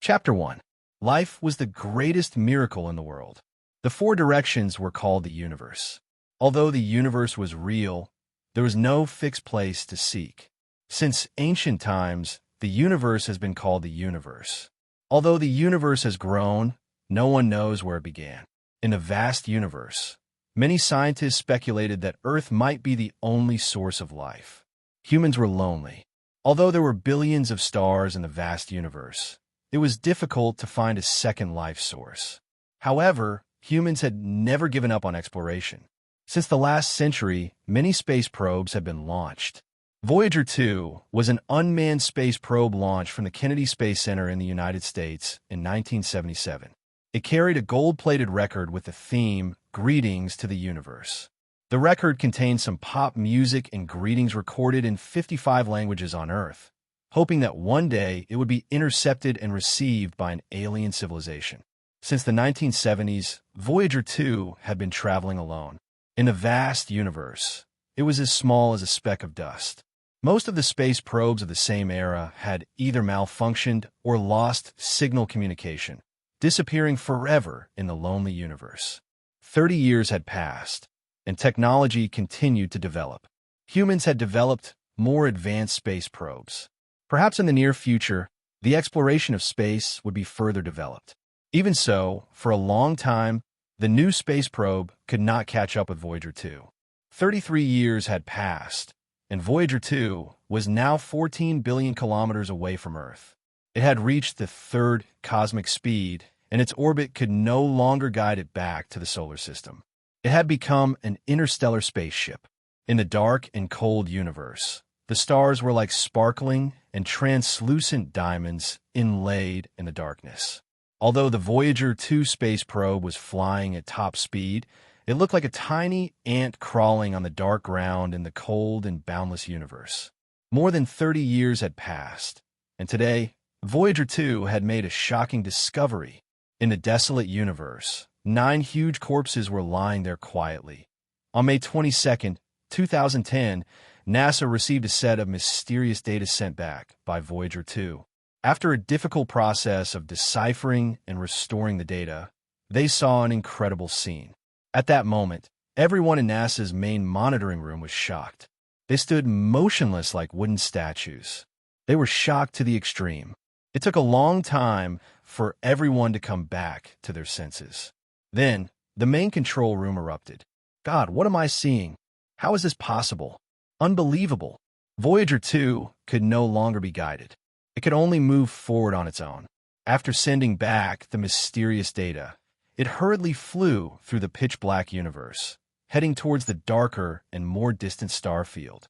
Chapter 1. Life was the greatest miracle in the world. The four directions were called the universe. Although the universe was real, there was no fixed place to seek. Since ancient times, the universe has been called the universe. Although the universe has grown, no one knows where it began. In the vast universe, many scientists speculated that Earth might be the only source of life. Humans were lonely. Although there were billions of stars in the vast universe, it was difficult to find a second life source. However, humans had never given up on exploration. Since the last century, many space probes have been launched. Voyager 2 was an unmanned space probe launched from the Kennedy Space Center in the United States in 1977. It carried a gold-plated record with the theme, Greetings to the Universe. The record contained some pop music and greetings recorded in 55 languages on Earth, hoping that one day it would be intercepted and received by an alien civilization. Since the 1970s, Voyager 2 had been traveling alone. In the vast universe, it was as small as a speck of dust. Most of the space probes of the same era had either malfunctioned or lost signal communication, disappearing forever in the lonely universe. 30 years had passed, and technology continued to develop. Humans had developed more advanced space probes. Perhaps in the near future, the exploration of space would be further developed. Even so, for a long time, the new space probe could not catch up with Voyager 2. 33 years had passed, and Voyager 2 was now 14 billion kilometers away from Earth. It had reached the third cosmic speed, and its orbit could no longer guide it back to the solar system. It had become an interstellar spaceship. In the dark and cold universe, the stars were like sparkling and translucent diamonds inlaid in the darkness. Although the Voyager 2 space probe was flying at top speed, it looked like a tiny ant crawling on the dark ground in the cold and boundless universe. More than 30 years had passed, and today, Voyager 2 had made a shocking discovery. In the desolate universe, 9 huge corpses were lying there quietly. On May 22, 2010, NASA received a set of mysterious data sent back by Voyager 2. After a difficult process of deciphering and restoring the data, they saw an incredible scene. At that moment, everyone in NASA's main monitoring room was shocked. They stood motionless like wooden statues. They were shocked to the extreme. It took a long time for everyone to come back to their senses. Then, the main control room erupted. God, what am I seeing? How is this possible? Unbelievable. Voyager 2 could no longer be guided. It could only move forward on its own. After sending back the mysterious data, it hurriedly flew through the pitch-black universe, heading towards the darker and more distant star field.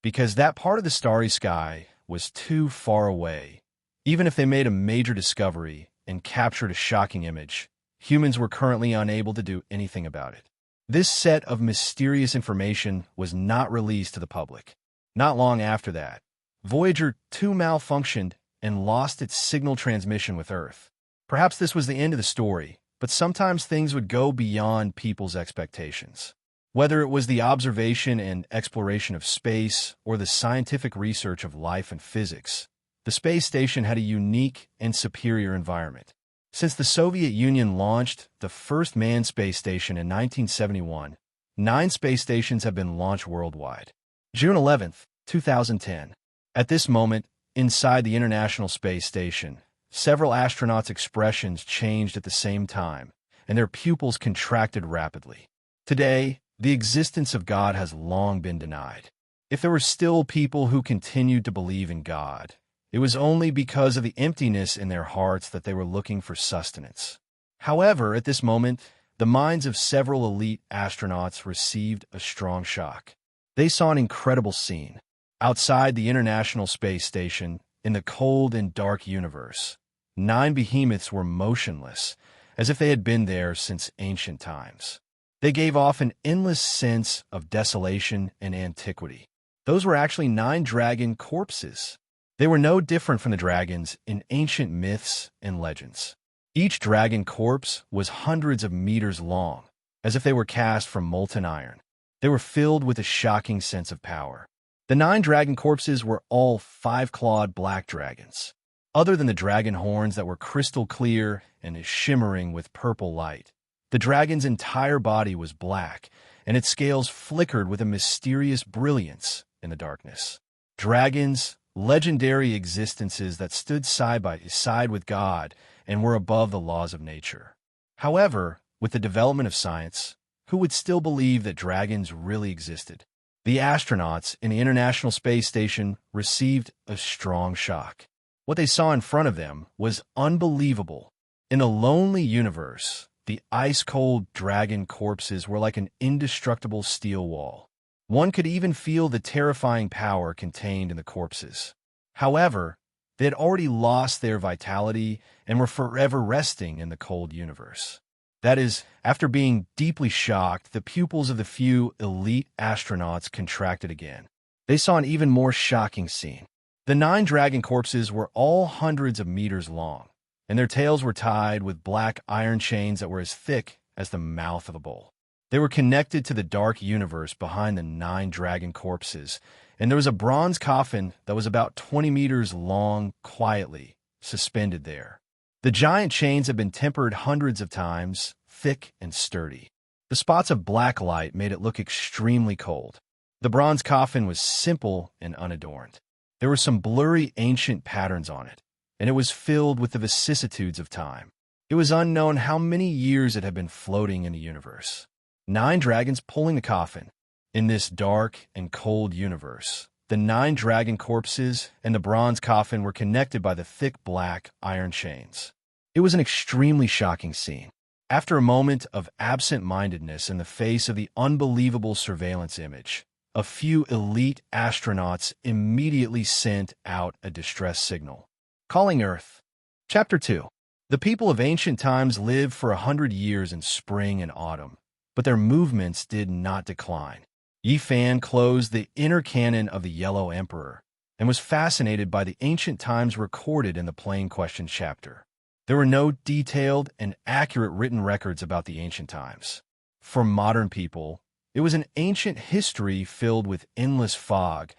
Because that part of the starry sky was too far away. Even if they made a major discovery and captured a shocking image, humans were currently unable to do anything about it. This set of mysterious information was not released to the public. Not long after that, Voyager 2 malfunctioned and lost its signal transmission with Earth. Perhaps this was the end of the story, but sometimes things would go beyond people's expectations. Whether it was the observation and exploration of space or the scientific research of life and physics, the space station had a unique and superior environment. Since the Soviet Union launched the first manned space station in 1971, 9 space stations have been launched worldwide. June 11, 2010. At this moment, inside the International Space Station, several astronauts' expressions changed at the same time, and their pupils contracted rapidly. Today, the existence of God has long been denied. If there were still people who continued to believe in God, it was only because of the emptiness in their hearts that they were looking for sustenance. However, at this moment, the minds of several elite astronauts received a strong shock. They saw an incredible scene. Outside the International Space Station, in the cold and dark universe, 9 behemoths were motionless, as if they had been there since ancient times. They gave off an endless sense of desolation and antiquity. Those were actually 9 dragon corpses. They were no different from the dragons in ancient myths and legends. Each dragon corpse was hundreds of meters long, as if they were cast from molten iron. They were filled with a shocking sense of power. The 9 dragon corpses were all 5-clawed black dragons. other than the dragon horns that were crystal clear and shimmering with purple light. The dragon's entire body was black, and its scales flickered with a mysterious brilliance in the darkness. Dragons, legendary existences that stood side by side with God and were above the laws of nature. However, with the development of science, who would still believe that dragons really existed? The astronauts in the International Space Station received a strong shock. What they saw in front of them was unbelievable. In a lonely universe, the ice-cold dragon corpses were like an indestructible steel wall. One could even feel the terrifying power contained in the corpses. However, they had already lost their vitality and were forever resting in the cold universe. That is, after being deeply shocked, the pupils of the few elite astronauts contracted again. They saw an even more shocking scene. The 9 dragon corpses were all hundreds of meters long, and their tails were tied with black iron chains that were as thick as the mouth of a bull. They were connected to the dark universe behind the 9 dragon corpses, and there was a bronze coffin that was about 20 meters long, quietly suspended there. The giant chains had been tempered hundreds of times, thick and sturdy. The spots of black light made it look extremely cold. The bronze coffin was simple and unadorned. There were some blurry ancient patterns on it, and it was filled with the vicissitudes of time. It was unknown how many years it had been floating in the universe. 9 dragons pulling the coffin. In this dark and cold universe, the 9 dragon corpses and the bronze coffin were connected by the thick black iron chains. It was an extremely shocking scene. After a moment of absent-mindedness in the face of the unbelievable surveillance image, a few elite astronauts immediately sent out a distress signal. Calling Earth. Chapter 2. The people of ancient times lived for 100 years in spring and autumn, but their movements did not decline. Yi Fan closed the inner canon of the Yellow Emperor and was fascinated by the ancient times recorded in the Plain Questions chapter. There were no detailed and accurate written records about the ancient times. For modern people, it was an ancient history filled with endless fog,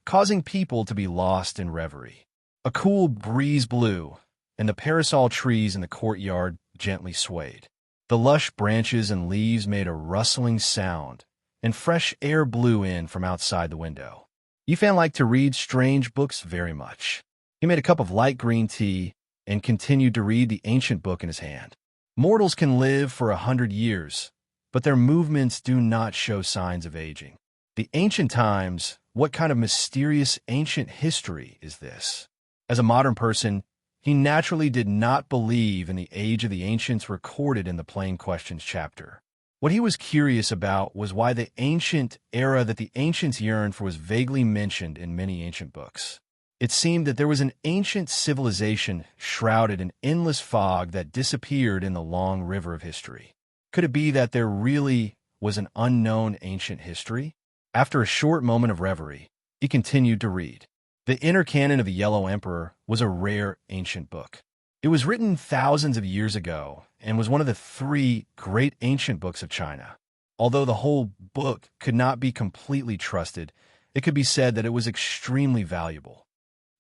causing people to be lost in reverie. A cool breeze blew, and the parasol trees in the courtyard gently swayed. The lush branches and leaves made a rustling sound, and fresh air blew in from outside the window. Yi Fan liked to read strange books very much. He made a cup of light green tea and continued to read the ancient book in his hand. Mortals can live for 100 years, but their movements do not show signs of aging. The ancient times, what kind of mysterious ancient history is this? As a modern person, he naturally did not believe in the age of the ancients recorded in the Plain Questions chapter. What he was curious about was why the ancient era that the ancients yearned for was vaguely mentioned in many ancient books. It seemed that there was an ancient civilization shrouded in endless fog that disappeared in the long river of history. Could it be that there really was an unknown ancient history? After a short moment of reverie, he continued to read. The Inner Canon of the Yellow Emperor was a rare ancient book. It was written thousands of years ago and was one of the 3 great ancient books of China. Although the whole book could not be completely trusted, it could be said that it was extremely valuable.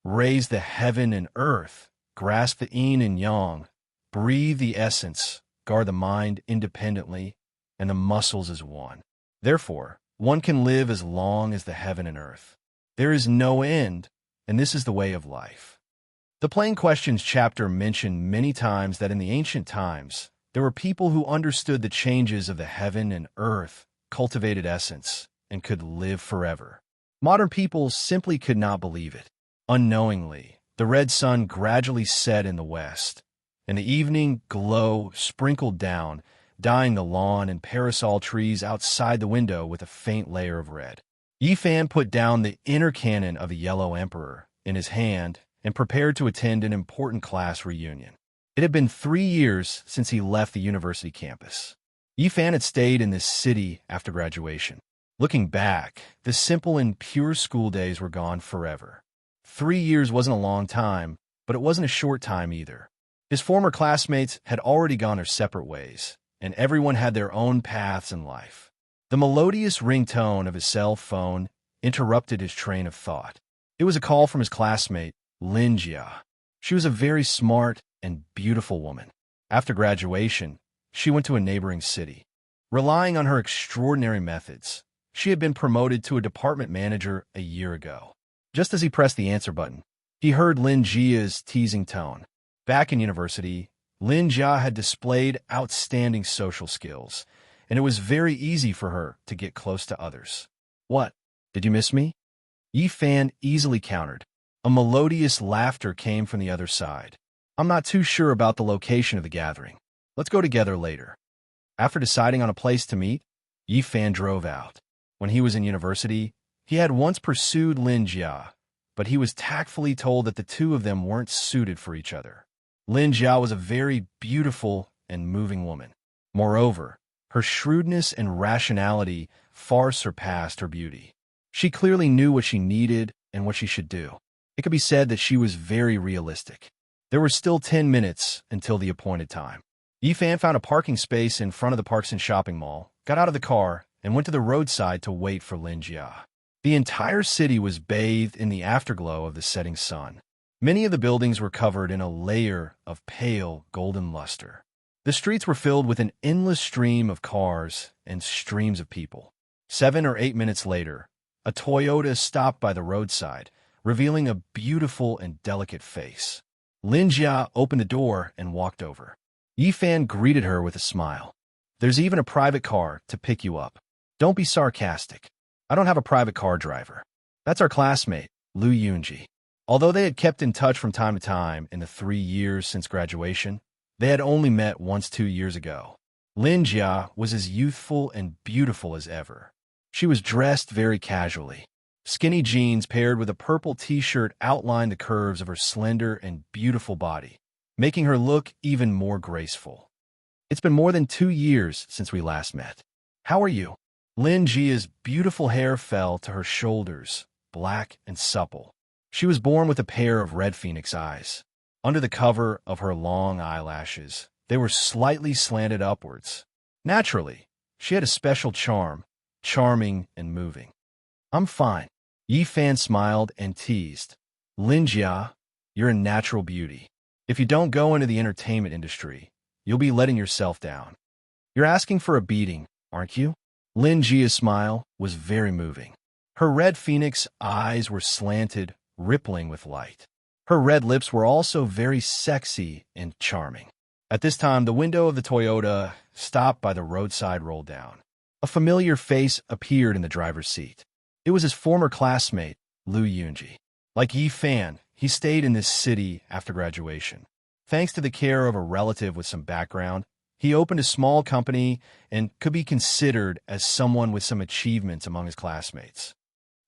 Raise the heaven and earth, grasp the yin and yang, breathe the essence, guard the mind independently, and the muscles as one. Therefore, one can live as long as the heaven and earth. There is no end, and this is the way of life. The Plain Questions chapter mentioned many times that in the ancient times, there were people who understood the changes of the heaven and earth, cultivated essence, and could live forever. Modern people simply could not believe it. Unknowingly, the red sun gradually set in the west, and the evening glow sprinkled down, dyeing the lawn and parasol trees outside the window with a faint layer of red. Yi Fan put down the Inner Canon of the Yellow Emperor in his hand and prepared to attend an important class reunion. It had been 3 years since he left the university campus. Yi Fan had stayed in this city after graduation. Looking back, the simple and pure school days were gone forever. 3 years wasn't a long time, but it wasn't a short time either. His former classmates had already gone their separate ways, and everyone had their own paths in life. The melodious ringtone of his cell phone interrupted his train of thought. It was a call from his classmate, Lin Jia. She was a very smart and beautiful woman. After graduation, she went to a neighboring city. Relying on her extraordinary methods, she had been promoted to a department manager a year ago. Just as he pressed the answer button, he heard Lin Jia's teasing tone. Back in university, Lin Jia had displayed outstanding social skills, and it was very easy for her to get close to others. "What? Did you miss me?" Yi Fan easily countered. A melodious laughter came from the other side. "I'm not too sure about the location of the gathering. Let's go together later." After deciding on a place to meet, Yi Fan drove out. When he was in university, he had once pursued Lin Jia, but he was tactfully told that the two of them weren't suited for each other. Lin Jia was a very beautiful and moving woman. Moreover, her shrewdness and rationality far surpassed her beauty. She clearly knew what she needed and what she should do. It could be said that she was very realistic. There were still 10 minutes until the appointed time. Yi Fan found a parking space in front of the Parkson shopping mall, got out of the car, and went to the roadside to wait for Lin Jia. The entire city was bathed in the afterglow of the setting sun. Many of the buildings were covered in a layer of pale golden luster. The streets were filled with an endless stream of cars and streams of people. 7 or 8 minutes later, a Toyota stopped by the roadside, revealing a beautiful and delicate face. Lin Jia opened the door and walked over. Yi Fan greeted her with a smile. "There's even a private car to pick you up. Don't be sarcastic. I don't have a private car driver. That's our classmate, Lu Yunji." Although they had kept in touch from time to time in the 3 years since graduation, they had only met once 2 years ago. Lin Jia was as youthful and beautiful as ever. She was dressed very casually. Skinny jeans paired with a purple t-shirt outlined the curves of her slender and beautiful body, making her look even more graceful. "It's been more than 2 years since we last met. How are you?" Lin Jia's beautiful hair fell to her shoulders, black and supple. She was born with a pair of red phoenix eyes. Under the cover of her long eyelashes, they were slightly slanted upwards. Naturally, she had a special charm, charming and moving. "I'm fine." Yi Fan smiled and teased. "Lin Jia, you're a natural beauty. If you don't go into the entertainment industry, you'll be letting yourself down. You're asking for a beating, aren't you?" Lin Jia's smile was very moving. Her red phoenix eyes were slanted, rippling with light. Her red lips were also very sexy and charming. At this time, the window of the Toyota stopped by the roadside rolled down. A familiar face appeared in the driver's seat. It was his former classmate, Lu Yunji. Like Yi Fan, he stayed in this city after graduation. Thanks to the care of a relative with some background, he opened a small company and could be considered as someone with some achievements among his classmates.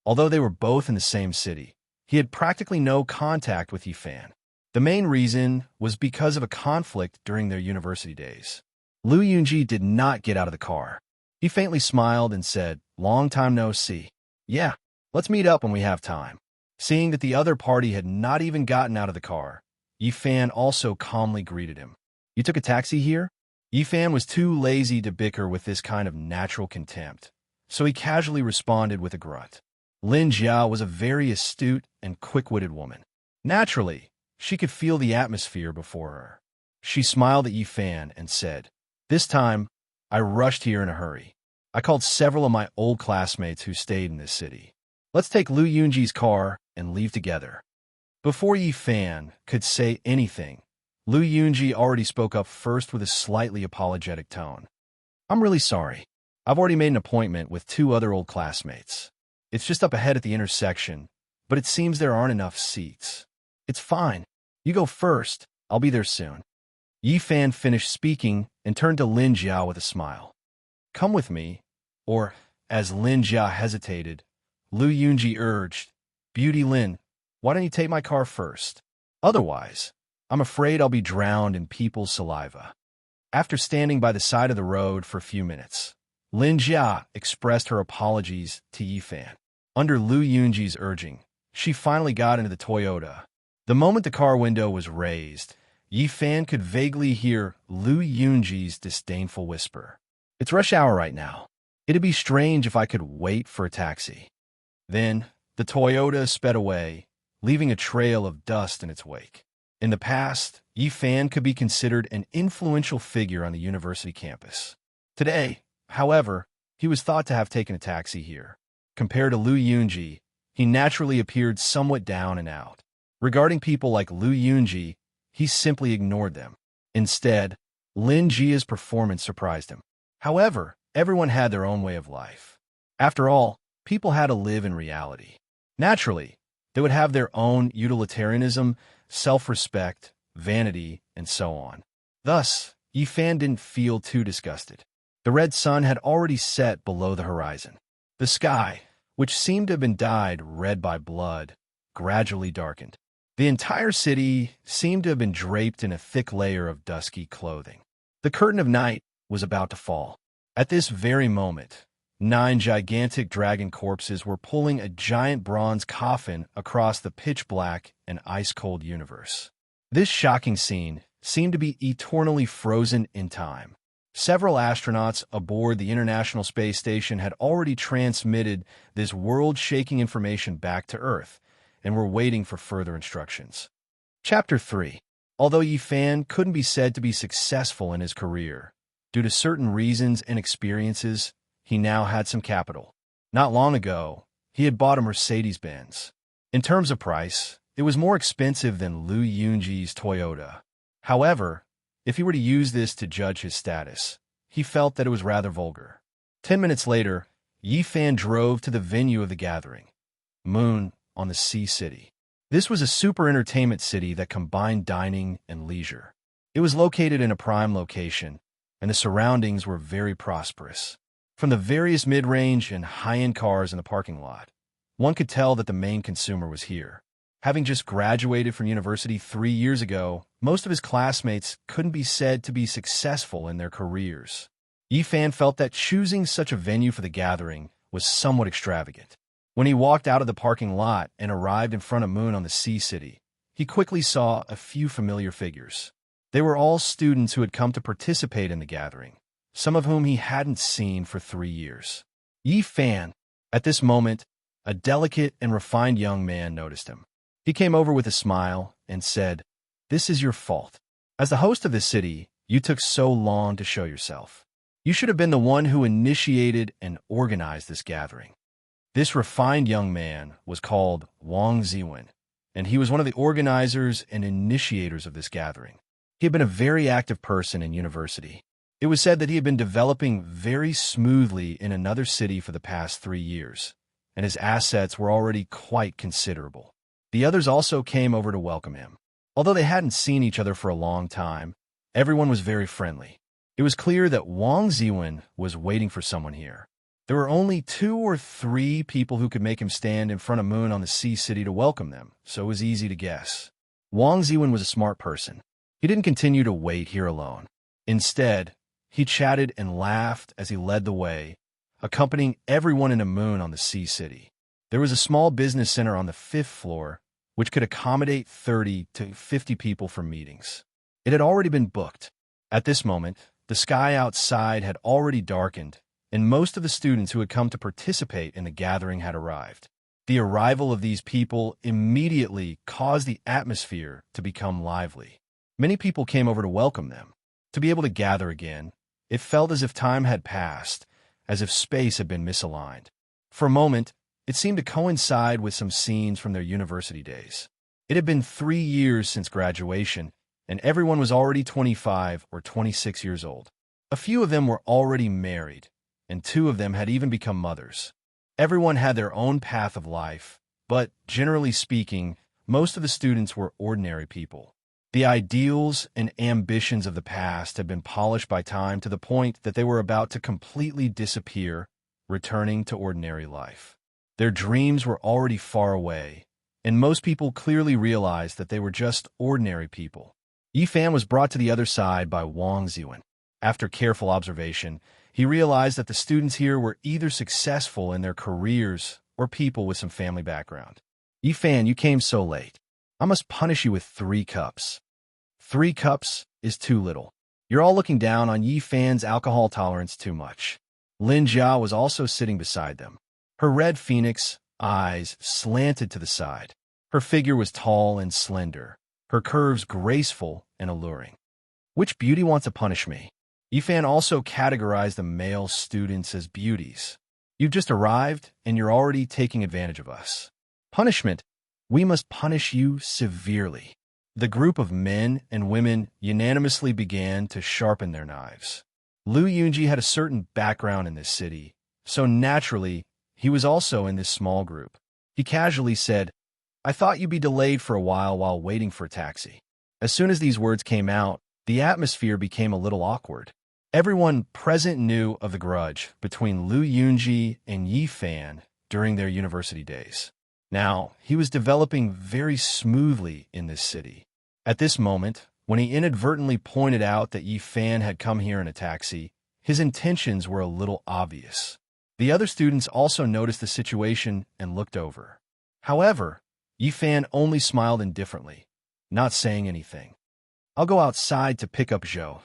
Although they were both in the same city, he had practically no contact with Yi Fan. The main reason was because of a conflict during their university days. Lu Yunji did not get out of the car. He faintly smiled and said, "Long time no see. Yeah, let's meet up when we have time." Seeing that the other party had not even gotten out of the car, Yi Fan also calmly greeted him. "You took a taxi here?" Yi Fan was too lazy to bicker with this kind of natural contempt, so he casually responded with a grunt. Lin Jia was a very astute and quick-witted woman. Naturally, she could feel the atmosphere before her. She smiled at Yi Fan and said, "This time, I rushed here in a hurry. I called several of my old classmates who stayed in this city. Let's take Lu Yunji's car and leave together." Before Yi Fan could say anything, Lu Yunji already spoke up first with a slightly apologetic tone. "I'm really sorry. I've already made an appointment with 2 other old classmates. It's just up ahead at the intersection, but it seems there aren't enough seats." "It's fine. You go first. I'll be there soon." Yi Fan finished speaking and turned to Lin Jia with a smile. "Come with me," or, as Lin Jia hesitated, Lu Yunji urged, "Beauty Lin, why don't you take my car first? Otherwise, I'm afraid I'll be drowned in people's saliva." After standing by the side of the road for a few minutes, Lin Jia expressed her apologies to Yi Fan. Under Lu Yunji's urging, she finally got into the Toyota. The moment the car window was raised, Yi Fan could vaguely hear Lu Yunji's disdainful whisper, "It's rush hour right now. It'd be strange if I could wait for a taxi." Then, the Toyota sped away, leaving a trail of dust in its wake. In the past, Yi Fan could be considered an influential figure on the university campus. Today, however, he was thought to have taken a taxi here. Compared to Lu Yunji, he naturally appeared somewhat down and out. Regarding people like Lu Yunji, he simply ignored them. Instead, Lin Jia's performance surprised him. However, everyone had their own way of life. After all, people had to live in reality. Naturally, they would have their own utilitarianism, self-respect, vanity, and so on. Thus, Yi Fan didn't feel too disgusted. The red sun had already set below the horizon. The sky, which seemed to have been dyed red by blood, gradually darkened. The entire city seemed to have been draped in a thick layer of dusky clothing. The curtain of night was about to fall. At this very moment, 9 gigantic dragon corpses were pulling a giant bronze coffin across the pitch-black and ice-cold universe. This shocking scene seemed to be eternally frozen in time. Several astronauts aboard the International Space Station had already transmitted this world-shaking information back to Earth and were waiting for further instructions. Chapter 3. Although Yi Fan couldn't be said to be successful in his career, due to certain reasons and experiences, he now had some capital. Not long ago, he had bought a Mercedes-Benz. In terms of price, it was more expensive than Lu Yunji's Toyota. However, if he were to use this to judge his status, he felt that it was rather vulgar. 10 minutes later, Yi Fan drove to the venue of the gathering, Moon on the Sea City. This was a super entertainment city that combined dining and leisure. It was located in a prime location, and the surroundings were very prosperous. From the various mid-range and high-end cars in the parking lot, one could tell that the main consumer was here. Having just graduated from university 3 years ago, most of his classmates couldn't be said to be successful in their careers. Yi Fan felt that choosing such a venue for the gathering was somewhat extravagant. When he walked out of the parking lot and arrived in front of Moon on the Sea City, he quickly saw a few familiar figures. They were all students who had come to participate in the gathering, some of whom he hadn't seen for 3 years. Yi Fan. At this moment, a delicate and refined young man noticed him. He came over with a smile and said, "This is your fault. As the host of this city, you took so long to show yourself. You should have been the one who initiated and organized this gathering." This refined young man was called Wang Ziwen, and he was one of the organizers and initiators of this gathering. He had been a very active person in university. It was said that he had been developing very smoothly in another city for the past 3 years, and his assets were already quite considerable. The others also came over to welcome him. Although they hadn't seen each other for a long time, everyone was very friendly. It was clear that Wang Ziwen was waiting for someone here. There were only 2 or 3 people who could make him stand in front of Moon on the Sea City to welcome them, so it was easy to guess. Wang Ziwen was a smart person. He didn't continue to wait here alone. Instead, he chatted and laughed as he led the way, accompanying everyone in a Moon on the Sea City. There was a small business center on the 5th floor, which could accommodate 30 to 50 people for meetings. It had already been booked. At this moment, the sky outside had already darkened, and most of the students who had come to participate in the gathering had arrived. The arrival of these people immediately caused the atmosphere to become lively. Many people came over to welcome them. To be able to gather again, it felt as if time had passed, as if space had been misaligned. For a moment, it seemed to coincide with some scenes from their university days. It had been 3 years since graduation, and everyone was already 25 or 26 years old. A few of them were already married, and 2 of them had even become mothers. Everyone had their own path of life, but, generally speaking, most of the students were ordinary people. The ideals and ambitions of the past had been polished by time to the point that they were about to completely disappear, returning to ordinary life. Their dreams were already far away, and most people clearly realized that they were just ordinary people. Yi Fan was brought to the other side by Wang Ziwen. After careful observation, he realized that the students here were either successful in their careers or people with some family background. "Yi Fan, you came so late. I must punish you with 3 cups. 3 cups is too little. You're all looking down on Yi Fan's alcohol tolerance too much." Lin Jia was also sitting beside them. Her red phoenix eyes slanted to the side. Her figure was tall and slender. her curves graceful and alluring. Which beauty wants to punish me? Yifan also categorized the male students as beauties. You've just arrived, and you're already taking advantage of us. Punishment. We must punish you severely. The group of men and women unanimously began to sharpen their knives. Lu Yunji had a certain background in this city, so naturally, he was also in this small group. He casually said, "I thought you'd be delayed for a while waiting for a taxi." As soon as these words came out, the atmosphere became a little awkward. Everyone present knew of the grudge between Lu Yunji and Yi Fan during their university days. Now, he was developing very smoothly in this city. At this moment, when he inadvertently pointed out that Yi Fan had come here in a taxi, his intentions were a little obvious. The other students also noticed the situation and looked over. However, Yi Fan only smiled indifferently, not saying anything. "I'll go outside to pick up Zhou."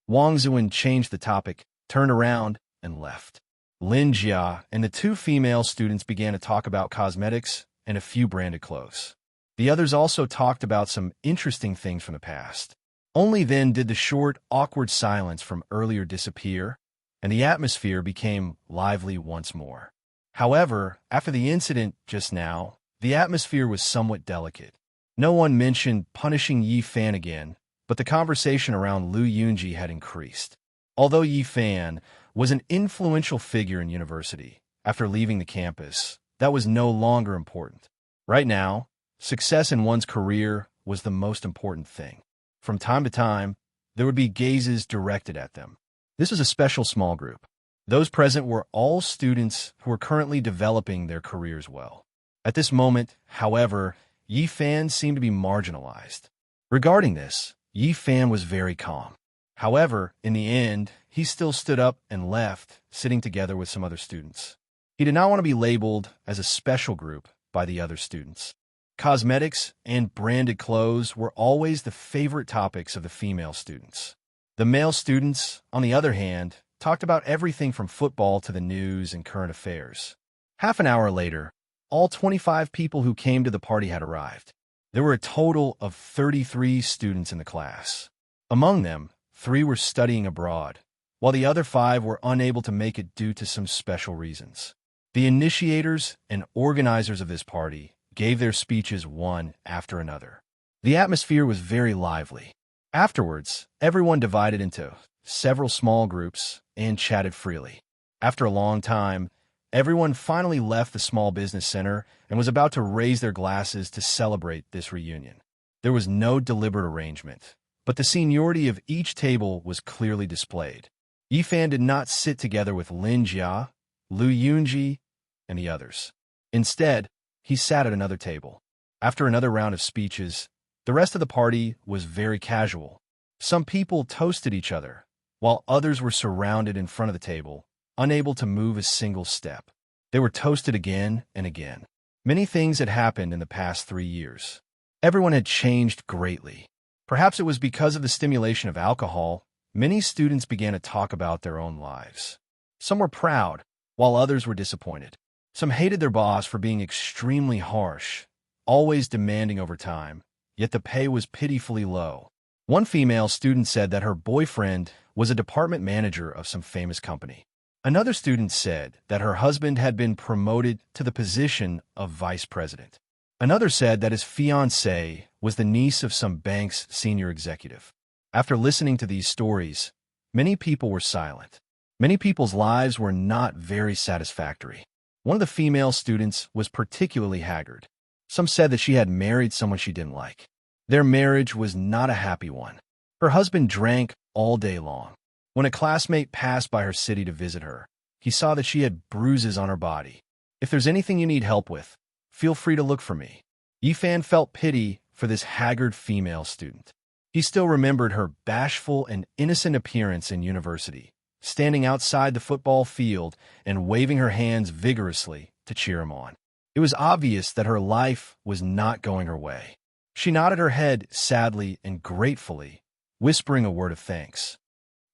Wang Zuan changed the topic, turned around, and left. Lin Jia and the two female students began to talk about cosmetics and a few branded clothes. The others also talked about some interesting things from the past. Only then did the short, awkward silence from earlier disappear, and the atmosphere became lively once more. However, after the incident just now, the atmosphere was somewhat delicate. No one mentioned punishing Yi Fan again, but the conversation around Lu Yunji had increased. Although Yi Fan was an influential figure in university, after leaving the campus, that was no longer important. Right now, success in one's career was the most important thing. From time to time, there would be gazes directed at them. This was a special small group. Those present were all students who were currently developing their careers well. At this moment, however, Yi Fan seemed to be marginalized. Regarding this, Yi Fan was very calm. However, in the end, he still stood up and left, sitting together with some other students. He did not want to be labeled as a special group by the other students. Cosmetics and branded clothes were always the favorite topics of the female students. The male students, on the other hand, talked about everything from football to the news and current affairs. Half an hour later, all 25 people who came to the party had arrived. There were a total of 33 students in the class. Among them, 3 were studying abroad, while the other 5 were unable to make it due to some special reasons. The initiators and organizers of this party gave their speeches one after another. The atmosphere was very lively. Afterwards, everyone divided into several small groups and chatted freely. After a long time, everyone finally left the small business center and was about to raise their glasses to celebrate this reunion. There was no deliberate arrangement, but the seniority of each table was clearly displayed. Yifan did not sit together with Lin Jia, Lu Yunji, and the others. Instead, he sat at another table. After another round of speeches, the rest of the party was very casual. Some people toasted each other, while others were surrounded in front of the table, unable to move a single step. They were toasted again and again. Many things had happened in the past 3 years. Everyone had changed greatly. Perhaps it was because of the stimulation of alcohol, many students began to talk about their own lives. Some were proud, while others were disappointed. Some hated their boss for being extremely harsh, always demanding overtime, yet the pay was pitifully low. One female student said that her boyfriend was a department manager of some famous company. Another student said that her husband had been promoted to the position of vice president. Another said that his fiancée was the niece of some bank's senior executive. After listening to these stories, many people were silent. Many people's lives were not very satisfactory. One of the female students was particularly haggard. Some said that she had married someone she didn't like. Their marriage was not a happy one. Her husband drank all day long. When a classmate passed by her city to visit her, he saw that she had bruises on her body. "If there's anything you need help with, feel free to look for me." Yifan felt pity for this haggard female student. He still remembered her bashful and innocent appearance in university, standing outside the football field and waving her hands vigorously to cheer him on. It was obvious that her life was not going her way. She nodded her head sadly and gratefully, whispering a word of thanks.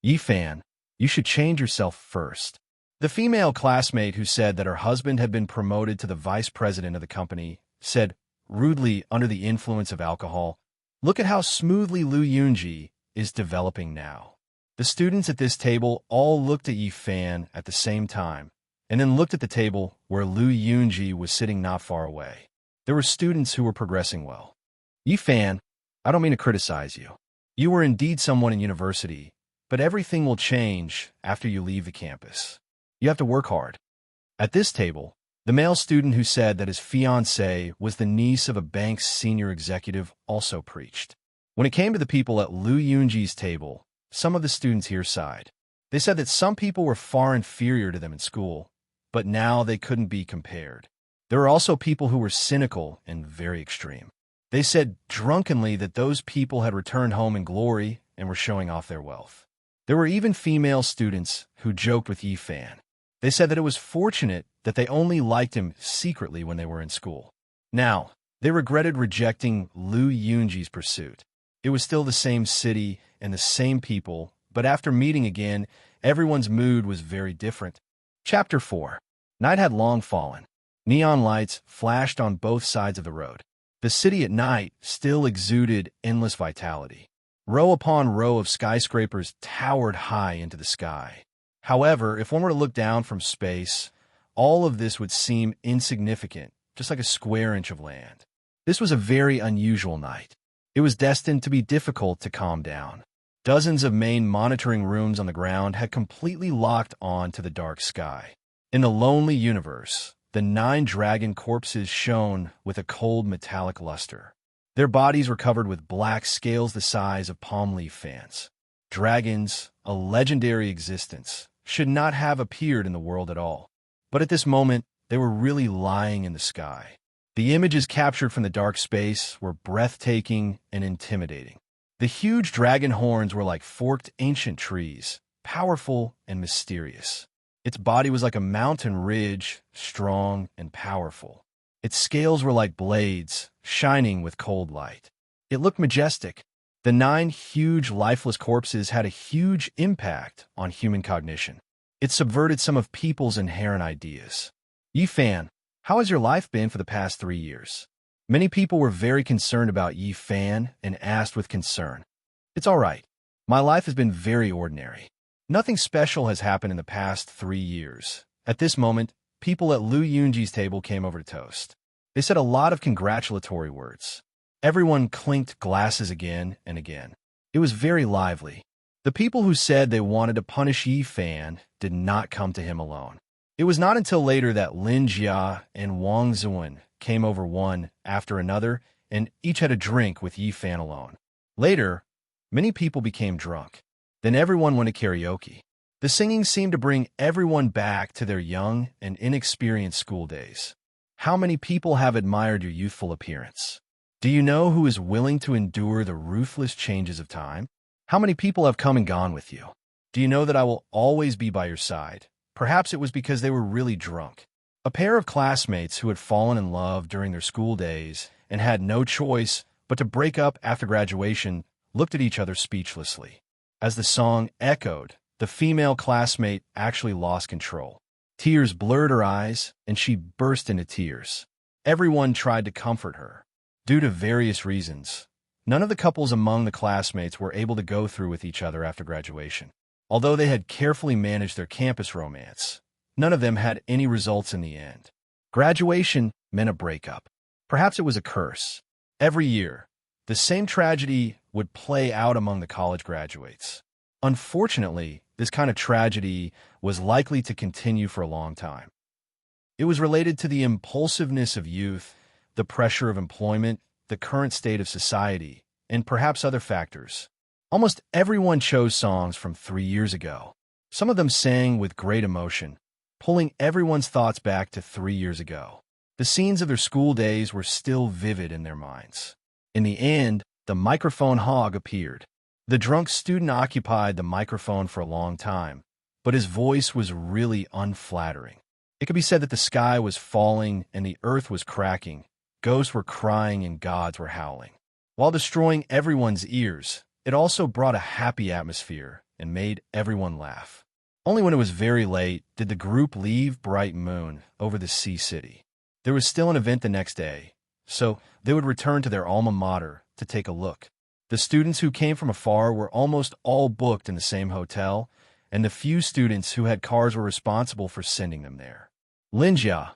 "Yifan, you should change yourself first." The female classmate who said that her husband had been promoted to the vice president of the company said rudely under the influence of alcohol, Look at how smoothly Lu Yunji is developing now. The students at this table all looked at Yi Fan at the same time, and then looked at the table where Lu Yunji was sitting not far away. There were students who were progressing well. Yi Fan, I don't mean to criticize you. You were indeed someone in university, but everything will change after you leave the campus. You have to work hard. At this table, the male student who said that his fiancée was the niece of a bank's senior executive also preached. When it came to the people at Lu Yunji's table, some of the students here sighed. They said that some people were far inferior to them in school, but now they couldn't be compared. There were also people who were cynical and very extreme. They said drunkenly that those people had returned home in glory and were showing off their wealth. There were even female students who joked with Yi Fan. They said that it was fortunate that they only liked him secretly when they were in school. Now, they regretted rejecting Lu Yunji's pursuit. It was still the same city and the same people, but after meeting again, everyone's mood was very different. Chapter 4. Night had long fallen. Neon lights flashed on both sides of the road. The city at night still exuded endless vitality. Row upon row of skyscrapers towered high into the sky. However, if one were to look down from space, all of this would seem insignificant, just like a square inch of land. This was a very unusual night. It was destined to be difficult to calm down. Dozens of main monitoring rooms on the ground had completely locked on to the dark sky. In the lonely universe, the 9 dragon corpses shone with a cold metallic luster. Their bodies were covered with black scales the size of palm leaf fans. Dragons, a legendary existence, should not have appeared in the world at all. But at this moment, they were really lying in the sky. The images captured from the dark space were breathtaking and intimidating. The huge dragon horns were like forked ancient trees, powerful and mysterious. Its body was like a mountain ridge, strong and powerful. Its scales were like blades, shining with cold light. It looked majestic. The 9 huge, lifeless corpses had a huge impact on human cognition. It subverted some of people's inherent ideas. Yi Fan, how has your life been for the past 3 years? Many people were very concerned about Yi Fan and asked with concern. It's all right. My life has been very ordinary. Nothing special has happened in the past 3 years. At this moment, people at Lu Yunji's table came over to toast. They said a lot of congratulatory words. Everyone clinked glasses again and again. It was very lively. The people who said they wanted to punish Yi Fan did not come to him alone. It was not until later that Lin Jia and Wang Zuan came over one after another, and each had a drink with Yi Fan alone. Later, many people became drunk. Then everyone went to karaoke. The singing seemed to bring everyone back to their young and inexperienced school days. How many people have admired your youthful appearance? Do you know who is willing to endure the ruthless changes of time? How many people have come and gone with you? Do you know that I will always be by your side? Perhaps it was because they were really drunk. A pair of classmates who had fallen in love during their school days and had no choice but to break up after graduation looked at each other speechlessly. As the song echoed, the female classmate actually lost control. Tears blurred her eyes, and she burst into tears. Everyone tried to comfort her. Due to various reasons, none of the couples among the classmates were able to go through with each other after graduation. Although they had carefully managed their campus romance, none of them had any results in the end. Graduation meant a breakup. Perhaps it was a curse. Every year, the same tragedy would play out among the college graduates. Unfortunately, this kind of tragedy was likely to continue for a long time. It was related to the impulsiveness of youth, the pressure of employment, the current state of society, and perhaps other factors. Almost everyone chose songs from 3 years ago. Some of them sang with great emotion, pulling everyone's thoughts back to 3 years ago. The scenes of their school days were still vivid in their minds. In the end, the microphone hog appeared. The drunk student occupied the microphone for a long time, but his voice was really unflattering. It could be said that the sky was falling and the earth was cracking, ghosts were crying and gods were howling. While destroying everyone's ears, it also brought a happy atmosphere and made everyone laugh. Only when it was very late did the group leave Bright Moon over the Sea City. There was still an event the next day, so they would return to their alma mater to take a look. The students who came from afar were almost all booked in the same hotel, and the few students who had cars were responsible for sending them there. Linjia,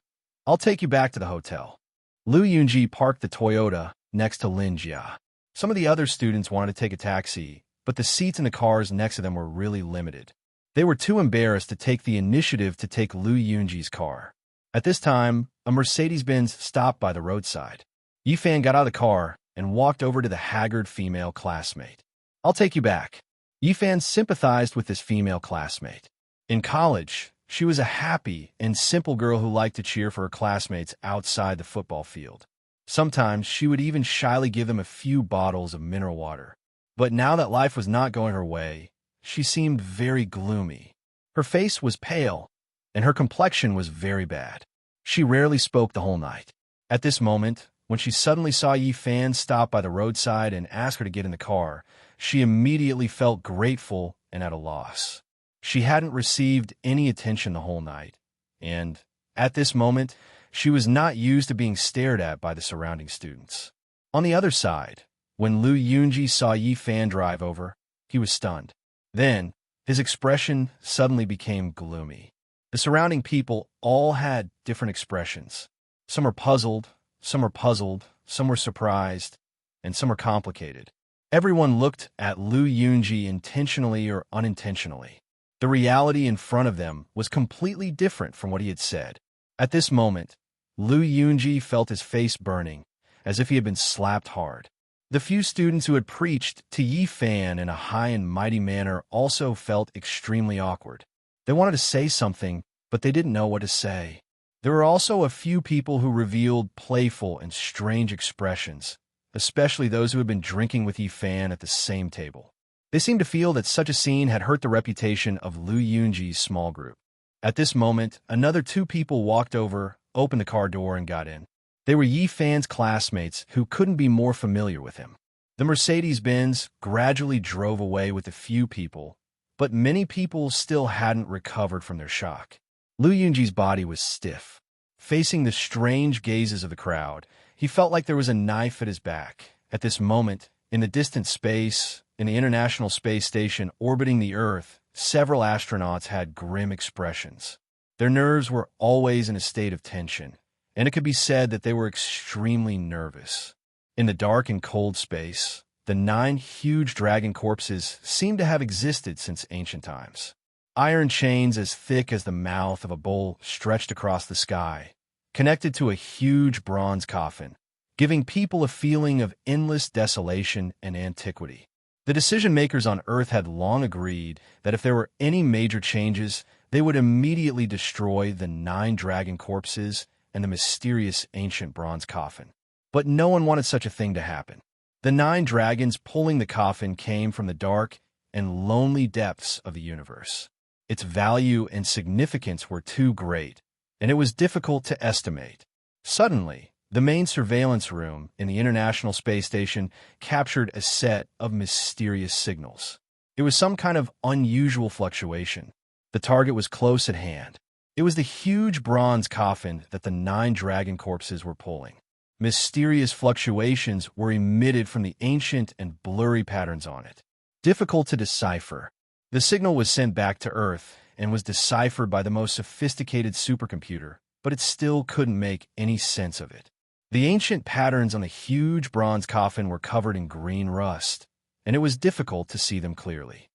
I'll take you back to the hotel. Lu Yunji parked the Toyota next to Linjia. Some of the other students wanted to take a taxi, but the seats in the cars next to them were really limited. They were too embarrassed to take the initiative to take Lu Yunji's car. At this time, a Mercedes-Benz stopped by the roadside. Yifan got out of the car and walked over to the haggard female classmate. I'll take you back. Yifan sympathized with this female classmate. In college, she was a happy and simple girl who liked to cheer for her classmates outside the football field. Sometimes she would even shyly give them a few bottles of mineral water. But now that life was not going her way, she seemed very gloomy. Her face was pale, and her complexion was very bad. She rarely spoke the whole night. At this moment, when she suddenly saw Yifan stop by the roadside and ask her to get in the car, she immediately felt grateful and at a loss. She hadn't received any attention the whole night, and, at this moment, she was not used to being stared at by the surrounding students. On the other side, when Lu Yunji saw Yifan drive over, he was stunned. Then, his expression suddenly became gloomy. The surrounding people all had different expressions. Some were puzzled, some were surprised, and some were complicated. Everyone looked at Lu Yunji intentionally or unintentionally. The reality in front of them was completely different from what he had said. At this moment, Lu Yunji felt his face burning, as if he had been slapped hard. The few students who had preached to Yifan in a high and mighty manner also felt extremely awkward. They wanted to say something, but they didn't know what to say. There were also a few people who revealed playful and strange expressions, especially those who had been drinking with Yifan at the same table. They seemed to feel that such a scene had hurt the reputation of Lu Yunji's small group. At this moment, another two people walked over, opened the car door, and got in. They were Yifan's classmates who couldn't be more familiar with him. The Mercedes-Benz gradually drove away with a few people, but many people still hadn't recovered from their shock. Lu Yunji's body was stiff. Facing the strange gazes of the crowd, he felt like there was a knife at his back. At this moment, in the distant space, in the International Space Station orbiting the Earth, several astronauts had grim expressions. Their nerves were always in a state of tension, and it could be said that they were extremely nervous. In the dark and cold space, the 9 huge dragon corpses seemed to have existed since ancient times. Iron chains as thick as the mouth of a bull stretched across the sky, connected to a huge bronze coffin, giving people a feeling of endless desolation and antiquity. The decision-makers on Earth had long agreed that if there were any major changes, they would immediately destroy the 9 dragon corpses and the mysterious ancient bronze coffin. But no one wanted such a thing to happen. The 9 dragons pulling the coffin came from the dark and lonely depths of the universe. Its value and significance were too great, and it was difficult to estimate. Suddenly, the main surveillance room in the International Space Station captured a set of mysterious signals. It was some kind of unusual fluctuation. The target was close at hand. It was the huge bronze coffin that the 9 dragon corpses were pulling. Mysterious fluctuations were emitted from the ancient and blurry patterns on it. Difficult to decipher. The signal was sent back to Earth and was deciphered by the most sophisticated supercomputer, but it still couldn't make any sense of it. The ancient patterns on the huge bronze coffin were covered in green rust, and it was difficult to see them clearly.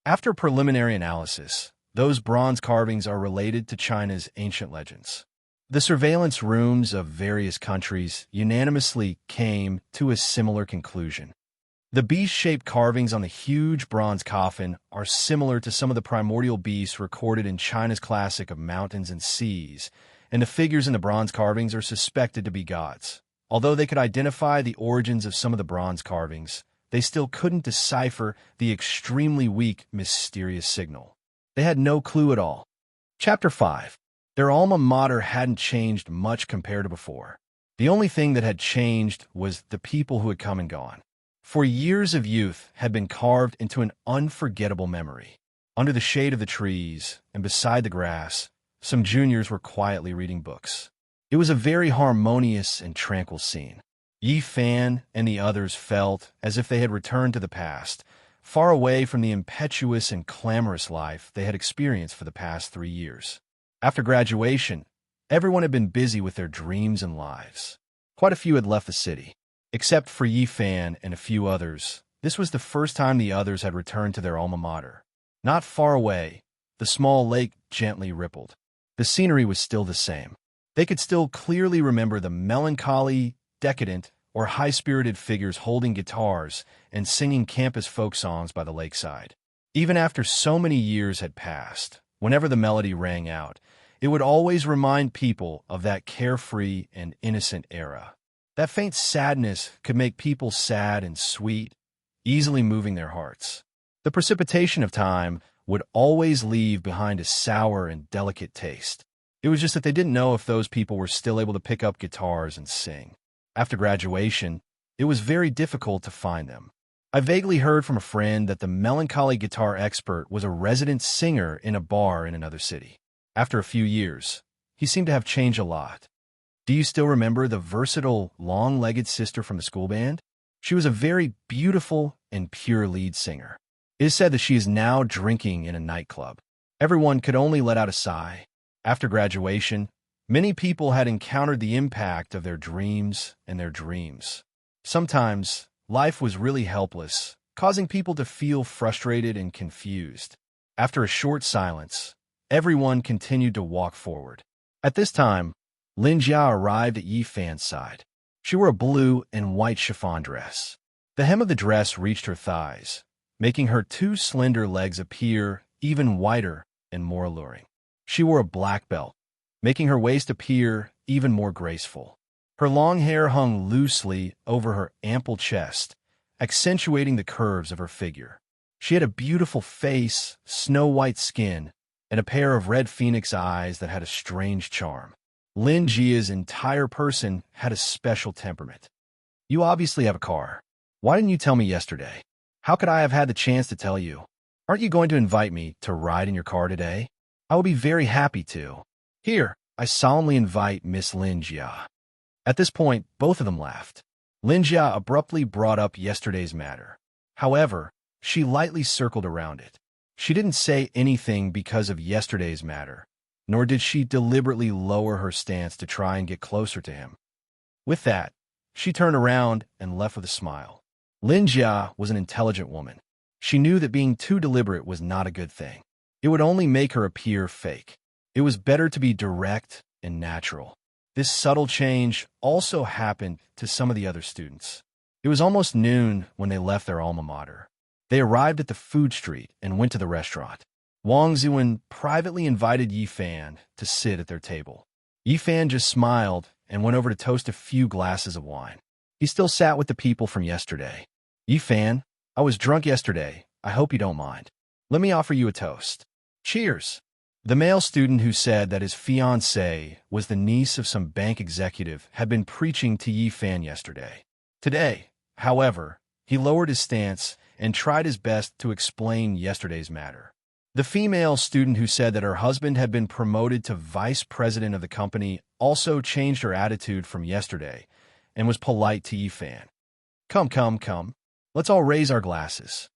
After preliminary analysis, those bronze carvings are related to China's ancient legends. The surveillance rooms of various countries unanimously came to a similar conclusion. The beast-shaped carvings on the huge bronze coffin are similar to some of the primordial beasts recorded in China's classic of mountains and seas, and the figures in the bronze carvings are suspected to be gods. Although they could identify the origins of some of the bronze carvings, they still couldn't decipher the extremely weak, mysterious signal. They had no clue at all. Chapter 5. Their alma mater hadn't changed much compared to before. The only thing that had changed was the people who had come and gone. For years of youth had been carved into an unforgettable memory. Under the shade of the trees and beside the grass, some juniors were quietly reading books. It was a very harmonious and tranquil scene. Yi Fan and the others felt as if they had returned to the past, far away from the impetuous and clamorous life they had experienced for the past 3 years. After graduation, everyone had been busy with their dreams and lives. Quite a few had left the city. Except for Yi Fan and a few others, this was the first time the others had returned to their alma mater. Not far away, the small lake gently rippled. The scenery was still the same. They could still clearly remember the melancholy, decadent, or high-spirited figures holding guitars and singing campus folk songs by the lakeside. Even after so many years had passed, whenever the melody rang out, it would always remind people of that carefree and innocent era. That faint sadness could make people sad and sweet, easily moving their hearts. The precipitation of time would always leave behind a sour and delicate taste. It was just that they didn't know if those people were still able to pick up guitars and sing. After graduation, it was very difficult to find them. I vaguely heard from a friend that the melancholy guitar expert was a resident singer in a bar in another city. After a few years, he seemed to have changed a lot. Do you still remember the versatile, long-legged sister from the school band? She was a very beautiful and pure lead singer. It is said that she is now drinking in a nightclub. Everyone could only let out a sigh. After graduation, many people had encountered the impact of their dreams and their dreams. Sometimes, life was really helpless, causing people to feel frustrated and confused. After a short silence, everyone continued to walk forward. At this time, Lin Jia arrived at Yi Fan's side. She wore a blue and white chiffon dress. The hem of the dress reached her thighs, making her two slender legs appear even whiter and more alluring. She wore a black belt, making her waist appear even more graceful. Her long hair hung loosely over her ample chest, accentuating the curves of her figure. She had a beautiful face, snow-white skin, and a pair of red phoenix eyes that had a strange charm. Lin Jia's entire person had a special temperament. You obviously have a car. Why didn't you tell me yesterday? How could I have had the chance to tell you? Aren't you going to invite me to ride in your car today? I will be very happy to. Here, I solemnly invite Miss Lin Jia. At this point, both of them laughed. Lin Jia abruptly brought up yesterday's matter. However, she lightly circled around it. She didn't say anything because of yesterday's matter, nor did she deliberately lower her stance to try and get closer to him. With that, she turned around and left with a smile. Lin Jia was an intelligent woman. She knew that being too deliberate was not a good thing. It would only make her appear fake. It was better to be direct and natural. This subtle change also happened to some of the other students. It was almost noon when they left their alma mater. They arrived at the food street and went to the restaurant. Wang Zuan privately invited Yi Fan to sit at their table. Yi Fan just smiled and went over to toast a few glasses of wine. He still sat with the people from yesterday. Yi Fan, I was drunk yesterday. I hope you don't mind. Let me offer you a toast. Cheers! The male student who said that his fiancée was the niece of some bank executive had been preaching to Yi Fan yesterday. Today, however, he lowered his stance and tried his best to explain yesterday's matter. The female student who said that her husband had been promoted to vice president of the company also changed her attitude from yesterday and was polite to Yi Fan. Come. Let's all raise our glasses.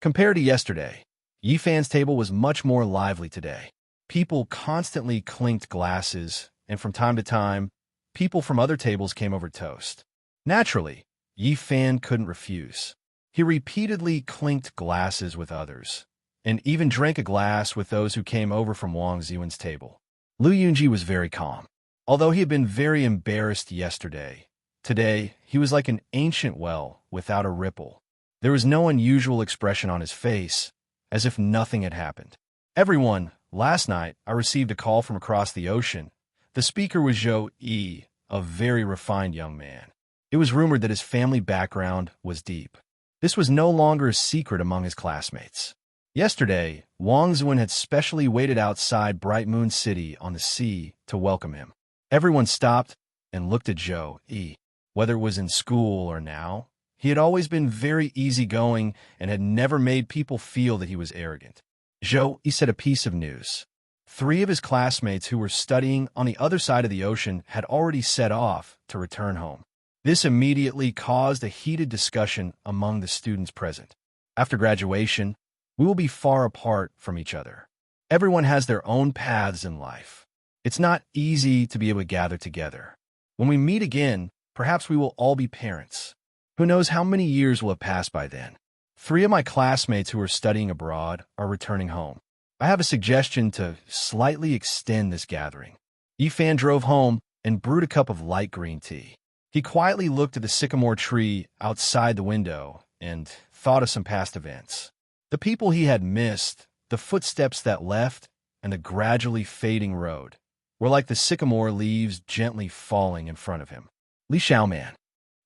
Compared to yesterday, Yi Fan's table was much more lively today. People constantly clinked glasses, and from time to time, people from other tables came over to toast. Naturally, Yi Fan couldn't refuse. He repeatedly clinked glasses with others, and even drank a glass with those who came over from Wang Zuan's table. Lu Yunji was very calm. Although he had been very embarrassed yesterday, today he was like an ancient well without a ripple. There was no unusual expression on his face, as if nothing had happened. Everyone, last night I received a call from across the ocean. The speaker was Zhou Yi, a very refined young man. It was rumored that his family background was deep. This was no longer a secret among his classmates. Yesterday, Wang Zuan had specially waited outside Bright Moon City on the sea to welcome him. Everyone stopped and looked at Zhou Yi. Whether it was in school or now, he had always been very easygoing and had never made people feel that he was arrogant. Zhou Yi said a piece of news. 3 of his classmates who were studying on the other side of the ocean had already set off to return home. This immediately caused a heated discussion among the students present. After graduation, we will be far apart from each other. Everyone has their own paths in life. It's not easy to be able to gather together. When we meet again, perhaps we will all be parents. Who knows how many years will have passed by then? 3 of my classmates who are studying abroad are returning home. I have a suggestion to slightly extend this gathering. Yifan drove home and brewed a cup of light green tea. He quietly looked at the sycamore tree outside the window and thought of some past events. The people he had missed, the footsteps that left, and the gradually fading road were like the sycamore leaves gently falling in front of him. Li Xiaoman.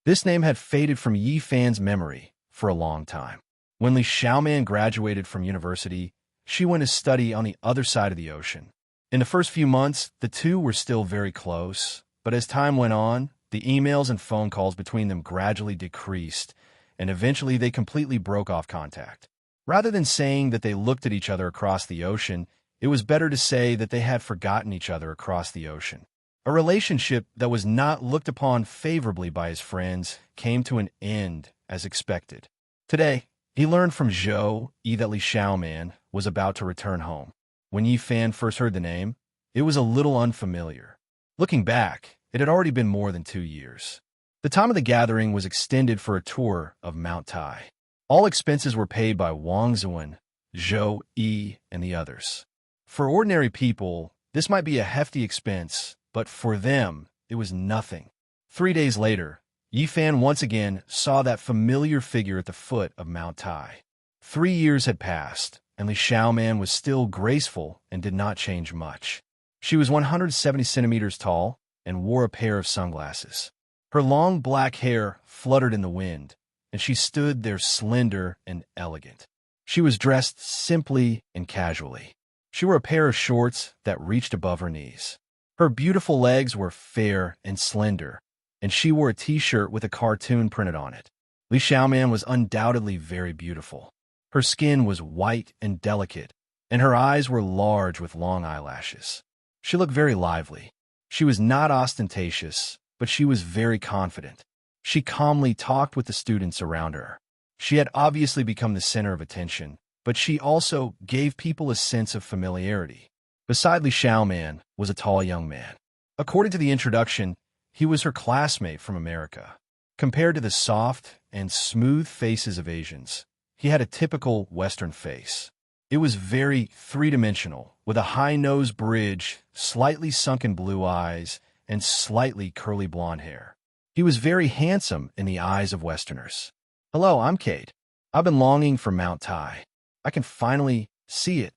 This name had faded from Yifan's memory for a long time. When Li Xiaoman graduated from university, she went to study on the other side of the ocean. In the first few months, the two were still very close, but as time went on, the emails and phone calls between them gradually decreased, and eventually they completely broke off contact. Rather than saying that they looked at each other across the ocean, it was better to say that they had forgotten each other across the ocean. A relationship that was not looked upon favorably by his friends came to an end as expected. Today, he learned from Zhou Yi that Li Xiaoman was about to return home. When Yifan first heard the name, it was a little unfamiliar. Looking back, it had already been more than 2 years. The time of the gathering was extended for a tour of Mount Tai. All expenses were paid by Wang Zuan, Zhou Yi, and the others. For ordinary people, this might be a hefty expense, but for them, it was nothing. 3 days later, Yifan once again saw that familiar figure at the foot of Mount Tai. 3 years had passed, and Li Xiaoman was still graceful and did not change much. She was 170 centimeters tall and wore a pair of sunglasses. Her long black hair fluttered in the wind, and she stood there slender and elegant. She was dressed simply and casually. She wore a pair of shorts that reached above her knees. Her beautiful legs were fair and slender, and she wore a t-shirt with a cartoon printed on it. Li Xiaoman was undoubtedly very beautiful. Her skin was white and delicate, and her eyes were large with long eyelashes. She looked very lively. She was not ostentatious, but she was very confident. She calmly talked with the students around her. She had obviously become the center of attention, but she also gave people a sense of familiarity. Beside Li Xiaoman was a tall young man. According to the introduction, he was her classmate from America. Compared to the soft and smooth faces of Asians, he had a typical Western face. It was very three-dimensional, with a high nose bridge, slightly sunken blue eyes, and slightly curly blonde hair. He was very handsome in the eyes of Westerners. "Hello, I'm Cade. I've been longing for Mount Tai. I can finally see it."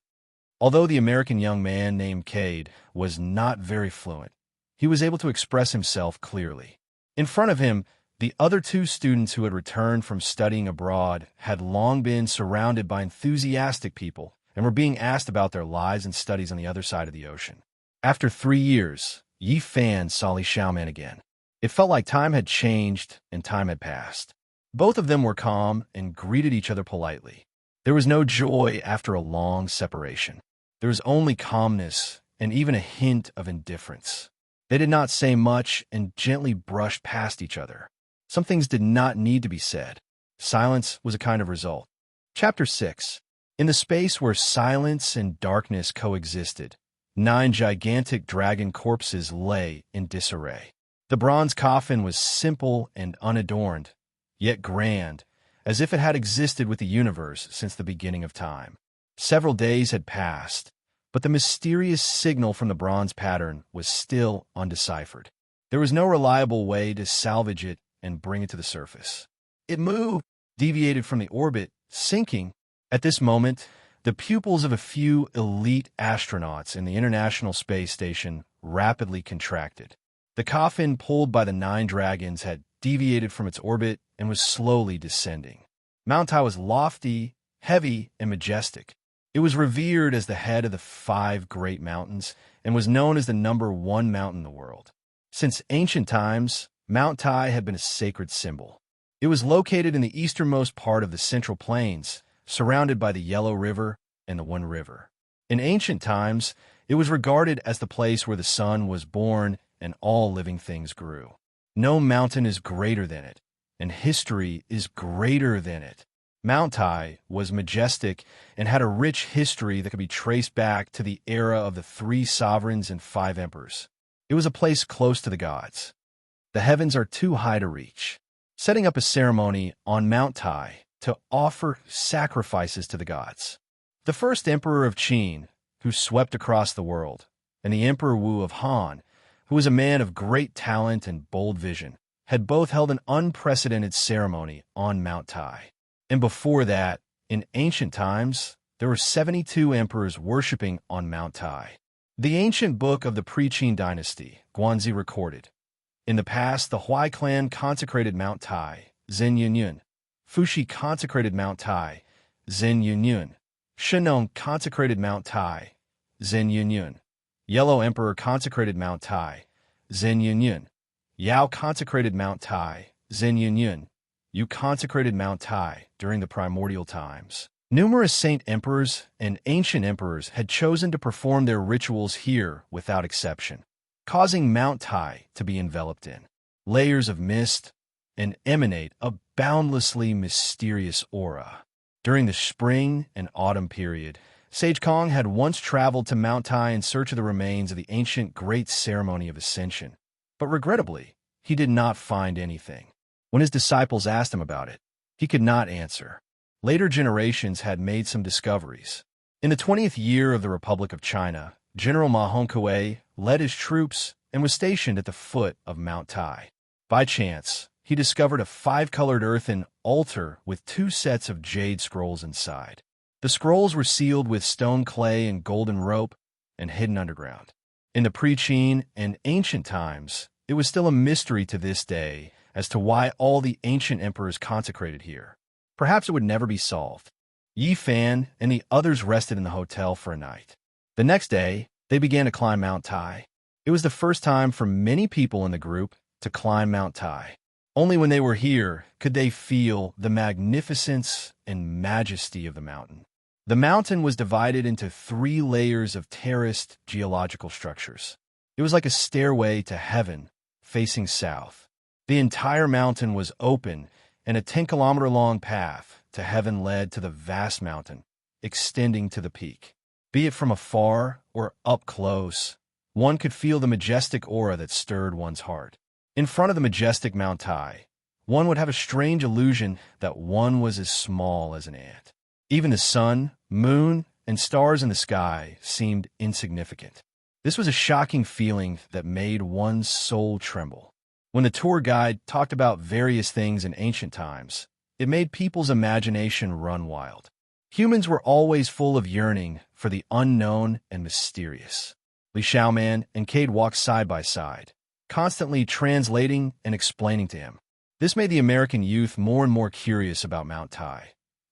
Although the American young man named Cade was not very fluent, he was able to express himself clearly. In front of him, the other 2 students who had returned from studying abroad had long been surrounded by enthusiastic people and were being asked about their lives and studies on the other side of the ocean. After 3 years, Yifan saw Li Xiaoman again. It felt like time had changed and time had passed. Both of them were calm and greeted each other politely. There was no joy after a long separation. There was only calmness and even a hint of indifference. They did not say much and gently brushed past each other. Some things did not need to be said. Silence was a kind of result. Chapter 6. In the space where silence and darkness coexisted, 9 gigantic dragon corpses lay in disarray. The bronze coffin was simple and unadorned, yet grand, as if it had existed with the universe since the beginning of time. Several days had passed, but the mysterious signal from the bronze pattern was still undeciphered. There was no reliable way to salvage it and bring it to the surface. It moved, deviated from the orbit, sinking. At this moment, the pupils of a few elite astronauts in the International Space Station rapidly contracted. The coffin pulled by the 9 dragons had deviated from its orbit and was slowly descending. Mount Tai was lofty, heavy, and majestic. It was revered as the head of the 5 great mountains and was known as the #1 mountain in the world. Since ancient times, Mount Tai had been a sacred symbol. It was located in the easternmost part of the Central Plains, surrounded by the Yellow River and the One River. In ancient times, it was regarded as the place where the sun was born and all living things grew. No mountain is greater than it, and history is greater than it. Mount Tai was majestic and had a rich history that could be traced back to the era of the 3 sovereigns and 5 emperors. It was a place close to the gods. The heavens are too high to reach. Setting up a ceremony on Mount Tai to offer sacrifices to the gods. The first emperor of Qin, who swept across the world, and the Emperor Wu of Han, who was a man of great talent and bold vision, had both held an unprecedented ceremony on Mount Tai. And before that, in ancient times, there were 72 emperors worshipping on Mount Tai. The ancient book of the pre-Qin dynasty, Guanzi, recorded, in the past, the Huai clan consecrated Mount Tai, Zhen Yunyun. Fuxi consecrated Mount Tai, Zhen Yunyun. Shennong consecrated Mount Tai, Zhen Yunyun. Yellow Emperor consecrated Mount Tai, Zhen Yunyun. Yao consecrated Mount Tai, Zhen Yunyun. Yu consecrated Mount Tai during the primordial times. Numerous saint emperors and ancient emperors had chosen to perform their rituals here without exception, causing Mount Tai to be enveloped in layers of mist and emanate a boundlessly mysterious aura. During the spring and autumn period, Sage Kong had once traveled to Mount Tai in search of the remains of the ancient Great Ceremony of Ascension, but regrettably, he did not find anything. When his disciples asked him about it, he could not answer. Later generations had made some discoveries. In the 20th year of the Republic of China, General Ma Hongkue led his troops and was stationed at the foot of Mount Tai. By chance, he discovered a 5-colored earthen altar with 2 sets of jade scrolls inside. The scrolls were sealed with stone clay and golden rope and hidden underground. In the pre-Qin and ancient times, it was still a mystery to this day as to why all the ancient emperors consecrated here. Perhaps it would never be solved. Yi Fan and the others rested in the hotel for a night. The next day, they began to climb Mount Tai. It was the first time for many people in the group to climb Mount Tai. Only when they were here could they feel the magnificence and majesty of the mountain. The mountain was divided into 3 layers of terraced geological structures. It was like a stairway to heaven, facing south. The entire mountain was open, and a 10-kilometer-long path to heaven led to the vast mountain, extending to the peak. Be it from afar or up close, one could feel the majestic aura that stirred one's heart. In front of the majestic Mount Tai, one would have a strange illusion that one was as small as an ant. Even the sun, moon, and stars in the sky seemed insignificant. This was a shocking feeling that made one's soul tremble. When the tour guide talked about various things in ancient times, it made people's imagination run wild. Humans were always full of yearning for the unknown and mysterious. Li Xiaoman and Cade walked side by side, constantly translating and explaining to him. This made the American youth more and more curious about Mount Tai,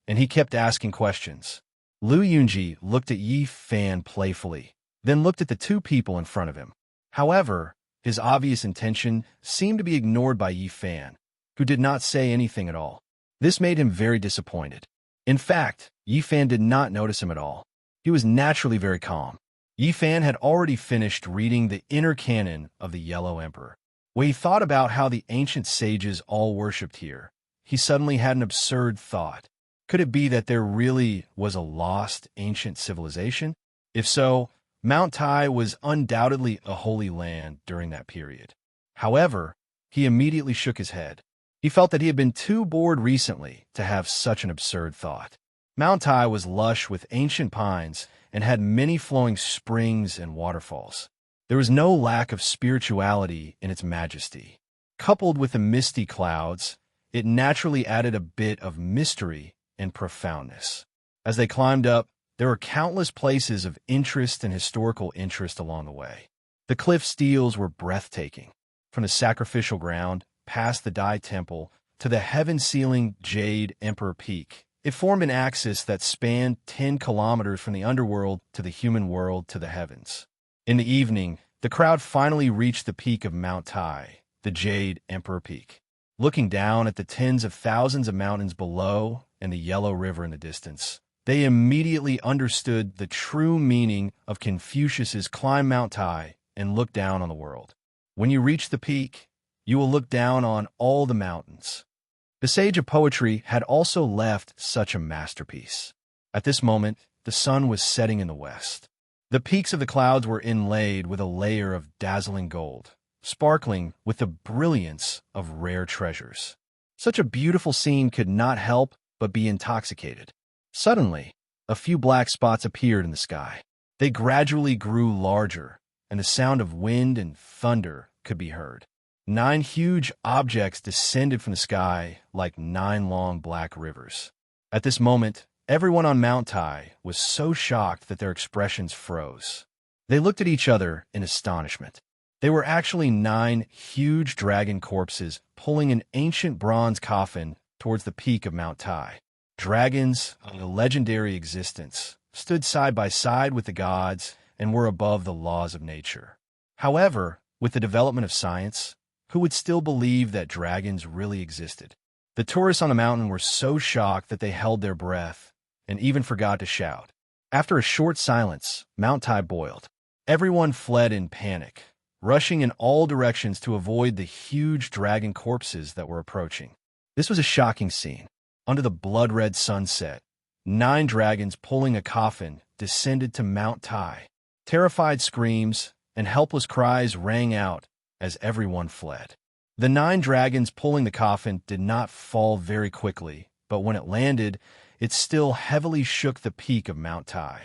and he kept asking questions. Lu Yunji looked at Yi Fan playfully, then looked at the 2 people in front of him. However, his obvious intention seemed to be ignored by Yi Fan, who did not say anything at all. This made him very disappointed. In fact, Yi Fan did not notice him at all. He was naturally very calm. Yi Fan had already finished reading the inner canon of the Yellow Emperor. When he thought about how the ancient sages all worshipped here, he suddenly had an absurd thought. Could it be that there really was a lost ancient civilization? If so, Mount Tai was undoubtedly a holy land during that period. However, he immediately shook his head. He felt that he had been too bored recently to have such an absurd thought. Mount Tai was lush with ancient pines and had many flowing springs and waterfalls. There was no lack of spirituality in its majesty. Coupled with the misty clouds, it naturally added a bit of mystery and profoundness. As they climbed up, there were countless places of interest and historical interest along the way. The cliff steels were breathtaking. From the sacrificial ground, past the Dai Temple, to the heaven-sealing Jade Emperor Peak, it formed an axis that spanned 10 kilometers from the underworld to the human world to the heavens. In the evening, the crowd finally reached the peak of Mount Tai, the Jade Emperor Peak. Looking down at the tens of thousands of mountains below and the Yellow River in the distance, they immediately understood the true meaning of Confucius's climb Mount Tai and look down on the world. When you reach the peak, you will look down on all the mountains. The sage of poetry had also left such a masterpiece. At this moment, the sun was setting in the west. The peaks of the clouds were inlaid with a layer of dazzling gold, sparkling with the brilliance of rare treasures. Such a beautiful scene could not help but be intoxicated. Suddenly, a few black spots appeared in the sky. They gradually grew larger, and the sound of wind and thunder could be heard. 9 huge objects descended from the sky like 9 long black rivers. At this moment, everyone on Mount Tai was so shocked that their expressions froze. They looked at each other in astonishment. They were actually 9 huge dragon corpses pulling an ancient bronze coffin towards the peak of Mount Tai. Dragons, of a legendary existence, stood side by side with the gods and were above the laws of nature. However, with the development of science, who would still believe that dragons really existed? The tourists on the mountain were so shocked that they held their breath and even forgot to shout. After a short silence, Mount Tai boiled. Everyone fled in panic, rushing in all directions to avoid the huge dragon corpses that were approaching. This was a shocking scene. Under the blood-red sunset, 9 dragons pulling a coffin descended to Mount Tai. Terrified screams and helpless cries rang out as everyone fled. The 9 dragons pulling the coffin did not fall very quickly, but when it landed, it still heavily shook the peak of Mount Tai.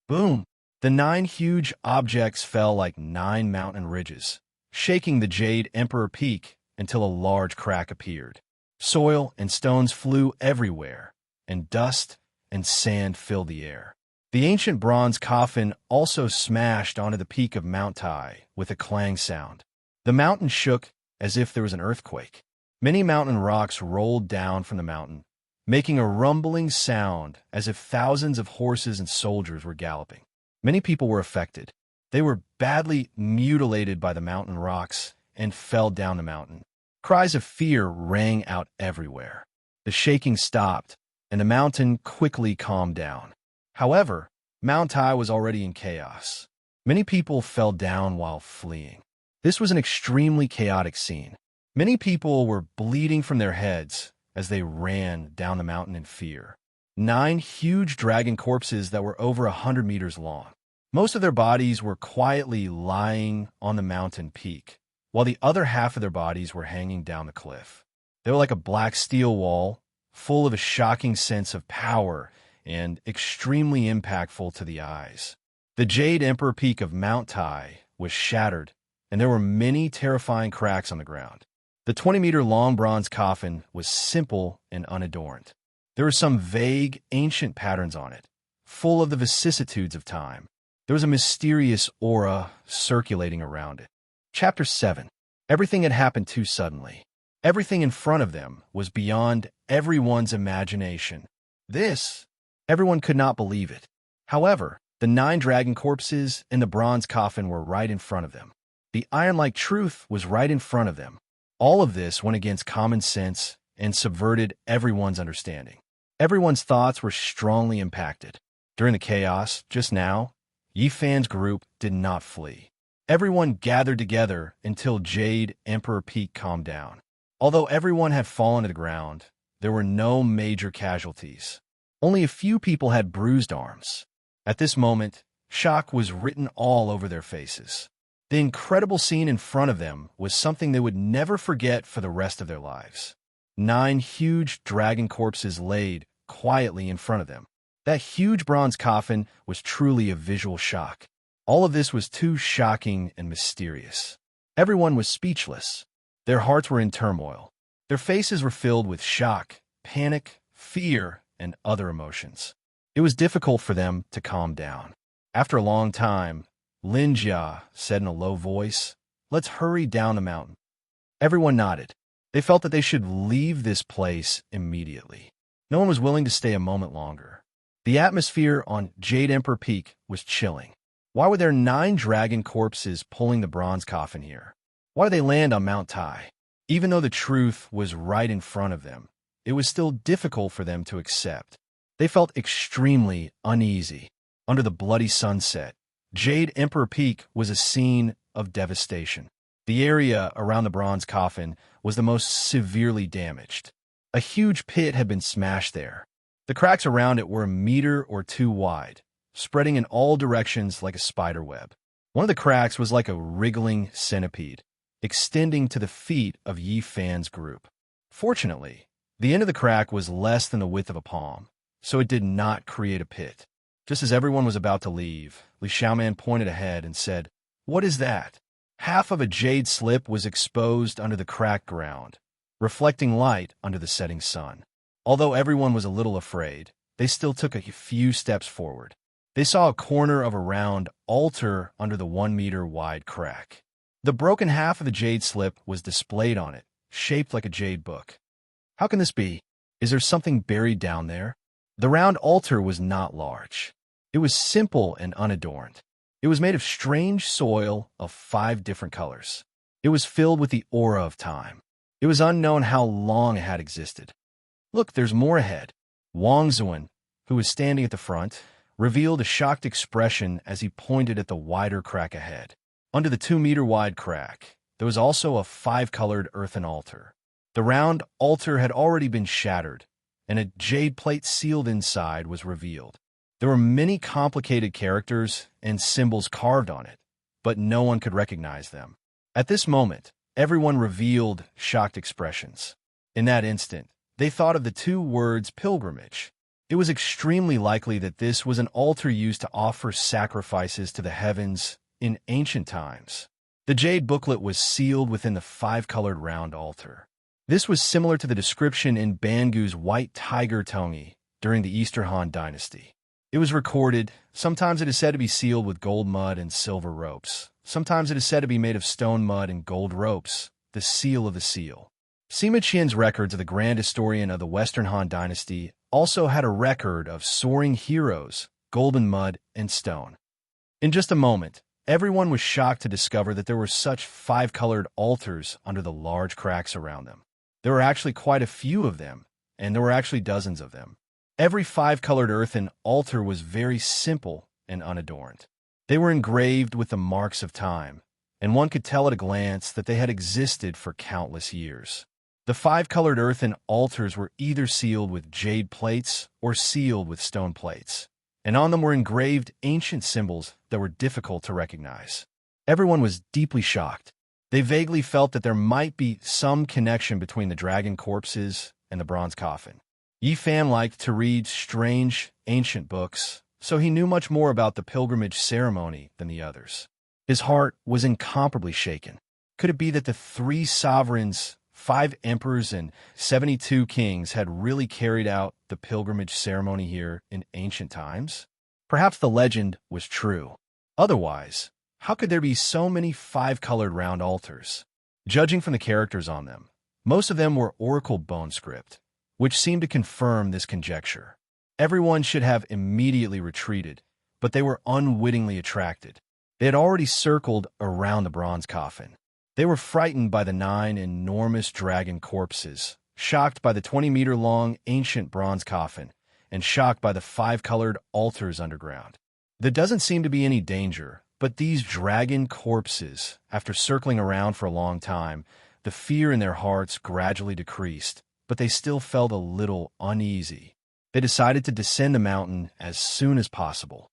Boom! The 9 huge objects fell like 9 mountain ridges, shaking the Jade Emperor Peak until a large crack appeared. Soil and stones flew everywhere, and dust and sand filled the air. The ancient bronze coffin also smashed onto the peak of Mount Tai with a clang sound. The mountain shook as if there was an earthquake. Many mountain rocks rolled down from the mountain, making a rumbling sound as if thousands of horses and soldiers were galloping. Many people were affected. They were badly mutilated by the mountain rocks and fell down the mountain. Cries of fear rang out everywhere. The shaking stopped, and the mountain quickly calmed down. However, Mount Tai was already in chaos. Many people fell down while fleeing. This was an extremely chaotic scene. Many people were bleeding from their heads as they ran down the mountain in fear. 9 huge dragon corpses that were over 100 meters long. Most of their bodies were quietly lying on the mountain peak, while the other half of their bodies were hanging down the cliff. They were like a black steel wall, full of a shocking sense of power and extremely impactful to the eyes. The Jade Emperor Peak of Mount Tai was shattered, and there were many terrifying cracks on the ground. The 20-meter-long bronze coffin was simple and unadorned. There were some vague, ancient patterns on it, full of the vicissitudes of time. There was a mysterious aura circulating around it. Chapter 7. Everything had happened too suddenly. Everything in front of them was beyond everyone's imagination. Everyone could not believe it. However, the 9 dragon corpses and the bronze coffin were right in front of them. The iron-like truth was right in front of them. All of this went against common sense and subverted everyone's understanding. Everyone's thoughts were strongly impacted. During the chaos, just now, Yi Fan's group did not flee. Everyone gathered together until Jade Emperor Peak calmed down. Although everyone had fallen to the ground, there were no major casualties. Only a few people had bruised arms. At this moment, shock was written all over their faces. The incredible scene in front of them was something they would never forget for the rest of their lives. 9 huge dragon corpses laid quietly in front of them. That huge bronze coffin was truly a visual shock. All of this was too shocking and mysterious. Everyone was speechless. Their hearts were in turmoil. Their faces were filled with shock, panic, fear, and other emotions. It was difficult for them to calm down. After a long time, Lin Jia said in a low voice, "Let's hurry down the mountain." Everyone nodded. They felt that they should leave this place immediately. No one was willing to stay a moment longer. The atmosphere on Jade Emperor Peak was chilling. Why were there 9 dragon corpses pulling the bronze coffin here? Why did they land on Mount Tai? Even though the truth was right in front of them, it was still difficult for them to accept. They felt extremely uneasy. Under the bloody sunset, Jade Emperor Peak was a scene of devastation. The area around the bronze coffin was the most severely damaged. A huge pit had been smashed there. The cracks around it were a meter or two wide, spreading in all directions like a spider web. One of the cracks was like a wriggling centipede, extending to the feet of Yi Fan's group. Fortunately, the end of the crack was less than the width of a palm, so it did not create a pit. Just as everyone was about to leave, Li Xiaoman pointed ahead and said, "What is that?" Half of a jade slip was exposed under the cracked ground, reflecting light under the setting sun. Although everyone was a little afraid, they still took a few steps forward. They saw a corner of a round altar under the 1-meter wide crack. The broken half of the jade slip was displayed on it, shaped like a jade book. How can this be? Is there something buried down there? The round altar was not large. It was simple and unadorned. It was made of strange soil of 5 different colors. It was filled with the aura of time. It was unknown how long it had existed. "Look, there's more ahead." Wang Zuan, who was standing at the front, revealed a shocked expression as he pointed at the wider crack ahead. Under the 2-meter wide crack, there was also a 5-colored earthen altar. The round altar had already been shattered, and a jade plate sealed inside was revealed. There were many complicated characters and symbols carved on it, but no one could recognize them. At this moment, everyone revealed shocked expressions. In that instant, they thought of the 2 words pilgrimage. It was extremely likely that this was an altar used to offer sacrifices to the heavens in ancient times. The jade booklet was sealed within the 5-colored round altar. This was similar to the description in Bangu's White Tiger Tongi during the Eastern Han Dynasty. It was recorded. Sometimes it is said to be sealed with gold mud and silver ropes. Sometimes it is said to be made of stone mud and gold ropes, the seal of the seal. Sima Qian's records of the Grand Historian of the Western Han Dynasty also had a record of soaring heroes, golden mud, and stone. In just a moment, everyone was shocked to discover that there were such 5-colored altars under the large cracks around them. There were actually quite a few of them, and there were actually dozens of them. Every 5-colored earthen altar was very simple and unadorned. They were engraved with the marks of time, and one could tell at a glance that they had existed for countless years. The 5-colored earthen altars were either sealed with jade plates or sealed with stone plates, and on them were engraved ancient symbols that were difficult to recognize. Everyone was deeply shocked. They vaguely felt that there might be some connection between the dragon corpses and the bronze coffin. Yi Fan liked to read strange, ancient books, so he knew much more about the pilgrimage ceremony than the others. His heart was incomparably shaken. Could it be that the 3 sovereigns, 5 emperors, and 72 kings had really carried out the pilgrimage ceremony here in ancient times? Perhaps the legend was true. Otherwise, how could there be so many 5-colored round altars? Judging from the characters on them, most of them were oracle bone script, which seemed to confirm this conjecture. Everyone should have immediately retreated, but they were unwittingly attracted. They had already circled around the bronze coffin. They were frightened by the 9 enormous dragon corpses, shocked by the 20-meter-long ancient bronze coffin, and shocked by the 5-colored altars underground. There doesn't seem to be any danger, but these dragon corpses, after circling around for a long time, the fear in their hearts gradually decreased, but they still felt a little uneasy. They decided to descend the mountain as soon as possible.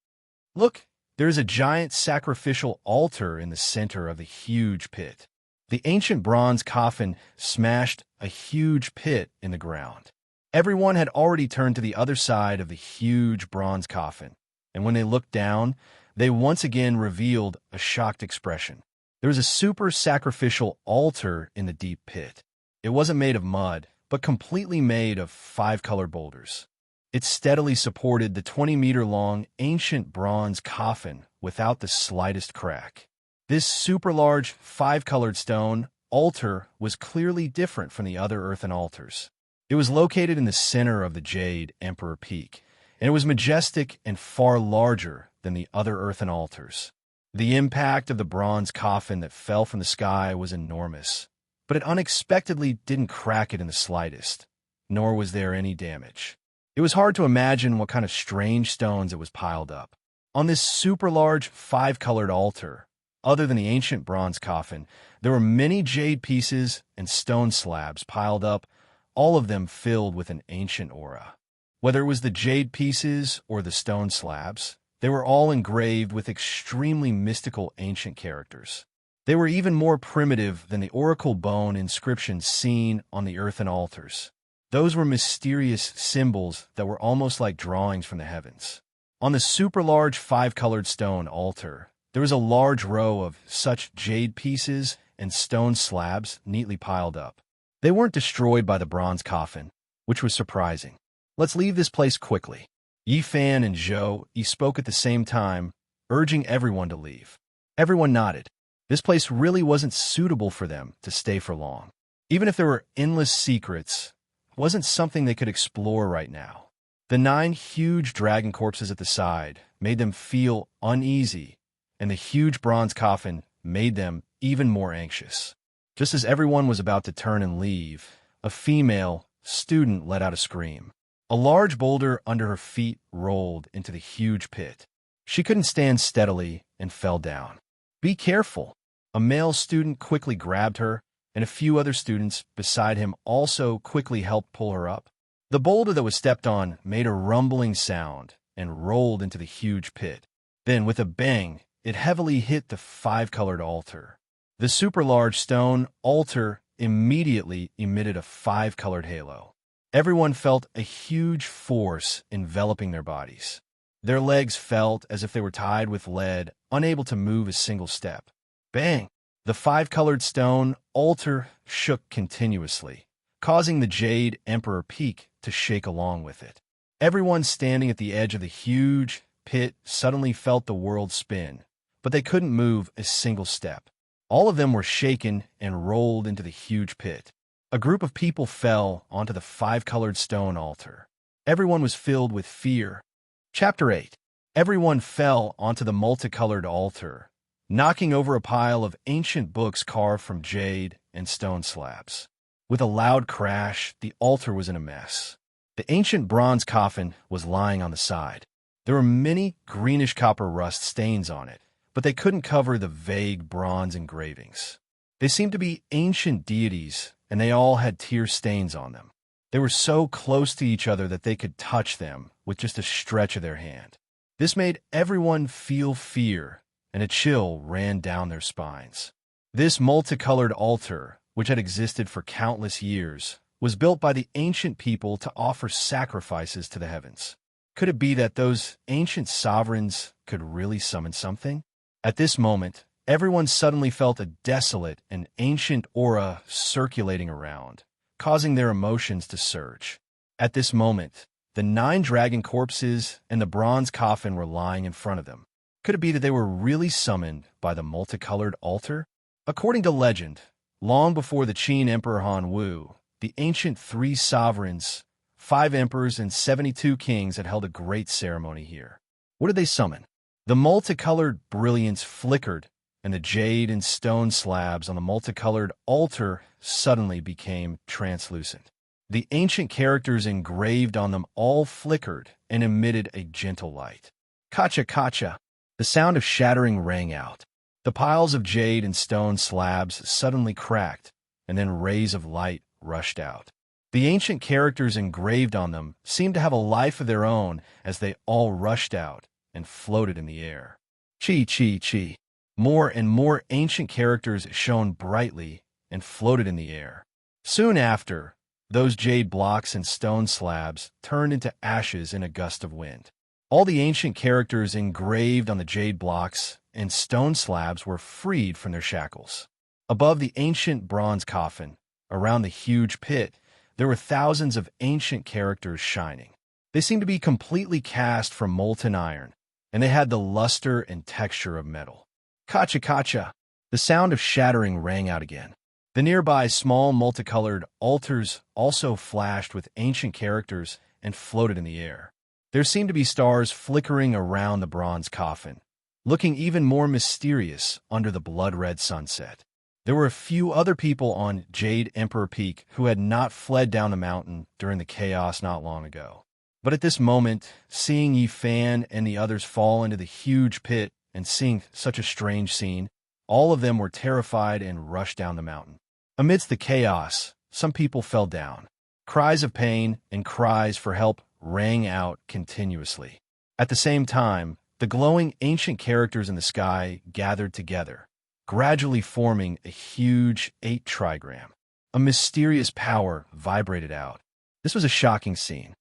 Look, there is a giant sacrificial altar in the center of the huge pit. The ancient bronze coffin smashed a huge pit in the ground. Everyone had already turned to the other side of the huge bronze coffin, and when they looked down, they once again revealed a shocked expression. There was a super sacrificial altar in the deep pit. It wasn't made of mud, but completely made of 5-colored boulders. It steadily supported the 20-meter-long ancient bronze coffin without the slightest crack. This super-large 5-colored stone altar was clearly different from the other earthen altars. It was located in the center of the Jade Emperor Peak, and it was majestic and far larger than the other earthen altars. The impact of the bronze coffin that fell from the sky was enormous, but it unexpectedly didn't crack it in the slightest, nor was there any damage. It was hard to imagine what kind of strange stones it was piled up. On this super-large 5-colored altar, other than the ancient bronze coffin, there were many jade pieces and stone slabs piled up, all of them filled with an ancient aura. Whether it was the jade pieces or the stone slabs, they were all engraved with extremely mystical ancient characters. They were even more primitive than the oracle bone inscriptions seen on the earthen altars. Those were mysterious symbols that were almost like drawings from the heavens. On the super large 5-colored stone altar, there was a large row of such jade pieces and stone slabs neatly piled up. They weren't destroyed by the bronze coffin, which was surprising. "Let's leave this place quickly." Yi Fan and Zhou Yi spoke at the same time, urging everyone to leave. Everyone nodded. This place really wasn't suitable for them to stay for long. Even if there were endless secrets, it wasn't something they could explore right now. The 9 huge dragon corpses at the side made them feel uneasy, and the huge bronze coffin made them even more anxious. Just as everyone was about to turn and leave, a female student let out a scream. A large boulder under her feet rolled into the huge pit. She couldn't stand steadily and fell down. "Be careful." A male student quickly grabbed her, and a few other students beside him also quickly helped pull her up. The boulder that was stepped on made a rumbling sound and rolled into the huge pit. Then, with a bang, it heavily hit the 5-colored altar. The super large stone altar immediately emitted a 5-colored halo. Everyone felt a huge force enveloping their bodies. Their legs felt as if they were tied with lead, unable to move a single step. Bang! The 5-colored stone altar shook continuously, causing the Jade Emperor Peak to shake along with it. Everyone standing at the edge of the huge pit suddenly felt the world spin, but they couldn't move a single step. All of them were shaken and rolled into the huge pit. A group of people fell onto the 5-colored stone altar. Everyone was filled with fear. Chapter 8. Everyone fell onto the multicolored altar, knocking over a pile of ancient books carved from jade and stone slabs. With a loud crash, the altar was in a mess. The ancient bronze coffin was lying on the side. There were many greenish copper rust stains on it, but they couldn't cover the vague bronze engravings. They seemed to be ancient deities, and they all had tear stains on them. They were so close to each other that they could touch them with just a stretch of their hand. This made everyone feel fear, and a chill ran down their spines. This multicolored altar, which had existed for countless years, was built by the ancient people to offer sacrifices to the heavens. Could it be that those ancient sovereigns could really summon something? At this moment, everyone suddenly felt a desolate and ancient aura circulating around, causing their emotions to surge. At this moment, the 9 dragon corpses and the bronze coffin were lying in front of them. Could it be that they were really summoned by the multicolored altar? According to legend, long before the Qin Emperor Han Wu, the ancient 3 sovereigns, 5 emperors, and 72 kings had held a great ceremony here. What did they summon? The multicolored brilliance flickered, and the jade and stone slabs on the multicolored altar suddenly became translucent. The ancient characters engraved on them all flickered and emitted a gentle light. Kacha kacha! The sound of shattering rang out. The piles of jade and stone slabs suddenly cracked, and then rays of light rushed out. The ancient characters engraved on them seemed to have a life of their own as they all rushed out and floated in the air. Chi chi chi. More and more ancient characters shone brightly and floated in the air. Soon after, those jade blocks and stone slabs turned into ashes in a gust of wind. All the ancient characters engraved on the jade blocks and stone slabs were freed from their shackles. Above the ancient bronze coffin, around the huge pit, there were thousands of ancient characters shining. They seemed to be completely cast from molten iron, and they had the luster and texture of metal. Kacha kacha! The sound of shattering rang out again. The nearby small multicolored altars also flashed with ancient characters and floated in the air. There seemed to be stars flickering around the bronze coffin, looking even more mysterious under the blood-red sunset. There were a few other people on Jade Emperor Peak who had not fled down the mountain during the chaos not long ago. But at this moment, seeing Yi Fan and the others fall into the huge pit and seeing such a strange scene, All of them were terrified and rushed down the mountain. Amidst the chaos, some people fell down. Cries of pain and cries for help rang out continuously. At the same time, the glowing ancient characters in the sky gathered together, gradually forming a huge 8-trigram. A mysterious power vibrated out. This was a shocking scene.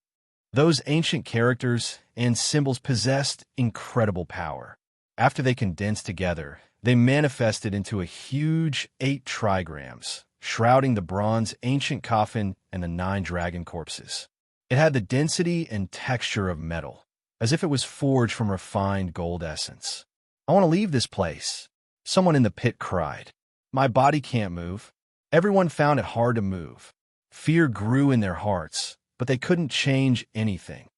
Those ancient characters and symbols possessed incredible power. After they condensed together, they manifested into a huge 8 trigrams, shrouding the bronze ancient coffin and the 9 dragon corpses. It had the density and texture of metal, as if it was forged from refined gold essence. "I want to leave this place," someone in the pit cried. "My body can't move." Everyone found it hard to move. Fear grew in their hearts, but they couldn't change anything.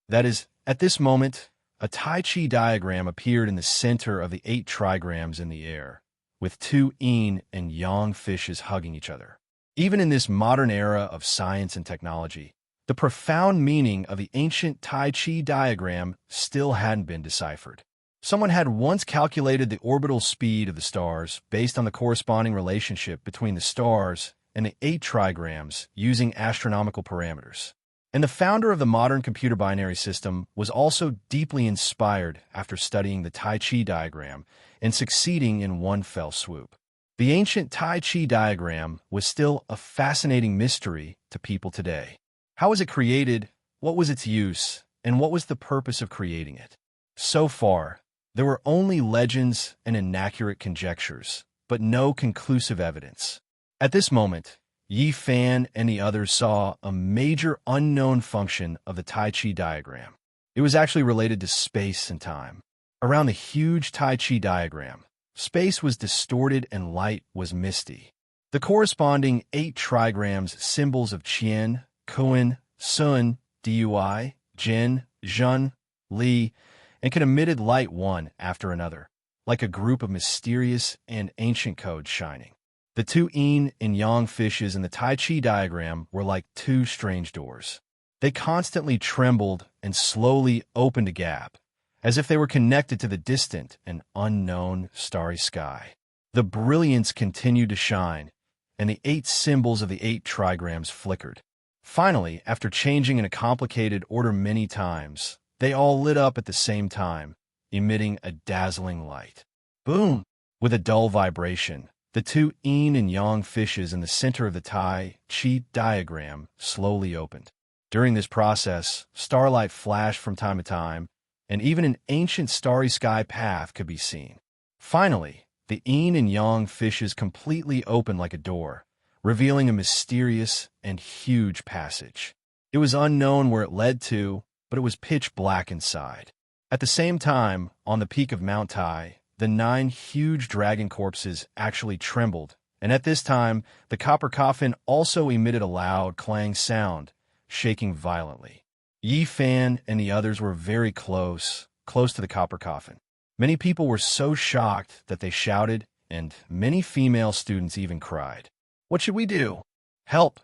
That is, at this moment, a Tai Chi diagram appeared in the center of the 8 trigrams in the air, with 2 yin and yang fishes hugging each other. Even in this modern era of science and technology, the profound meaning of the ancient Tai Chi diagram still hadn't been deciphered. Someone had once calculated the orbital speed of the stars based on the corresponding relationship between the stars and the 8 trigrams using astronomical parameters. And the founder of the modern computer binary system was also deeply inspired after studying the Tai Chi diagram and succeeding in one fell swoop. The ancient Tai Chi diagram was still a fascinating mystery to people today. How was it created? What was its use? And what was the purpose of creating it? So far, there were only legends and inaccurate conjectures, but no conclusive evidence. At this moment, Yi Fan and the others saw a major unknown function of the Tai Chi diagram. It was actually related to space and time. Around the huge Tai Chi diagram, space was distorted and light was misty. The corresponding 8 trigrams symbols of Qian, Kun, Sun, Dui, Jin, Zhen, Li, and can emitted light one after another, like a group of mysterious and ancient codes shining. The 2 yin and yang fishes in the Tai Chi diagram were like 2 strange doors. They constantly trembled and slowly opened a gap, as if they were connected to the distant and unknown starry sky. The brilliance continued to shine, and the 8 symbols of the 8 trigrams flickered. Finally, after changing in a complicated order many times, they all lit up at the same time, emitting a dazzling light. Boom! With a dull vibration, the 2 yin and yang fishes in the center of the Tai Chi diagram slowly opened. During this process, starlight flashed from time to time, and even an ancient starry sky path could be seen. Finally, the yin and yang fishes completely opened like a door, revealing a mysterious and huge passage. It was unknown where it led to, but it was pitch black inside. At the same time, on the peak of Mount Tai, the 9 huge dragon corpses actually trembled, and at this time, the copper coffin also emitted a loud clang sound, shaking violently. Yi Fan and the others were very close to the copper coffin. Many people were so shocked that they shouted, and many female students even cried. "What should we do? Help!"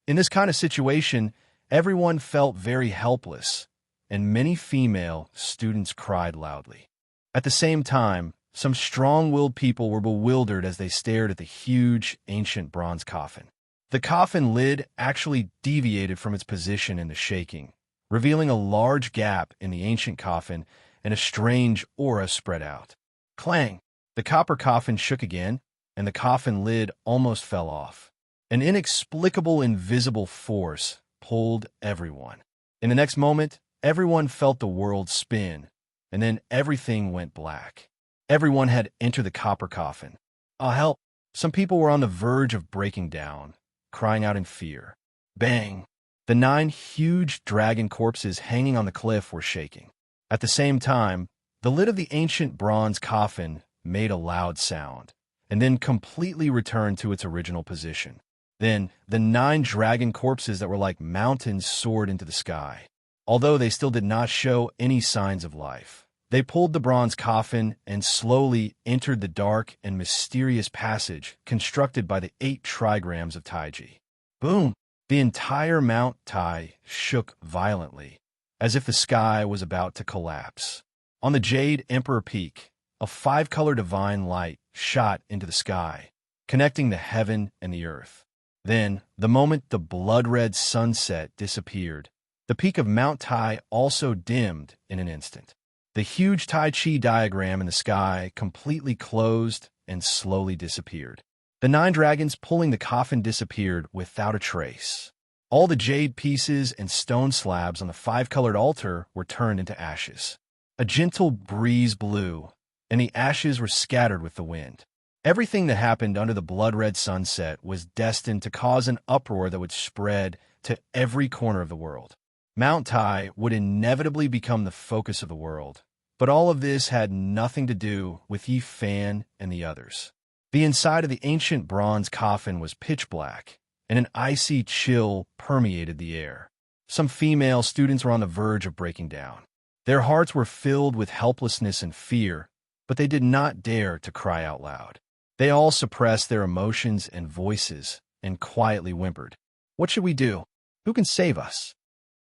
In this kind of situation, everyone felt very helpless, and many female students cried loudly. At the same time, some strong-willed people were bewildered as they stared at the huge, ancient bronze coffin. The coffin lid actually deviated from its position in the shaking, revealing a large gap in the ancient coffin and a strange aura spread out. Clang! The copper coffin shook again, and the coffin lid almost fell off. An inexplicable invisible force pulled everyone. In the next moment, everyone felt the world spin, and then everything went black. Everyone had entered the copper coffin. "Ah, help!" Some people were on the verge of breaking down, crying out in fear. Bang! The 9 huge dragon corpses hanging on the cliff were shaking. At the same time, the lid of the ancient bronze coffin made a loud sound, and then completely returned to its original position. Then, the 9 dragon corpses that were like mountains soared into the sky. Although they still did not show any signs of life, they pulled the bronze coffin and slowly entered the dark and mysterious passage constructed by the 8 trigrams of Taiji. Boom! The entire Mount Tai shook violently, as if the sky was about to collapse. On the Jade Emperor Peak, a 5-color divine light shot into the sky, connecting the heaven and the earth. Then, the moment the blood-red sunset disappeared, the peak of Mount Tai also dimmed in an instant. The huge Tai Chi diagram in the sky completely closed and slowly disappeared. The 9 dragons pulling the coffin disappeared without a trace. All the jade pieces and stone slabs on the 5-colored altar were turned into ashes. A gentle breeze blew, and the ashes were scattered with the wind. Everything that happened under the blood-red sunset was destined to cause an uproar that would spread to every corner of the world. Mount Tai would inevitably become the focus of the world, but all of this had nothing to do with Yi Fan and the others. The inside of the ancient bronze coffin was pitch black, and an icy chill permeated the air. Some female students were on the verge of breaking down. Their hearts were filled with helplessness and fear, but they did not dare to cry out loud. They all suppressed their emotions and voices and quietly whimpered. What should we do? Who can save us?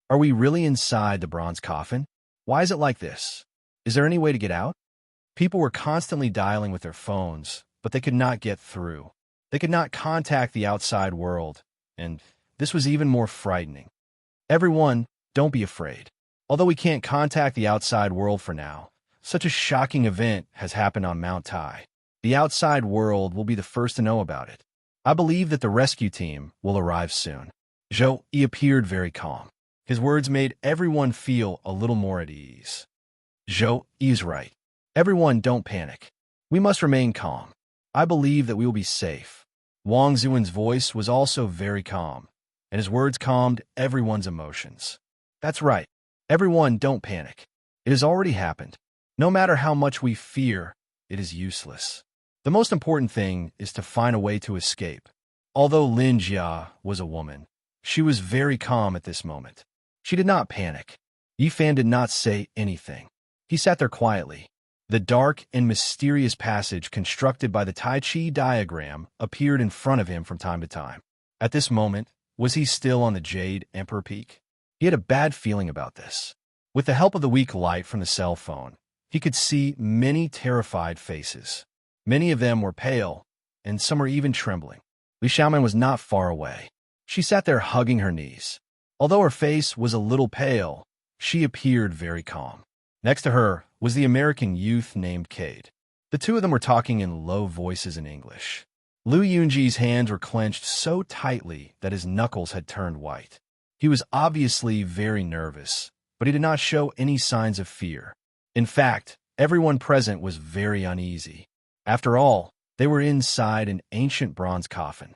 Are we really inside the bronze coffin? Why is it like this? Is there any way to get out? People were constantly dialing with their phones, but they could not get through. They could not contact the outside world, and this was even more frightening. Everyone, don't be afraid. Although we can't contact the outside world for now, such a shocking event has happened on Mount Tai. The outside world will be the first to know about it. I believe that the rescue team will arrive soon. Zhou Yi appeared very calm. His words made everyone feel a little more at ease. Zhou Yi is right. Everyone, don't panic. We must remain calm. I believe that we will be safe. Wang Zuan's voice was also very calm, and his words calmed everyone's emotions. That's right. Everyone, don't panic. It has already happened. No matter how much we fear, it is useless. The most important thing is to find a way to escape. Although Lin Jia was a woman, she was very calm at this moment. She did not panic. Yi Fan did not say anything. He sat there quietly. The dark and mysterious passage constructed by the Tai Chi diagram appeared in front of him from time to time. At this moment, was he still on the Jade Emperor Peak? He had a bad feeling about this. With the help of the weak light from the cell phone, he could see many terrified faces. Many of them were pale, and some were even trembling. Li Xiaoman was not far away. She sat there hugging her knees. Although her face was a little pale, she appeared very calm. Next to her was the American youth named Cade. The two of them were talking in low voices in English. Lu Yunji's hands were clenched so tightly that his knuckles had turned white. He was obviously very nervous, but he did not show any signs of fear. In fact, everyone present was very uneasy. After all, they were inside an ancient bronze coffin.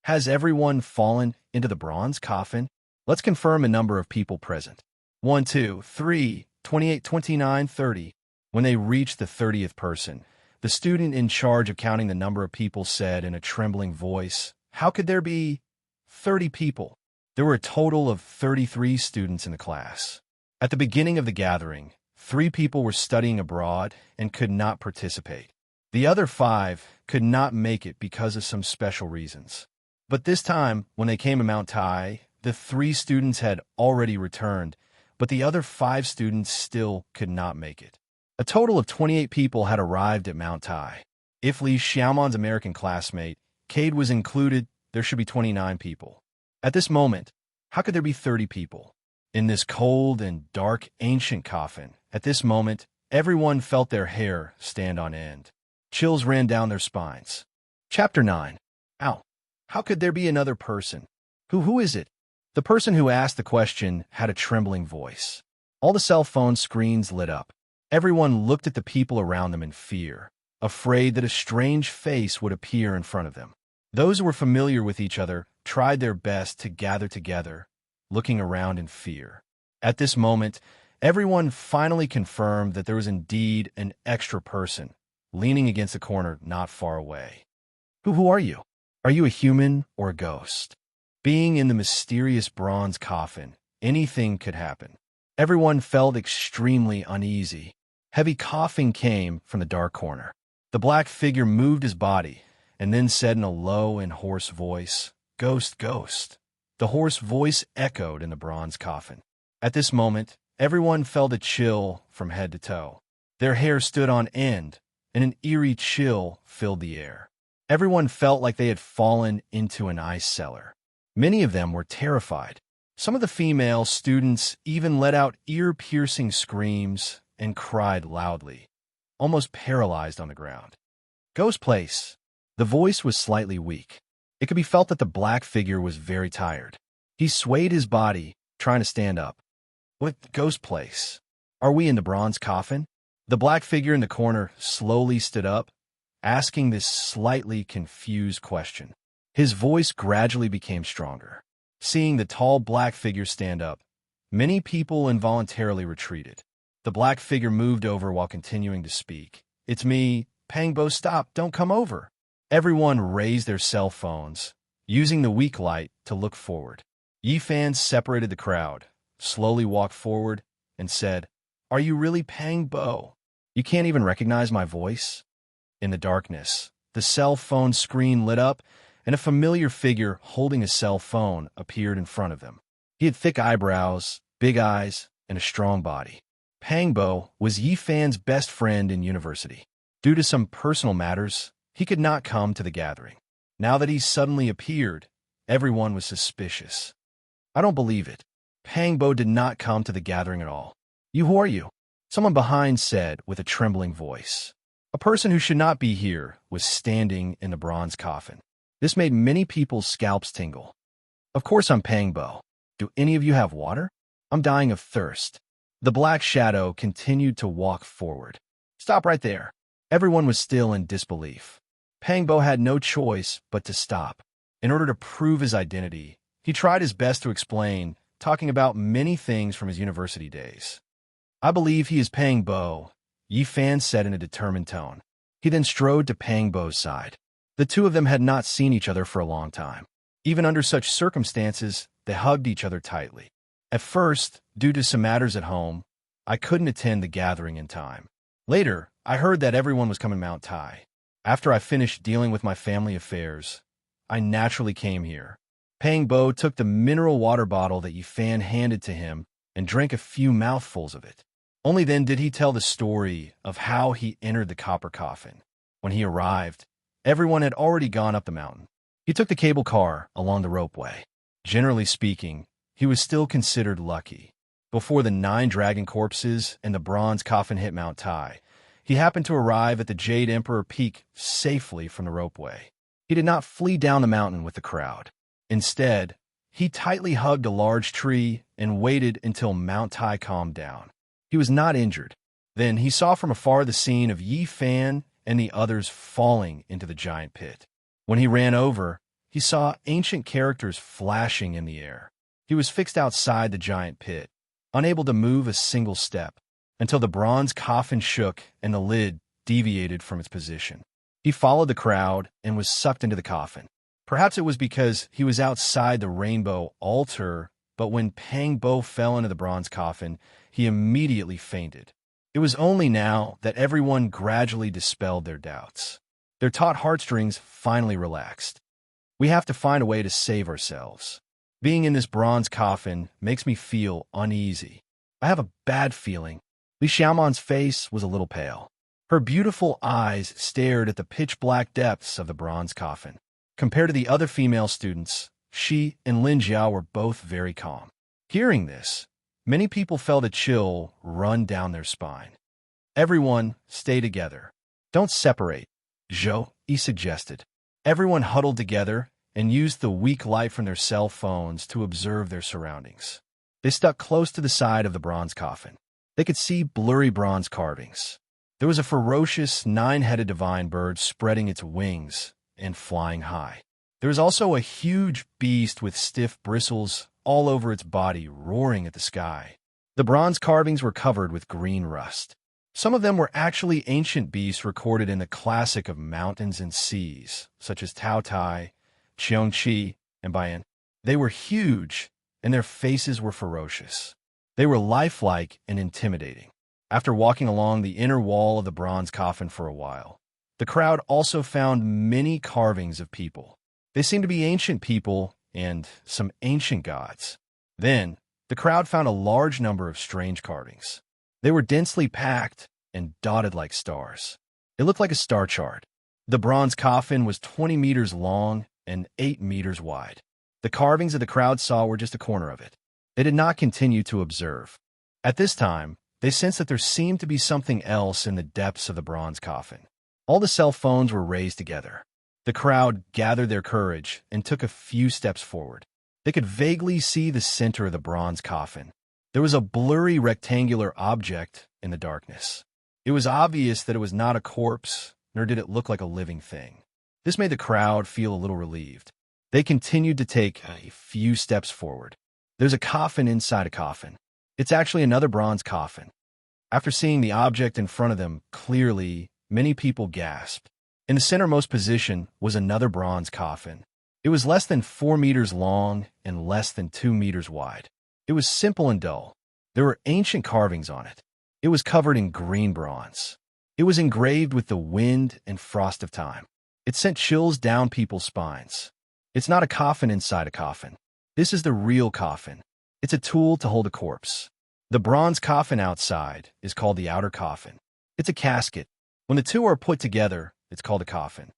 Has everyone fallen into the bronze coffin? Let's confirm a number of people present. 1, 2, 3, 28, 29, 30. When they reached the 30th person, the student in charge of counting the number of people said in a trembling voice, "How could there be 30 people?" There were a total of 33 students in the class. At the beginning of the gathering, 3 people were studying abroad and could not participate. The other 5 could not make it because of some special reasons. But this time, when they came to Mount Tai, the 3 students had already returned, but the other 5 students still could not make it. A total of 28 people had arrived at Mount Tai. If Li Xiaoman's American classmate, Cade, was included, there should be 29 people. At this moment, how could there be 30 people? In this cold and dark ancient coffin, at this moment, everyone felt their hair stand on end. Chills ran down their spines. Chapter 9. Ow. How could there be another person? Who is it? The person who asked the question had a trembling voice. All the cell phone screens lit up. Everyone looked at the people around them in fear, afraid that a strange face would appear in front of them. Those who were familiar with each other tried their best to gather together, looking around in fear. At this moment, everyone finally confirmed that there was indeed an extra person, leaning against a corner not far away. Who are you? Are you a human or a ghost? Being in the mysterious bronze coffin, anything could happen. Everyone felt extremely uneasy. Heavy coughing came from the dark corner. The black figure moved his body and then said in a low and hoarse voice, "Ghost, ghost." The hoarse voice echoed in the bronze coffin. At this moment, everyone felt a chill from head to toe. Their hair stood on end, and an eerie chill filled the air. Everyone felt like they had fallen into an ice cellar. Many of them were terrified. Some of the female students even let out ear-piercing screams and cried loudly, almost paralyzed on the ground. Ghost Place. The voice was slightly weak. It could be felt that the black figure was very tired. He swayed his body, trying to stand up. What Ghost Place? Are we in the bronze coffin? The black figure in the corner slowly stood up, asking this slightly confused question. His voice gradually became stronger. Seeing the tall black figure stand up, many people involuntarily retreated. The black figure moved over while continuing to speak. "It's me. Pangbo, stop. Don't come over." Everyone raised their cell phones, using the weak light to look forward. Yifan separated the crowd, slowly walked forward, and said, "Are you really Pangbo? You can't even recognize my voice?" In the darkness, the cell phone screen lit up, and a familiar figure holding a cell phone appeared in front of them. He had thick eyebrows, big eyes, and a strong body. Pangbo was Yifan's best friend in university. Due to some personal matters, he could not come to the gathering. Now that he suddenly appeared, everyone was suspicious. "I don't believe it. Pangbo did not come to the gathering at all." Who are you?" Someone behind said with a trembling voice. A person who should not be here was standing in the bronze coffin. This made many people's scalps tingle. "Of course I'm Pangbo. Do any of you have water? I'm dying of thirst." The black shadow continued to walk forward. "Stop right there." Everyone was still in disbelief. Pangbo had no choice but to stop. In order to prove his identity, he tried his best to explain, talking about many things from his university days. "I believe he is Pangbo," Yifan said in a determined tone. He then strode to Pangbo's side. The two of them had not seen each other for a long time. Even under such circumstances, they hugged each other tightly. At first, due to some matters at home, I couldn't attend the gathering in time. Later, I heard that everyone was coming to Mount Tai. After I finished dealing with my family affairs, I naturally came here. Pangbo took the mineral water bottle that Yifan handed to him and drank a few mouthfuls of it. Only then did he tell the story of how he entered the copper coffin. When he arrived, everyone had already gone up the mountain. He took the cable car along the ropeway. Generally speaking, he was still considered lucky. Before the 9 dragon corpses and the bronze coffin hit Mount Tai, he happened to arrive at the Jade Emperor Peak safely from the ropeway. He did not flee down the mountain with the crowd. Instead, he tightly hugged a large tree and waited until Mount Tai calmed down. He was not injured. Then he saw from afar the scene of Yifan and the others falling into the giant pit. When he ran over, he saw ancient characters flashing in the air. He was fixed outside the giant pit, unable to move a single step, until the bronze coffin shook and the lid deviated from its position. He followed the crowd and was sucked into the coffin. Perhaps it was because he was outside the rainbow altar, but when Pangbo fell into the bronze coffin, he immediately fainted. It was only now that everyone gradually dispelled their doubts. Their taut heartstrings finally relaxed. "We have to find a way to save ourselves. Being in this bronze coffin makes me feel uneasy. I have a bad feeling." Li Xiaoman's face was a little pale. Her beautiful eyes stared at the pitch-black depths of the bronze coffin. Compared to the other female students, she and Lin Jiao were both very calm. Hearing this, many people felt a chill run down their spine. "Everyone, stay together. Don't separate," Zhou Yi suggested. Everyone huddled together and used the weak light from their cell phones to observe their surroundings. They stuck close to the side of the bronze coffin. They could see blurry bronze carvings. There was a ferocious 9-headed divine bird spreading its wings and flying high. There was also a huge beast with stiff bristles all over its body, roaring at the sky. The bronze carvings were covered with green rust. Some of them were actually ancient beasts recorded in the classic of mountains and seas, such as Tao Tai, Cheongqi, and Bayan. They were huge, and their faces were ferocious. They were lifelike and intimidating. After walking along the inner wall of the bronze coffin for a while, the crowd also found many carvings of people. They seemed to be ancient people and some ancient gods. Then, the crowd found a large number of strange carvings. They were densely packed and dotted like stars. It looked like a star chart. The bronze coffin was 20 meters long and 8 meters wide. The carvings of the crowd saw were just a corner of it. They did not continue to observe. At this time, they sensed that there seemed to be something else in the depths of the bronze coffin. All the cell phones were raised together. The crowd gathered their courage and took a few steps forward. They could vaguely see the center of the bronze coffin. There was a blurry rectangular object in the darkness. It was obvious that it was not a corpse, nor did it look like a living thing. This made the crowd feel a little relieved. They continued to take a few steps forward. There's a coffin inside a coffin. It's actually another bronze coffin. After seeing the object in front of them clearly, many people gasped. In the centermost position was another bronze coffin. It was less than 4 meters long and less than 2 meters wide. It was simple and dull. There were ancient carvings on it. It was covered in green bronze. It was engraved with the wind and frost of time. It sent chills down people's spines. It's not a coffin inside a coffin. This is the real coffin. It's a tool to hold a corpse. The bronze coffin outside is called the outer coffin. It's a casket. When the two are put together, it's called a coffin.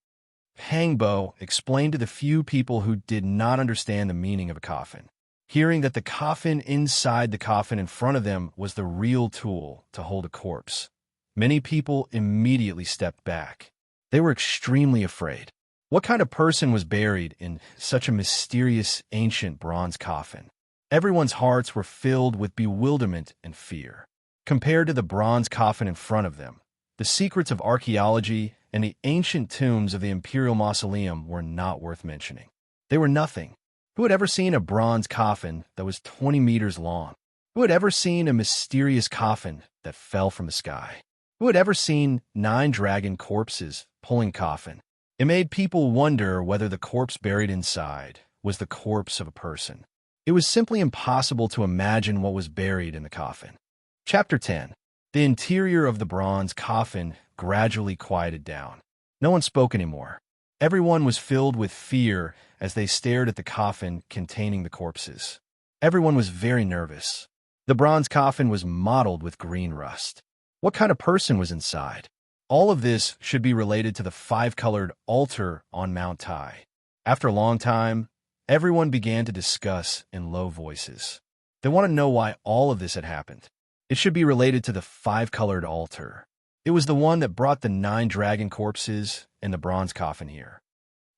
Hangbo explained to the few people who did not understand the meaning of a coffin. Hearing that the coffin inside the coffin in front of them was the real tool to hold a corpse, many people immediately stepped back. They were extremely afraid. What kind of person was buried in such a mysterious ancient bronze coffin? Everyone's hearts were filled with bewilderment and fear. Compared to the bronze coffin in front of them, the secrets of archaeology and the ancient tombs of the Imperial Mausoleum were not worth mentioning. They were nothing. Who had ever seen a bronze coffin that was 20 meters long? Who had ever seen a mysterious coffin that fell from the sky? Who had ever seen 9 dragon corpses pulling coffin? It made people wonder whether the corpse buried inside was the corpse of a person. It was simply impossible to imagine what was buried in the coffin. Chapter 10. The interior of the bronze coffin gradually quieted down. No one spoke anymore. Everyone was filled with fear as they stared at the coffin containing the corpses. Everyone was very nervous. The bronze coffin was mottled with green rust. What kind of person was inside? All of this should be related to the 5-colored altar on Mount Tai. After a long time, everyone began to discuss in low voices. They want to know why all of this had happened. It should be related to the 5-colored altar. It was the one that brought the 9 dragon corpses and the bronze coffin here.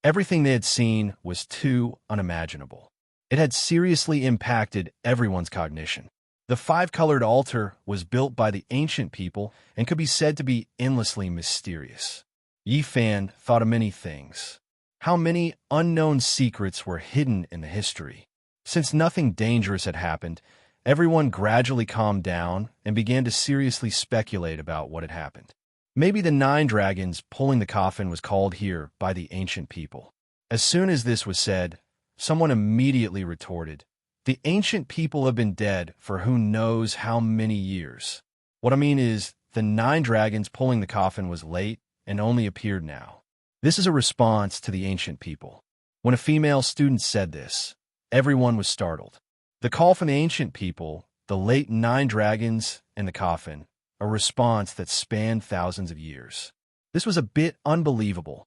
Everything they had seen was too unimaginable. It had seriously impacted everyone's cognition. The 5-colored altar was built by the ancient people and could be said to be endlessly mysterious. Yi Fan thought of many things. How many unknown secrets were hidden in the history? Since nothing dangerous had happened, everyone gradually calmed down and began to seriously speculate about what had happened. Maybe the 9 dragons pulling the coffin was called here by the ancient people. As soon as this was said, someone immediately retorted, "The ancient people have been dead for who knows how many years." What I mean is, the 9 dragons pulling the coffin was late and only appeared now. This is a response to the ancient people. When a female student said this, everyone was startled. The call from the ancient people, the late 9 dragons, and the coffin, a response that spanned thousands of years. This was a bit unbelievable.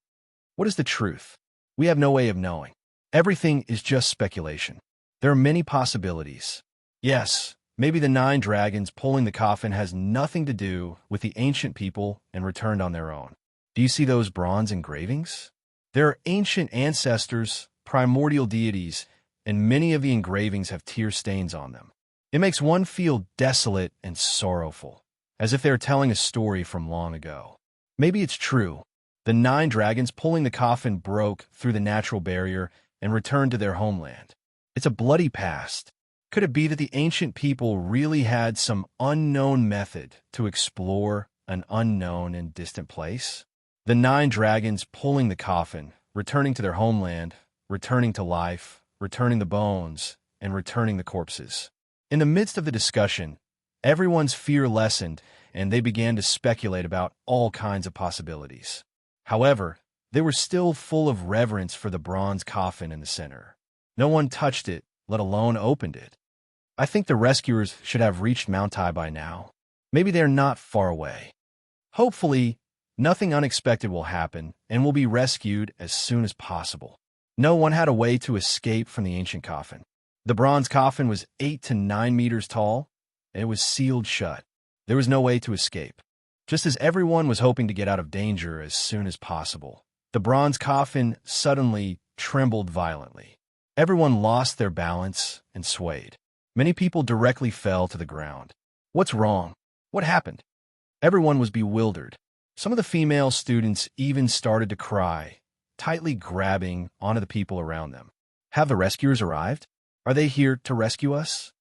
What is the truth? We have no way of knowing. Everything is just speculation. There are many possibilities. Yes, maybe the 9 dragons pulling the coffin has nothing to do with the ancient people and returned on their own. Do you see those bronze engravings? There are ancient ancestors, primordial deities, and many of the engravings have tear stains on them. It makes one feel desolate and sorrowful, as if they are telling a story from long ago. Maybe it's true. The 9 dragons pulling the coffin broke through the natural barrier and returned to their homeland. It's a bloody past. Could it be that the ancient people really had some unknown method to explore an unknown and distant place? The 9 dragons pulling the coffin, returning to their homeland, returning to life, returning the bones, and returning the corpses. In the midst of the discussion, everyone's fear lessened, and they began to speculate about all kinds of possibilities. However, they were still full of reverence for the bronze coffin in the center. No one touched it, let alone opened it. I think the rescuers should have reached Mount Tai by now. Maybe they're not far away. Hopefully, Nothing unexpected will happen, and will be rescued as soon as possible. No one had a way to escape from the ancient coffin. The bronze coffin was 8 to 9 meters tall, and it was sealed shut. There was no way to escape. Just as everyone was hoping to get out of danger as soon as possible, the bronze coffin suddenly trembled violently. Everyone lost their balance and swayed. Many people directly fell to the ground. What's wrong? What happened? Everyone was bewildered. Some of the female students even started to cry, tightly grabbing onto the people around them. Have the rescuers arrived? Are they here to rescue us?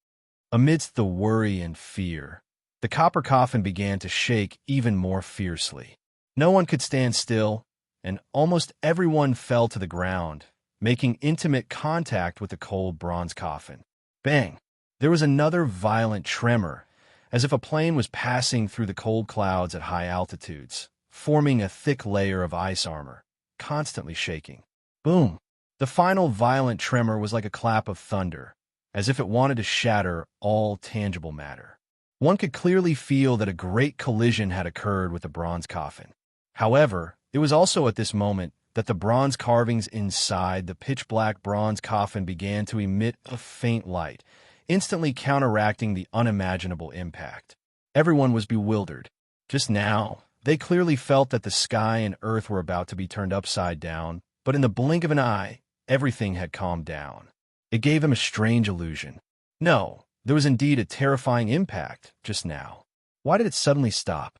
Amidst the worry and fear, the copper coffin began to shake even more fiercely. No one could stand still, and almost everyone fell to the ground, making intimate contact with the cold bronze coffin. Bang! There was another violent tremor, as if a plane was passing through the cold clouds at high altitudes, forming a thick layer of ice armor, constantly shaking. Boom! The final violent tremor was like a clap of thunder, as if it wanted to shatter all tangible matter. One could clearly feel that a great collision had occurred with the bronze coffin. However, it was also at this moment that the bronze carvings inside the pitch-black bronze coffin began to emit a faint light, instantly counteracting the unimaginable impact. Everyone was bewildered. Just now, they clearly felt that the sky and earth were about to be turned upside down, but in the blink of an eye, everything had calmed down. It gave them a strange illusion. No, there was indeed a terrifying impact just now. Why did it suddenly stop?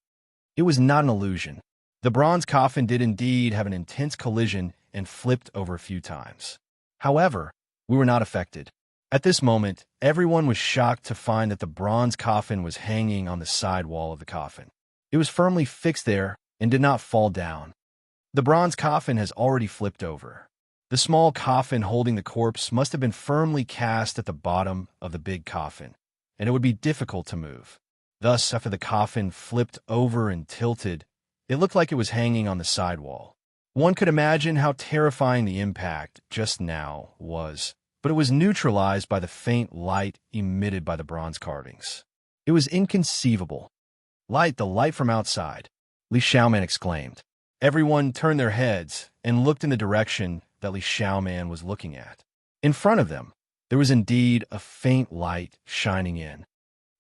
It was not an illusion. The bronze coffin did indeed have an intense collision and flipped over a few times. However, we were not affected. At this moment, everyone was shocked to find that the bronze coffin was hanging on the side wall of the coffin. It was firmly fixed there and did not fall down. The bronze coffin has already flipped over. The small coffin holding the corpse must have been firmly cast at the bottom of the big coffin, and it would be difficult to move. Thus, after the coffin flipped over and tilted, it looked like it was hanging on the sidewall. One could imagine how terrifying the impact just now was, but it was neutralized by the faint light emitted by the bronze carvings. It was inconceivable. Light, the light from outside, Li Xiaoman exclaimed. Everyone turned their heads and looked in the direction that Li Xiaoman was looking at. In front of them, there was indeed a faint light shining in.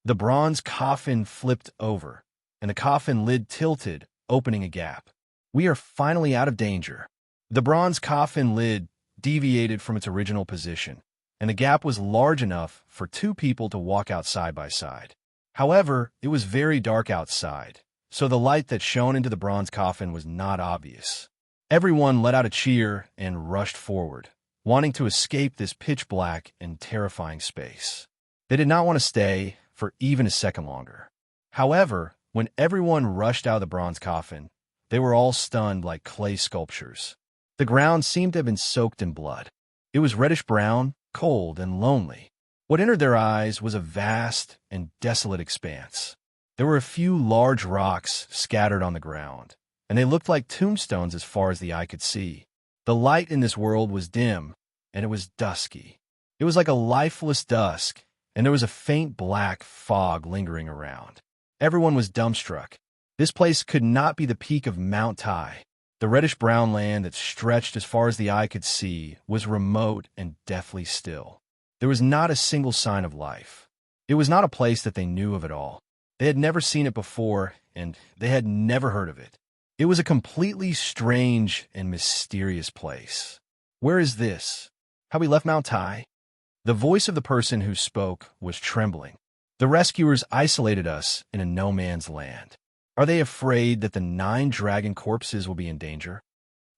The bronze coffin flipped over, and the coffin lid tilted, opening a gap. We are finally out of danger. The bronze coffin lid deviated from its original position, and the gap was large enough for two people to walk out side by side. However, it was very dark outside, so the light that shone into the bronze coffin was not obvious. Everyone let out a cheer and rushed forward, wanting to escape this pitch-black and terrifying space. They did not want to stay for even a second longer. However, when everyone rushed out of the bronze coffin, they were all stunned like clay sculptures. The ground seemed to have been soaked in blood. It was reddish-brown, cold, and lonely. What entered their eyes was a vast and desolate expanse. There were a few large rocks scattered on the ground, and they looked like tombstones as far as the eye could see. The light in this world was dim, and it was dusky. It was like a lifeless dusk, and there was a faint black fog lingering around. Everyone was dumbstruck. This place could not be the peak of Mount Tai. The reddish-brown land that stretched as far as the eye could see was remote and deathly still. There was not a single sign of life. It was not a place that they knew of at all. They had never seen it before, and they had never heard of it. It was a completely strange and mysterious place. Where is this? Have we left Mount Tai? The voice of the person who spoke was trembling. The rescuers isolated us in a no-man's land. Are they afraid that the 9 dragon corpses will be in danger?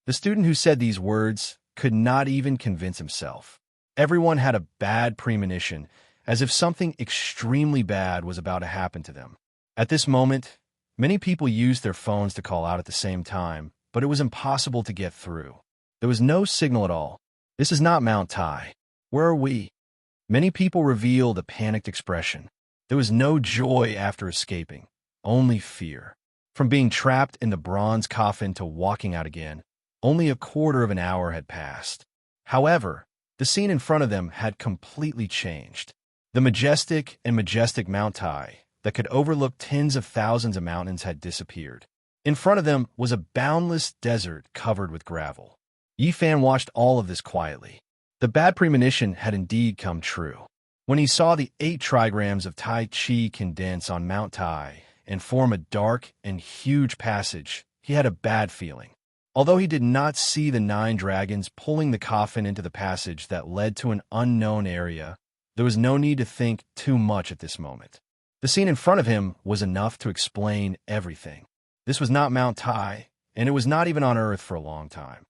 The student who said these words could not even convince himself. Everyone had a bad premonition, as if something extremely bad was about to happen to them. At this moment, many people used their phones to call out at the same time, but it was impossible to get through. There was no signal at all. This is not Mount Tai. Where are we? Many people revealed a panicked expression. There was no joy after escaping, only fear. From being trapped in the bronze coffin to walking out again, only a quarter of an hour had passed. However, the scene in front of them had completely changed. The majestic Mount Tai that could overlook tens of thousands of mountains had disappeared. In front of them was a boundless desert covered with gravel. Yifan watched all of this quietly. The bad premonition had indeed come true. When he saw the 8 trigrams of Tai Chi condense on Mount Tai and form a dark and huge passage, he had a bad feeling. Although he did not see the 9 dragons pulling the coffin into the passage that led to an unknown area, there was no need to think too much at this moment. The scene in front of him was enough to explain everything. This was not Mount Tai, and it was not even on Earth for a long time.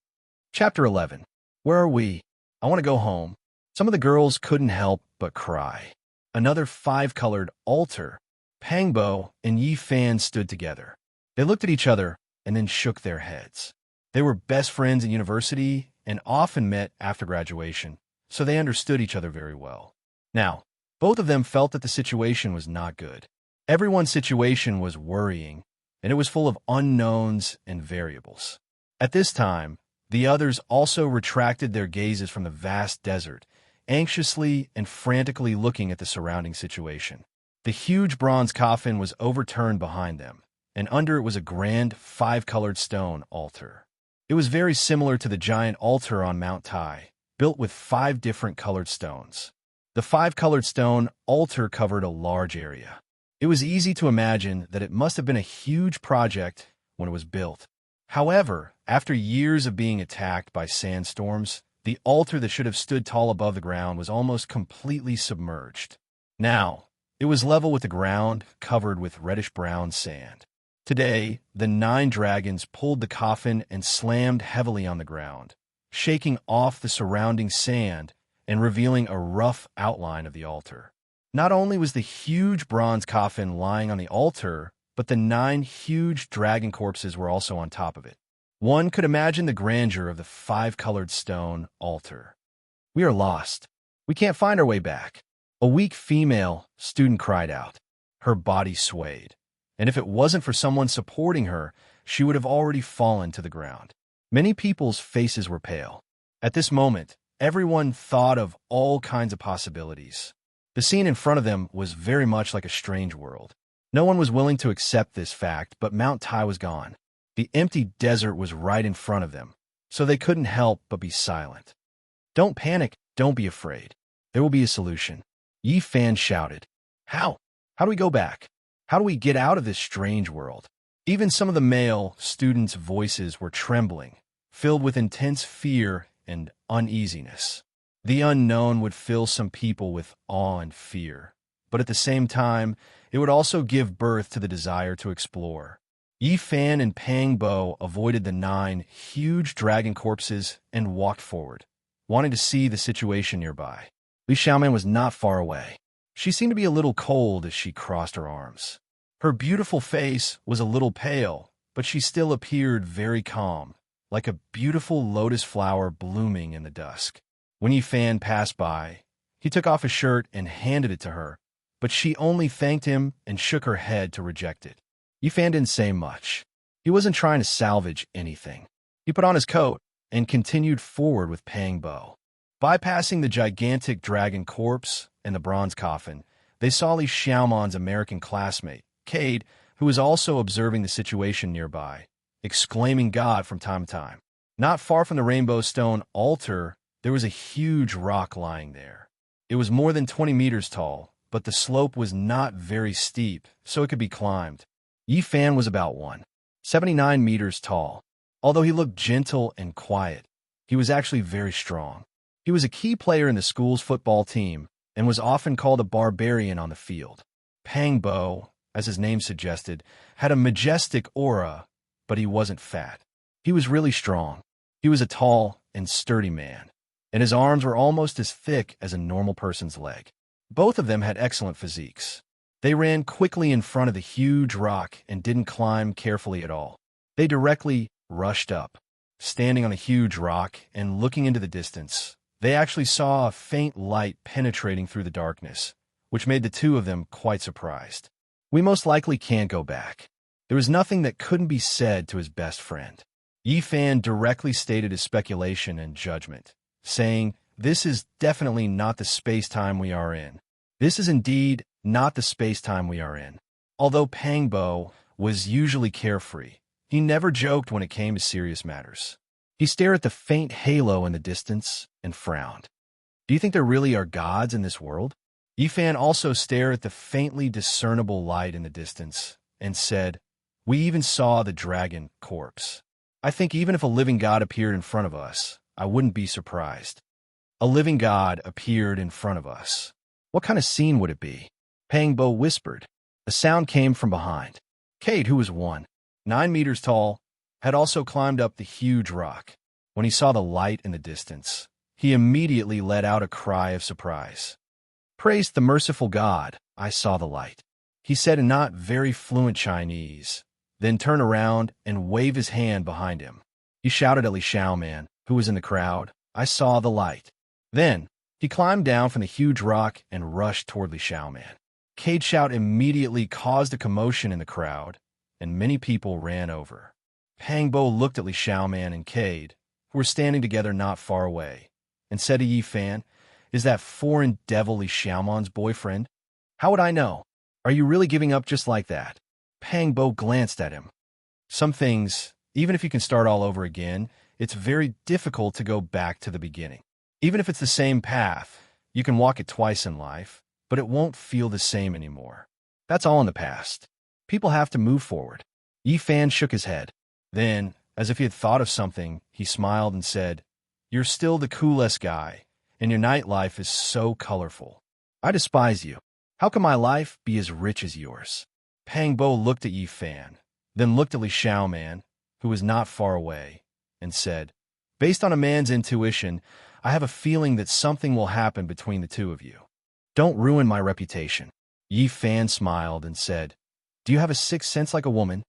Chapter 11. Where are we? I want to go home. Some of the girls couldn't help but cry. Another 5-colored altar. Pangbo and Yifan stood together. They looked at each other and then shook their heads. They were best friends in university and often met after graduation, so they understood each other very well. Now, both of them felt that the situation was not good. Everyone's situation was worrying, and it was full of unknowns and variables. At this time, the others also retracted their gazes from the vast desert, anxiously and frantically looking at the surrounding situation. The huge bronze coffin was overturned behind them, and under it was a grand 5-colored stone altar. It was very similar to the giant altar on Mount Tai, built with 5 different colored stones. The 5-colored stone altar covered a large area. It was easy to imagine that it must have been a huge project when it was built. However, after years of being attacked by sandstorms, the altar that should have stood tall above the ground was almost completely submerged. Now, it was level with the ground, covered with reddish-brown sand. Today, the 9 dragons pulled the coffin and slammed heavily on the ground, shaking off the surrounding sand and revealing a rough outline of the altar. Not only was the huge bronze coffin lying on the altar, but the 9 huge dragon corpses were also on top of it. One could imagine the grandeur of the 5-colored stone altar. We are lost. We can't find our way back. A weak female student cried out. Her body swayed, and if it wasn't for someone supporting her, she would have already fallen to the ground. Many people's faces were pale. At this moment, everyone thought of all kinds of possibilities. The scene in front of them was very much like a strange world. No one was willing to accept this fact, but Mount Tai was gone. The empty desert was right in front of them, so they couldn't help but be silent. Don't panic, don't be afraid. There will be a solution. Yifan shouted. How? How do we go back? How do we get out of this strange world? Even some of the male students' voices were trembling, filled with intense fear and uneasiness. The unknown would fill some people with awe and fear, but at the same time, it would also give birth to the desire to explore. Yifan and Pangbo avoided the 9 huge dragon corpses and walked forward, wanting to see the situation nearby. Li Xiaoman was not far away. She seemed to be a little cold as she crossed her arms. Her beautiful face was a little pale, but she still appeared very calm, like a beautiful lotus flower blooming in the dusk. When Yifan passed by, he took off his shirt and handed it to her, but she only thanked him and shook her head to reject it. Yifan didn't say much. He wasn't trying to salvage anything. He put on his coat and continued forward with Pangbo. Bypassing the gigantic dragon corpse and the bronze coffin, they saw Li Xiaoman's American classmate, Cade, who was also observing the situation nearby, exclaiming God from time to time. Not far from the rainbow stone altar, there was a huge rock lying there. It was more than 20 meters tall, but the slope was not very steep, so it could be climbed. Yifan was about 179 meters tall. Although he looked gentle and quiet, he was actually very strong. He was a key player in the school's football team and was often called a barbarian on the field. Pangbo, as his name suggested, had a majestic aura, but he wasn't fat. He was really strong. He was a tall and sturdy man, and his arms were almost as thick as a normal person's leg. Both of them had excellent physiques. They ran quickly in front of the huge rock and didn't climb carefully at all. They directly rushed up. Standing on the huge rock and looking into the distance, they actually saw a faint light penetrating through the darkness, which made the two of them quite surprised. We most likely can't go back. There was nothing that couldn't be said to his best friend. Yifan directly stated his speculation and judgment, saying, "This is definitely not the space-time we are in. This is indeed not the space-time we are in." Although Pangbo was usually carefree, He never joked when it came to serious matters. He stared at the faint halo in the distance and frowned. Do you think there really are gods in this world? Yifan also stared at the faintly discernible light in the distance and said, we even saw the dragon corpse. I think even if a living god appeared in front of us, I wouldn't be surprised. A living god appeared in front of us. What kind of scene would it be? Pangbo whispered. A sound came from behind. Cade, who was 9 meters tall, had also climbed up the huge rock. When he saw the light in the distance, he immediately let out a cry of surprise. Praise the merciful God, I saw the light, he said in not very fluent Chinese, then turned around and waved his hand behind him. He shouted at Li Xiaoman, who was in the crowd, I saw the light. Then, he climbed down from the huge rock and rushed toward Li Xiaoman. Cade's shout immediately caused a commotion in the crowd, and many people ran over. Pangbo looked at Li Xiaoman and Cade, who were standing together not far away, and said to Yifan, is that foreign devil Li Xiaoman's boyfriend? How would I know? Are you really giving up just like that? Pangbo glanced at him. Some things, even if you can start all over again, it's very difficult to go back to the beginning. Even if it's the same path, you can walk it twice in life, but it won't feel the same anymore. That's all in the past. People have to move forward. Yifan shook his head. Then, as if he had thought of something, he smiled and said, you're still the coolest guy, and your nightlife is so colorful. I despise you. How can my life be as rich as yours? Pangbo looked at Yifan, then looked at Li Xiaoman, who was not far away, and said, based on a man's intuition, I have a feeling that something will happen between the two of you. Don't ruin my reputation. Yifan smiled and said, do you have a sixth sense like a woman?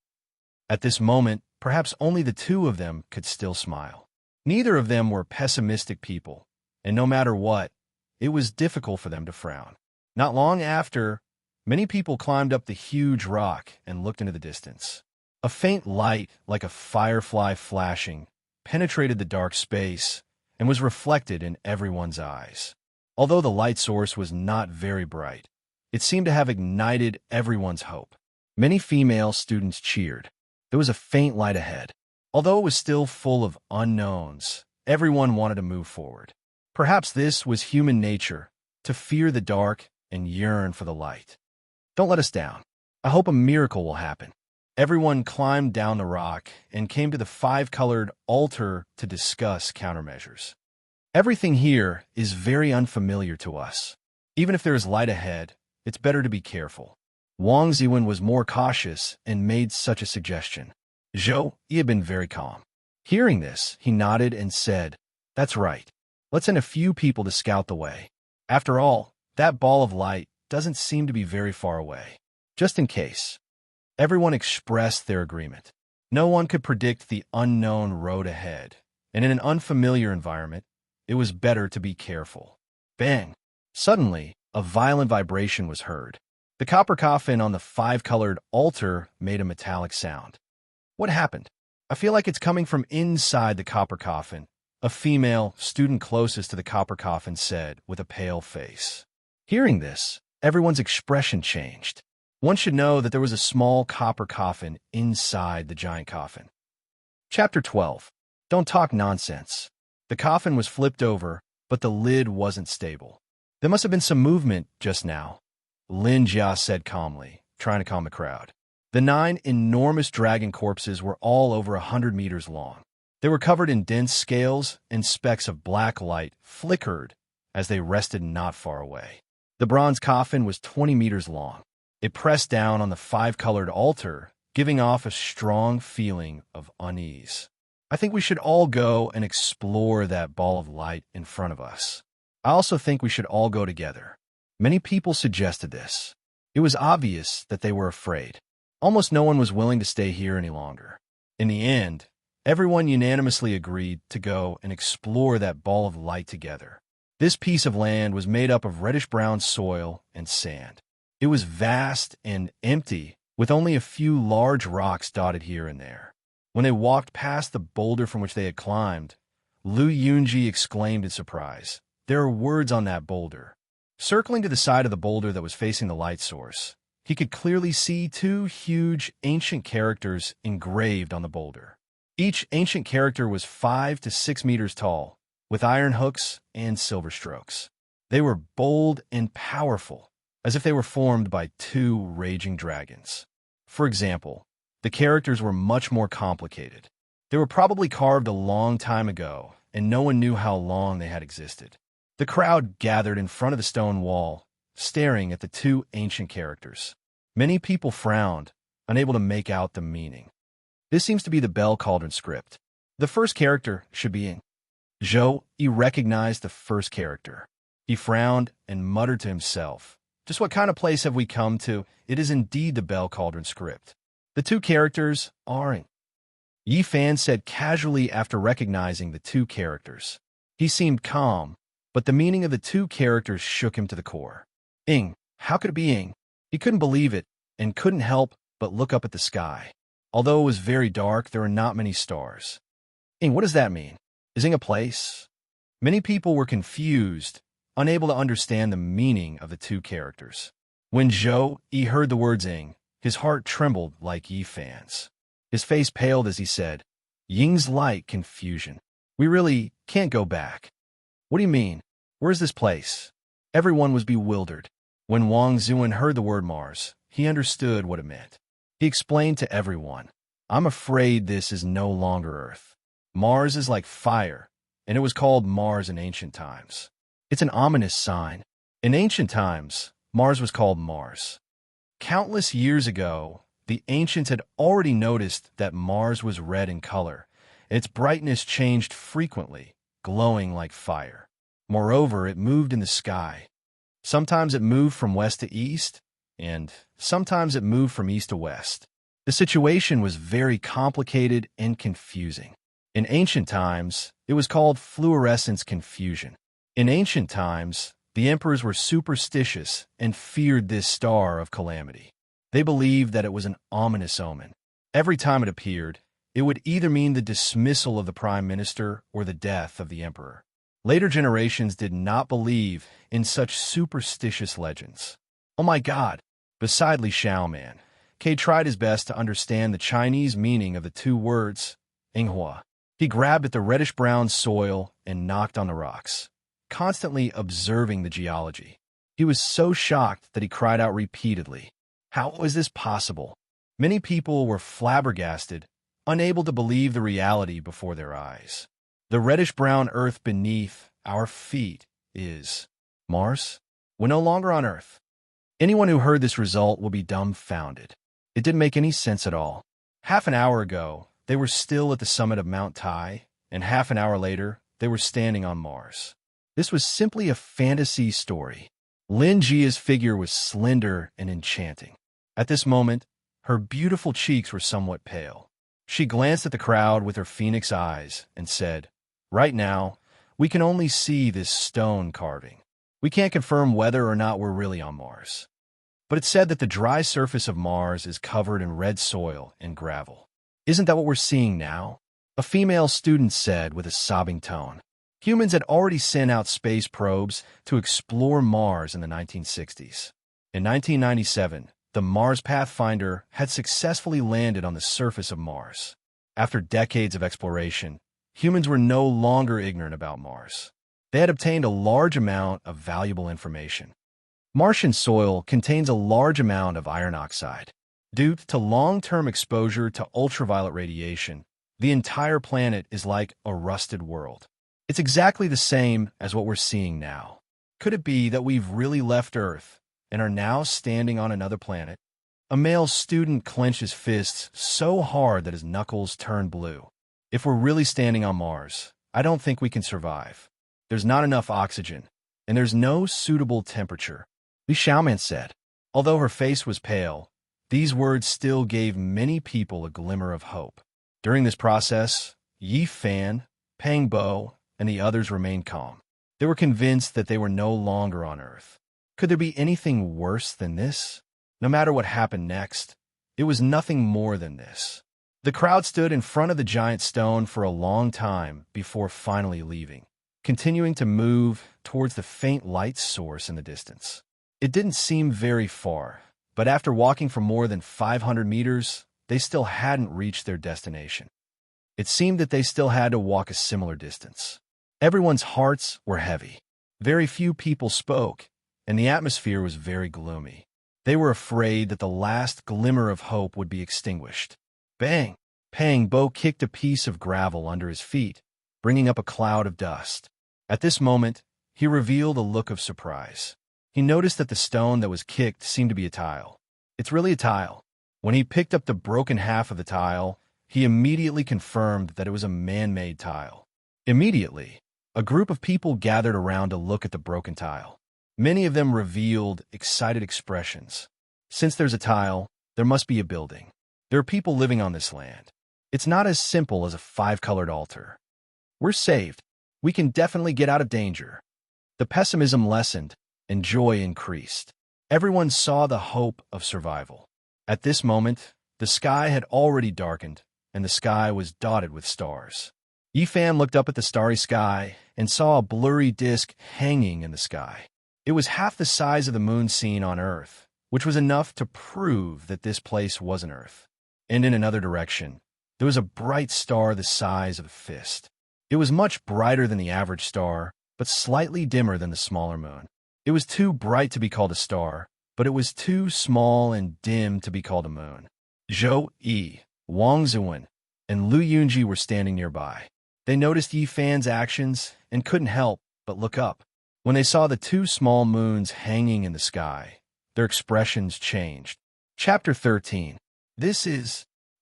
At this moment, perhaps only the two of them could still smile. Neither of them were pessimistic people, and no matter what, it was difficult for them to frown. Not long after, many people climbed up the huge rock and looked into the distance. A faint light, like a firefly flashing, penetrated the dark space and was reflected in everyone's eyes. Although the light source was not very bright, it seemed to have ignited everyone's hope. Many female students cheered. There was a faint light ahead. Although it was still full of unknowns, everyone wanted to move forward. Perhaps this was human nature, to fear the dark and yearn for the light. Don't let us down. I hope a miracle will happen. Everyone climbed down the rock and came to the 5-colored altar to discuss countermeasures. Everything here is very unfamiliar to us. Even if there is light ahead, it's better to be careful. Wang Ziwen was more cautious and made such a suggestion. Zhou, he had been very calm. Hearing this, he nodded and said, that's right. Let's send a few people to scout the way. After all, that ball of light doesn't seem to be very far away. Just in case. Everyone expressed their agreement. No one could predict the unknown road ahead, and in an unfamiliar environment, it was better to be careful. Bang! Suddenly, a violent vibration was heard. The copper coffin on the 5-colored altar made a metallic sound. What happened? I feel like it's coming from inside the copper coffin, a female student closest to the copper coffin said with a pale face. Hearing this, everyone's expression changed. One should know that there was a small copper coffin inside the giant coffin. Chapter 12. Don't talk nonsense. The coffin was flipped over, but the lid wasn't stable. There must have been some movement just now, Lin Jia said calmly, trying to calm the crowd. The 9 enormous dragon corpses were all over 100 meters long. They were covered in dense scales, and specks of black light flickered as they rested not far away. The bronze coffin was 20 meters long. It pressed down on the 5-colored altar, giving off a strong feeling of unease. I think we should all go and explore that ball of light in front of us. I also think we should all go together. Many people suggested this. It was obvious that they were afraid. Almost no one was willing to stay here any longer. In the end, everyone unanimously agreed to go and explore that ball of light together. This piece of land was made up of reddish-brown soil and sand. It was vast and empty, with only a few large rocks dotted here and there. When they walked past the boulder from which they had climbed, Lu Yunji exclaimed in surprise, "There are words on that boulder." Circling to the side of the boulder that was facing the light source, He could clearly see two huge ancient characters engraved on the boulder. Each ancient character was 5 to 6 meters tall, with iron hooks and silver strokes. They were bold and powerful, as if they were formed by two raging dragons. For example, the characters were much more complicated. They were probably carved a long time ago, and no one knew how long they had existed. The crowd gathered in front of the stone wall, staring at the two ancient characters. Many people frowned, unable to make out the meaning. This seems to be the bell cauldron script. The first character should be in. He recognized the first character. He frowned and muttered to himself, "Just what kind of place have we come to? It is indeed the bell cauldron script." The two characters are in. Yi Fan said casually after recognizing the two characters. He seemed calm, but the meaning of the two characters shook him to the core. Ing, how could it be Ing? He couldn't believe it and couldn't help but look up at the sky. Although it was very dark, there were not many stars. Ing, what does that mean? Is Ing a place? Many people were confused, unable to understand the meaning of the two characters. When Yi heard the words Ing, his heart trembled like Yi Fan's. His face paled as he said, "Ying's light confusion. We really can't go back." "What do you mean? Where's this place?" Everyone was bewildered. When Wang Zuan heard the word Mars, he understood what it meant. He explained to everyone, "I'm afraid this is no longer Earth. Mars is like fire, and it was called Mars in ancient times. It's an ominous sign. In ancient times, Mars was called Mars. Countless years ago, the ancients had already noticed that Mars was red in color. Its brightness changed frequently, glowing like fire. Moreover, it moved in the sky. Sometimes it moved from west to east, and sometimes it moved from east to west. The situation was very complicated and confusing. In ancient times, it was called fluorescence confusion. In ancient times, the emperors were superstitious and feared this star of calamity. They believed that it was an ominous omen. Every time it appeared, it would either mean the dismissal of the prime minister or the death of the emperor. Later generations did not believe in such superstitious legends. Oh my God! Beside Li Xiaoman, Kei tried his best to understand the Chinese meaning of the two words, Inghua. He grabbed at the reddish-brown soil and knocked on the rocks, constantly observing the geology. He was so shocked that he cried out repeatedly, "How is this possible?" Many people were flabbergasted, unable to believe the reality before their eyes. The reddish-brown earth beneath our feet is Mars. We're no longer on Earth. Anyone who heard this result will be dumbfounded. It didn't make any sense at all. Half an hour ago, they were still at the summit of Mount Tai, and half an hour later, they were standing on Mars. This was simply a fantasy story. Lin Jia's figure was slender and enchanting. At this moment, her beautiful cheeks were somewhat pale. She glanced at the crowd with her phoenix eyes and said, "Right now, we can only see this stone carving. We can't confirm whether or not we're really on Mars. But it's said that the dry surface of Mars is covered in red soil and gravel. Isn't that what we're seeing now?" A female student said with a sobbing tone. Humans had already sent out space probes to explore Mars in the 1960s. In 1997, the Mars Pathfinder had successfully landed on the surface of Mars. After decades of exploration, humans were no longer ignorant about Mars. They had obtained a large amount of valuable information. Martian soil contains a large amount of iron oxide. Due to long-term exposure to ultraviolet radiation, the entire planet is like a rusted world. It's exactly the same as what we're seeing now. Could it be that we've really left Earth and are now standing on another planet? A male student clenched his fists so hard that his knuckles turned blue. If we're really standing on Mars, I don't think we can survive. There's not enough oxygen, and there's no suitable temperature, Li Xiaoman said. Although her face was pale, these words still gave many people a glimmer of hope. During this process, Yi Fan, Peng Bo, and the others remained calm. They were convinced that they were no longer on Earth. Could there be anything worse than this? No matter what happened next, it was nothing more than this. The crowd stood in front of the giant stone for a long time before finally leaving, continuing to move towards the faint light source in the distance. It didn't seem very far, But after walking for more than 500 meters, they still hadn't reached their destination. It seemed that they still had to walk a similar distance. Everyone's hearts were heavy. Very few people spoke, and the atmosphere was very gloomy. They were afraid that the last glimmer of hope would be extinguished. Bang! Pang Bo kicked a piece of gravel under his feet, bringing up a cloud of dust. At this moment, he revealed a look of surprise. He noticed that the stone that was kicked seemed to be a tile. It's really a tile. When he picked up the broken half of the tile, he immediately confirmed that it was a man-made tile. Immediately, a group of people gathered around to look at the broken tile. Many of them revealed excited expressions. Since there's a tile, there must be a building. There are people living on this land. It's not as simple as a 5-colored altar. We're saved. We can definitely get out of danger. The pessimism lessened, and joy increased. Everyone saw the hope of survival. At this moment, the sky had already darkened, and the sky was dotted with stars. Yifan looked up at the starry sky and saw a blurry disk hanging in the sky. It was half the size of the moon seen on Earth, which was enough to prove that this place wasn't Earth. And in another direction, there was a bright star the size of a fist. It was much brighter than the average star, but slightly dimmer than the smaller moon. It was too bright to be called a star, but it was too small and dim to be called a moon. Zhou Yi, Wang Zuwen, and Lu Yunji were standing nearby. They noticed Yifan's actions and couldn't help but look up. When they saw the two small moons hanging in the sky, their expressions changed. Chapter 13.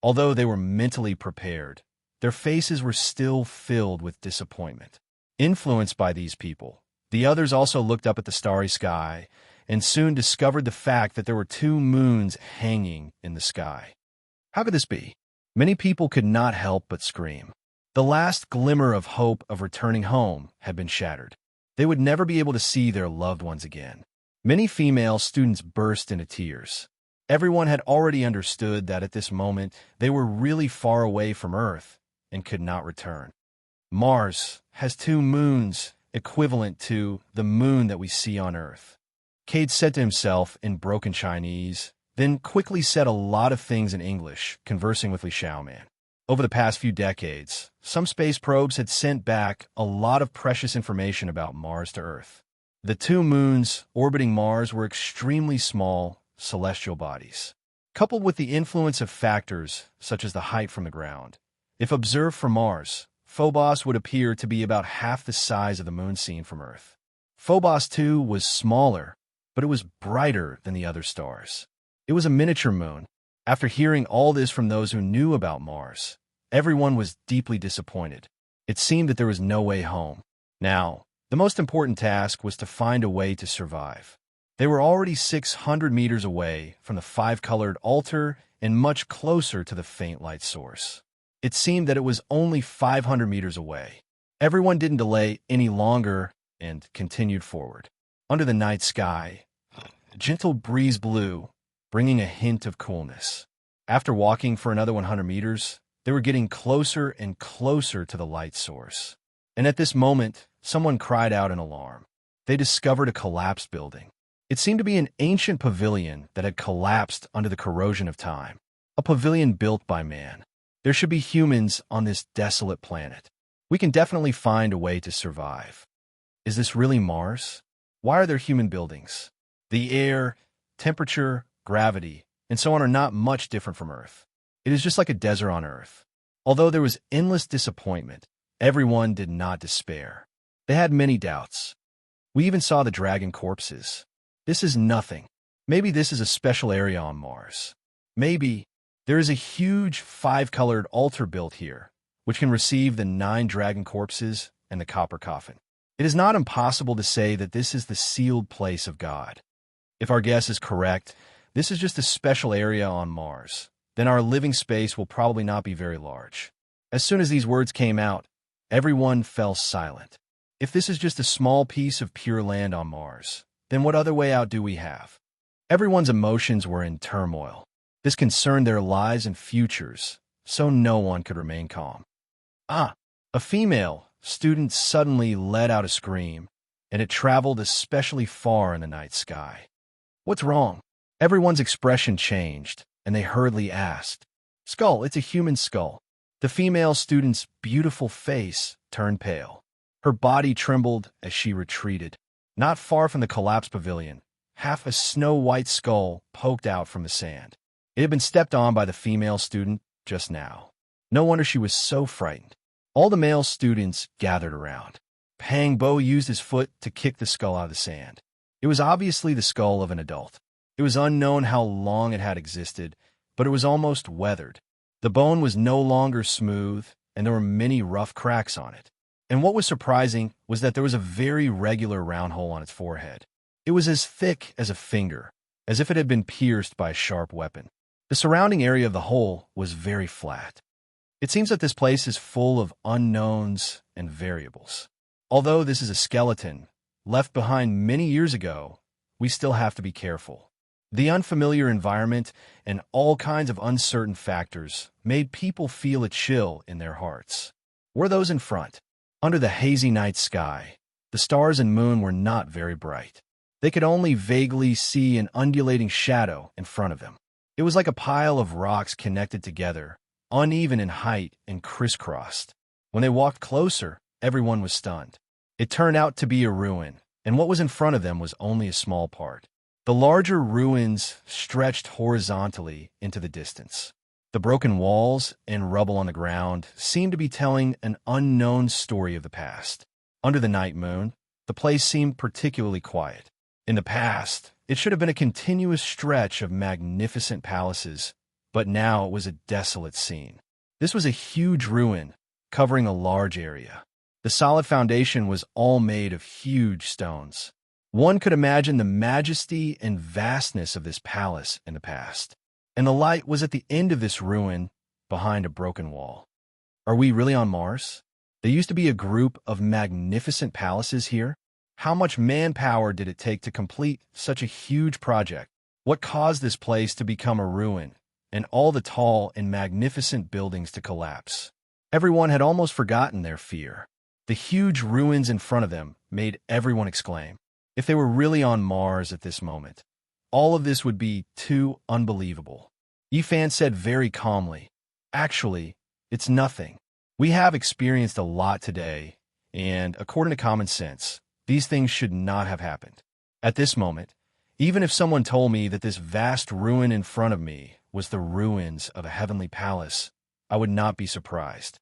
Although they were mentally prepared, their faces were still filled with disappointment. Influenced by these people, the others also looked up at the starry sky and soon discovered the fact that there were two moons hanging in the sky. How could this be? Many people could not help but scream. The last glimmer of hope of returning home had been shattered. They would never be able to see their loved ones again. Many female students burst into tears. Everyone had already understood that at this moment they were really far away from Earth and could not return. Mars has two moons equivalent to the moon that we see on Earth. Cade said to himself in broken Chinese, then quickly said a lot of things in English, conversing with Li Xiaoman. Over the past few decades, some space probes had sent back a lot of precious information about Mars to Earth. The two moons orbiting Mars were extremely small celestial bodies. Coupled with the influence of factors such as the height from the ground, if observed from Mars, Phobos would appear to be about half the size of the moon seen from Earth. Phobos, too, was smaller, but it was brighter than the other stars. It was a miniature moon. After hearing all this from those who knew about Mars, everyone was deeply disappointed. It seemed that there was no way home. Now, the most important task was to find a way to survive. They were already 600 meters away from the 5-colored altar and much closer to the faint light source. It seemed that it was only 500 meters away. Everyone didn't delay any longer and continued forward. Under the night sky, a gentle breeze blew, bringing a hint of coolness. After walking for another 100 meters, they were getting closer and closer to the light source. And at this moment, someone cried out in alarm. They discovered a collapsed building. It seemed to be an ancient pavilion that had collapsed under the corrosion of time. A pavilion built by man. There should be humans on this desolate planet. We can definitely find a way to survive. Is this really Mars? Why are there human buildings? The air, temperature, gravity, and so on are not much different from Earth. It is just like a desert on Earth. Although there was endless disappointment, everyone did not despair. They had many doubts. We even saw the dragon corpses. This is nothing. Maybe this is a special area on Mars. Maybe there is a huge 5-colored altar built here, which can receive the 9 dragon corpses and the copper coffin. It is not impossible to say that this is the sealed place of God. If our guess is correct, this is just a special area on Mars. Then our living space will probably not be very large. As soon as these words came out, everyone fell silent. If this is just a small piece of pure land on Mars, then what other way out do we have? Everyone's emotions were in turmoil. This concerned their lives and futures, so no one could remain calm. A female student suddenly let out a scream, and it traveled especially far in the night sky. What's wrong? Everyone's expression changed, and they hurriedly asked, "Skull, it's a human skull." The female student's beautiful face turned pale. Her body trembled as she retreated. Not far from the collapsed pavilion, half a snow-white skull poked out from the sand. It had been stepped on by the female student just now. No wonder she was so frightened. All the male students gathered around. Pang Bo used his foot to kick the skull out of the sand. It was obviously the skull of an adult. It was unknown how long it had existed, but it was almost weathered. The bone was no longer smooth, and there were many rough cracks on it. And what was surprising was that there was a very regular round hole on its forehead. It was as thick as a finger, as if it had been pierced by a sharp weapon. The surrounding area of the hole was very flat. It seems that this place is full of unknowns and variables. Although this is a skeleton, left behind many years ago, we still have to be careful. The unfamiliar environment and all kinds of uncertain factors made people feel a chill in their hearts. Were those in front? Under the hazy night sky, the stars and moon were not very bright. They could only vaguely see an undulating shadow in front of them. It was like a pile of rocks connected together, uneven in height and crisscrossed. When they walked closer, everyone was stunned. It turned out to be a ruin, and what was in front of them was only a small part. The larger ruins stretched horizontally into the distance. The broken walls and rubble on the ground seemed to be telling an unknown story of the past. Under the night moon, the place seemed particularly quiet. In the past, it should have been a continuous stretch of magnificent palaces, but now it was a desolate scene. This was a huge ruin, covering a large area. The solid foundation was all made of huge stones. One could imagine the majesty and vastness of this palace in the past. And the light was at the end of this ruin, behind a broken wall. Are we really on Mars? There used to be a group of magnificent palaces here. How much manpower did it take to complete such a huge project? What caused this place to become a ruin, and all the tall and magnificent buildings to collapse? Everyone had almost forgotten their fear. The huge ruins in front of them made everyone exclaim. If they were really on Mars at this moment, all of this would be too unbelievable. Yifan said very calmly, "Actually, it's nothing. We have experienced a lot today, and according to common sense, these things should not have happened." At this moment, even if someone told me that this vast ruin in front of me was the ruins of a heavenly palace, I would not be surprised.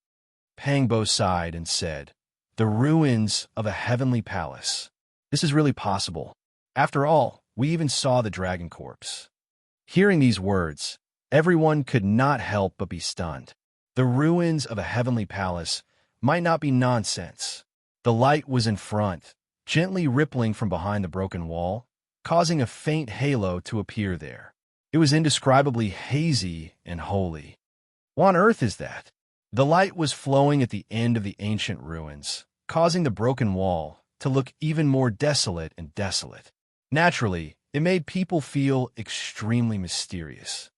Pang Bo sighed and said, "The ruins of a heavenly palace. This is really possible. After all, we even saw the dragon corpse." Hearing these words, everyone could not help but be stunned. The ruins of a heavenly palace might not be nonsense. The light was in front, gently rippling from behind the broken wall, causing a faint halo to appear there. It was indescribably hazy and holy. What on earth is that? The light was flowing at the end of the ancient ruins, causing the broken wall to look even more desolate and desolate. Naturally, it made people feel extremely mysterious.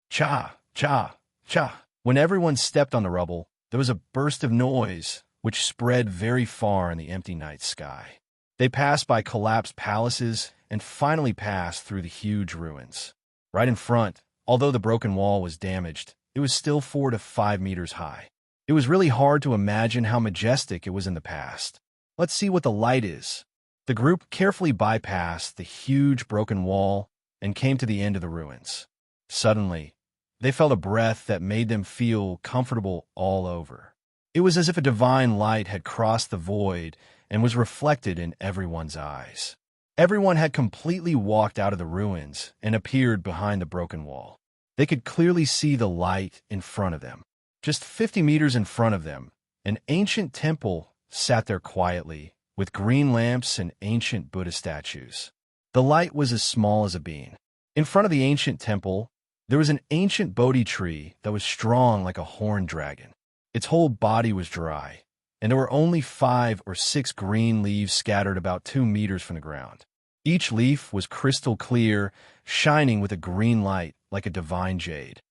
Cha, cha, cha. When everyone stepped on the rubble, there was a burst of noise, which spread very far in the empty night sky. They passed by collapsed palaces and finally passed through the huge ruins. Right in front, although the broken wall was damaged, it was still 4 to 5 meters high. It was really hard to imagine how majestic it was in the past. Let's see what the light is. The group carefully bypassed the huge broken wall and came to the end of the ruins. Suddenly, they felt a breath that made them feel comfortable all over. It was as if a divine light had crossed the void and was reflected in everyone's eyes. Everyone had completely walked out of the ruins and appeared behind the broken wall. They could clearly see the light in front of them. Just 50 meters in front of them, an ancient temple sat there quietly, with green lamps and ancient Buddha statues. The light was as small as a bean. In front of the ancient temple, there was an ancient Bodhi tree that was strong like a horned dragon. Its whole body was dry, and there were only 5 or 6 green leaves scattered about 2 meters from the ground. Each leaf was crystal clear, shining with a green light like a divine jade.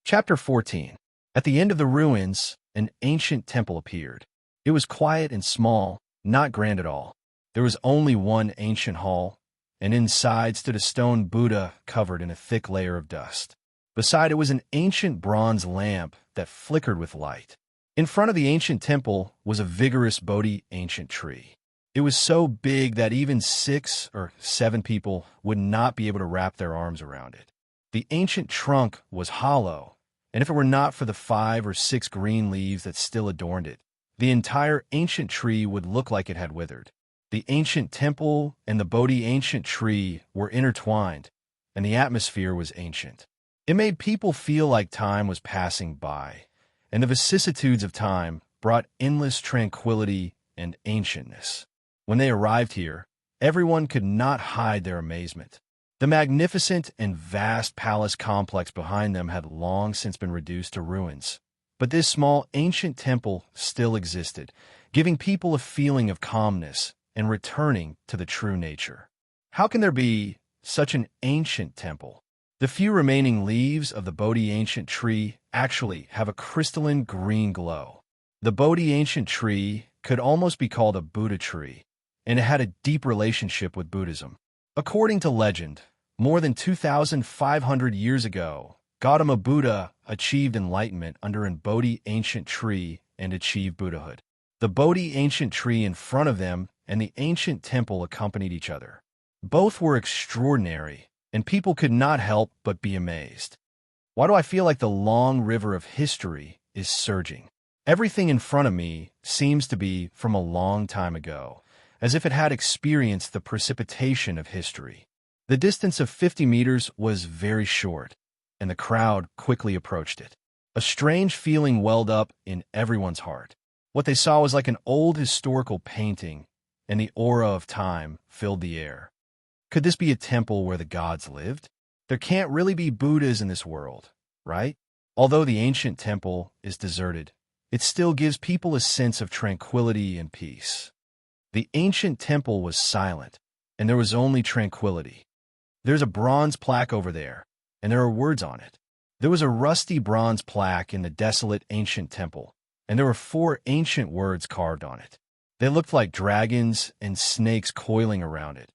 Chapter 14. At the end of the ruins, an ancient temple appeared. It was quiet and small, not grand at all. There was only one ancient hall, and inside stood a stone Buddha covered in a thick layer of dust. Beside it was an ancient bronze lamp that flickered with light. In front of the ancient temple was a vigorous Bodhi ancient tree. It was so big that even 6 or 7 people would not be able to wrap their arms around it. The ancient trunk was hollow, and if it were not for the 5 or 6 green leaves that still adorned it, the entire ancient tree would look like it had withered. The ancient temple and the Bodhi ancient tree were intertwined, and the atmosphere was ancient. It made people feel like time was passing by, and the vicissitudes of time brought endless tranquility and ancientness. When they arrived here, everyone could not hide their amazement. The magnificent and vast palace complex behind them had long since been reduced to ruins, but this small ancient temple still existed, giving people a feeling of calmness and returning to the true nature. How can there be such an ancient temple? The few remaining leaves of the Bodhi ancient tree actually have a crystalline green glow. The Bodhi ancient tree could almost be called a Buddha tree, and it had a deep relationship with Buddhism. According to legend, more than 2,500 years ago, Gautama Buddha achieved enlightenment under a Bodhi ancient tree and achieved Buddhahood. The Bodhi ancient tree in front of them and the ancient temple accompanied each other. Both were extraordinary, and people could not help but be amazed. Why do I feel like the long river of history is surging? Everything in front of me seems to be from a long time ago, as if it had experienced the precipitation of history. The distance of 50 meters was very short, and the crowd quickly approached it. A strange feeling welled up in everyone's heart. What they saw was like an old historical painting, and the aura of time filled the air. Could this be a temple where the gods lived? There can't really be Buddhas in this world, right? Although the ancient temple is deserted, it still gives people a sense of tranquility and peace. The ancient temple was silent, and there was only tranquility. There's a bronze plaque over there, and there are words on it. There was a rusty bronze plaque in the desolate ancient temple, and there were 4 ancient words carved on it. They looked like dragons and snakes coiling around it,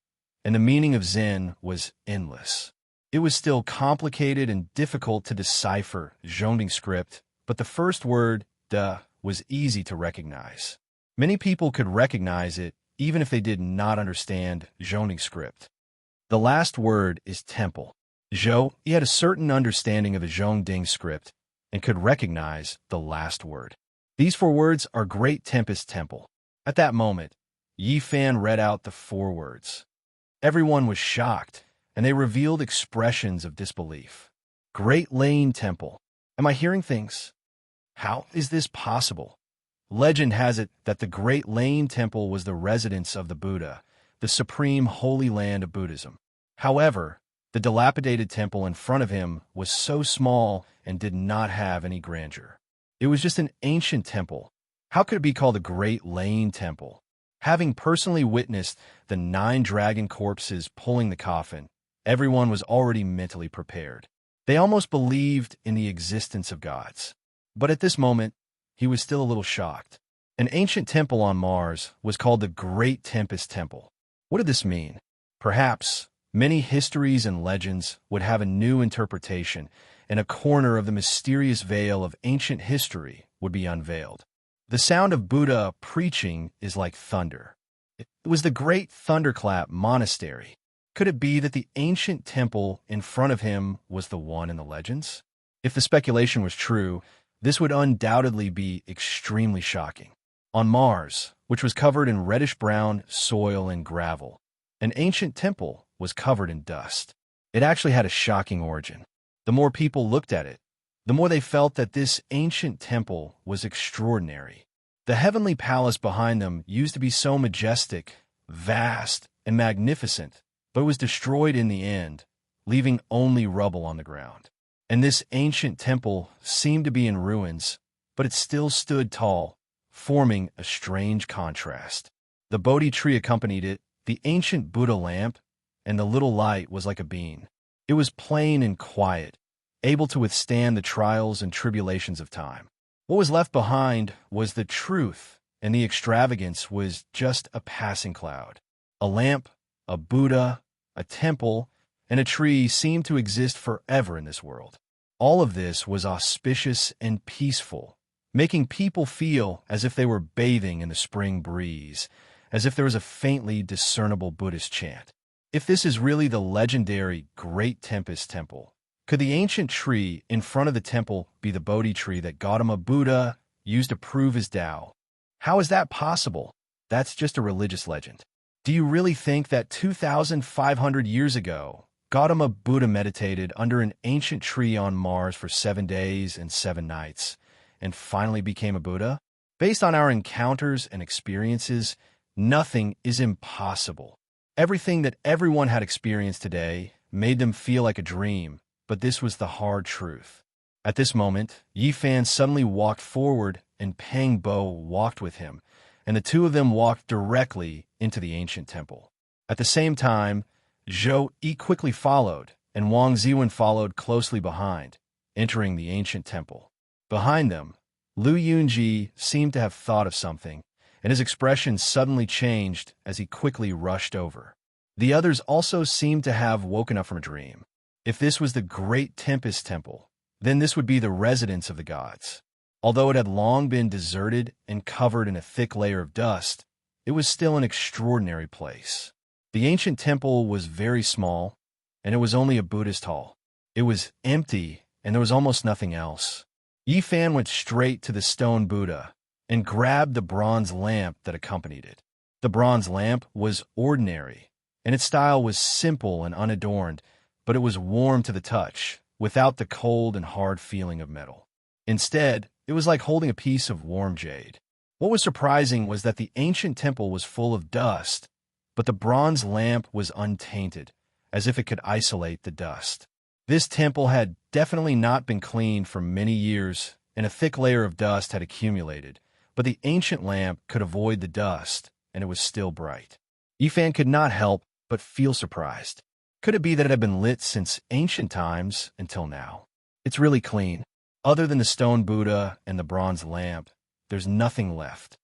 and the meaning of Zen was endless. It was still complicated and difficult to decipher Zhongding script, but the first word, da, was easy to recognize. Many people could recognize it even if they did not understand Zhongding script. The last word is temple. Zhou, he had a certain understanding of the Zhongding script and could recognize the last word. These 4 words are Great Tempest Temple. At that moment, Yi Fan read out the 4 words. Everyone was shocked, and they revealed expressions of disbelief. Great Lane Temple. Am I hearing things? How is this possible? Legend has it that the Great Lane Temple was the residence of the Buddha, the supreme holy land of Buddhism. However, the dilapidated temple in front of him was so small and did not have any grandeur. It was just an ancient temple. How could it be called the Great Lane Temple? Having personally witnessed the 9 dragon corpses pulling the coffin, everyone was already mentally prepared. They almost believed in the existence of gods. But at this moment, he was still a little shocked. An ancient temple on Mars was called the Great Tempest Temple. What did this mean? Perhaps many histories and legends would have a new interpretation, and a corner of the mysterious veil of ancient history would be unveiled. The sound of Buddha preaching is like thunder. It was the Great Thunderclap Monastery. Could it be that the ancient temple in front of him was the one in the legends? If the speculation was true, this would undoubtedly be extremely shocking. On Mars, which was covered in reddish-brown soil and gravel, an ancient temple was covered in dust. It actually had a shocking origin. The more people looked at it, the more they felt that this ancient temple was extraordinary. The heavenly palace behind them used to be so majestic, vast, and magnificent, but was destroyed in the end, leaving only rubble on the ground. And this ancient temple seemed to be in ruins, but it still stood tall, forming a strange contrast. The Bodhi tree accompanied it, the ancient Buddha lamp, and the little light was like a bean. It was plain and quiet, able to withstand the trials and tribulations of time. What was left behind was the truth, and the extravagance was just a passing cloud. A lamp, a Buddha, a temple, and a tree seemed to exist forever in this world. All of this was auspicious and peaceful, making people feel as if they were bathing in the spring breeze, as if there was a faintly discernible Buddhist chant. If this is really the legendary Great Tempest Temple, could the ancient tree in front of the temple be the Bodhi tree that Gautama Buddha used to prove his Tao? How is that possible? That's just a religious legend. Do you really think that 2,500 years ago, Gautama Buddha meditated under an ancient tree on Mars for 7 days and 7 nights, and finally became a Buddha? Based on our encounters and experiences, nothing is impossible. Everything that everyone had experienced today made them feel like a dream, but this was the hard truth. At this moment, Yi Fan suddenly walked forward and Pang Bo walked with him, and the two of them walked directly into the ancient temple. At the same time, Zhou Yi quickly followed, and Wang Ziwen followed closely behind, entering the ancient temple. Behind them, Lu Yunji seemed to have thought of something, and his expression suddenly changed as he quickly rushed over. The others also seemed to have woken up from a dream. If this was the Great Tempest Temple, then this would be the residence of the gods. Although it had long been deserted and covered in a thick layer of dust, it was still an extraordinary place. The ancient temple was very small, and it was only a Buddhist hall. It was empty, and there was almost nothing else. Yi Fan went straight to the stone Buddha and grabbed the bronze lamp that accompanied it. The bronze lamp was ordinary, and its style was simple and unadorned, but it was warm to the touch, without the cold and hard feeling of metal. Instead, it was like holding a piece of warm jade. What was surprising was that the ancient temple was full of dust, but the bronze lamp was untainted, as if it could isolate the dust. This temple had definitely not been cleaned for many years, and a thick layer of dust had accumulated, but the ancient lamp could avoid the dust, and it was still bright. Yi Fan could not help but feel surprised. Could it be that it had been lit since ancient times until now? It's really clean. Other than the stone Buddha and the bronze lamp, there's nothing left.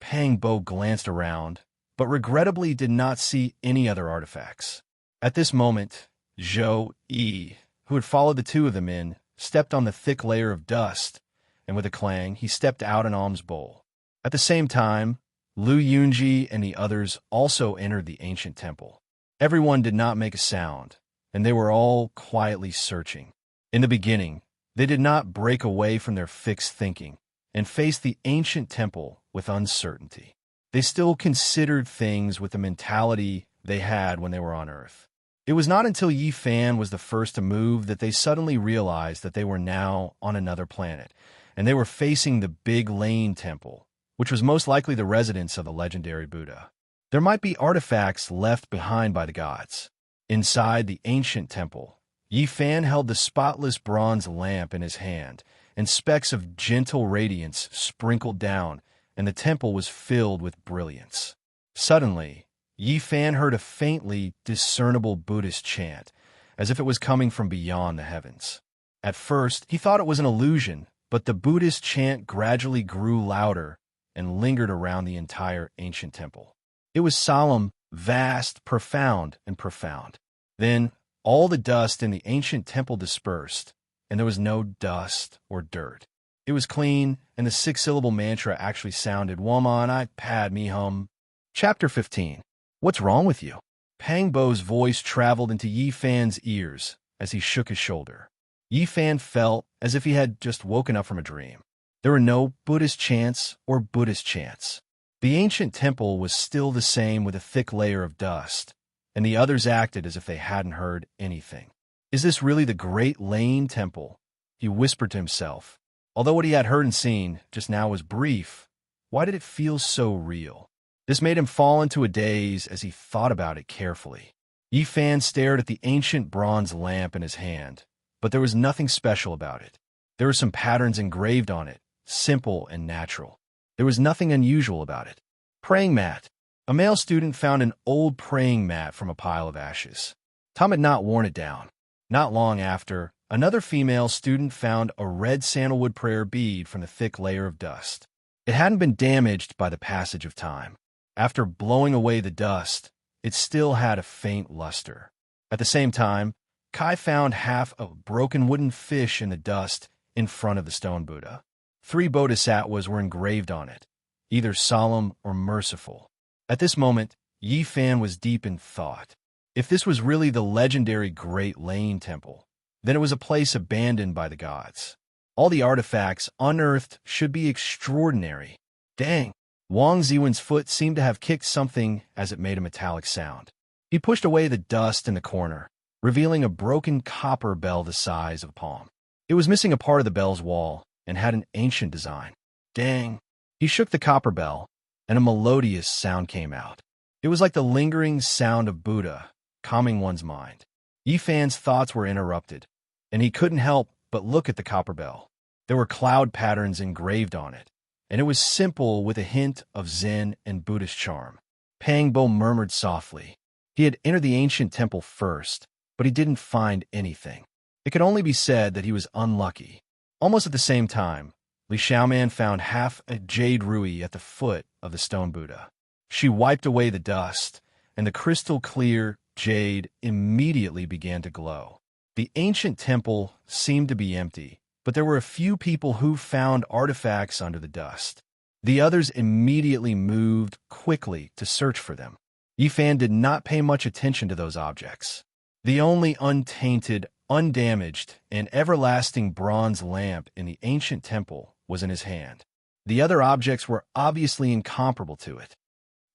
Pang Bo glanced around, but regrettably did not see any other artifacts. At this moment, Zhou Yi, who had followed the two of them in, stepped on the thick layer of dust, and with a clang, he stepped out an alms bowl. At the same time, Lu Yunji and the others also entered the ancient temple. Everyone did not make a sound, and they were all quietly searching. In the beginning, they did not break away from their fixed thinking and faced the ancient temple with uncertainty. They still considered things with the mentality they had when they were on Earth. It was not until Yi Fan was the first to move that they suddenly realized that they were now on another planet, and they were facing the Big Lane Temple, which was most likely the residence of the legendary Buddha. There might be artifacts left behind by the gods. Inside the ancient temple, Yi Fan held the spotless bronze lamp in his hand, and specks of gentle radiance sprinkled down, and the temple was filled with brilliance. Suddenly, Yi Fan heard a faintly discernible Buddhist chant, as if it was coming from beyond the heavens. At first, he thought it was an illusion, but the Buddhist chant gradually grew louder and lingered around the entire ancient temple. It was solemn, vast, profound, and profound. Then, all the dust in the ancient temple dispersed, and there was no dust or dirt. It was clean, and the 6-syllable mantra actually sounded Woman Pad Me Hum. Chapter 15. What's wrong with you? Pang Bo's voice traveled into Yi Fan's ears as he shook his shoulder. Yi Fan felt as if he had just woken up from a dream. There were no Buddhist chants or Buddhist chants. The ancient temple was still the same with a thick layer of dust, and the others acted as if they hadn't heard anything. Is this really the Great Lane Temple? He whispered to himself. Although what he had heard and seen just now was brief, why did it feel so real? This made him fall into a daze as he thought about it carefully. Yi Fan stared at the ancient bronze lamp in his hand, but there was nothing special about it. There were some patterns engraved on it, simple and natural. There was nothing unusual about it. Praying mat. A male student found an old praying mat from a pile of ashes. Tom had not worn it down. Not long after, another female student found a red sandalwood prayer bead from the thick layer of dust. It hadn't been damaged by the passage of time. After blowing away the dust, it still had a faint luster. At the same time, Kai found half a broken wooden fish in the dust in front of the stone Buddha. 3 bodhisattvas were engraved on it, either solemn or merciful. At this moment, Yi Fan was deep in thought. If this was really the legendary Great Lane Temple, then it was a place abandoned by the gods. All the artifacts unearthed should be extraordinary. Dang! Wang Ziwen's foot seemed to have kicked something as it made a metallic sound. He pushed away the dust in the corner, revealing a broken copper bell the size of a palm. It was missing a part of the bell's wall and had an ancient design. Dang! He shook the copper bell, and a melodious sound came out. It was like the lingering sound of Buddha, calming one's mind. Yi Fan's thoughts were interrupted, and he couldn't help but look at the copper bell. There were cloud patterns engraved on it, and it was simple with a hint of Zen and Buddhist charm. Pang Bo murmured softly. He had entered the ancient temple first, but he didn't find anything. It could only be said that he was unlucky. Almost at the same time, Li Xiaoman found half a jade ruby at the foot of the stone Buddha. She wiped away the dust, and the crystal-clear jade immediately began to glow. The ancient temple seemed to be empty, but there were a few people who found artifacts under the dust. The others immediately moved quickly to search for them. Yi Fan did not pay much attention to those objects. The only untainted, undamaged, and everlasting bronze lamp in the ancient temple was in his hand. The other objects were obviously incomparable to it.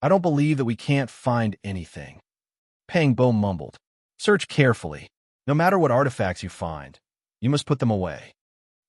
I don't believe that we can't find anything. Pang Bo mumbled. Search carefully. No matter what artifacts you find, you must put them away.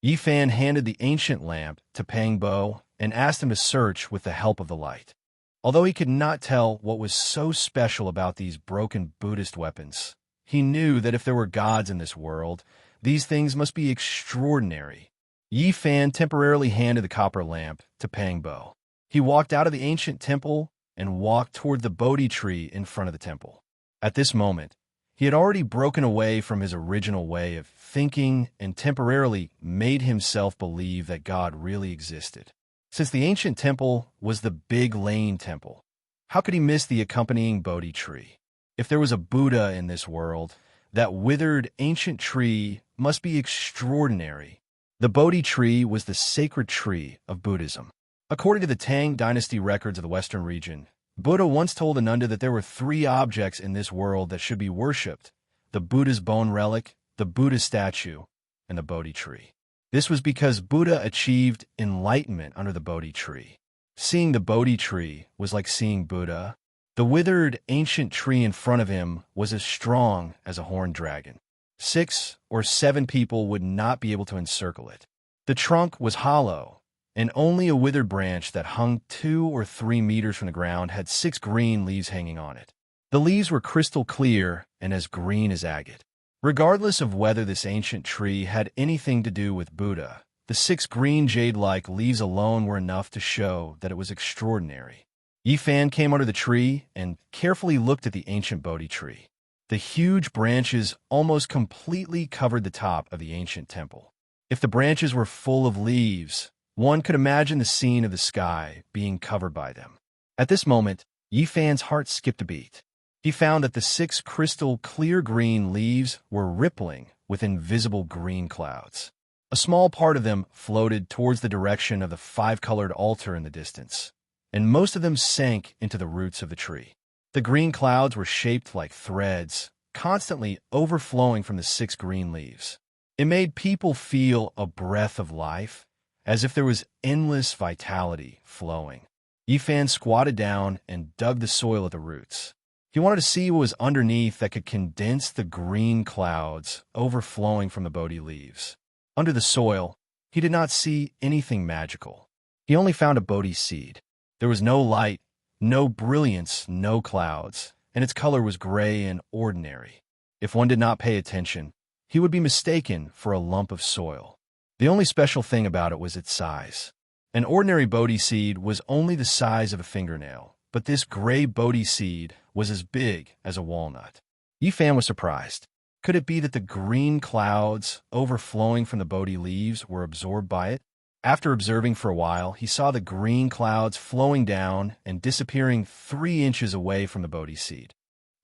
Yi Fan handed the ancient lamp to Pang Bo and asked him to search with the help of the light. Although he could not tell what was so special about these broken Buddhist weapons, he knew that if there were gods in this world, these things must be extraordinary. Yi Fan temporarily handed the copper lamp to Pang Bo. He walked out of the ancient temple and walked toward the Bodhi tree in front of the temple. At this moment, he had already broken away from his original way of thinking and temporarily made himself believe that God really existed. Since the ancient temple was the Big Lane Temple, how could he miss the accompanying Bodhi tree? If there was a Buddha in this world, that withered ancient tree must be extraordinary. The Bodhi tree was the sacred tree of Buddhism. According to the Tang dynasty records of the Western region, Buddha once told Ananda that there were 3 objects in this world that should be worshipped: the Buddha's bone relic, the Buddha statue, and the Bodhi tree. This was because Buddha achieved enlightenment under the Bodhi tree. Seeing the Bodhi tree was like seeing Buddha. The withered ancient tree in front of him was as strong as a horned dragon. 6 or 7 people would not be able to encircle it. The trunk was hollow, and only a withered branch that hung 2 or 3 meters from the ground had 6 green leaves hanging on it. The leaves were crystal clear and as green as agate. Regardless of whether this ancient tree had anything to do with Buddha, the 6 green jade-like leaves alone were enough to show that it was extraordinary. Yi Fan came under the tree and carefully looked at the ancient Bodhi tree. The huge branches almost completely covered the top of the ancient temple. If the branches were full of leaves, one could imagine the scene of the sky being covered by them. At this moment, Yi Fan's heart skipped a beat. He found that the 6 crystal clear green leaves were rippling with invisible green clouds. A small part of them floated towards the direction of the 5-colored altar in the distance, and most of them sank into the roots of the tree. The green clouds were shaped like threads, constantly overflowing from the 6 green leaves. It made people feel a breath of life, as if there was endless vitality flowing. Yi Fan squatted down and dug the soil at the roots. He wanted to see what was underneath that could condense the green clouds overflowing from the Bodhi leaves. Under the soil, he did not see anything magical. He only found a Bodhi seed. There was no light, no brilliance, no clouds, and its color was gray and ordinary. If one did not pay attention, he would be mistaken for a lump of soil. The only special thing about it was its size. An ordinary Bodhi seed was only the size of a fingernail, but this gray Bodhi seed was as big as a walnut. Yi Fan was surprised. Could it be that the green clouds overflowing from the Bodhi leaves were absorbed by it? After observing for a while, he saw the green clouds flowing down and disappearing 3 inches away from the Bodhi seed.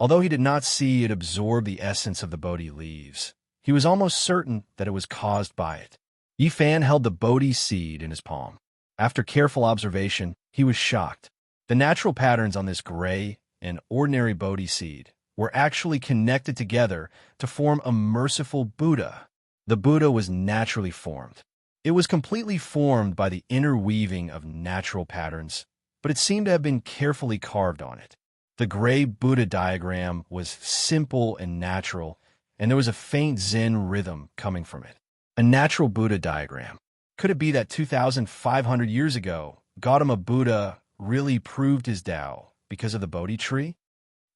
Although he did not see it absorb the essence of the Bodhi leaves, he was almost certain that it was caused by it. Yifan held the Bodhi seed in his palm. After careful observation, he was shocked. The natural patterns on this gray and ordinary Bodhi seed were actually connected together to form a merciful Buddha. The Buddha was naturally formed. It was completely formed by the interweaving of natural patterns, but it seemed to have been carefully carved on it. The gray Buddha diagram was simple and natural, and there was a faint Zen rhythm coming from it. A natural Buddha diagram. Could it be that 2,500 years ago, Gautama Buddha really proved his Tao because of the Bodhi tree?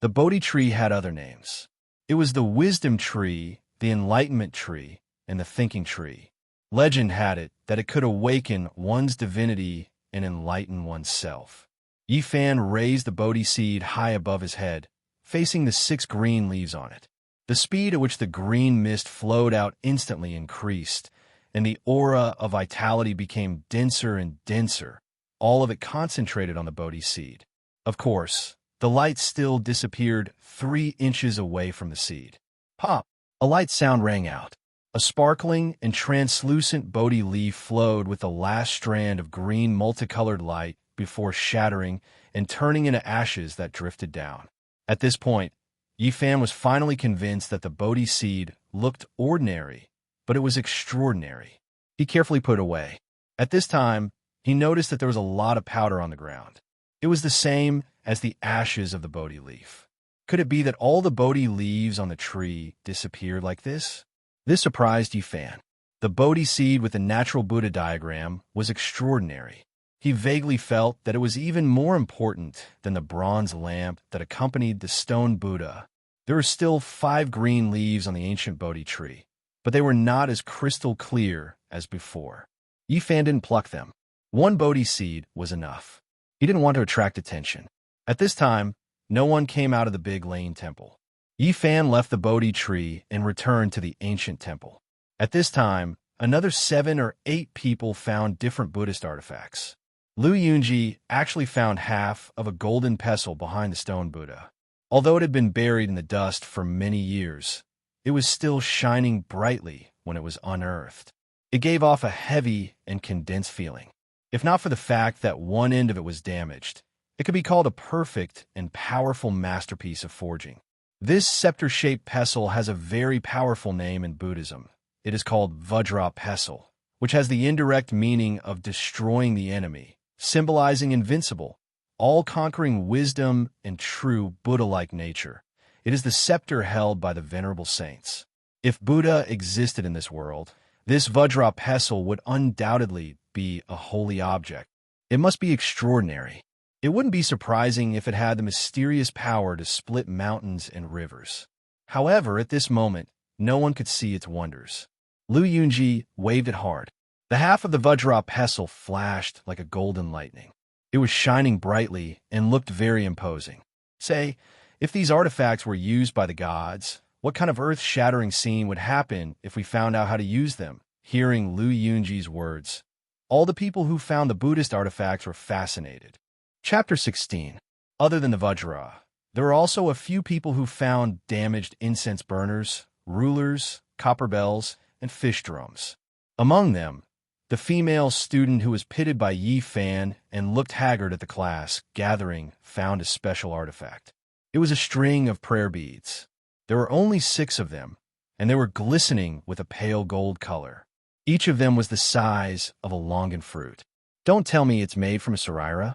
The Bodhi tree had other names. It was the wisdom tree, the enlightenment tree, and the thinking tree. Legend had it that it could awaken one's divinity and enlighten oneself. Yifan raised the Bodhi seed high above his head, facing the 6 green leaves on it. The speed at which the green mist flowed out instantly increased, and the aura of vitality became denser and denser, all of it concentrated on the Bodhi seed. Of course, the light still disappeared 3 inches away from the seed. Pop! A light sound rang out. A sparkling and translucent Bodhi leaf flowed with the last strand of green multicolored light before shattering and turning into ashes that drifted down. At this point, Yifan was finally convinced that the Bodhi seed looked ordinary, but it was extraordinary. He carefully put it away. At this time, he noticed that there was a lot of powder on the ground. It was the same as the ashes of the Bodhi leaf. Could it be that all the Bodhi leaves on the tree disappeared like this? This surprised Yifan. The Bodhi seed with the natural Buddha diagram was extraordinary. He vaguely felt that it was even more important than the bronze lamp that accompanied the stone Buddha. There were still 5 green leaves on the ancient Bodhi tree, but they were not as crystal clear as before. Yifan didn't pluck them. 1 Bodhi seed was enough. He didn't want to attract attention. At this time, no one came out of the big lane temple. Yifan left the Bodhi tree and returned to the ancient temple. At this time, another 7 or 8 people found different Buddhist artifacts. Lu Yunji actually found half of a golden pestle behind the stone Buddha. Although it had been buried in the dust for many years, it was still shining brightly when it was unearthed. It gave off a heavy and condensed feeling. If not for the fact that one end of it was damaged, it could be called a perfect and powerful masterpiece of forging. This scepter-shaped pestle has a very powerful name in Buddhism. It is called Vajra pestle, which has the indirect meaning of destroying the enemy, symbolizing invincible, all-conquering wisdom and true Buddha-like nature. It is the scepter held by the venerable saints. If Buddha existed in this world, this Vajra pestle would undoubtedly be a holy object. It must be extraordinary. It wouldn't be surprising if it had the mysterious power to split mountains and rivers. However, at this moment, no one could see its wonders. Lu Yunji waved it hard. The half of the Vajra pestle flashed like a golden lightning. It was shining brightly and looked very imposing. Say, if these artifacts were used by the gods, what kind of earth-shattering scene would happen if we found out how to use them? Hearing Lu Yunji's words, all the people who found the Buddhist artifacts were fascinated. Chapter 16. Other than the Vajra, there were also a few people who found damaged incense burners, rulers, copper bells, and fish drums. Among them, the female student who was pitted by Yifan and looked haggard at the class gathering found a special artifact. It was a string of prayer beads. There were only 6 of them, and they were glistening with a pale gold color. Each of them was the size of a longan fruit. Don't tell me it's made from a saraira?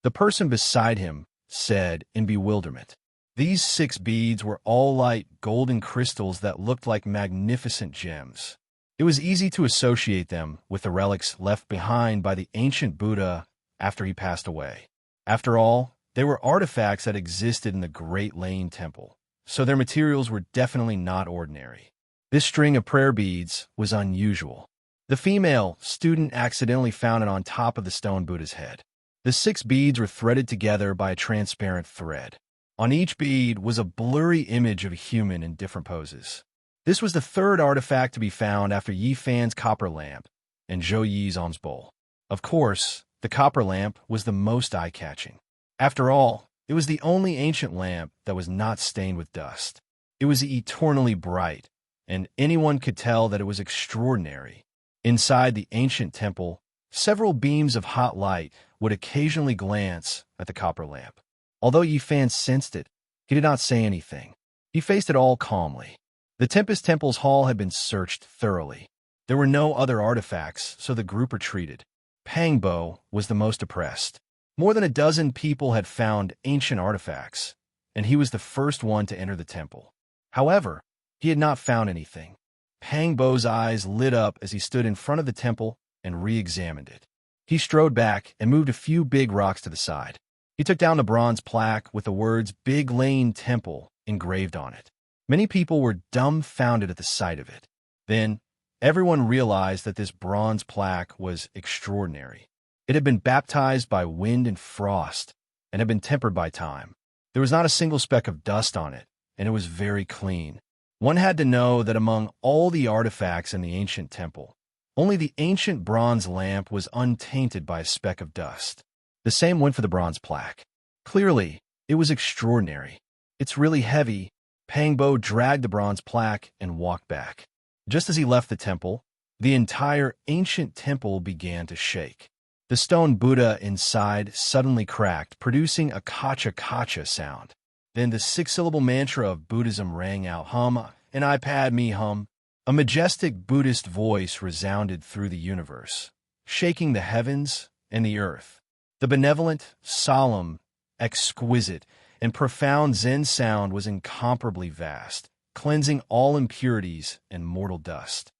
The person beside him said in bewilderment. These 6 beads were all light golden crystals that looked like magnificent gems. It was easy to associate them with the relics left behind by the ancient Buddha after he passed away. After all, they were artifacts that existed in the Great Lane Temple, so their materials were definitely not ordinary. This string of prayer beads was unusual. The female student accidentally found it on top of the stone Buddha's head. The 6 beads were threaded together by a transparent thread. On each bead was a blurry image of a human in different poses. This was the 3rd artifact to be found after Yifan's copper lamp and Zhou Yi's alms bowl. Of course, the copper lamp was the most eye-catching. After all, It was the only ancient lamp that was not stained with dust. It was eternally bright, and anyone could tell that it was extraordinary. Inside the ancient temple, several beams of hot light would occasionally glance at the copper lamp. Although Yifan sensed it, he did not say anything. He faced it all calmly. The Tempest Temple's hall had been searched thoroughly. There were no other artifacts, so the group retreated. Pangbo was the most oppressed. More than a dozen people had found ancient artifacts, and he was the first one to enter the temple. However, he had not found anything. Pangbo's eyes lit up as he stood in front of the temple and re-examined it. He strode back and moved a few big rocks to the side. He took down the bronze plaque with the words Big Lane Temple engraved on it. Many people were dumbfounded at the sight of it. Then, everyone realized that this bronze plaque was extraordinary. It had been baptized by wind and frost, and had been tempered by time. There was not a single speck of dust on it, and it was very clean. One had to know that among all the artifacts in the ancient temple, only the ancient bronze lamp was untainted by a speck of dust. The same went for the bronze plaque. Clearly, it was extraordinary. It's really heavy. Pangbo dragged the bronze plaque and walked back. Just as he left the temple, the entire ancient temple began to shake. The stone Buddha inside suddenly cracked, producing a kacha-kacha sound. Then the six-syllable mantra of Buddhism rang out, hum, and I pad me hum. A majestic Buddhist voice resounded through the universe, shaking the heavens and the earth. The benevolent, solemn, exquisite, and profound Zen sound was incomparably vast, cleansing all impurities and mortal dust.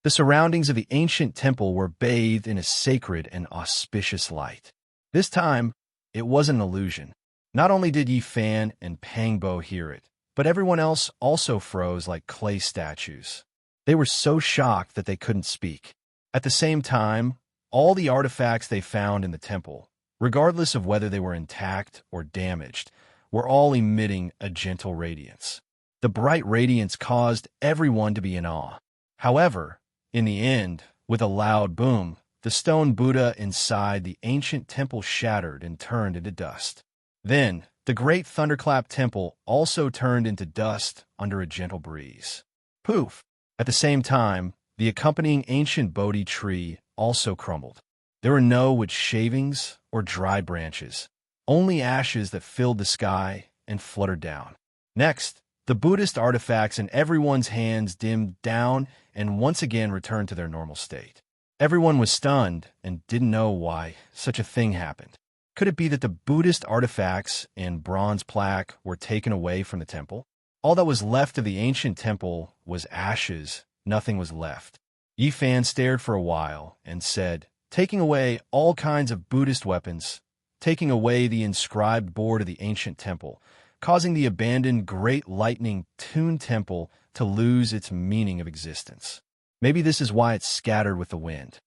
The surroundings of the ancient temple were bathed in a sacred and auspicious light. This time, it wasn't an illusion. Not only did Yifan and Pangbo hear it, but everyone else also froze like clay statues. They were so shocked that they couldn't speak. At the same time, all the artifacts they found in the temple, regardless of whether they were intact or damaged, were all emitting a gentle radiance. The bright radiance caused everyone to be in awe. However, in the end, with a loud boom, the stone Buddha inside the ancient temple shattered and turned into dust. Then, the great thunderclap temple also turned into dust under a gentle breeze. Poof! At the same time, the accompanying ancient Bodhi tree also crumbled. There were no wood shavings or dry branches, only ashes that filled the sky and fluttered down. Next, the Buddhist artifacts in everyone's hands dimmed down and once again returned to their normal state. Everyone was stunned and didn't know why such a thing happened. Could it be that the Buddhist artifacts and bronze plaque were taken away from the temple? All that was left of the ancient temple was ashes. Nothing was left. Yifan stared for a while and said, taking away all kinds of Buddhist weapons, taking away the inscribed board of the ancient temple, causing the abandoned Great Lightning Tune Temple to lose its meaning of existence. Maybe this is why it's scattered with the wind.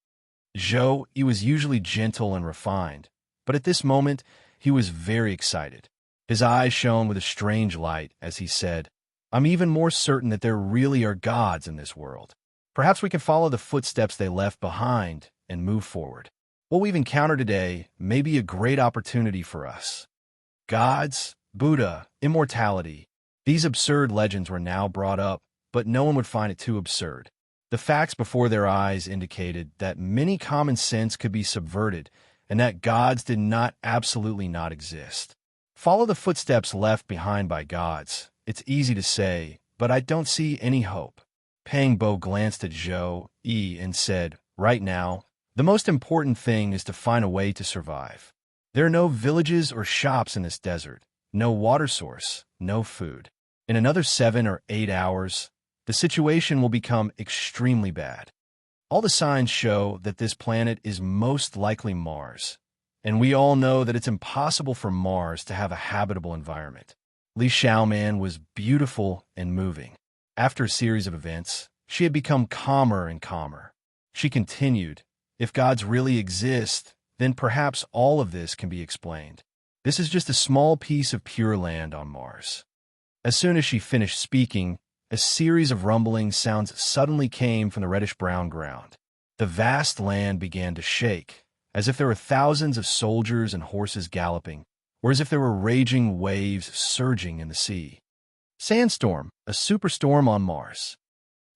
Zhou, he was usually gentle and refined, but at this moment, he was very excited. His eyes shone with a strange light as he said, I'm even more certain that there really are gods in this world. Perhaps we can follow the footsteps they left behind and move forward. What we've encountered today may be a great opportunity for us. Gods, Buddha, immortality. These absurd legends were now brought up, but no one would find it too absurd. The facts before their eyes indicated that many common sense could be subverted and that gods did not absolutely not exist. Follow the footsteps left behind by gods. It's easy to say, but I don't see any hope. Pangbo glanced at Zhou Yi and said, right now, the most important thing is to find a way to survive. There are no villages or shops in this desert, no water source, no food. In another 7 or 8 hours, the situation will become extremely bad. All the signs show that this planet is most likely Mars, and we all know that it's impossible for Mars to have a habitable environment. Li Xiaoman was beautiful and moving. After a series of events, she had become calmer and calmer. She continued, if gods really exist, then perhaps all of this can be explained. This is just a small piece of pure land on Mars. As soon as she finished speaking, a series of rumbling sounds suddenly came from the reddish-brown ground. The vast land began to shake, as if there were thousands of soldiers and horses galloping, or as if there were raging waves surging in the sea. Sandstorm, a superstorm on Mars.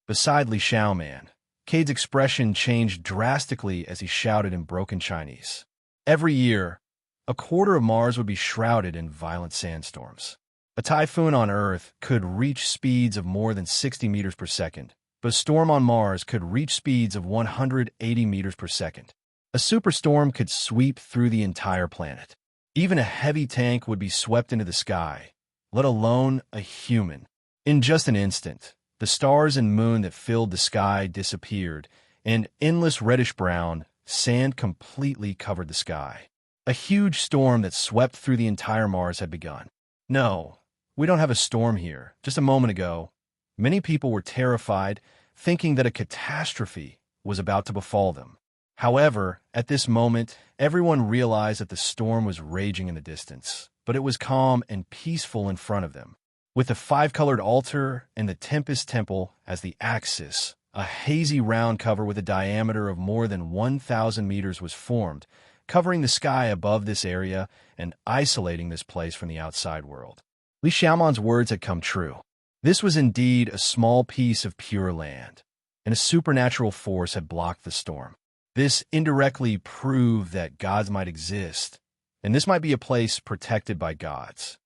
Beside Li Xiaoman, Cade's expression changed drastically as he shouted in broken Chinese. Every year, a quarter of Mars would be shrouded in violent sandstorms. A typhoon on Earth could reach speeds of more than 60 meters per second, but a storm on Mars could reach speeds of 180 meters per second. A superstorm could sweep through the entire planet. Even a heavy tank would be swept into the sky, let alone a human. In just an instant, the stars and moon that filled the sky disappeared, and endless reddish-brown sand completely covered the sky. A huge storm that swept through the entire Mars had begun. No, we don't have a storm here. Just a moment ago, many people were terrified, thinking that a catastrophe was about to befall them. However, at this moment, everyone realized that the storm was raging in the distance, but it was calm and peaceful in front of them. With the five-colored altar and the Tempest Temple as the axis, a hazy round cover with a diameter of more than 1,000 meters was formed, covering the sky above this area and isolating this place from the outside world. Li Xiaoman's words had come true. This was indeed a small piece of pure land, and a supernatural force had blocked the storm. This indirectly proved that gods might exist, and this might be a place protected by gods.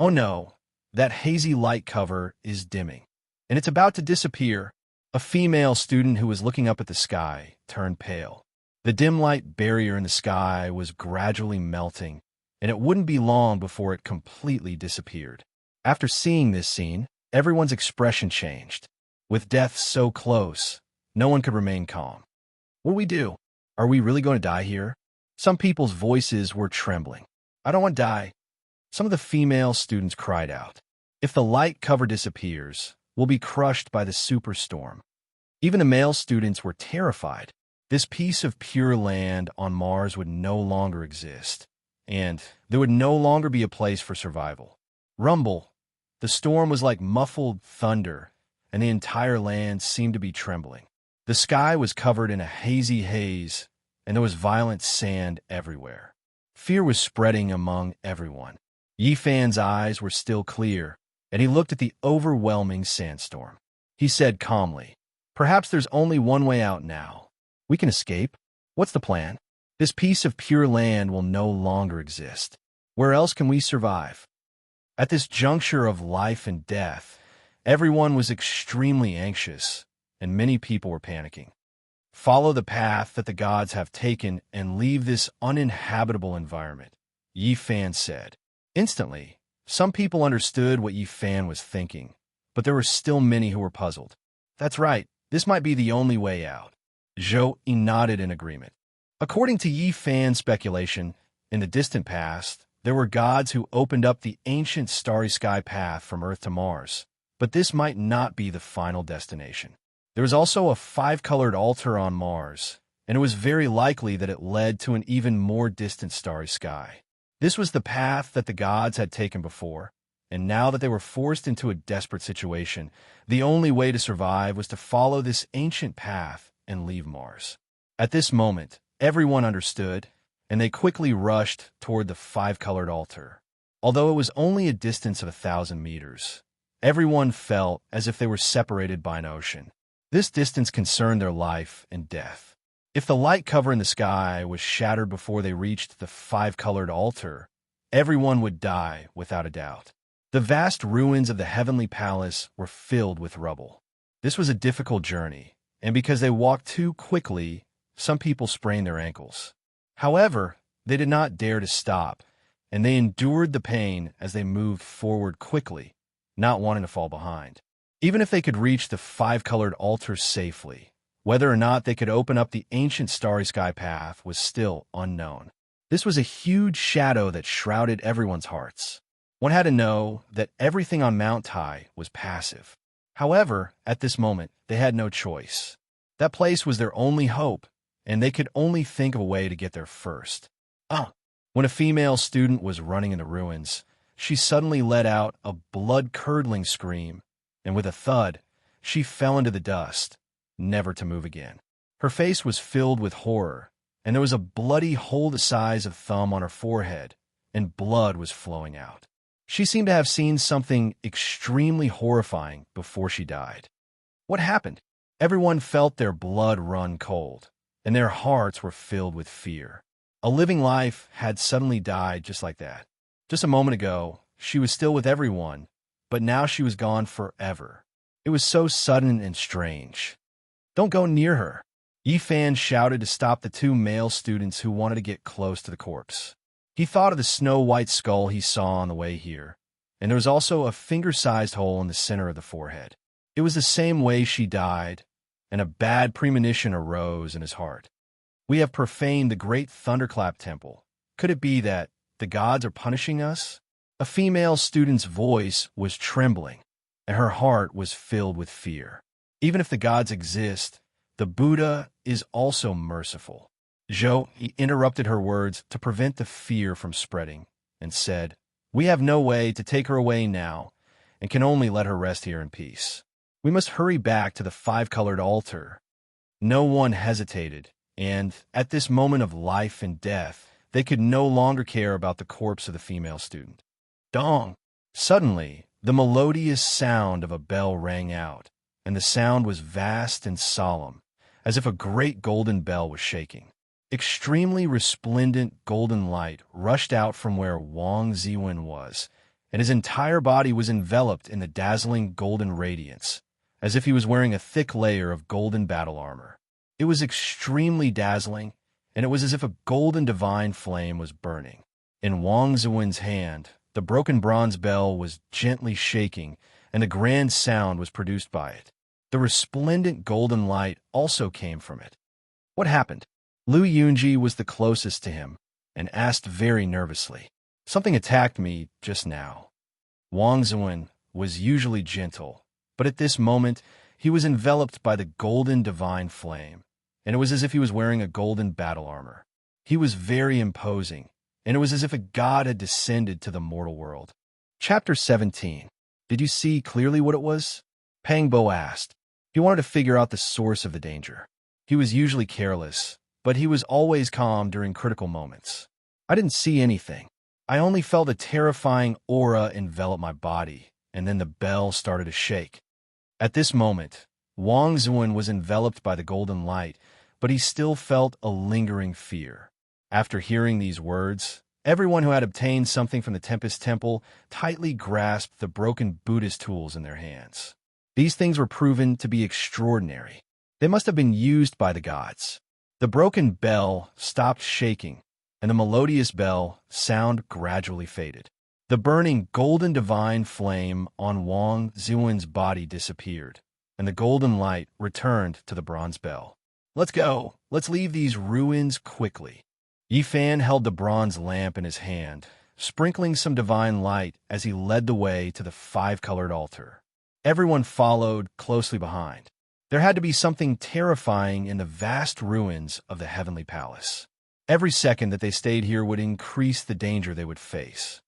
Oh no, that hazy light cover is dimming, and it's about to disappear. A female student who was looking up at the sky turned pale. The dim light barrier in the sky was gradually melting, and it wouldn't be long before it completely disappeared. After seeing this scene, everyone's expression changed. With death so close, no one could remain calm. What do we do? Are we really going to die here? Some people's voices were trembling. I don't want to die. Some of the female students cried out. If the light cover disappears, we'll be crushed by the superstorm. Even the male students were terrified. This piece of pure land on Mars would no longer exist, and there would no longer be a place for survival. Rumble. The storm was like muffled thunder, and the entire land seemed to be trembling. The sky was covered in a hazy haze, and there was violent sand everywhere. Fear was spreading among everyone. Yi Fan's eyes were still clear, and he looked at the overwhelming sandstorm. He said calmly, "Perhaps there's only one way out now. We can escape. What's the plan? This piece of pure land will no longer exist. Where else can we survive?" At this juncture of life and death, everyone was extremely anxious, and many people were panicking. Follow the path that the gods have taken and leave this uninhabitable environment, Yi Fan said. Instantly, some people understood what Yi Fan was thinking, but there were still many who were puzzled. That's right, this might be the only way out. Zhou Yi nodded in agreement. According to Yi Fan's speculation, in the distant past, there were gods who opened up the ancient starry sky path from Earth to Mars, but this might not be the final destination. There was also a five-colored altar on Mars, and it was very likely that it led to an even more distant starry sky. This was the path that the gods had taken before, and now that they were forced into a desperate situation, the only way to survive was to follow this ancient path and leave Mars. At this moment, everyone understood, and they quickly rushed toward the five-colored altar. Although it was only a distance of 1,000 meters, everyone felt as if they were separated by an ocean. This distance concerned their life and death. If the light cover in the sky was shattered before they reached the five-colored altar, everyone would die without a doubt. The vast ruins of the heavenly palace were filled with rubble. This was a difficult journey, and because they walked too quickly, some people sprained their ankles. However, they did not dare to stop, and they endured the pain as they moved forward quickly, not wanting to fall behind. Even if they could reach the five-colored altar safely, whether or not they could open up the ancient starry sky path was still unknown. This was a huge shadow that shrouded everyone's hearts. One had to know that everything on Mount Tai was passive. However, at this moment, they had no choice. That place was their only hope, and they could only think of a way to get there first. When a female student was running in the ruins, she suddenly let out a blood-curdling scream, and with a thud, she fell into the dust, never to move again. Her face was filled with horror, and there was a bloody hole the size of thumb on her forehead, and blood was flowing out. She seemed to have seen something extremely horrifying before she died. What happened? Everyone felt their blood run cold, and their hearts were filled with fear. A living life had suddenly died just like that. Just a moment ago, she was still with everyone, but now she was gone forever. It was so sudden and strange. "Don't go near her," Yifan shouted to stop the two male students who wanted to get close to the corpse. He thought of the snow-white skull he saw on the way here, and there was also a finger-sized hole in the center of the forehead. It was the same way she died, and a bad premonition arose in his heart. "We have profaned the great thunderclap temple. Could it be that the gods are punishing us?" A female student's voice was trembling, and her heart was filled with fear. Even if the gods exist, the Buddha is also merciful. Zhou interrupted her words to prevent the fear from spreading and said, "We have no way to take her away now and can only let her rest here in peace. We must hurry back to the five-colored altar." No one hesitated, and at this moment of life and death, they could no longer care about the corpse of the female student. Dong! Suddenly, the melodious sound of a bell rang out, and the sound was vast and solemn, as if a great golden bell was shaking. Extremely resplendent golden light rushed out from where Wang Ziwen was, and his entire body was enveloped in the dazzling golden radiance, as if he was wearing a thick layer of golden battle armor. It was extremely dazzling, and it was as if a golden divine flame was burning. In Wang Ziwen's hand, the broken bronze bell was gently shaking, and a grand sound was produced by it. The resplendent golden light also came from it. What happened? Lu Yunji was the closest to him, and asked very nervously, "Something attacked me just now." Wang Ziwen was usually gentle, but at this moment he was enveloped by the golden divine flame, and it was as if he was wearing a golden battle armor. He was very imposing, and it was as if a god had descended to the mortal world. Chapter 17. Did you see clearly what it was? Pang Bo asked. He wanted to figure out the source of the danger. He was usually careless, but he was always calm during critical moments. "I didn't see anything. I only felt a terrifying aura envelop my body, and then the bell started to shake." At this moment, Wang Ziwen was enveloped by the golden light, but he still felt a lingering fear. After hearing these words, everyone who had obtained something from the Tempest Temple tightly grasped the broken Buddhist tools in their hands. These things were proven to be extraordinary. They must have been used by the gods. The broken bell stopped shaking, and the melodious bell sound gradually faded. The burning golden divine flame on Wang Ziwen's body disappeared, and the golden light returned to the bronze bell. "Let's go. Let's leave these ruins quickly." Yifan held the bronze lamp in his hand, sprinkling some divine light as he led the way to the five-colored altar. Everyone followed closely behind. There had to be something terrifying in the vast ruins of the heavenly palace. Every second that they stayed here would increase the danger they would face.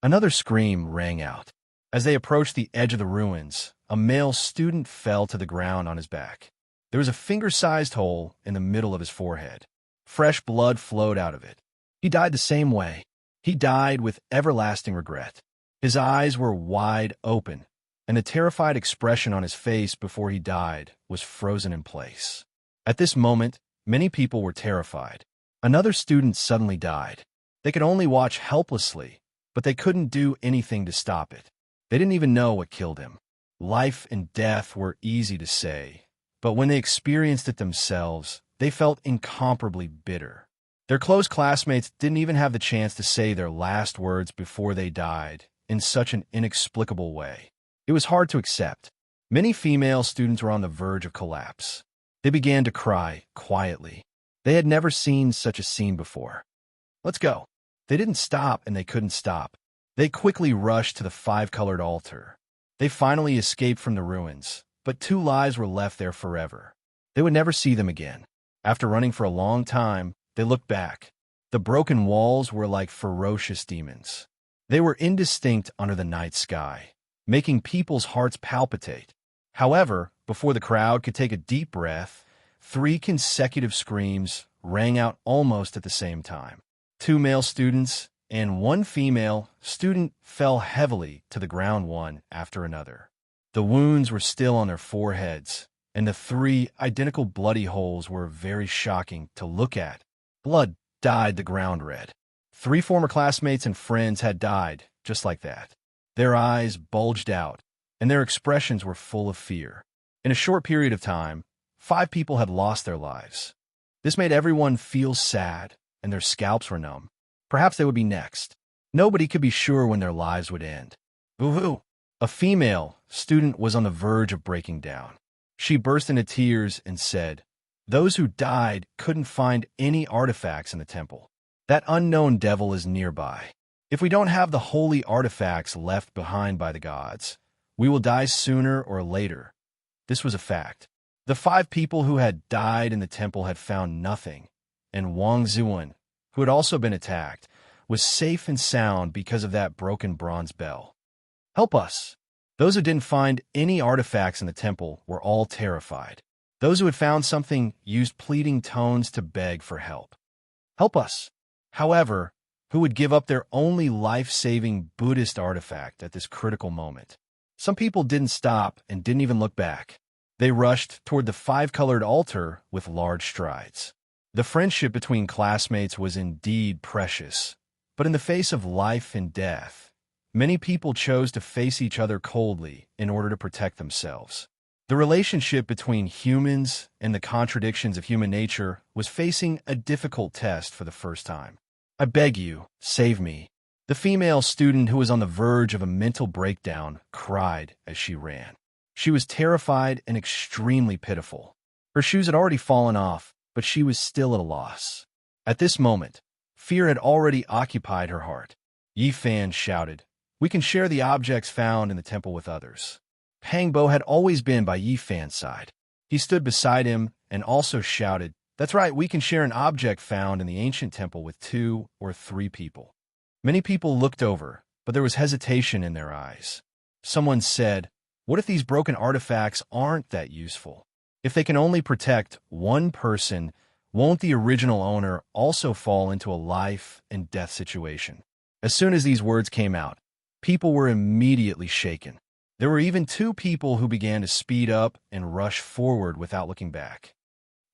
Another scream rang out. As they approached the edge of the ruins, a male student fell to the ground on his back. There was a finger-sized hole in the middle of his forehead. Fresh blood flowed out of it. He died the same way. He died with everlasting regret. His eyes were wide open, and the terrified expression on his face before he died was frozen in place. At this moment, many people were terrified. Another student suddenly died. They could only watch helplessly, but they couldn't do anything to stop it. They didn't even know what killed him. Life and death were easy to say, but when they experienced it themselves, they felt incomparably bitter. Their close classmates didn't even have the chance to say their last words before they died in such an inexplicable way. It was hard to accept. Many female students were on the verge of collapse. They began to cry quietly. They had never seen such a scene before. "Let's go." They didn't stop, and they couldn't stop. They quickly rushed to the five-colored altar. They finally escaped from the ruins, but two lives were left there forever. They would never see them again. After running for a long time, they looked back. The broken walls were like ferocious demons. They were indistinct under the night sky, making people's hearts palpitate. However, before the crowd could take a deep breath, 3 consecutive screams rang out almost at the same time. 2 male students and one female student fell heavily to the ground one after another. The wounds were still on their foreheads, and the 3 identical bloody holes were very shocking to look at. Blood dyed the ground red. 3 former classmates and friends had died just like that. Their eyes bulged out, and their expressions were full of fear. In a short period of time, 5 people had lost their lives. This made everyone feel sad, and their scalps were numb. Perhaps they would be next. Nobody could be sure when their lives would end. Boo-hoo! A female student was on the verge of breaking down. She burst into tears and said, "Those who died couldn't find any artifacts in the temple. That unknown devil is nearby. If we don't have the holy artifacts left behind by the gods, we will die sooner or later." This was a fact. The 5 people who had died in the temple had found nothing, and Wang Zuan, who had also been attacked, was safe and sound because of that broken bronze bell. "Help us!" Those who didn't find any artifacts in the temple were all terrified. Those who had found something used pleading tones to beg for help. "Help us!" However, who would give up their only life-saving Buddhist artifact at this critical moment? Some people didn't stop and didn't even look back. They rushed toward the 5-colored altar with large strides. The friendship between classmates was indeed precious, but in the face of life and death, many people chose to face each other coldly in order to protect themselves. The relationship between humans and the contradictions of human nature was facing a difficult test for the first time. "I beg you, save me." The female student, who was on the verge of a mental breakdown, cried as she ran. She was terrified and extremely pitiful. Her shoes had already fallen off, but she was still at a loss. At this moment, fear had already occupied her heart. Yi Fan shouted, "We can share the objects found in the temple with others." Pang Bo had always been by Yi Fan's side. He stood beside him and also shouted, "That's right, we can share an object found in the ancient temple with 2 or 3 people." Many people looked over, but there was hesitation in their eyes. Someone said, "What if these broken artifacts aren't that useful? If they can only protect one person, won't the original owner also fall into a life and death situation?" As soon as these words came out, people were immediately shaken. There were even 2 people who began to speed up and rush forward without looking back.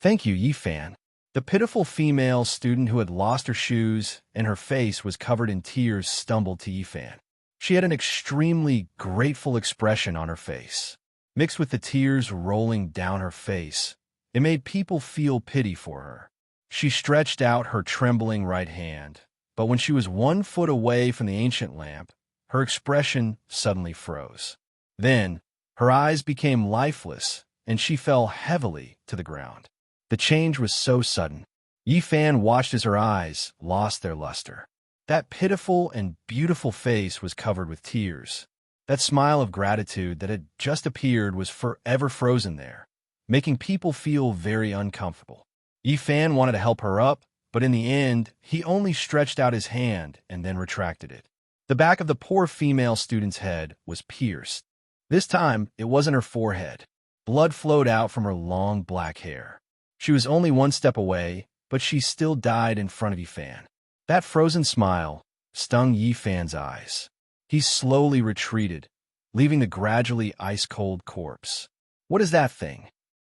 "Thank you, Yi Fan." The pitiful female student who had lost her shoes and her face was covered in tears stumbled to Yi Fan. She had an extremely grateful expression on her face. Mixed with the tears rolling down her face, it made people feel pity for her. She stretched out her trembling right hand, but when she was 1 foot away from the ancient lamp, her expression suddenly froze. Then, her eyes became lifeless, and she fell heavily to the ground. The change was so sudden. Yi Fan watched as her eyes lost their luster. That pitiful and beautiful face was covered with tears. That smile of gratitude that had just appeared was forever frozen there, making people feel very uncomfortable. Yi Fan wanted to help her up, but in the end, he only stretched out his hand and then retracted it. The back of the poor female student's head was pierced. This time, it wasn't her forehead. Blood flowed out from her long black hair. She was only 1 step away, but she still died in front of Yi Fan. That frozen smile stung Yi Fan's eyes. He slowly retreated, leaving the gradually ice-cold corpse. "What is that thing?"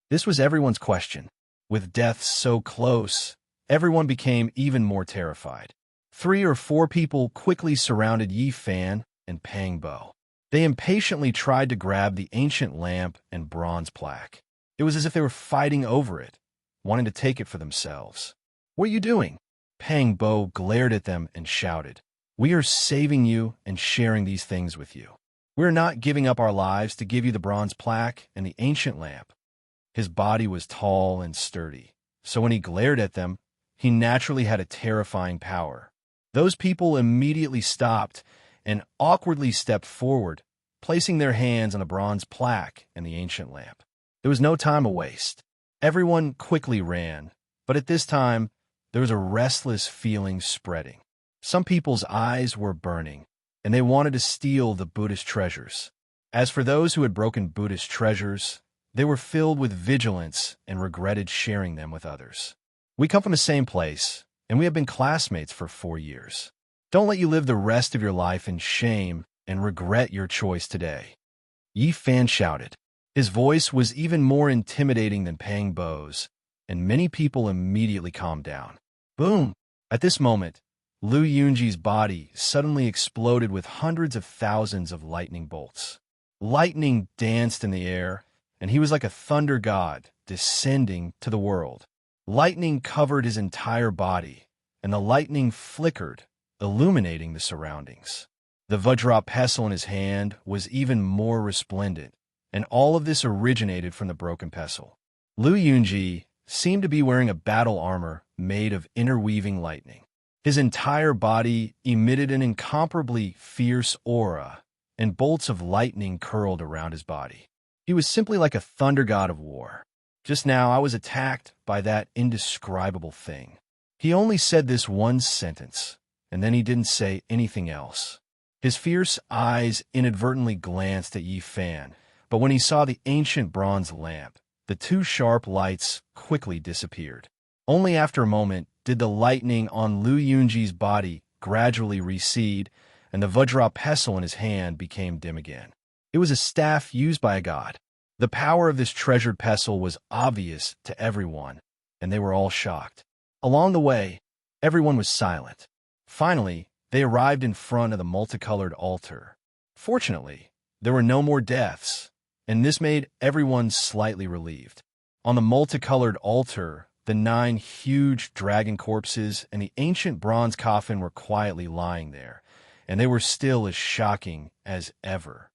This was everyone's question. With death so close, everyone became even more terrified. 3 or 4 people quickly surrounded Yi Fan and Pang Bo. They impatiently tried to grab the ancient lamp and bronze plaque. It was as if they were fighting over it, wanting to take it for themselves. "What are you doing?" Pang Bo glared at them and shouted, "We are saving you and sharing these things with you. We are not giving up our lives to give you the bronze plaque and the ancient lamp." His body was tall and sturdy, so when he glared at them, he naturally had a terrifying power. Those people immediately stopped and awkwardly stepped forward, placing their hands on the bronze plaque and the ancient lamp. There was no time to waste. Everyone quickly ran, but at this time, there was a restless feeling spreading. Some people's eyes were burning, and they wanted to steal the Buddhist treasures. As for those who had broken Buddhist treasures, they were filled with vigilance and regretted sharing them with others. "We come from the same place, and we have been classmates for 4 years. Don't let you live the rest of your life in shame and regret your choice today. Yi Fan shouted. His voice was even more intimidating than Pang Bo's, and many people immediately calmed down. Boom! At this moment, Lu Yunji's body suddenly exploded with hundreds of thousands of lightning bolts. Lightning danced in the air, and he was like a thunder god descending to the world. Lightning covered his entire body, and the lightning flickered, illuminating the surroundings. The Vajra pestle in his hand was even more resplendent, and all of this originated from the broken pestle. Lu Yunji seemed to be wearing a battle armor made of interweaving lightning. His entire body emitted an incomparably fierce aura, and bolts of lightning curled around his body. He was simply like a thunder god of war. Just now I was attacked by that indescribable thing. He only said this one sentence, and then he didn't say anything else. His fierce eyes inadvertently glanced at Yi Fan, but when he saw the ancient bronze lamp, the two sharp lights quickly disappeared. Only after a moment did the lightning on Lu Yunji's body gradually recede, and the Vajra pestle in his hand became dim again. It was a staff used by a god. The power of this treasured pestle was obvious to everyone, and they were all shocked. Along the way, everyone was silent. Finally, they arrived in front of the multicolored altar. Fortunately, there were no more deaths, and this made everyone slightly relieved. On the multicolored altar, the 9 huge dragon corpses and the ancient bronze coffin were quietly lying there, and they were still as shocking as ever.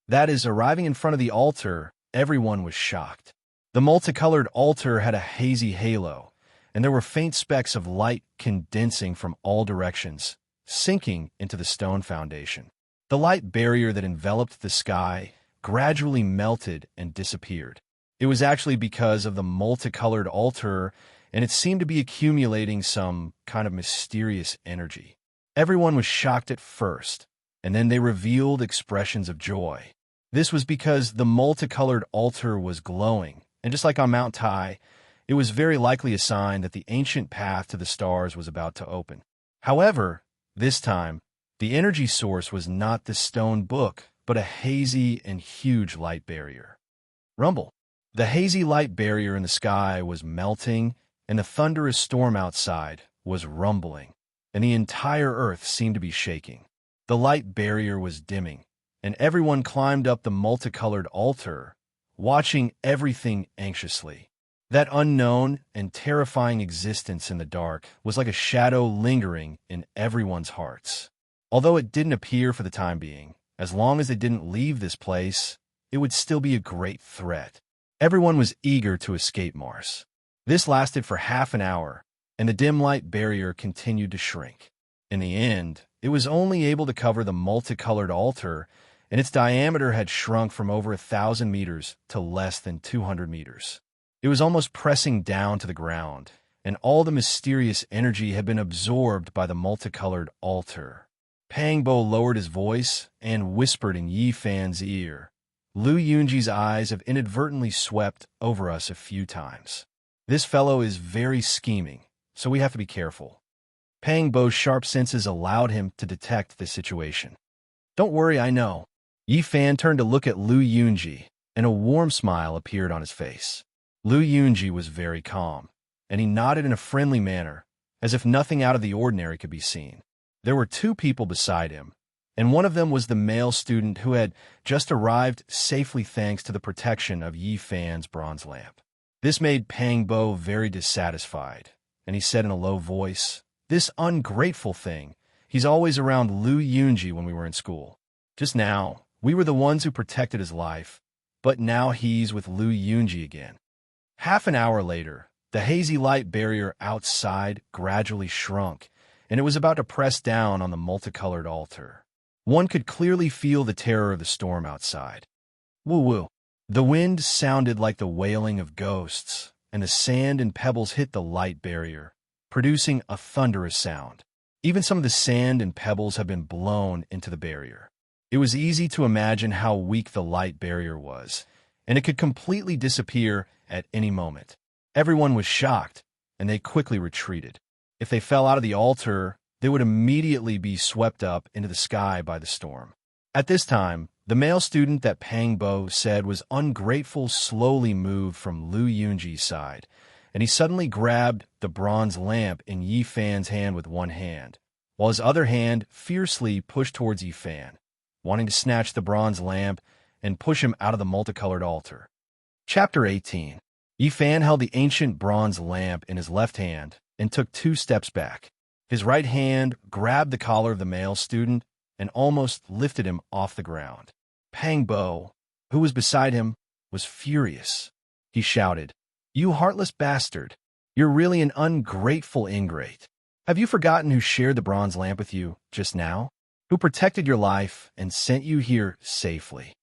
That is, arriving in front of the altar, everyone was shocked. The multicolored altar had a hazy halo, and there were faint specks of light condensing from all directions, sinking into the stone foundation. The light barrier that enveloped the sky gradually melted and disappeared. It was actually because of the multicolored altar, and it seemed to be accumulating some kind of mysterious energy. Everyone was shocked at first, and then they revealed expressions of joy. This was because the multicolored altar was glowing, and just like on Mount Tai, it was very likely a sign that the ancient path to the stars was about to open. However, this time, the energy source was not the stone book, but a hazy and huge light barrier. Rumble. The hazy light barrier in the sky was melting, and the thunderous storm outside was rumbling, and the entire earth seemed to be shaking. The light barrier was dimming, and everyone climbed up the multicolored altar, watching everything anxiously. That unknown and terrifying existence in the dark was like a shadow lingering in everyone's hearts. Although it didn't appear for the time being, as long as they didn't leave this place, it would still be a great threat. Everyone was eager to escape Mars. This lasted for half an hour, and the dim light barrier continued to shrink. In the end, it was only able to cover the multicolored altar, and its diameter had shrunk from over 1,000 meters to less than 200 meters. It was almost pressing down to the ground, and all the mysterious energy had been absorbed by the multicolored altar. Pang Bo lowered his voice and whispered in Yi Fan's ear. Lu Yunji's eyes have inadvertently swept over us a few times. This fellow is very scheming, so we have to be careful. Pang Bo's sharp senses allowed him to detect the situation. Don't worry, I know. Yi Fan turned to look at Lu Yunji, and a warm smile appeared on his face. Lu Yunji was very calm, and he nodded in a friendly manner, as if nothing out of the ordinary could be seen. There were 2 people beside him, and one of them was the male student who had just arrived safely thanks to the protection of Yi Fan's bronze lamp. This made Pang Bo very dissatisfied, and he said in a low voice, "This ungrateful thing, he's always around Lu Yunji when we were in school. Just now, we were the ones who protected his life, but now he's with Lu Yunji again." Half an hour later, the hazy light barrier outside gradually shrunk, and it was about to press down on the multicolored altar. One could clearly feel the terror of the storm outside. Woo-woo. The wind sounded like the wailing of ghosts, and the sand and pebbles hit the light barrier, producing a thunderous sound. Even some of the sand and pebbles had been blown into the barrier. It was easy to imagine how weak the light barrier was, and it could completely disappear at any moment. Everyone was shocked, and they quickly retreated. If they fell out of the altar, they would immediately be swept up into the sky by the storm. At this time, the male student that Pang Bo said was ungrateful slowly moved from Lu Yunji's side, and he suddenly grabbed the bronze lamp in Yi Fan's hand with one hand, while his other hand fiercely pushed towards Yi Fan, wanting to snatch the bronze lamp and push him out of the multicolored altar. Chapter 18. Yi Fan held the ancient bronze lamp in his left hand and took 2 steps back. His right hand grabbed the collar of the male student and almost lifted him off the ground. Pang Bo, who was beside him, was furious. He shouted, "You heartless bastard! You're really an ungrateful ingrate. Have you forgotten who shared the bronze lamp with you just now? Who protected your life and sent you here safely?"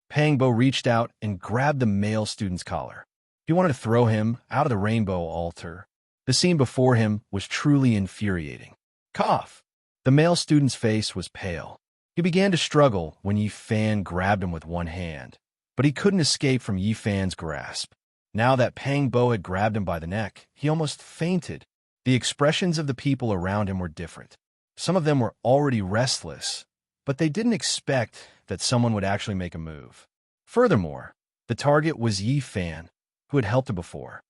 Pang Bo reached out and grabbed the male student's collar. He wanted to throw him out of the rainbow altar. The scene before him was truly infuriating. Cough! The male student's face was pale. He began to struggle when Yi Fan grabbed him with one hand, but he couldn't escape from Yi Fan's grasp. Now that Pang Bo had grabbed him by the neck, he almost fainted. The expressions of the people around him were different. Some of them were already restless, but they didn't expect that someone would actually make a move. Furthermore, the target was Yi Fan, who had helped him before.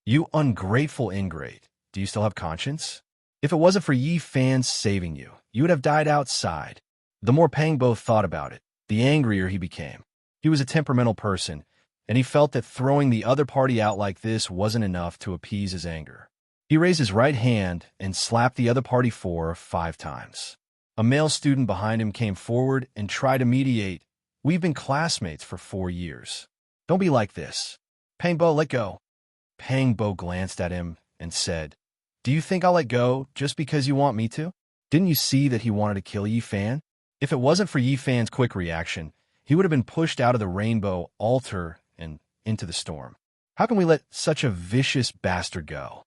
"You ungrateful ingrate, do you still have conscience? If it wasn't for Yi Fan saving you, you would have died outside." The more Pang Bo thought about it, the angrier he became. He was a temperamental person, and he felt that throwing the other party out like this wasn't enough to appease his anger. He raised his right hand and slapped the other party 4 or 5 times. A male student behind him came forward and tried to mediate. "We've been classmates for 4 years. Don't be like this. Pang Bo, let go." Pang Bo glanced at him and said, "Do you think I'll let go just because you want me to? Didn't you see that he wanted to kill Yi Fan? If it wasn't for Yi Fan's quick reaction, he would have been pushed out of the rainbow altar and into the storm. How can we let such a vicious bastard go?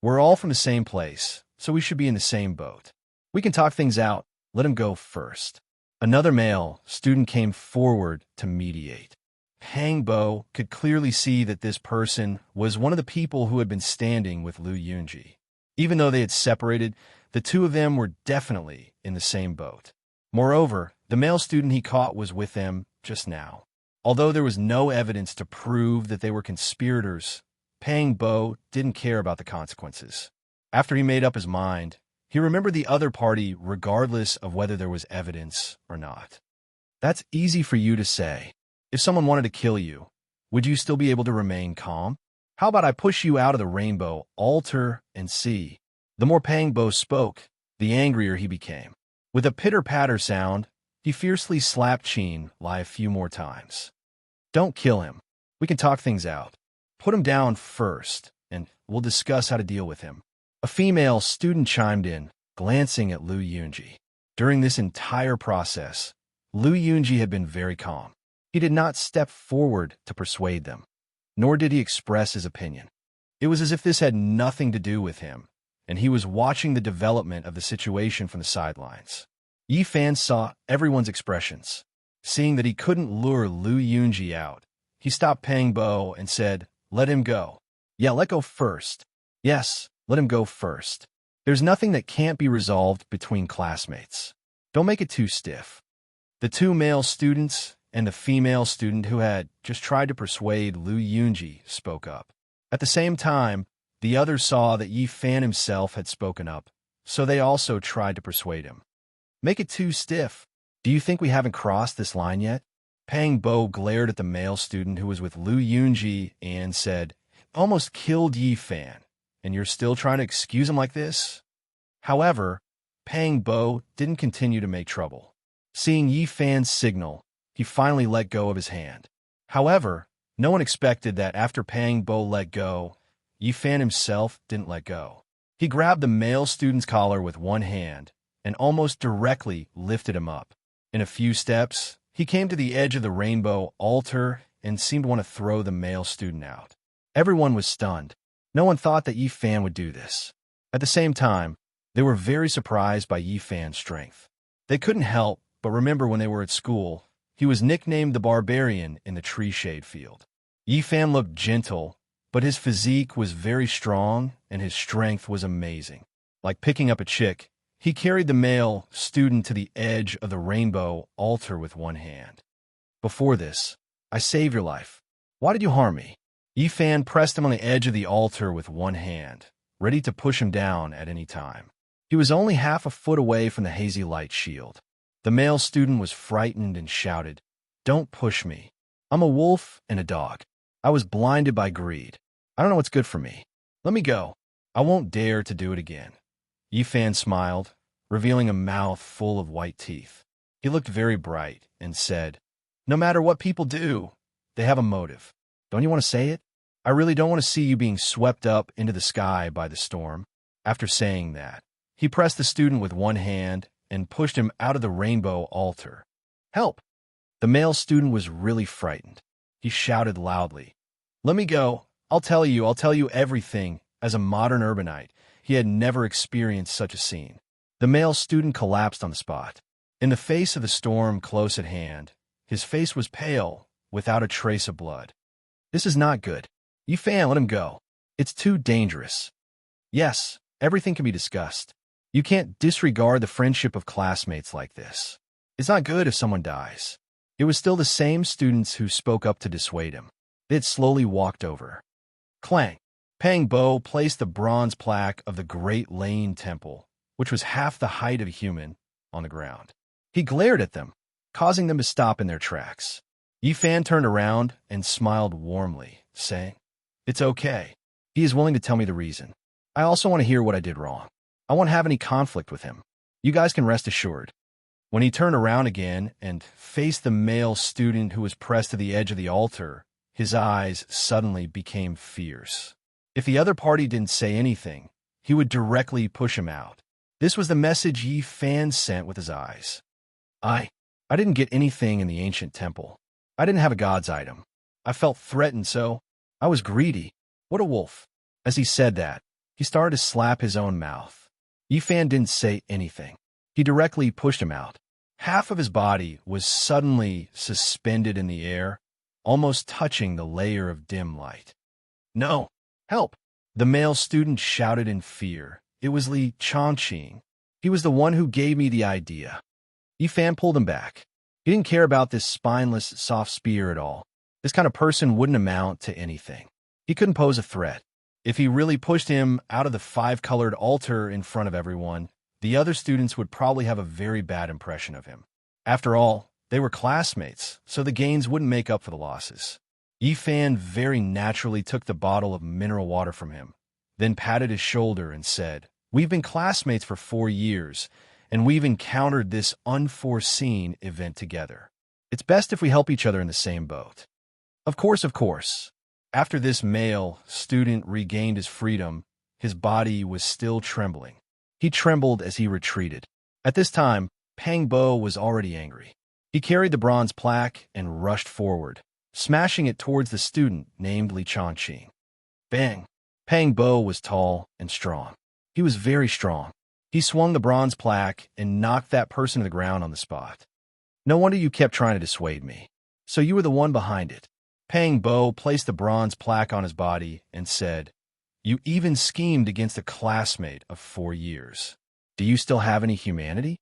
We're all from the same place, so we should be in the same boat. We can talk things out. Let him go first." Another male student came forward to mediate. Pang Bo could clearly see that this person was one of the people who had been standing with Lu Yunji. Even though they had separated, the two of them were definitely in the same boat. Moreover, the male student he caught was with them just now. Although there was no evidence to prove that they were conspirators, Pang Bo didn't care about the consequences. After he made up his mind, he remembered the other party regardless of whether there was evidence or not. That's easy for you to say. If someone wanted to kill you, would you still be able to remain calm? How about I push you out of the rainbow altar and see? The more Pang Bo spoke, the angrier he became. With a pitter-patter sound, he fiercely slapped Qin Lai a few more times. "Don't kill him. We can talk things out. Put him down first, and we'll discuss how to deal with him." A female student chimed in, glancing at Lu Yunji. During this entire process, Lu Yunji had been very calm. He did not step forward to persuade them, nor did he express his opinion. It was as if this had nothing to do with him, and he was watching the development of the situation from the sidelines. Yi Fan saw everyone's expressions. Seeing that he couldn't lure Lu Yunji out, he stopped Pang Bo and said, "Let him go." "Yeah, let go first." "Yes, let him go first. There's nothing that can't be resolved between classmates. Don't make it too stiff." The 2 male students and the female student who had just tried to persuade Lu Yunji spoke up. At the same time, the others saw that Yi Fan himself had spoken up, so they also tried to persuade him. "Make it too stiff. Do you think we haven't crossed this line yet?" Pang Bo glared at the male student who was with Lu Yunji and said, "Almost killed Yi Fan, and you're still trying to excuse him like this?" However, Pang Bo didn't continue to make trouble. Seeing Yi Fan's signal, he finally let go of his hand. However, no one expected that after Pang Bo let go, Yi Fan himself didn't let go. He grabbed the male student's collar with one hand and almost directly lifted him up. In a few steps, he came to the edge of the rainbow altar and seemed to want to throw the male student out. Everyone was stunned. No one thought that Yi Fan would do this. At the same time, they were very surprised by Yi Fan's strength. They couldn't help but remember when they were at school, he was nicknamed the Barbarian in the tree shade field. Yi Fan looked gentle, but his physique was very strong and his strength was amazing. Like picking up a chick, He carried the male student to the edge of the rainbow altar with one hand. Before this, I saved your life. Why did you harm me? Yifan pressed him on the edge of the altar with one hand, ready to push him down at any time. He was only half a foot away from the hazy light shield. The male student was frightened and shouted, "Don't push me. I'm a wolf and a dog. I was blinded by greed. I don't know what's good for me. Let me go. I won't dare to do it again." Yifan smiled, revealing a mouth full of white teeth. He looked very bright and said, "No matter what people do, they have a motive. Don't you want to say it? I really don't want to see you being swept up into the sky by the storm." After saying that, he pressed the student with one hand and pushed him out of the rainbow altar. "Help!" The male student was really frightened. He shouted loudly, "Let me go. I'll tell you everything." As a modern urbanite, he had never experienced such a scene. The male student collapsed on the spot. In the face of the storm close at hand, his face was pale, without a trace of blood. "This is not good. Yifan, let him go. It's too dangerous." "Yes, everything can be discussed. You can't disregard the friendship of classmates like this. It's not good if someone dies." It was still the same students who spoke up to dissuade him. They had slowly walked over. Clang! Pang Bo placed the bronze plaque of the Great Lane Temple, which was half the height of a human, on the ground. He glared at them, causing them to stop in their tracks. Yifan turned around and smiled warmly, saying, "It's okay. He is willing to tell me the reason. I also want to hear what I did wrong. I won't have any conflict with him. You guys can rest assured." When he turned around again and faced the male student who was pressed to the edge of the altar, his eyes suddenly became fierce. If the other party didn't say anything, he would directly push him out. This was the message Yifan sent with his eyes. I didn't get anything in the ancient temple. I didn't have a god's item. I felt threatened, so I was greedy. What a wolf." As he said that, he started to slap his own mouth. Yifan didn't say anything. He directly pushed him out. Half of his body was suddenly suspended in the air, almost touching the layer of dim light. "No! Help!" The male student shouted in fear. It was enchanting. He was the one who gave me the idea. Yifan pulled him back. He didn't care about this spineless, soft spear at all. This kind of person wouldn't amount to anything. He couldn't pose a threat. If he really pushed him out of the five-colored altar in front of everyone, the other students would probably have a very bad impression of him. After all, they were classmates, so the gains wouldn't make up for the losses. Yifan very naturally took the bottle of mineral water from him, then patted his shoulder and said, "We've been classmates for 4 years, and we've encountered this unforeseen event together. It's best if we help each other in the same boat." Of course. After this male student regained his freedom, his body was still trembling. He trembled as he retreated. At this time, Pang Bo was already angry. He carried the bronze plaque and rushed forward, smashing it towards the student named enchanting. Bang! Pang Bo was tall and strong. He was very strong. He swung the bronze plaque and knocked that person to the ground on the spot. "No wonder you kept trying to dissuade me. So you were the one behind it." Pang Bo placed the bronze plaque on his body and said, "You even schemed against a classmate of 4 years. Do you still have any humanity?"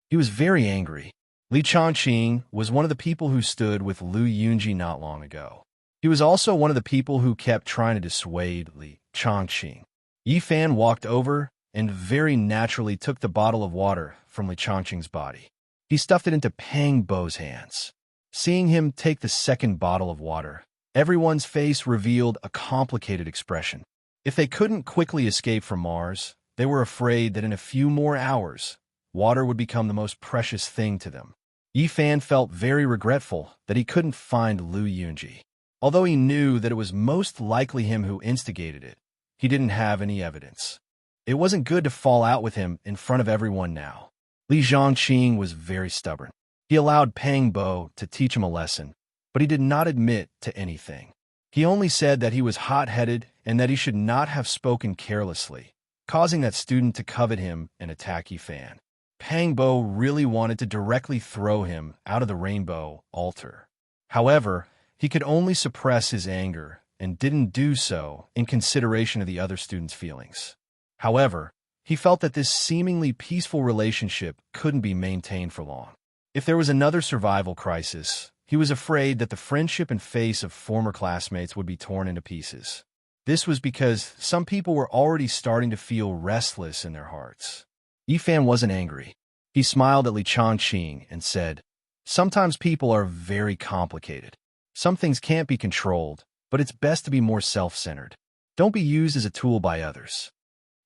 He was very angry. Li Changqing was one of the people who stood with Lu Yunji not long ago. He was also one of the people who kept trying to dissuade Li Changqing. Yifan walked over and very naturally took the bottle of water from Li Changqing's body. He stuffed it into Pang Bo's hands. Seeing him take the second bottle of water, everyone's face revealed a complicated expression. If they couldn't quickly escape from Mars, they were afraid that in a few more hours, water would become the most precious thing to them. Yifan felt very regretful that he couldn't find Lu Yunji. Although he knew that it was most likely him who instigated it, he didn't have any evidence. It wasn't good to fall out with him in front of everyone now. Li Zhongqing was very stubborn. He allowed Pang Bo to teach him a lesson, but he did not admit to anything. He only said that he was hot-headed and that he should not have spoken carelessly, causing that student to covet him and attack Yifan. Pang Bo really wanted to directly throw him out of the rainbow altar. However, he could only suppress his anger and didn't do so in consideration of the other students' feelings. However, He felt that this seemingly peaceful relationship couldn't be maintained for long. If there was another survival crisis, he was afraid that the friendship and face of former classmates would be torn into pieces. This was because some people were already starting to feel restless in their hearts. Yifan wasn't angry. He smiled at Li Changqing and said, "Sometimes people are very complicated. Some things can't be controlled, but it's best to be more self-centered. Don't be used as a tool by others."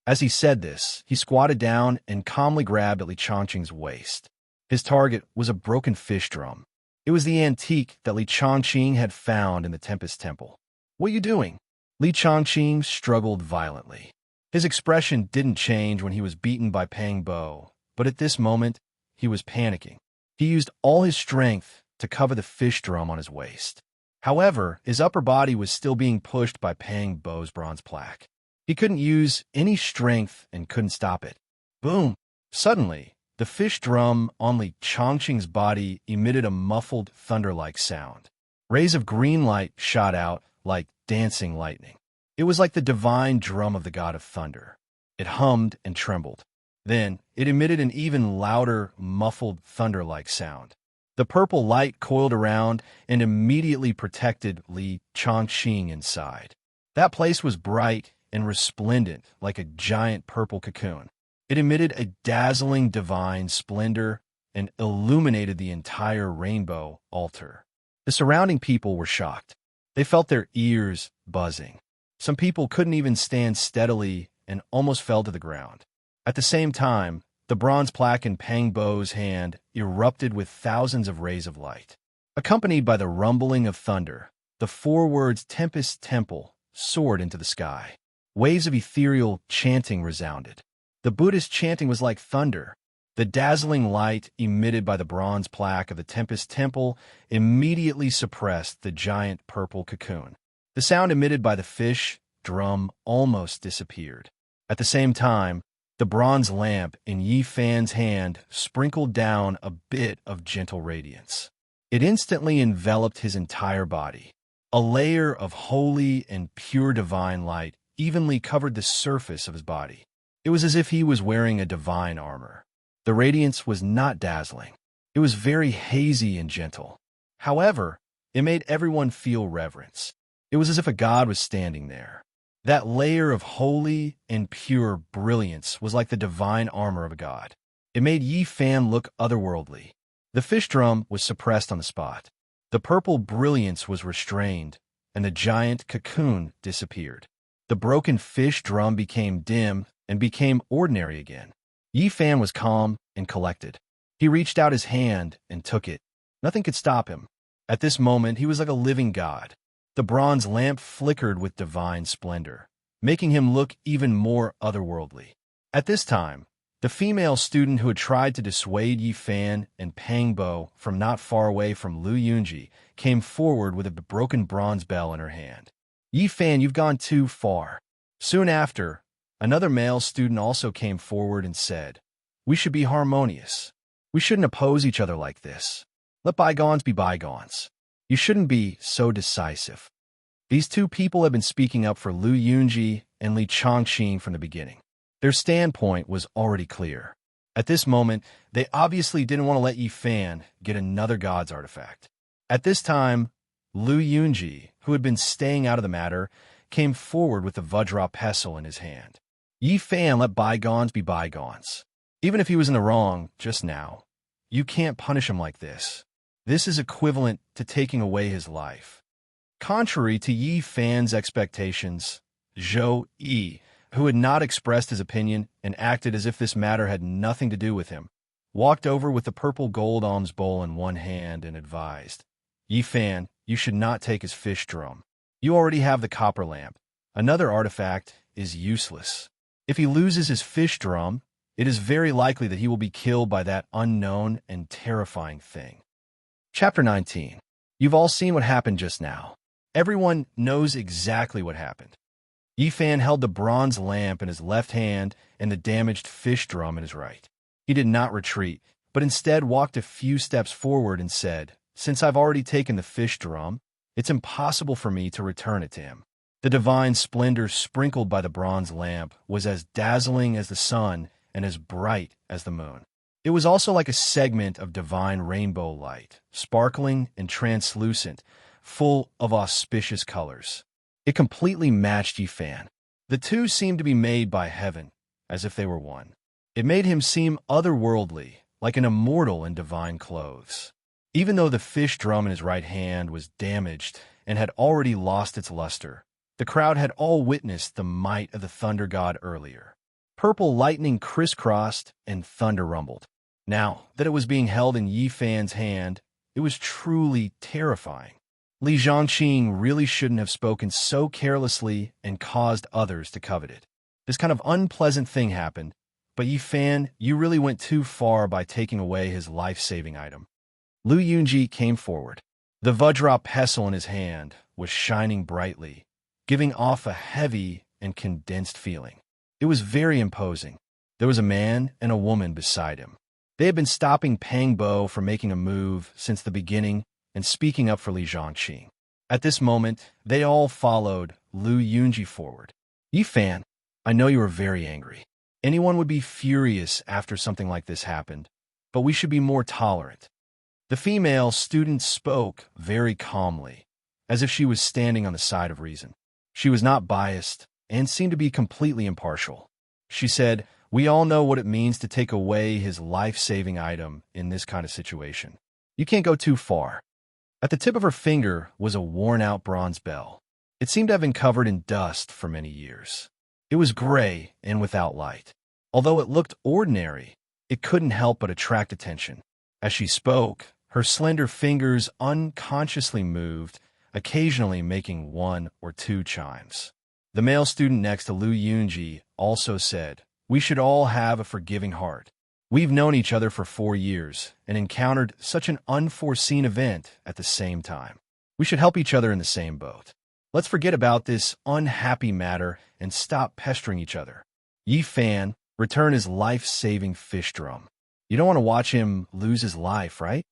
As he said this, he squatted down and calmly grabbed at Li Changqing's waist. His target was a broken fish drum. It was the antique that Li Changqing had found in the Tempest Temple. "What are you doing?" Li Changqing struggled violently. His expression didn't change when he was beaten by Pang Bo, but at this moment, he was panicking. He used all his strength to cover the fish drum on his waist. However, his upper body was still being pushed by Pang Bo's bronze plaque. He couldn't use any strength and couldn't stop it. Boom! Suddenly, the fish drum on Li Changqing's body emitted a muffled thunder-like sound. Rays of green light shot out like dancing lightning. It was like the divine drum of the god of thunder. It hummed and trembled. Then, it emitted an even louder, muffled thunder-like sound. The purple light coiled around and immediately protected Li Changqing inside. That place was bright and resplendent like a giant purple cocoon. It emitted a dazzling divine splendor and illuminated the entire rainbow altar. The surrounding people were shocked. They felt their ears buzzing. Some people couldn't even stand steadily and almost fell to the ground. At the same time, the bronze plaque in Pang Bo's hand erupted with thousands of rays of light. Accompanied by the rumbling of thunder, the 4 words Tempest Temple soared into the sky. Waves of ethereal chanting resounded. The Buddhist chanting was like thunder. The dazzling light emitted by the bronze plaque of the Tempest Temple immediately suppressed the giant purple cocoon. The sound emitted by the fish drum almost disappeared. At the same time, the bronze lamp in Yifan's hand sprinkled down a bit of gentle radiance. It instantly enveloped his entire body. A layer of holy and pure divine light evenly covered the surface of his body. It was as if he was wearing a divine armor. The radiance was not dazzling. It was very hazy and gentle. However, it made everyone feel reverence. It was as if a god was standing there. That layer of holy and pure brilliance was like the divine armor of a god. It made Yifan look otherworldly. The fish drum was suppressed on the spot. The purple brilliance was restrained, and the giant cocoon disappeared. The broken fish drum became dim and became ordinary again. Yifan was calm and collected. He reached out his hand and took it. Nothing could stop him. At this moment, he was like a living god. The bronze lamp flickered with divine splendor, making him look even more otherworldly. At this time, the female student who had tried to dissuade Yifan and Pang Bo from not far away from Lu Yunji came forward with a broken bronze bell in her hand. "Yifan, you've gone too far." Soon after, another male student also came forward and said, "We should be harmonious. We shouldn't oppose each other like this. Let bygones be bygones. You shouldn't be so decisive." These 2 people had been speaking up for Lu Yunji and Li Changqing from the beginning. Their standpoint was already clear. At this moment, they obviously didn't want to let Yifan get another god's artifact. At this time, Lu Yunji, who had been staying out of the matter, came forward with the Vajra pestle in his hand. "Yifan, let bygones be bygones. Even if he was in the wrong just now, you can't punish him like this. This is equivalent to taking away his life." Contrary to Yifan's expectations, Zhou Yi, who had not expressed his opinion and acted as if this matter had nothing to do with him, walked over with the purple gold alms bowl in one hand and advised, "Yifan, you should not take his fish drum. You already have the copper lamp. Another artifact is useless. If he loses his fish drum, it is very likely that he will be killed by that unknown and terrifying thing." Chapter 19. You've all seen what happened just now. Everyone knows exactly what happened. Yifan held the bronze lamp in his left hand and the damaged fish drum in his right. He did not retreat, but instead walked a few steps forward and said, "Since I've already taken the fish drum, it's impossible for me to return it to him. The divine splendor sprinkled by the bronze lamp was as dazzling as the sun and as bright as the moon. It was also like a segment of divine rainbow light, sparkling and translucent, full of auspicious colors. It completely matched Yifan. The two seemed to be made by heaven, as if they were one. It made him seem otherworldly, like an immortal in divine clothes. Even though the fish drum in his right hand was damaged and had already lost its luster, the crowd had all witnessed the might of the thunder god earlier. Purple lightning crisscrossed and thunder rumbled. Now that it was being held in Yifan's hand, it was truly terrifying. Li Zhongqing really shouldn't have spoken so carelessly and caused others to covet it. This kind of unpleasant thing happened, but Yifan, you really went too far by taking away his life-saving item. Lu Yunji came forward. The Vajra pestle in his hand was shining brightly, giving off a heavy and condensed feeling. It was very imposing. There was a man and a woman beside him. They had been stopping Pang Bo from making a move since the beginning and speaking up for Li Zhongqing. At this moment, they all followed Lu Yunji forward. Yifan, I know you are very angry. Anyone would be furious after something like this happened, but we should be more tolerant. The female student spoke very calmly, as if she was standing on the side of reason. She was not biased and seemed to be completely impartial. She said, "We all know what it means to take away his life-saving item in this kind of situation. You can't go too far." At the tip of her finger was a worn-out bronze bell. It seemed to have been covered in dust for many years. It was gray and without light. Although it looked ordinary, it couldn't help but attract attention. As she spoke, her slender fingers unconsciously moved, occasionally making 1 or 2 chimes. The male student next to Lu Yunji also said, "We should all have a forgiving heart. We've known each other for 4 years and encountered such an unforeseen event at the same time. We should help each other in the same boat. Let's forget about this unhappy matter and stop pestering each other." Yifan, return his life-saving fish drum. You don't want to watch him lose his life, right?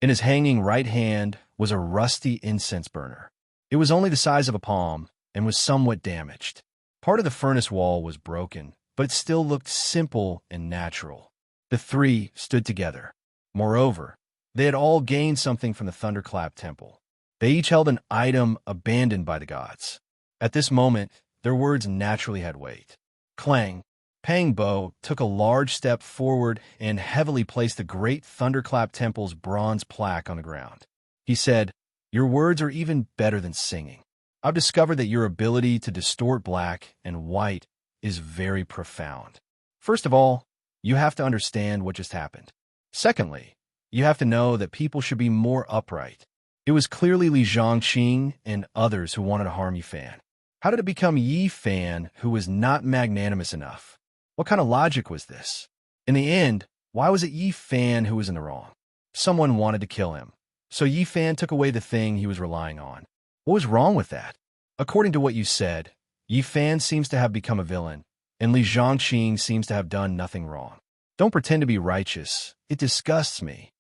In his hanging right hand was a rusty incense burner. It was only the size of a palm and was somewhat damaged. Part of the furnace wall was broken, but it still looked simple and natural. The three stood together. Moreover, they had all gained something from the Thunderclap Temple. They each held an item abandoned by the gods. At this moment, their words naturally had weight. Clang! Pang Bo took a large step forward and heavily placed the great Thunderclap Temple's bronze plaque on the ground. He said, "Your words are even better than singing. I've discovered that your ability to distort black and white is very profound. First of all, you have to understand what just happened. Secondly, you have to know that people should be more upright. It was clearly Li Zhongqing and others who wanted to harm Yifan. How did it become Yifan who was not magnanimous enough? What kind of logic was this? In the end, why was it Yifan who was in the wrong? Someone wanted to kill him, so Yifan took away the thing he was relying on. What was wrong with that? According to what you said, Yifan seems to have become a villain, and Li Zhongqing seems to have done nothing wrong. Don't pretend to be righteous. It disgusts me."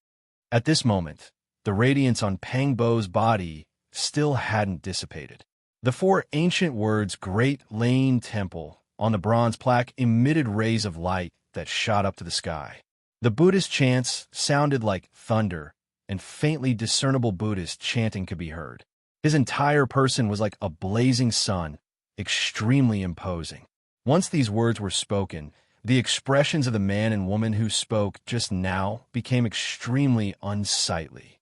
At this moment, the radiance on Pang Bo's body still hadn't dissipated. The 4 ancient words Great Lane Temple on the bronze plaque emitted rays of light that shot up to the sky. The Buddhist chants sounded like thunder, and faintly discernible Buddhist chanting could be heard. His entire person was like a blazing sun, extremely imposing. Once these words were spoken, the expressions of the man and woman who spoke just now became extremely unsightly.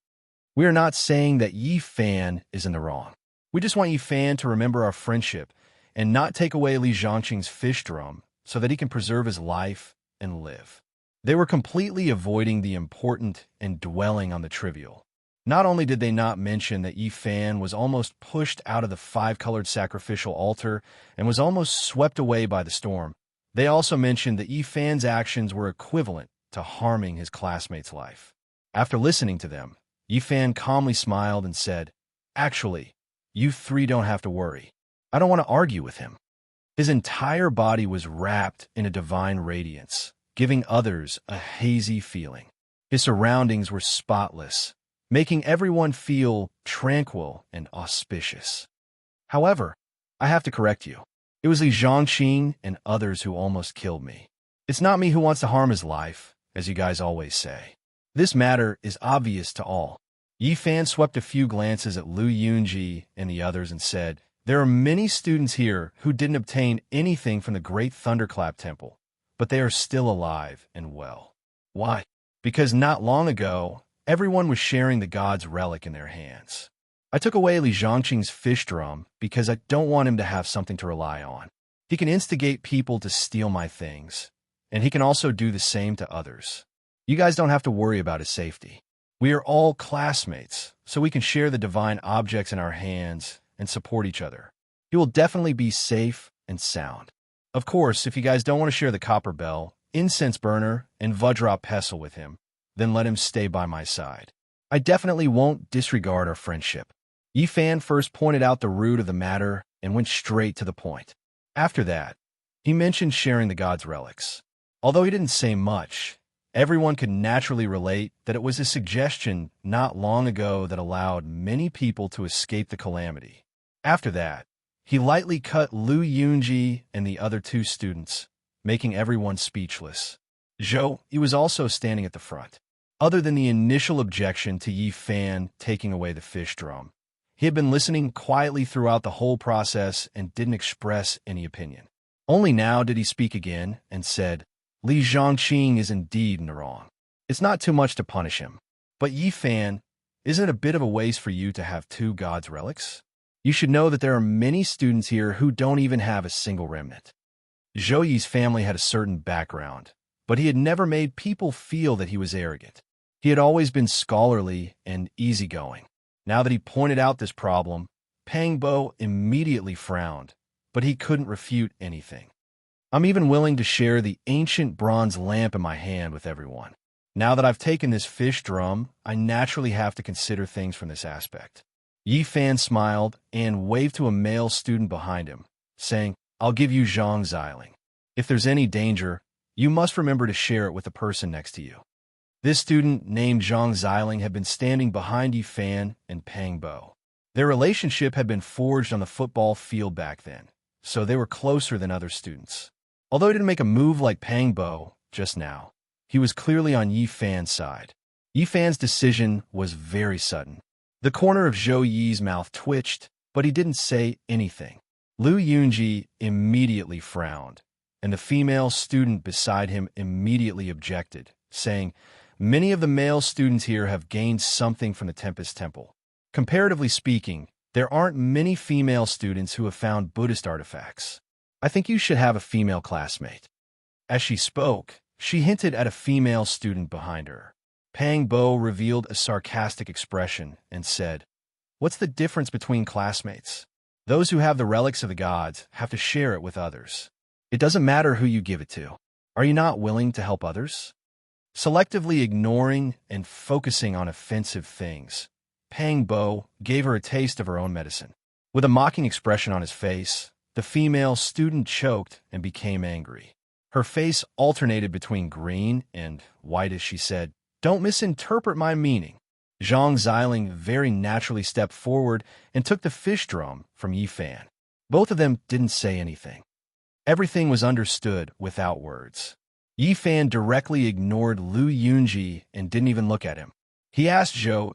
We are not saying that Yifan is in the wrong. We just want Yifan to remember our friendship and not take away Li Zhongqing's fish drum so that he can preserve his life and live. They were completely avoiding the important and dwelling on the trivial. Not only did they not mention that Yifan was almost pushed out of the 5-colored sacrificial altar and was almost swept away by the storm, they also mentioned that Yifan's actions were equivalent to harming his classmate's life. After listening to them, Yifan calmly smiled and said, "Actually, you 3 don't have to worry. I don't want to argue with him." His entire body was wrapped in a divine radiance, giving others a hazy feeling. His surroundings were spotless, making everyone feel tranquil and auspicious. However, I have to correct you. It was Li Zhongqing and others who almost killed me. It's not me who wants to harm his life, as you guys always say. This matter is obvious to all. Yi Fan swept a few glances at Lu Yunji and the others and said, there are many students here who didn't obtain anything from the Great Thunderclap Temple, but they are still alive and well. Why? Because not long ago, everyone was sharing the god's relic in their hands. I took away Li Zhongqing's fish drum because I don't want him to have something to rely on. He can instigate people to steal my things, and he can also do the same to others. You guys don't have to worry about his safety. We are all classmates, so we can share the divine objects in our hands and support each other. He will definitely be safe and sound. Of course, if you guys don't want to share the copper bell, incense burner, and Vajra pestle with him, then let him stay by my side. I definitely won't disregard our friendship. Yi Fan first pointed out the root of the matter and went straight to the point. After that, he mentioned sharing the god's relics. Although he didn't say much, everyone could naturally relate that it was a suggestion not long ago that allowed many people to escape the calamity. After that, he lightly cut Lu Yunji and the other two students, making everyone speechless. Zhou, he was also standing at the front. Other than the initial objection to Yi Fan taking away the fish drum, he had been listening quietly throughout the whole process and didn't express any opinion. Only now did he speak again and said, Li Zhongqing is indeed in the wrong. It's not too much to punish him. But Yi Fan, isn't it a bit of a waste for you to have two god's relics? You should know that there are many students here who don't even have a single remnant. Zhou Yi's family had a certain background, but he had never made people feel that he was arrogant. He had always been scholarly and easygoing. Now that he pointed out this problem, Pang Bo immediately frowned, but he couldn't refute anything. I'm even willing to share the ancient bronze lamp in my hand with everyone. Now that I've taken this fish drum, I naturally have to consider things from this aspect. Yi Fan smiled and waved to a male student behind him, saying, I'll give you Zhang Xiling. If there's any danger, you must remember to share it with the person next to you. This student, named Zhang Xiling, had been standing behind Yi Fan and Pang Bo. Their relationship had been forged on the football field back then, so they were closer than other students. Although he didn't make a move like Pang Bo just now, he was clearly on Yi Fan's side. Yi Fan's decision was very sudden. The corner of Zhou Yi's mouth twitched, but he didn't say anything. Lu Yunji immediately frowned, and the female student beside him immediately objected, saying, Many of the male students here have gained something from the Tempest Temple. Comparatively speaking, there aren't many female students who have found Buddhist artifacts. I think you should have a female classmate. As she spoke, she hinted at a female student behind her. Pang Bo revealed a sarcastic expression and said, What's the difference between classmates? Those who have the relics of the gods have to share it with others. It doesn't matter who you give it to. Are you not willing to help others? Selectively ignoring and focusing on offensive things, Pang Bo gave her a taste of her own medicine. With a mocking expression on his face, the female student choked and became angry. Her face alternated between green and white as she said, Don't misinterpret my meaning. Zhang Xiling very naturally stepped forward and took the fish drum from Yi Fan. Both of them didn't say anything. Everything was understood without words. Yi Fan directly ignored Lu Yunji and didn't even look at him. He asked Zhou,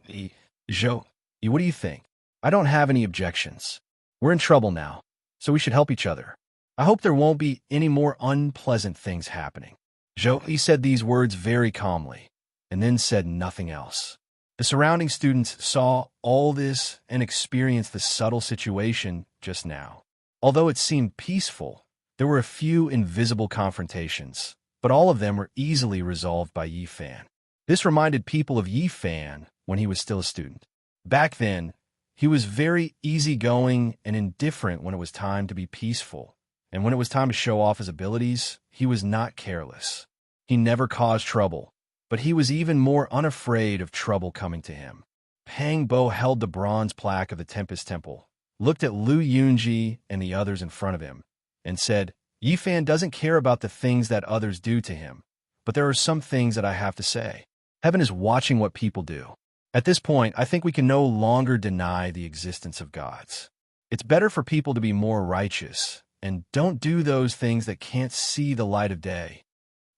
what do you think? I don't have any objections. We're in trouble now, so we should help each other. I hope there won't be any more unpleasant things happening. Zhou said these words very calmly, and then said nothing else. The surrounding students saw all this and experienced the subtle situation just now. Although it seemed peaceful, there were a few invisible confrontations, but all of them were easily resolved by Yi Fan. This reminded people of Yi Fan when he was still a student. Back then, he was very easygoing and indifferent when it was time to be peaceful, and when it was time to show off his abilities, he was not careless. He never caused trouble, but he was even more unafraid of trouble coming to him. Pang Bo held the bronze plaque of the Tempest Temple, looked at Lu Yunji and the others in front of him, and said, Yi Fan doesn't care about the things that others do to him, but there are some things that I have to say. Heaven is watching what people do. At this point, I think we can no longer deny the existence of gods. It's better for people to be more righteous, and don't do those things that can't see the light of day.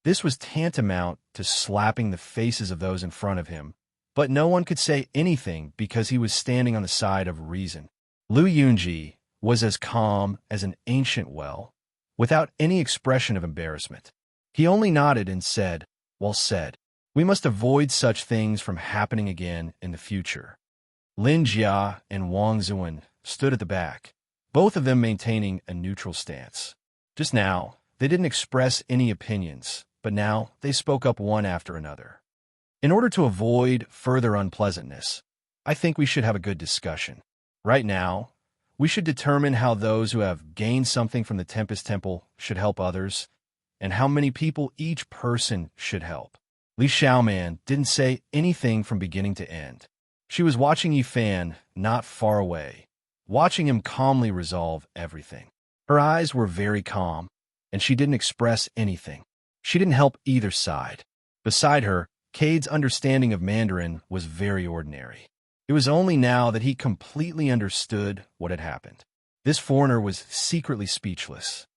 This was tantamount to slapping the faces of those in front of him, but no one could say anything because he was standing on the side of reason. Lu Yunji was as calm as an ancient well, without any expression of embarrassment. He only nodded and said, "Well said. We must avoid such things from happening again in the future." Lin Jia and Wang Zuan stood at the back, both of them maintaining a neutral stance. Just now, they didn't express any opinions, but now they spoke up one after another. In order to avoid further unpleasantness, I think we should have a good discussion. Right now, we should determine how those who have gained something from the Tempest Temple should help others, and how many people each person should help. Li Xiaoman didn't say anything from beginning to end. She was watching Yifan not far away, watching him calmly resolve everything. Her eyes were very calm, and she didn't express anything. She didn't help either side. Beside her, Cade's understanding of Mandarin was very ordinary. It was only now that he completely understood what had happened. This foreigner was secretly speechless.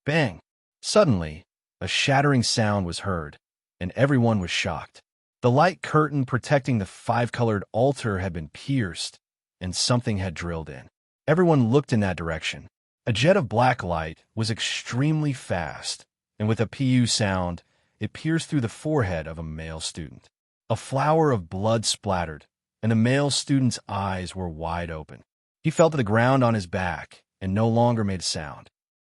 Bang! Suddenly, a shattering sound was heard, and everyone was shocked. The light curtain protecting the five-colored altar had been pierced, and something had drilled in. Everyone looked in that direction. A jet of black light was extremely fast, and with a PU sound, it pierced through the forehead of a male student. A flower of blood splattered, and the male student's eyes were wide open. He fell to the ground on his back and no longer made a sound.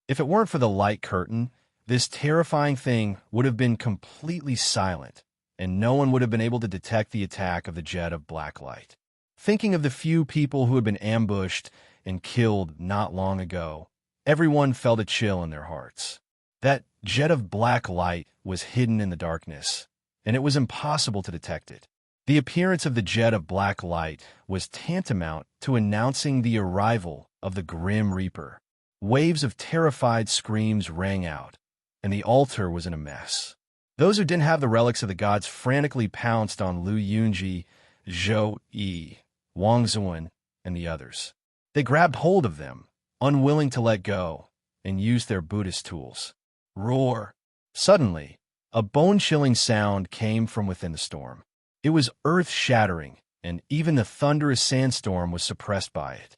If it weren't for the light curtain, this terrifying thing would have been completely silent, and no one would have been able to detect the attack of the jet of black light. Thinking of the few people who had been ambushed and killed not long ago, everyone felt a chill in their hearts. That jet of black light was hidden in the darkness, and it was impossible to detect it. The appearance of the jet of black light was tantamount to announcing the arrival of the Grim Reaper. Waves of terrified screams rang out, and the altar was in a mess. Those who didn't have the relics of the gods frantically pounced on Lu Yunji, Zhou Yi, Wang Zuan, and the others. They grabbed hold of them, unwilling to let go, and used their Buddhist tools. Roar! Suddenly, a bone-chilling sound came from within the storm. It was earth-shattering, and even the thunderous sandstorm was suppressed by it.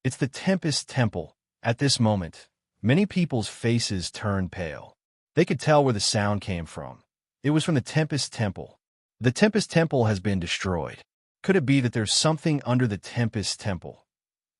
It's the Tempest Temple. At this moment, many people's faces turned pale. They could tell where the sound came from. It was from the Tempest Temple. The Tempest Temple has been destroyed. Could it be that there's something under the Tempest Temple?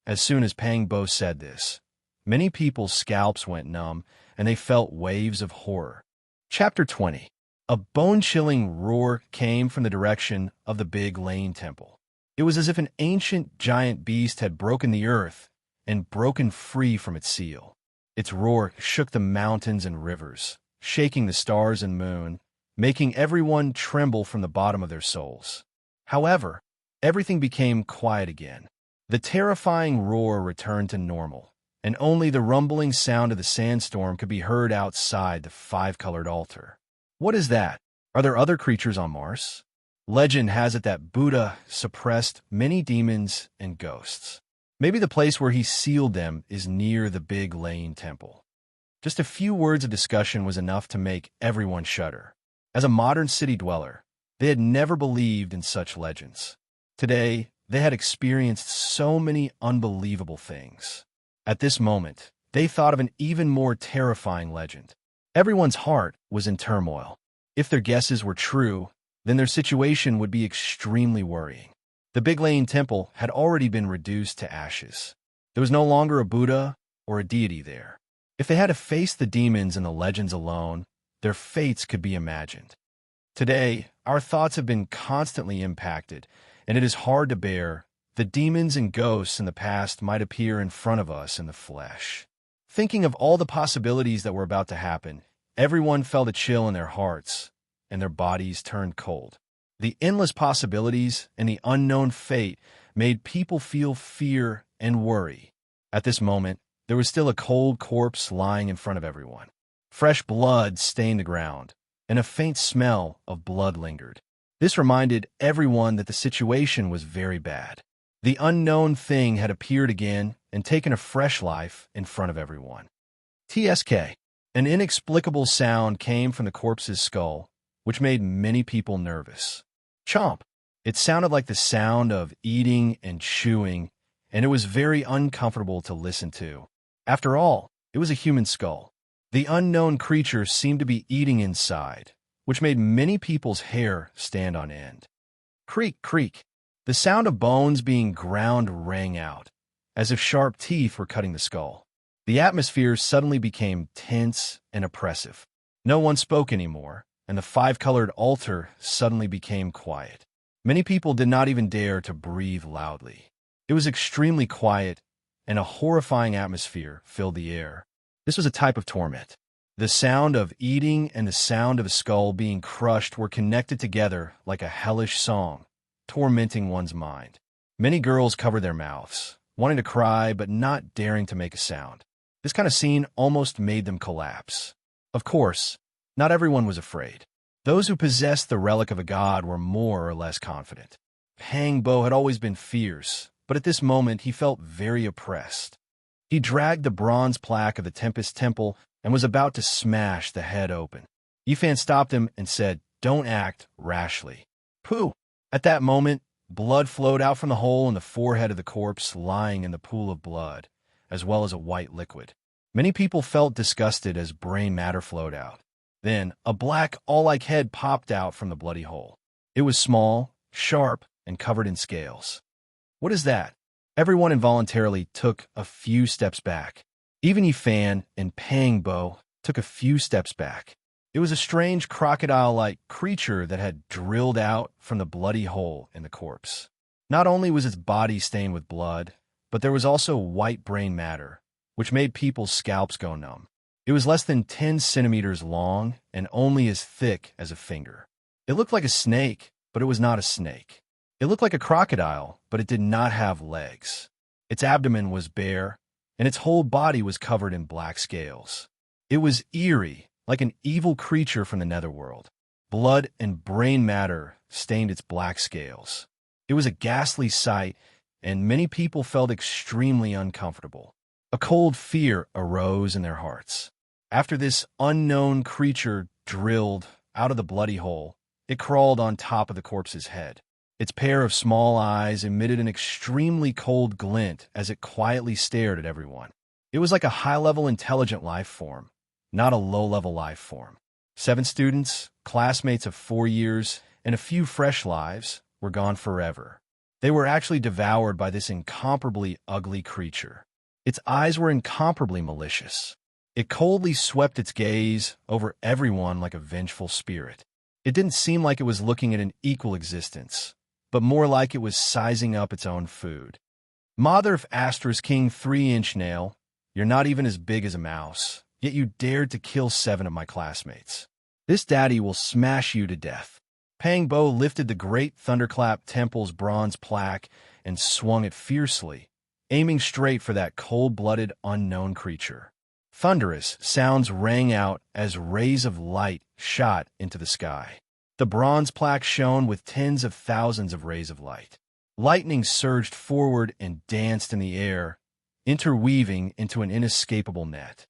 As soon as Pang Bo said this, many people's scalps went numb, and they felt waves of horror. Chapter 20. A bone-chilling roar came from the direction of the Big Lane Temple. It was as if an ancient giant beast had broken the earth and broken free from its seal. Its roar shook the mountains and rivers, shaking the stars and moon, making everyone tremble from the bottom of their souls. However, everything became quiet again. The terrifying roar returned to normal, and only the rumbling sound of the sandstorm could be heard outside the five-colored altar. What is that? Are there other creatures on Mars? Legend has it that Buddha suppressed many demons and ghosts. Maybe the place where he sealed them is near the Big Lane Temple. Just a few words of discussion was enough to make everyone shudder. As a modern city dweller, they had never believed in such legends. Today, they had experienced so many unbelievable things. At this moment, they thought of an even more terrifying legend. Everyone's heart was in turmoil. If their guesses were true, then their situation would be extremely worrying. The Big Lane Temple had already been reduced to ashes. There was no longer a Buddha or a deity there. If they had to face the demons and the legends alone, their fates could be imagined. Today, our thoughts have been constantly impacted, and it is hard to bear. The demons and ghosts in the past might appear in front of us in the flesh. Thinking of all the possibilities that were about to happen, everyone felt a chill in their hearts, and their bodies turned cold. The endless possibilities and the unknown fate made people feel fear and worry. At this moment, there was still a cold corpse lying in front of everyone. Fresh blood stained the ground, and a faint smell of blood lingered. This reminded everyone that the situation was very bad. The unknown thing had appeared again, and taken a fresh life in front of everyone. TSK. An inexplicable sound came from the corpse's skull, which made many people nervous. Chomp. It sounded like the sound of eating and chewing, and it was very uncomfortable to listen to. After all, it was a human skull. The unknown creature seemed to be eating inside, which made many people's hair stand on end. Creak, creak. The sound of bones being ground rang out, as if sharp teeth were cutting the skull. The atmosphere suddenly became tense and oppressive. No one spoke anymore, and the five-colored altar suddenly became quiet. Many people did not even dare to breathe loudly. It was extremely quiet, and a horrifying atmosphere filled the air. This was a type of torment. The sound of eating and the sound of a skull being crushed were connected together like a hellish song, tormenting one's mind. Many girls covered their mouths, wanting to cry but not daring to make a sound. This kind of scene almost made them collapse. Of course, not everyone was afraid. Those who possessed the relic of a god were more or less confident. Pang Bo had always been fierce, but at this moment he felt very oppressed. He dragged the bronze plaque of the Tempest Temple and was about to smash the head open. Yifan stopped him and said, "Don't act rashly." Pooh! At that moment, blood flowed out from the hole in the forehead of the corpse lying in the pool of blood, as well as a white liquid. Many people felt disgusted as brain matter flowed out. Then, a black, awl-like head popped out from the bloody hole. It was small, sharp, and covered in scales. What is that? Everyone involuntarily took a few steps back. Even Yifan and Pang Bo took a few steps back. It was a strange crocodile-like creature that had drilled out from the bloody hole in the corpse. Not only was its body stained with blood, but there was also white brain matter, which made people's scalps go numb. It was less than 10 centimeters long and only as thick as a finger. It looked like a snake, but it was not a snake. It looked like a crocodile, but it did not have legs. Its abdomen was bare, and its whole body was covered in black scales. It was eerie, like an evil creature from the netherworld. Blood and brain matter stained its black scales. It was a ghastly sight, and many people felt extremely uncomfortable. A cold fear arose in their hearts. After this unknown creature drilled out of the bloody hole, it crawled on top of the corpse's head. Its pair of small eyes emitted an extremely cold glint as it quietly stared at everyone. It was like a high-level intelligent life form, not a low-level life form. 7 students, classmates of 4 years, and a few fresh lives were gone forever. They were actually devoured by this incomparably ugly creature. Its eyes were incomparably malicious. It coldly swept its gaze over everyone like a vengeful spirit. It didn't seem like it was looking at an equal existence, but more like it was sizing up its own food. Mother of Astra's King 3-inch nail, you're not even as big as a mouse, yet you dared to kill 7 of my classmates. This daddy will smash you to death. Pang Bo lifted the great Thunderclap Temple's bronze plaque and swung it fiercely, aiming straight for that cold-blooded, unknown creature. Thunderous sounds rang out as rays of light shot into the sky. The bronze plaque shone with tens of thousands of rays of light. Lightning surged forward and danced in the air, interweaving into an inescapable net.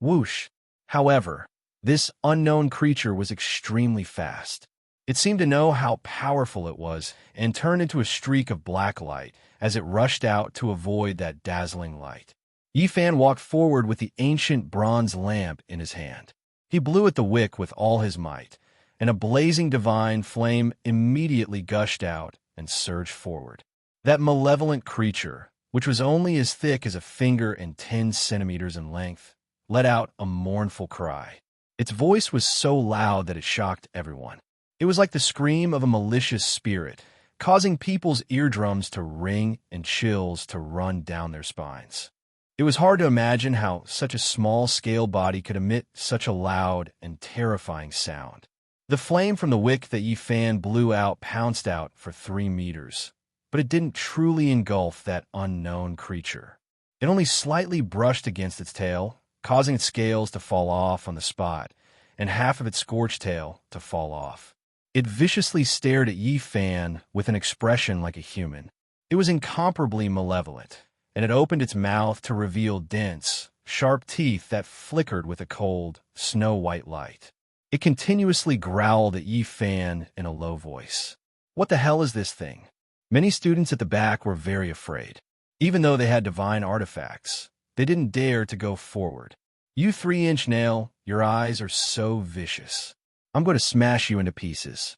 Whoosh! However, this unknown creature was extremely fast. It seemed to know how powerful it was and turned into a streak of black light as it rushed out to avoid that dazzling light. Yifan walked forward with the ancient bronze lamp in his hand. He blew at the wick with all his might, and a blazing divine flame immediately gushed out and surged forward. That malevolent creature, which was only as thick as a finger and 10 centimeters in length, let out a mournful cry. Its voice was so loud that it shocked everyone. It was like the scream of a malicious spirit, causing people's eardrums to ring and chills to run down their spines. It was hard to imagine how such a small-scale body could emit such a loud and terrifying sound. The flame from the wick that Yifan blew out pounced out for 3 meters, but it didn't truly engulf that unknown creature. It only slightly brushed against its tail, causing its scales to fall off on the spot, and half of its scorched tail to fall off. It viciously stared at Yifan with an expression like a human. It was incomparably malevolent, and it opened its mouth to reveal dense, sharp teeth that flickered with a cold, snow-white light. It continuously growled at Yi Fan in a low voice. What the hell is this thing? Many students at the back were very afraid. Even though they had divine artifacts, they didn't dare to go forward. You 3-inch nail, your eyes are so vicious. I'm going to smash you into pieces.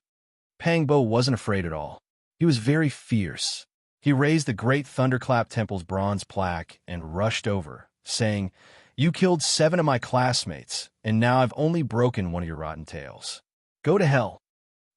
Pang Bo wasn't afraid at all. He was very fierce. He raised the Great Thunderclap Temple's bronze plaque and rushed over, saying, "You killed 7 of my classmates, and now I've only broken one of your rotten tails. Go to hell."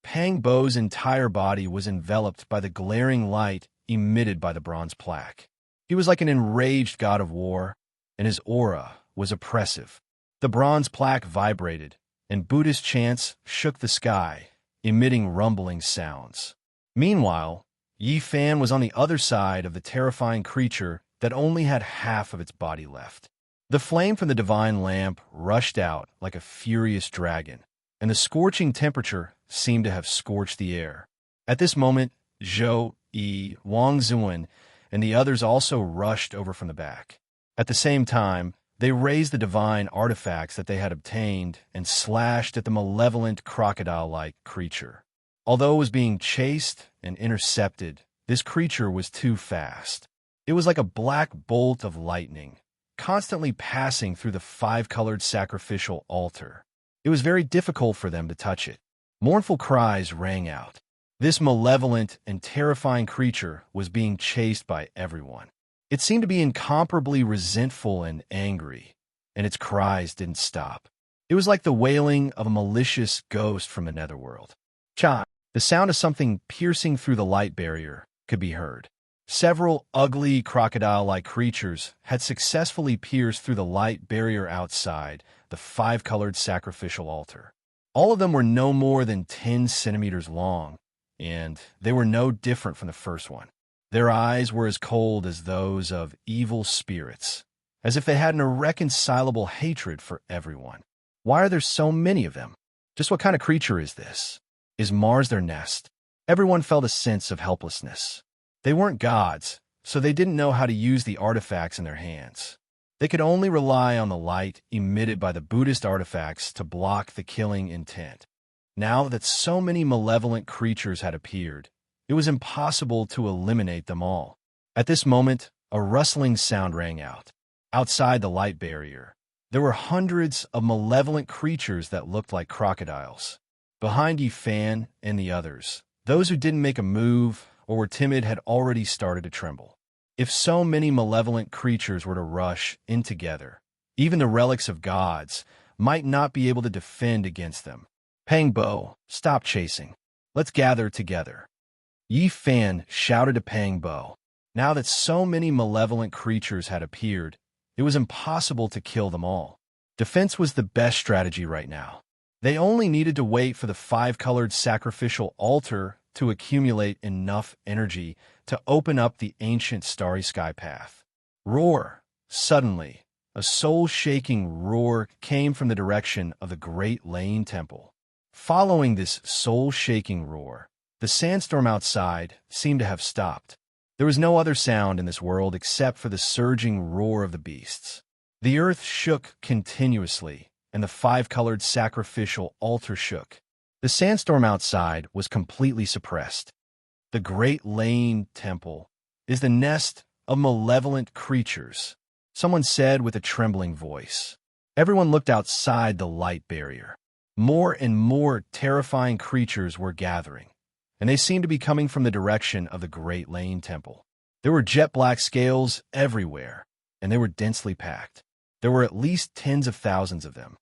Pang Bo's entire body was enveloped by the glaring light emitted by the bronze plaque. He was like an enraged god of war, and his aura was oppressive. The bronze plaque vibrated, and Buddhist chants shook the sky, emitting rumbling sounds. Meanwhile, Yi Fan was on the other side of the terrifying creature that only had half of its body left. The flame from the divine lamp rushed out like a furious dragon, and the scorching temperature seemed to have scorched the air. At this moment, Zhou, Yi, Wang Zuan, and the others also rushed over from the back. At the same time, they raised the divine artifacts that they had obtained and slashed at the malevolent crocodile-like creature. Although it was being chased and intercepted, this creature was too fast. It was like a black bolt of lightning, constantly passing through the 5-colored sacrificial altar. It was very difficult for them to touch it. Mournful cries rang out. This malevolent and terrifying creature was being chased by everyone. It seemed to be incomparably resentful and angry, and its cries didn't stop. It was like the wailing of a malicious ghost from the netherworld. Cha! The sound of something piercing through the light barrier could be heard. Several ugly crocodile-like creatures had successfully pierced through the light barrier outside the 5-colored sacrificial altar. All of them were no more than 10 centimeters long, and they were no different from the first one. Their eyes were as cold as those of evil spirits, as if they had an irreconcilable hatred for everyone. Why are there so many of them? Just what kind of creature is this? Is Mars their nest? Everyone felt a sense of helplessness. They weren't gods, so they didn't know how to use the artifacts in their hands. They could only rely on the light emitted by the Buddhist artifacts to block the killing intent. Now that so many malevolent creatures had appeared, it was impossible to eliminate them all. At this moment, a rustling sound rang out. Outside the light barrier, there were hundreds of malevolent creatures that looked like crocodiles. Behind Yi Fan and the others, those who didn't make a move or were timid had already started to tremble. If so many malevolent creatures were to rush in together, even the relics of gods might not be able to defend against them. Pang Bo, stop chasing. Let's gather together. Yi Fan shouted to Pang Bo. Now that so many malevolent creatures had appeared, it was impossible to kill them all. Defense was the best strategy right now. They only needed to wait for the 5-colored sacrificial altar to accumulate enough energy to open up the ancient starry sky path. Roar! Suddenly, a soul-shaking roar came from the direction of the Great Lane Temple. Following this soul-shaking roar, the sandstorm outside seemed to have stopped. There was no other sound in this world except for the surging roar of the beasts. The earth shook continuously, and the 5-colored sacrificial altar shook. The sandstorm outside was completely suppressed. The Great Lane Temple is the nest of malevolent creatures, someone said with a trembling voice. Everyone looked outside the light barrier. More and more terrifying creatures were gathering, and they seemed to be coming from the direction of the Great Lane Temple. There were jet-black scales everywhere, and they were densely packed. There were at least tens of thousands of them.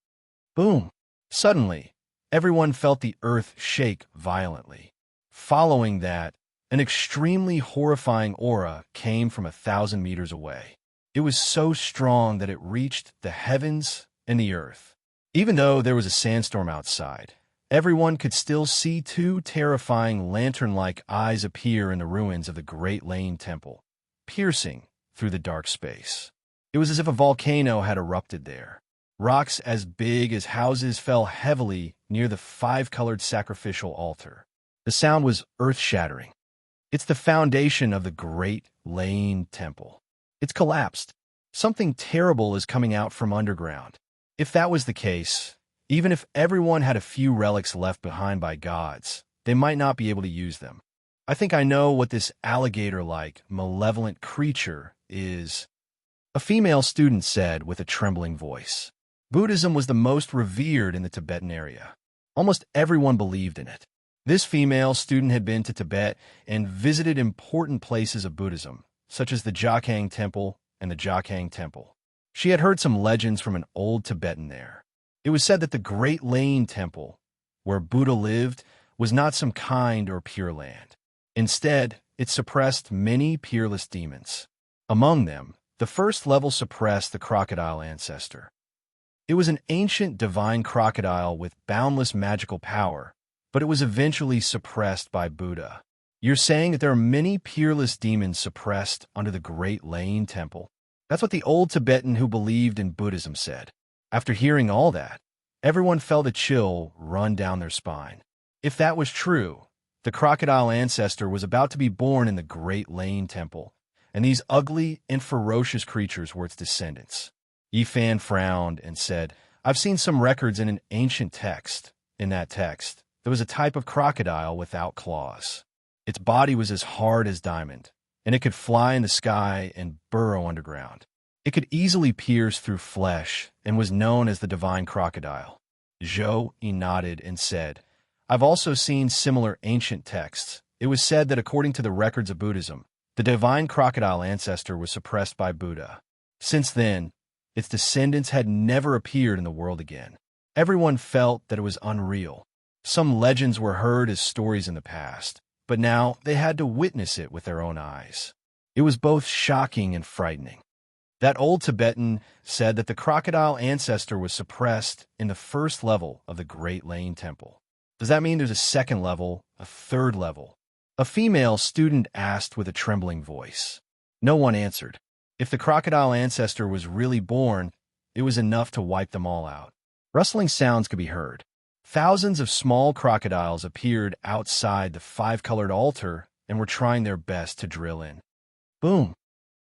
Boom! Suddenly, everyone felt the earth shake violently. Following that, an extremely horrifying aura came from 1,000 meters away. It was so strong that it reached the heavens and the earth. Even though there was a sandstorm outside, everyone could still see 2 terrifying lantern-like eyes appear in the ruins of the Great Lane Temple, piercing through the dark space. It was as if a volcano had erupted there. Rocks as big as houses fell heavily near the 5-colored sacrificial altar. The sound was earth-shattering. It's the foundation of the Great Lane Temple. It's collapsed. Something terrible is coming out from underground. If that was the case, even if everyone had a few relics left behind by gods, they might not be able to use them. I think I know what this alligator-like, malevolent creature is, a female student said with a trembling voice. Buddhism was the most revered in the Tibetan area. Almost everyone believed in it. This female student had been to Tibet and visited important places of Buddhism, such as the Jokhang Temple and the Jokhang Temple. She had heard some legends from an old Tibetan there. It was said that the Great Lane Temple, where Buddha lived, was not some kind or pure land. Instead, it suppressed many peerless demons. Among them, the first level suppressed the crocodile ancestor. It was an ancient divine crocodile with boundless magical power, but it was eventually suppressed by Buddha. You're saying that there are many peerless demons suppressed under the Great Lane Temple? That's what the old Tibetan who believed in Buddhism said. After hearing all that, everyone felt a chill run down their spine. If that was true, the crocodile ancestor was about to be born in the Great Lane Temple, and these ugly and ferocious creatures were its descendants. Yifan frowned and said, I've seen some records in an ancient text. In that text, there was a type of crocodile without claws. Its body was as hard as diamond, and it could fly in the sky and burrow underground. It could easily pierce through flesh and was known as the divine crocodile. Zhou nodded and said, I've also seen similar ancient texts. It was said that according to the records of Buddhism, the divine crocodile ancestor was suppressed by Buddha. Since then, its descendants had never appeared in the world again. Everyone felt that it was unreal. Some legends were heard as stories in the past, but now they had to witness it with their own eyes. It was both shocking and frightening. That old Tibetan said that the crocodile ancestor was suppressed in the first level of the Great Lane Temple. Does that mean there's a second level, a third level? A female student asked with a trembling voice. No one answered. If the crocodile ancestor was really born, it was enough to wipe them all out. Rustling sounds could be heard. Thousands of small crocodiles appeared outside the five-colored altar and were trying their best to drill in. Boom!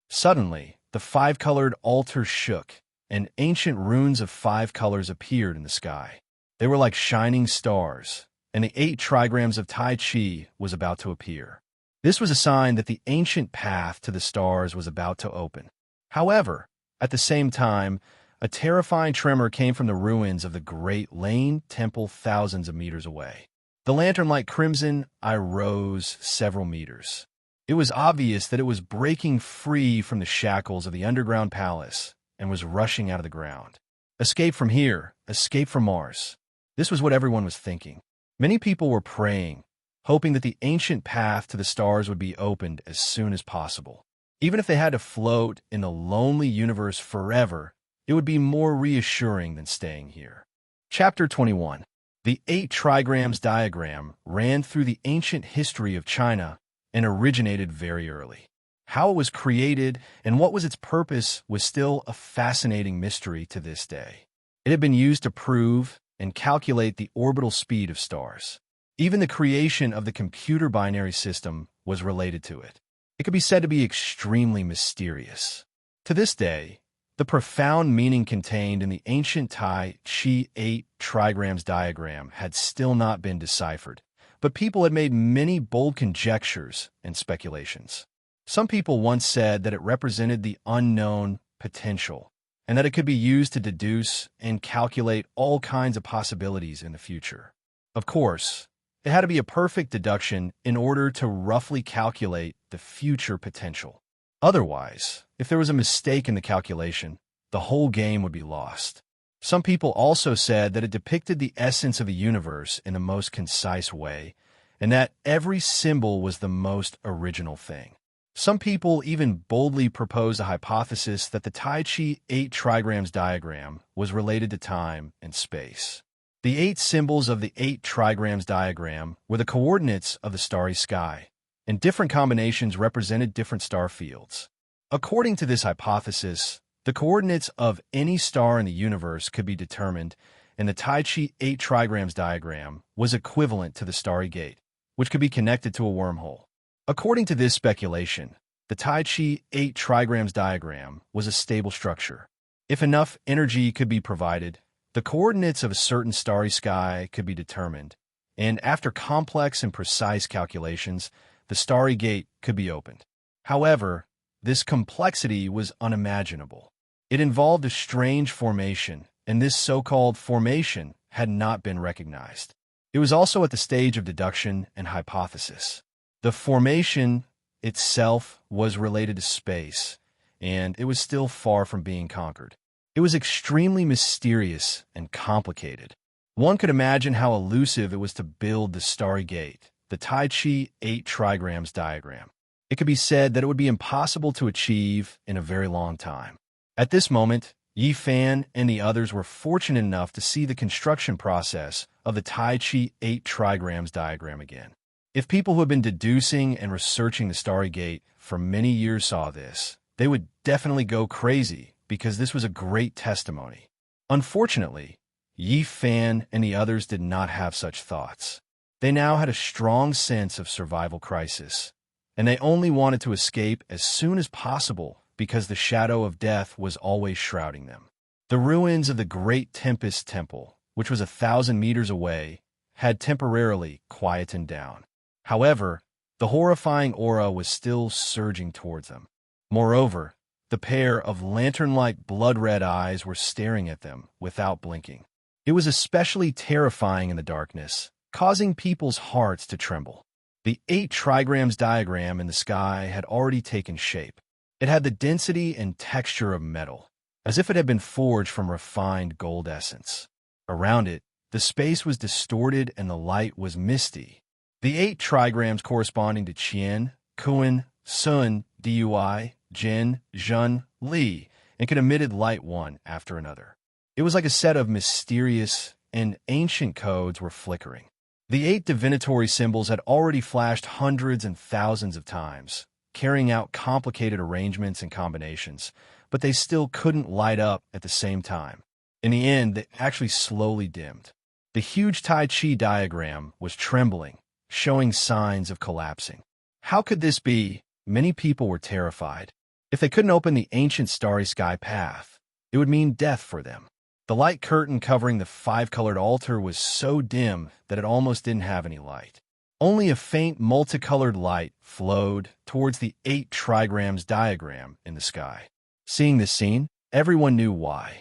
Suddenly, the five-colored altar shook, and ancient runes of 5 colors appeared in the sky. They were like shining stars, and the 8 trigrams of Tai Chi was about to appear. This was a sign that the ancient path to the stars was about to open. However, at the same time, a terrifying tremor came from the ruins of the Great Lane Temple thousands of meters away. The lantern like crimson eye rose several meters. It was obvious that it was breaking free from the shackles of the underground palace and was rushing out of the ground. Escape from here, escape from Mars. This was what everyone was thinking. Many people were praying, hoping that the ancient path to the stars would be opened as soon as possible. Even if they had to float in the lonely universe forever, it would be more reassuring than staying here. Chapter 21. The 8 trigrams diagram ran through the ancient history of China and originated very early. How it was created and what was its purpose was still a fascinating mystery to this day. It had been used to prove and calculate the orbital speed of stars. Even the creation of the computer binary system was related to it. It could be said to be extremely mysterious. To this day, the profound meaning contained in the ancient Tai Chi 8 trigrams diagram had still not been deciphered, but people had made many bold conjectures and speculations. Some people once said that it represented the unknown potential, and that it could be used to deduce and calculate all kinds of possibilities in the future. Of course, it had to be a perfect deduction in order to roughly calculate the future potential. Otherwise, if there was a mistake in the calculation, the whole game would be lost. Some people also said that it depicted the essence of the universe in the most concise way, and that every symbol was the most original thing. Some people even boldly proposed a hypothesis that the Tai Chi 8 trigrams diagram was related to time and space. The 8 symbols of the 8 trigrams diagram were the coordinates of the starry sky, and different combinations represented different star fields. According to this hypothesis, the coordinates of any star in the universe could be determined, and the Tai Chi 8 trigrams diagram was equivalent to the starry gate, which could be connected to a wormhole. According to this speculation, The Tai Chi 8 trigrams diagram was a stable structure. If enough energy could be provided, the coordinates of a certain starry sky could be determined, and after complex and precise calculations, the starry gate could be opened. However, this complexity was unimaginable. It involved a strange formation, and this so-called formation had not been recognized. It was also at the stage of deduction and hypothesis. The formation itself was related to space, and it was still far from being conquered. It was extremely mysterious and complicated. One could imagine how elusive it was to build the starry gate, the Tai Chi 8 trigrams diagram. It could be said that it would be impossible to achieve in a very long time. At this moment, Yi Fan and the others were fortunate enough to see the construction process of the Tai Chi 8 trigrams diagram again. If people who had been deducing and researching the starry gate for many years saw this, they would definitely go crazy because this was a great testimony. Unfortunately, Yi Fan and the others did not have such thoughts. They now had a strong sense of survival crisis, and they only wanted to escape as soon as possible because the shadow of death was always shrouding them. The ruins of the Great Tempest Temple, which was 1,000 meters away, had temporarily quietened down. However, the horrifying aura was still surging towards them. Moreover, the pair of lantern-like blood-red eyes were staring at them without blinking. It was especially terrifying in the darkness, causing people's hearts to tremble. The 8 trigrams diagram in the sky had already taken shape. It had the density and texture of metal, as if it had been forged from refined gold essence. Around it, the space was distorted and the light was misty. The 8 trigrams corresponding to Qian, Kun, Sun, Dui, Jin, Zhen, Li, and could emitted light one after another. It was like a set of mysterious and ancient codes were flickering. The 8 divinatory symbols had already flashed hundreds and thousands of times, carrying out complicated arrangements and combinations, but they still couldn't light up at the same time. In the end, they actually slowly dimmed. The huge Tai Chi diagram was trembling, showing signs of collapsing. How could this be? Many people were terrified. If they couldn't open the ancient starry sky path, it would mean death for them. The light curtain covering the 5-colored altar was so dim that it almost didn't have any light. Only a faint multicolored light flowed towards the 8 trigrams diagram in the sky. Seeing this scene, everyone knew why.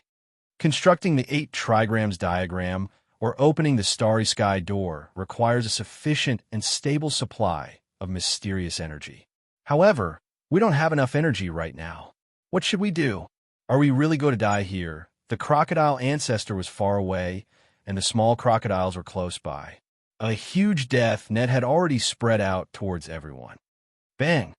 Constructing the 8 trigrams diagram or opening the starry sky door requires a sufficient and stable supply of mysterious energy. However, we don't have enough energy right now. What should we do? Are we really going to die here? The crocodile ancestor was far away, and the small crocodiles were close by. A huge death net had already spread out towards everyone. Bang!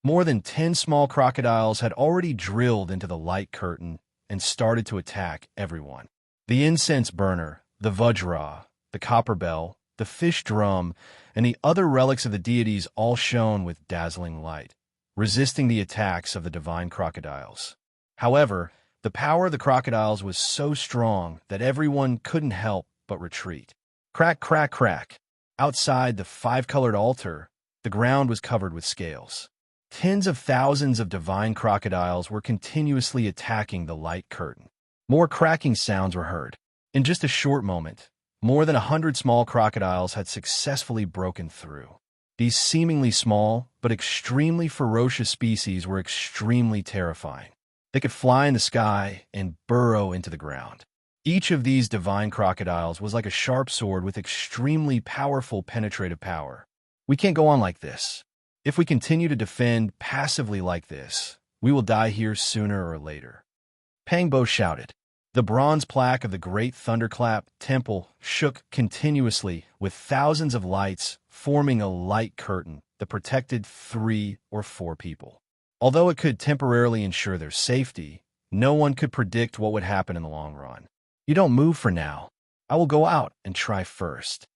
More than 10 small crocodiles had already drilled into the light curtain and started to attack everyone. The incense burner, the vajra, the copper bell, the fish drum, and the other relics of the deities all shone with dazzling light, resisting the attacks of the divine crocodiles. However, the power of the crocodiles was so strong that everyone couldn't help but retreat. Crack, crack, crack. Outside the 5-colored altar, the ground was covered with scales. Tens of thousands of divine crocodiles were continuously attacking the light curtain. More cracking sounds were heard. In just a short moment, more than 100 small crocodiles had successfully broken through. These seemingly small but extremely ferocious species were extremely terrifying. They could fly in the sky and burrow into the ground. Each of these divine crocodiles was like a sharp sword with extremely powerful penetrative power. We can't go on like this. If we continue to defend passively like this, we will die here sooner or later. Pangbo shouted. The bronze plaque of the Great Thunderclap Temple shook continuously with thousands of lights forming a light curtain that protected 3 or 4 people. Although it could temporarily ensure their safety, no one could predict what would happen in the long run. You don't move for now. I will go out and try first.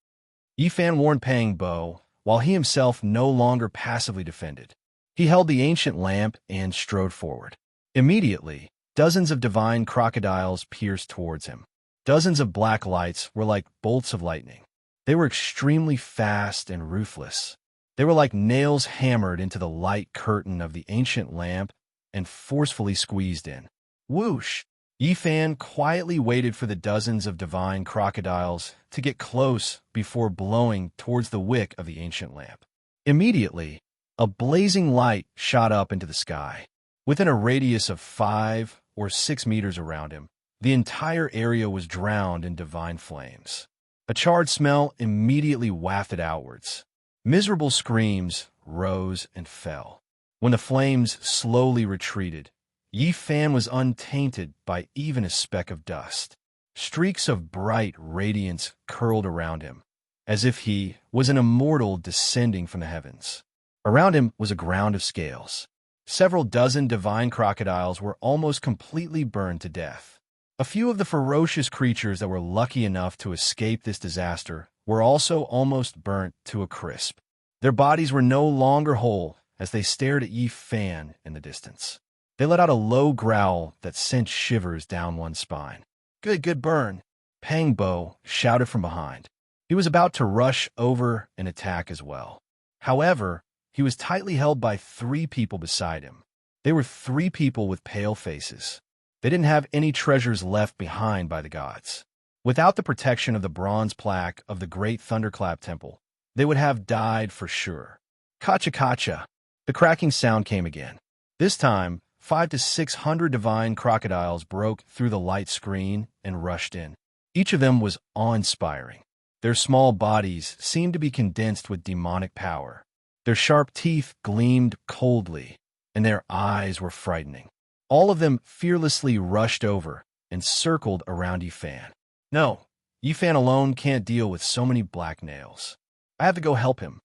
Yifan warned Pangbo, while he himself no longer passively defended. He held the ancient lamp and strode forward. Immediately, dozens of divine crocodiles pierced towards him. Dozens of black lights were like bolts of lightning. They were extremely fast and ruthless. They were like nails hammered into the light curtain of the ancient lamp and forcefully squeezed in. Whoosh! Yifan quietly waited for the dozens of divine crocodiles to get close before blowing towards the wick of the ancient lamp. Immediately, a blazing light shot up into the sky. Within a radius of 5 or 6 meters around him, the entire area was drowned in divine flames. A charred smell immediately wafted outwards. Miserable screams rose and fell. When the flames slowly retreated, Yifan was untainted by even a speck of dust. Streaks of bright radiance curled around him, as if he was an immortal descending from the heavens. Around him was a ground of scales. Several dozen divine crocodiles were almost completely burned to death. A few of the ferocious creatures that were lucky enough to escape this disaster were also almost burnt to a crisp. Their bodies were no longer whole as they stared at Yifan in the distance. They let out a low growl that sent shivers down one's spine. Good burn, Pang Bo shouted from behind. He was about to rush over and attack as well. However, he was tightly held by 3 people beside him. They were 3 people with pale faces. They didn't have any treasures left behind by the gods. Without the protection of the bronze plaque of the Great Thunderclap Temple, they would have died for sure. Kacha. The cracking sound came again. This time, 500 to 600 divine crocodiles broke through the light screen and rushed in. Each of them was awe-inspiring. Their small bodies seemed to be condensed with demonic power. Their sharp teeth gleamed coldly, and their eyes were frightening. All of them fearlessly rushed over and circled around Yifan. No, Yifan alone can't deal with so many black nails. I have to go help him.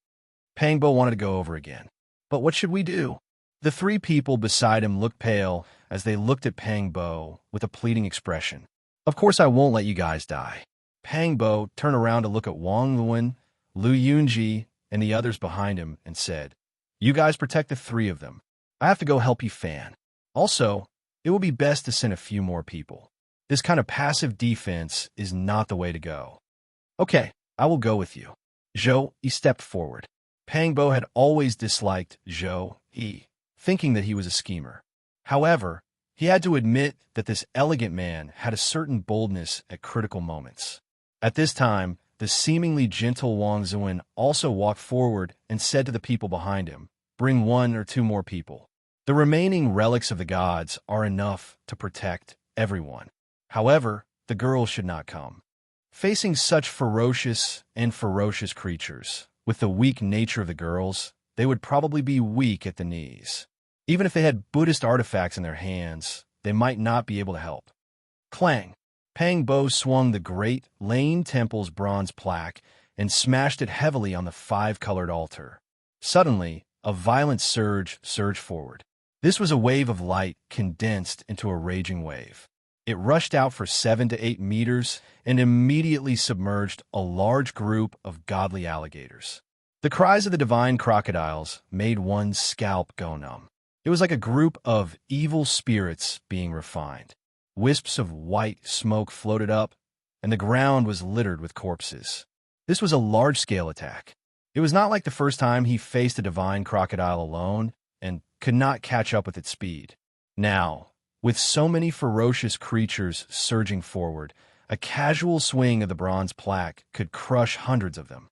Pang Bo wanted to go over again. But what should we do? The 3 people beside him looked pale as they looked at Pang Bo with a pleading expression. Of course I won't let you guys die. Pang Bo turned around to look at Wang Luan, Lu Yunji, and the others behind him and said, "You guys protect the 3 of them. I have to go help Yifan. Also, it will be best to send a few more people. This kind of passive defense is not the way to go." "Okay, I will go with you." Zhou Yi stepped forward. Pang Bo had always disliked Zhou Yi, thinking that he was a schemer. However, he had to admit that this elegant man had a certain boldness at critical moments. At this time, the seemingly gentle Wang Zuan also walked forward and said to the people behind him, "Bring 1 or 2 more people. The remaining relics of the gods are enough to protect everyone. However, the girls should not come." Facing such ferocious creatures, with the weak nature of the girls, they would probably be weak at the knees. Even if they had Buddhist artifacts in their hands, they might not be able to help. Clang! Pang Bo swung the great Lane Temple's bronze plaque and smashed it heavily on the 5-colored altar. Suddenly, a violent surge surged forward. This was a wave of light condensed into a raging wave. It rushed out for 7 to 8 meters and immediately submerged a large group of godly alligators. The cries of the divine crocodiles made one's scalp go numb. It was like a group of evil spirits being refined. Wisps of white smoke floated up, and the ground was littered with corpses. This was a large-scale attack. It was not like the first time he faced a divine crocodile alone and could not catch up with its speed. Now, with so many ferocious creatures surging forward, a casual swing of the bronze plaque could crush hundreds of them.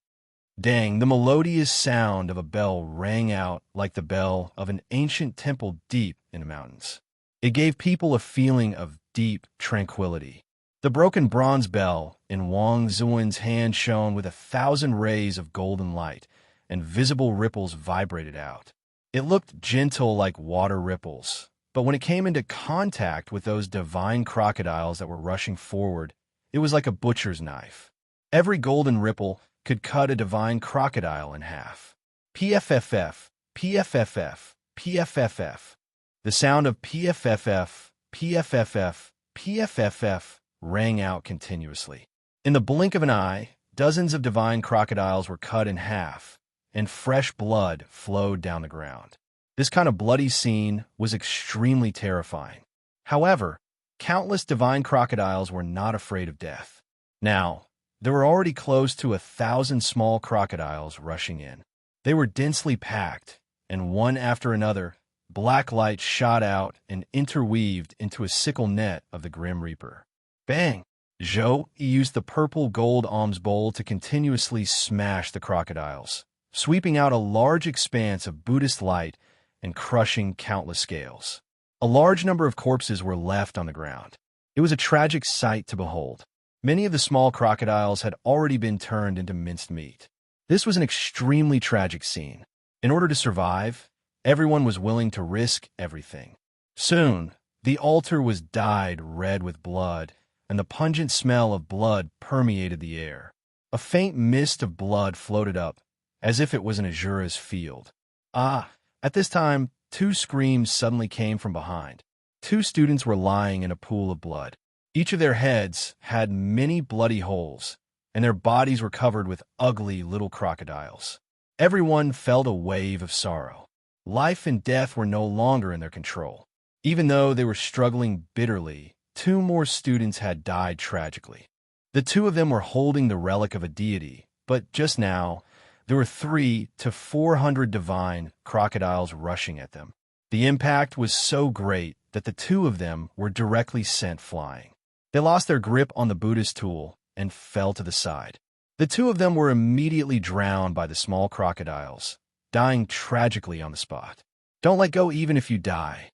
Dang, the melodious sound of a bell rang out like the bell of an ancient temple deep in the mountains. It gave people a feeling of deep tranquility. The broken bronze bell in Wang Zuan's hand shone with 1,000 rays of golden light, and visible ripples vibrated out. It looked gentle like water ripples, but when it came into contact with those divine crocodiles that were rushing forward, it was like a butcher's knife. Every golden ripple could cut a divine crocodile in half. PFFF, PFFF, PFFF. The sound of PFFF, PFFF, PFFF rang out continuously. In the blink of an eye, dozens of divine crocodiles were cut in half, and fresh blood flowed down the ground. This kind of bloody scene was extremely terrifying. However, countless divine crocodiles were not afraid of death. Now, there were already close to 1,000 small crocodiles rushing in. They were densely packed, and one after another, black light shot out and interweaved into a sickle net of the Grim Reaper. Bang! Zhou used the purple gold alms bowl to continuously smash the crocodiles, sweeping out a large expanse of Buddhist light and crushing countless scales. A large number of corpses were left on the ground. It was a tragic sight to behold. Many of the small crocodiles had already been turned into minced meat. This was an extremely tragic scene. In order to survive, everyone was willing to risk everything. Soon, the altar was dyed red with blood, and the pungent smell of blood permeated the air. A faint mist of blood floated up, as if it was an azura's field. At this time, 2 screams suddenly came from behind. 2 students were lying in a pool of blood. Each of their heads had many bloody holes, and their bodies were covered with ugly little crocodiles. Everyone felt a wave of sorrow. Life and death were no longer in their control. Even though they were struggling bitterly, 2 more students had died tragically. The 2 of them were holding the relic of a deity, but just now, there were 300 to 400 divine crocodiles rushing at them. The impact was so great that the 2 of them were directly sent flying. They lost their grip on the Buddhist tool and fell to the side. The 2 of them were immediately drowned by the small crocodiles, dying tragically on the spot. "Don't let go even if you die,"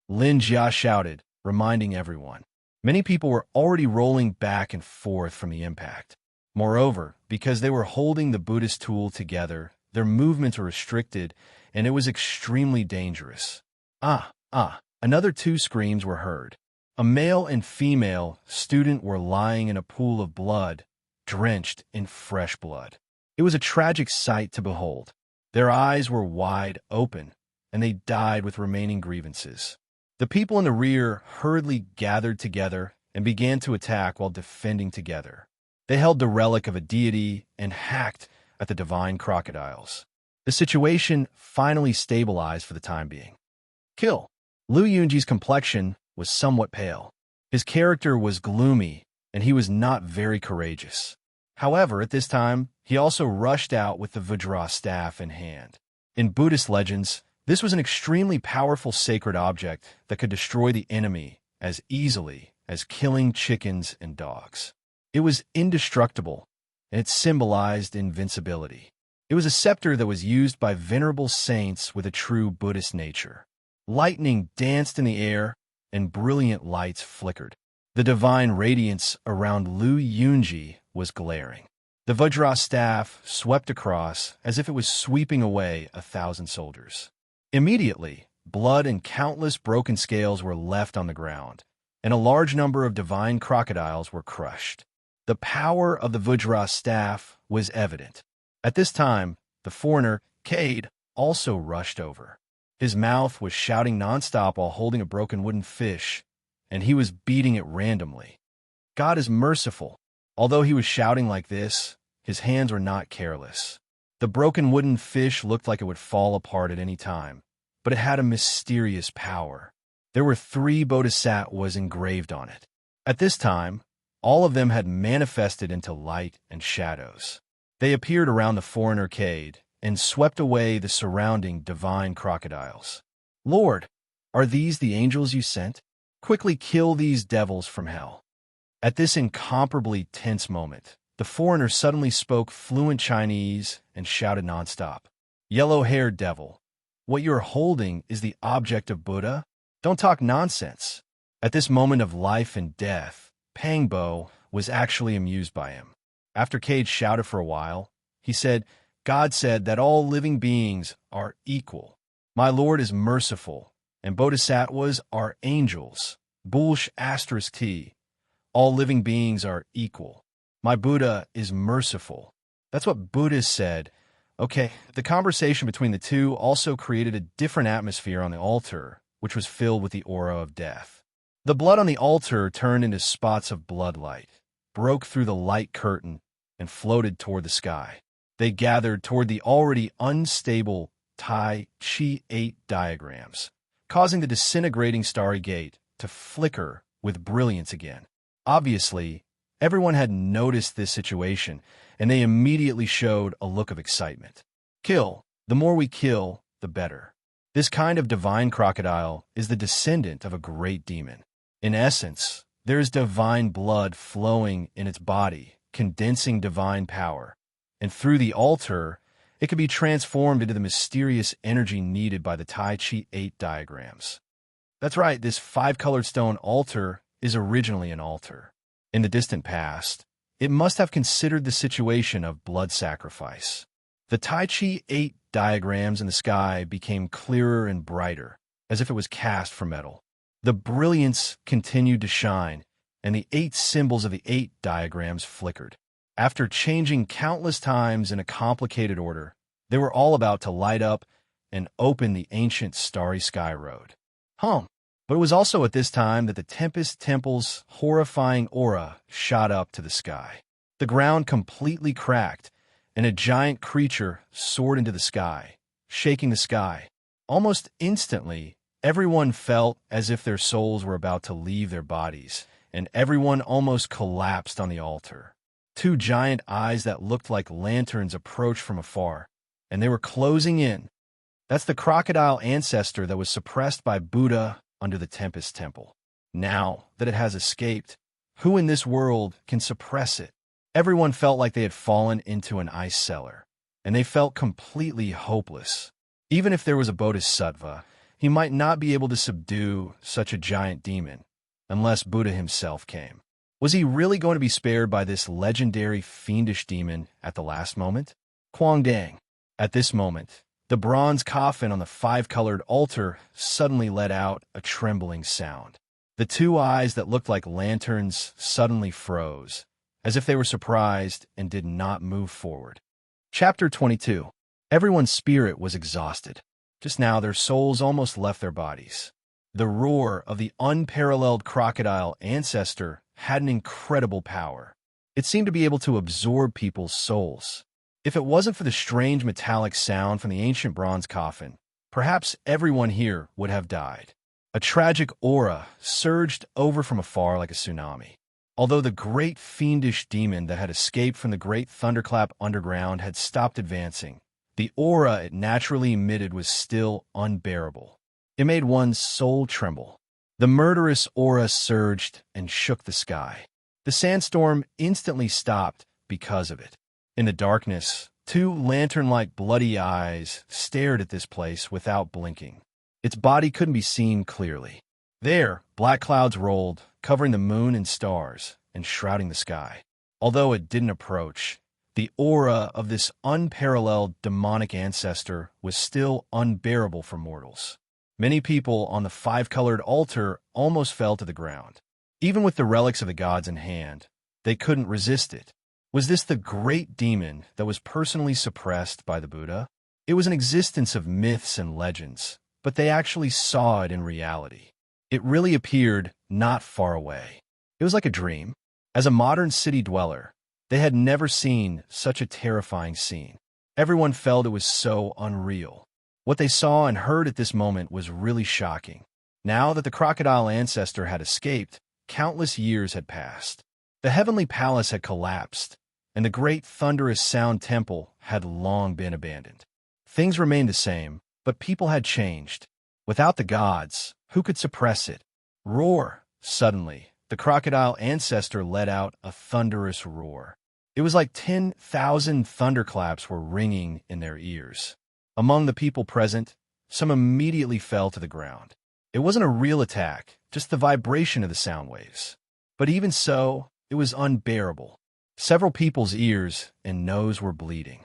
Lin Jia shouted, reminding everyone. Many people were already rolling back and forth from the impact. Moreover, because they were holding the Buddhist tool together, their movements were restricted, and it was extremely dangerous. Another 2 screams were heard. A male and female student were lying in a pool of blood, drenched in fresh blood. It was a tragic sight to behold. Their eyes were wide open, and they died with remaining grievances. The people in the rear hurriedly gathered together and began to attack while defending together. They held the relic of a deity and hacked at the divine crocodiles. The situation finally stabilized for the time being. Kill. Lu Yunji's complexion was somewhat pale. His character was gloomy, and he was not very courageous. However, at this time, he also rushed out with the Vajra staff in hand. In Buddhist legends, this was an extremely powerful sacred object that could destroy the enemy as easily as killing chickens and dogs. It was indestructible, and it symbolized invincibility. It was a scepter that was used by venerable saints with a true Buddhist nature. Lightning danced in the air, and brilliant lights flickered. The divine radiance around Lu Yunji was glaring. The Vajra staff swept across as if it was sweeping away 1,000 soldiers. Immediately, blood and countless broken scales were left on the ground, and a large number of divine crocodiles were crushed. The power of the Vajra staff was evident. At this time, the foreigner, Cade, also rushed over. His mouth was shouting nonstop while holding a broken wooden fish, and he was beating it randomly. God is merciful. Although he was shouting like this, his hands were not careless. The broken wooden fish looked like it would fall apart at any time, but it had a mysterious power. There were 3 bodhisattvas engraved on it. At this time, all of them had manifested into light and shadows. They appeared around the foreigner Cade and swept away the surrounding divine crocodiles. "Lord, are these the angels you sent? Quickly kill these devils from hell." At this incomparably tense moment, the foreigner suddenly spoke fluent Chinese and shouted nonstop. "Yellow-haired devil, what you are holding is the object of Buddha? Don't talk nonsense." At this moment of life and death, Pangbo was actually amused by him. After Cade shouted for a while, he said, "God said that all living beings are equal. My Lord is merciful, and bodhisattvas are angels. Bulsh * T. All living beings are equal. My Buddha is merciful." That's what Buddhists said. Okay, the conversation between the 2 also created a different atmosphere on the altar, which was filled with the aura of death. The blood on the altar turned into spots of bloodlight, broke through the light curtain, and floated toward the sky. They gathered toward the already unstable Tai Chi 8 diagrams, causing the disintegrating starry gate to flicker with brilliance again. Obviously, everyone had noticed this situation, and they immediately showed a look of excitement. Kill. The more we kill, the better. This kind of divine crocodile is the descendant of a great demon. In essence, there is divine blood flowing in its body, condensing divine power. And through the altar, it can be transformed into the mysterious energy needed by the Tai Chi 8 diagrams. That's right, this 5-colored stone altar is originally an altar. In the distant past, it must have considered the situation of blood sacrifice. The Tai Chi 8 diagrams in the sky became clearer and brighter, as if it was cast for metal. The brilliance continued to shine, and the 8 symbols of the 8 diagrams flickered. After changing countless times in a complicated order, they were all about to light up and open the ancient starry sky road. But it was also at this time that the Tempest Temple's horrifying aura shot up to the sky. The ground completely cracked, and a giant creature soared into the sky, shaking the sky. Almost instantly, everyone felt as if their souls were about to leave their bodies, and everyone almost collapsed on the altar. 2 giant eyes that looked like lanterns approached from afar, and they were closing in. That's the crocodile ancestor that was suppressed by Buddha under the Tempest Temple. Now that it has escaped, who in this world can suppress it? Everyone felt like they had fallen into an ice cellar, and they felt completely hopeless. Even if there was a bodhisattva, he might not be able to subdue such a giant demon, unless Buddha himself came. Was he really going to be spared by this legendary fiendish demon at the last moment? Quang Dang. At this moment, the bronze coffin on the 5-colored altar suddenly let out a trembling sound. The 2 eyes that looked like lanterns suddenly froze, as if they were surprised and did not move forward. Chapter 22. Everyone's spirit was exhausted. Just now, their souls almost left their bodies. The roar of the unparalleled crocodile ancestor had an incredible power. It seemed to be able to absorb people's souls. If it wasn't for the strange metallic sound from the ancient bronze coffin, perhaps everyone here would have died. A tragic aura surged over from afar like a tsunami. Although the great fiendish demon that had escaped from the great thunderclap underground had stopped advancing, the aura it naturally emitted was still unbearable. It made one's soul tremble. The murderous aura surged and shook the sky. The sandstorm instantly stopped because of it. In the darkness, 2 lantern-like bloody eyes stared at this place without blinking. Its body couldn't be seen clearly. There, black clouds rolled, covering the moon and stars, and shrouding the sky. Although it didn't approach, the aura of this unparalleled demonic ancestor was still unbearable for mortals. Many people on the 5-colored altar almost fell to the ground. Even with the relics of the gods in hand, they couldn't resist it. Was this the great demon that was personally suppressed by the Buddha? It was an existence of myths and legends, but they actually saw it in reality. It really appeared not far away. It was like a dream. As a modern city dweller, they had never seen such a terrifying scene. Everyone felt it was so unreal. What they saw and heard at this moment was really shocking. Now that the crocodile ancestor had escaped, countless years had passed. The heavenly palace had collapsed, and the great thunderous sound temple had long been abandoned. Things remained the same, but people had changed. Without the gods, who could suppress it? Roar! Suddenly, the crocodile ancestor let out a thunderous roar. It was like 10,000 thunderclaps were ringing in their ears. Among the people present, some immediately fell to the ground. It wasn't a real attack, just the vibration of the sound waves. But even so, it was unbearable. Several people's ears and nose were bleeding.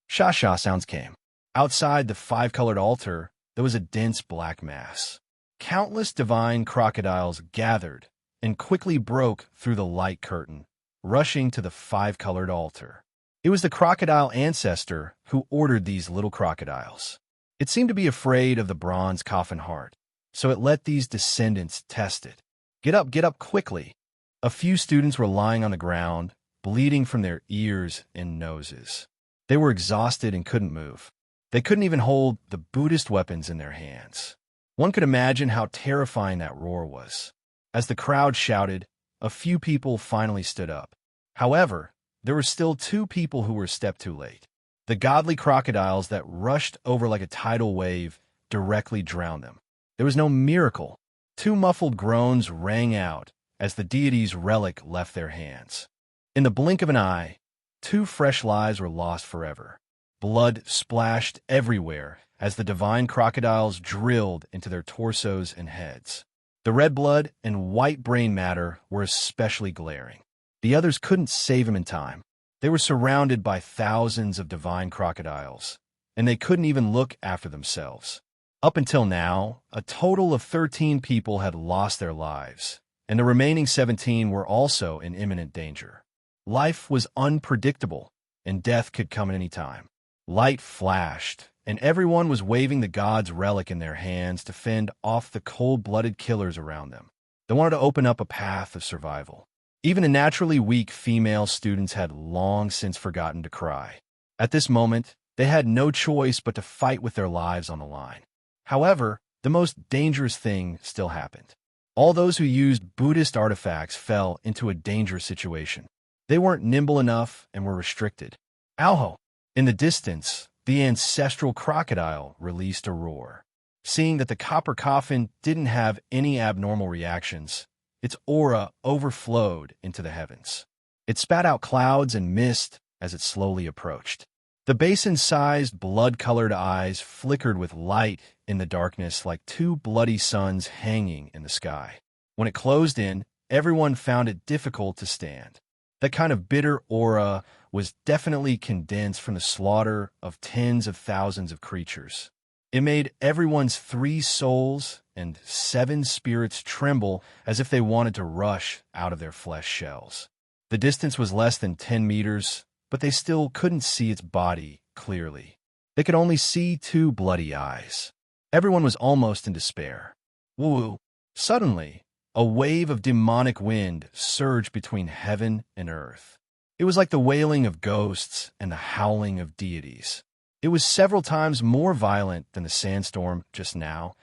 Sha-sha sounds came. Outside the 5-colored altar, there was a dense black mass. Countless divine crocodiles gathered and quickly broke through the light curtain, rushing to the 5-colored altar. It was the crocodile ancestor who ordered these little crocodiles. It seemed to be afraid of the bronze coffin heart, so it let these descendants test it. Get up quickly. A few students were lying on the ground, bleeding from their ears and noses. They were exhausted and couldn't move. They couldn't even hold the Buddhist weapons in their hands. One could imagine how terrifying that roar was. As the crowd shouted, a few people finally stood up. However, there were still 2 people who were a step too late. The godly crocodiles that rushed over like a tidal wave directly drowned them. There was no miracle. Two muffled groans rang out as the deity's relic left their hands. In the blink of an eye, two fresh lives were lost forever. Blood splashed everywhere as the divine crocodiles drilled into their torsos and heads. The red blood and white brain matter were especially glaring. The others couldn't save him in time. They were surrounded by thousands of divine crocodiles, and they couldn't even look after themselves. Up until now, a total of 13 people had lost their lives, and the remaining 17 were also in imminent danger. Life was unpredictable, and death could come at any time. Light flashed, and everyone was waving the god's relic in their hands to fend off the cold-blooded killers around them. They wanted to open up a path of survival. Even the naturally weak female students had long since forgotten to cry. At this moment, they had no choice but to fight with their lives on the line. However, the most dangerous thing still happened. All those who used Buddhist artifacts fell into a dangerous situation. They weren't nimble enough and were restricted. Ow! In the distance, the ancestral crocodile released a roar. Seeing that the copper coffin didn't have any abnormal reactions, its aura overflowed into the heavens. It spat out clouds and mist as it slowly approached. The basin-sized, blood-colored eyes flickered with light in the darkness like two bloody suns hanging in the sky. When it closed in, everyone found it difficult to stand. That kind of bitter aura was definitely condensed from the slaughter of tens of thousands of creatures. It made everyone's 3 souls and 7 spirits tremble as if they wanted to rush out of their flesh shells. The distance was less than 10 meters, but they still couldn't see its body clearly. They could only see 2 bloody eyes. Everyone was almost in despair. Woo! Suddenly, a wave of demonic wind surged between heaven and earth. It was like the wailing of ghosts and the howling of deities. It was several times more violent than the sandstorm just now,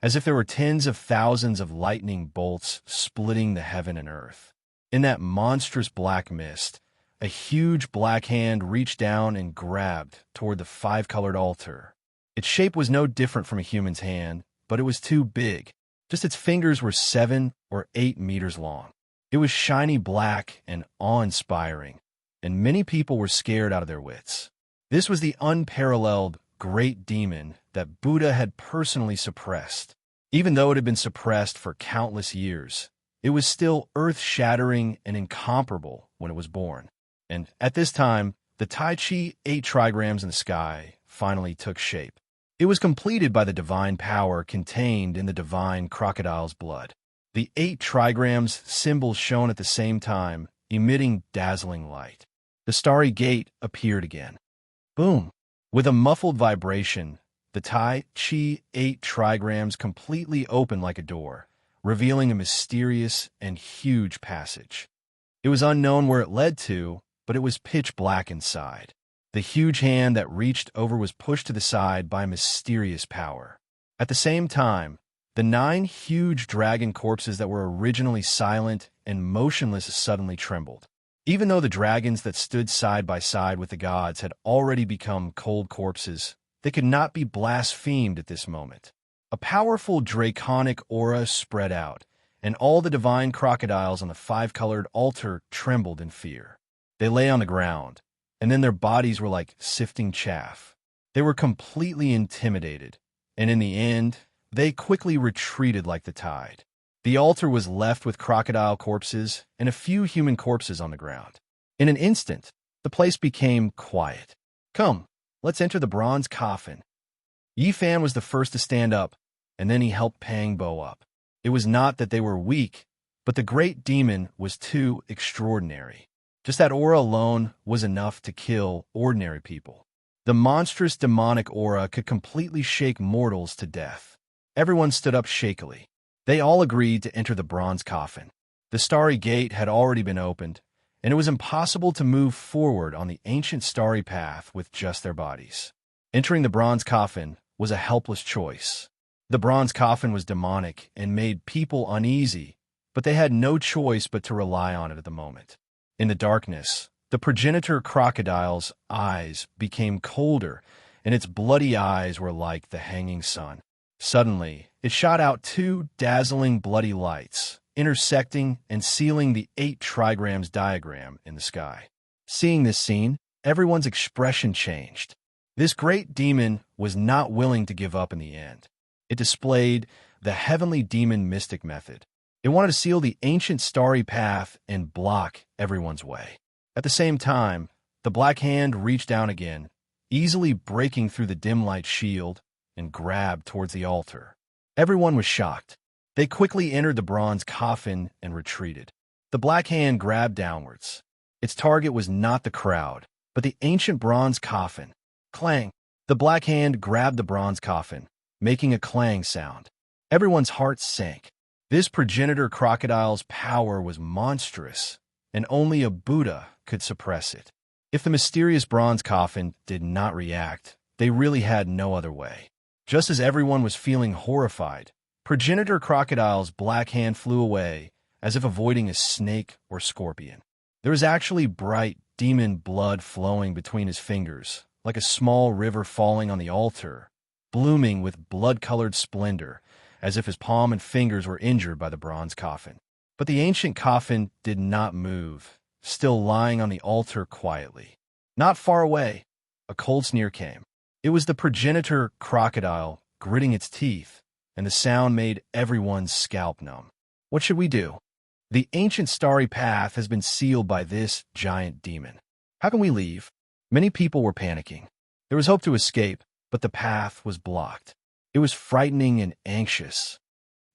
as if there were tens of thousands of lightning bolts splitting the heaven and earth. In that monstrous black mist, a huge black hand reached down and grabbed toward the 5-colored altar. Its shape was no different from a human's hand, but it was too big. Just its fingers were 7 or 8 meters long. It was shiny black and awe-inspiring, and many people were scared out of their wits. This was the unparalleled great demon that Buddha had personally suppressed. Even though it had been suppressed for countless years, it was still earth-shattering and incomparable when it was born. And at this time, the Tai Chi 8 trigrams in the sky finally took shape. It was completed by the divine power contained in the divine crocodile's blood. The 8 trigrams symbols shone at the same time, emitting dazzling light. The starry gate appeared again. Boom! With a muffled vibration, the Tai Chi 8 trigrams completely opened like a door, revealing a mysterious and huge passage. It was unknown where it led to, but it was pitch black inside. The huge hand that reached over was pushed to the side by a mysterious power. At the same time, the 9 huge dragon corpses that were originally silent and motionless suddenly trembled. Even though the dragons that stood side by side with the gods had already become cold corpses, they could not be blasphemed at this moment. A powerful draconic aura spread out, and all the divine crocodiles on the 5-colored altar trembled in fear. They lay on the ground, and then their bodies were like sifting chaff. They were completely intimidated, and in the end, they quickly retreated like the tide. The altar was left with crocodile corpses and a few human corpses on the ground. In an instant, the place became quiet. Come, let's enter the bronze coffin. Yifan was the first to stand up, and then he helped Pang Bo up. It was not that they were weak, but the great demon was too extraordinary. Just that aura alone was enough to kill ordinary people. The monstrous demonic aura could completely shake mortals to death. Everyone stood up shakily. They all agreed to enter the bronze coffin. The starry gate had already been opened, and it was impossible to move forward on the ancient starry path with just their bodies. Entering the bronze coffin was a helpless choice. The bronze coffin was demonic and made people uneasy, but they had no choice but to rely on it at the moment. In the darkness, the progenitor crocodile's eyes became colder, and its bloody eyes were like the hanging sun. Suddenly, it shot out two dazzling bloody lights, intersecting and sealing the 8 trigrams diagram in the sky. Seeing this scene, everyone's expression changed. This great demon was not willing to give up in the end. It displayed the heavenly demon mystic method. It wanted to seal the ancient starry path and block everyone's way. At the same time, the black hand reached down again, easily breaking through the dim light shield and grabbed towards the altar. Everyone was shocked. They quickly entered the bronze coffin and retreated. The black hand grabbed downwards. Its target was not the crowd, but the ancient bronze coffin. Clang! The black hand grabbed the bronze coffin, making a clang sound. Everyone's hearts sank. This progenitor crocodile's power was monstrous, and only a Buddha could suppress it. If the mysterious bronze coffin did not react, they really had no other way. Just as everyone was feeling horrified, progenitor crocodile's black hand flew away, as if avoiding a snake or scorpion. There was actually bright demon blood flowing between his fingers, like a small river falling on the altar, blooming with blood-colored splendor, as if his palm and fingers were injured by the bronze coffin. But the ancient coffin did not move, still lying on the altar quietly. Not far away, a cold sneer came. It was the progenitor crocodile gritting its teeth, and the sound made everyone's scalp numb. What should we do? The ancient starry path has been sealed by this giant demon. How can we leave? Many people were panicking. There was hope to escape, but the path was blocked. It was frightening and anxious.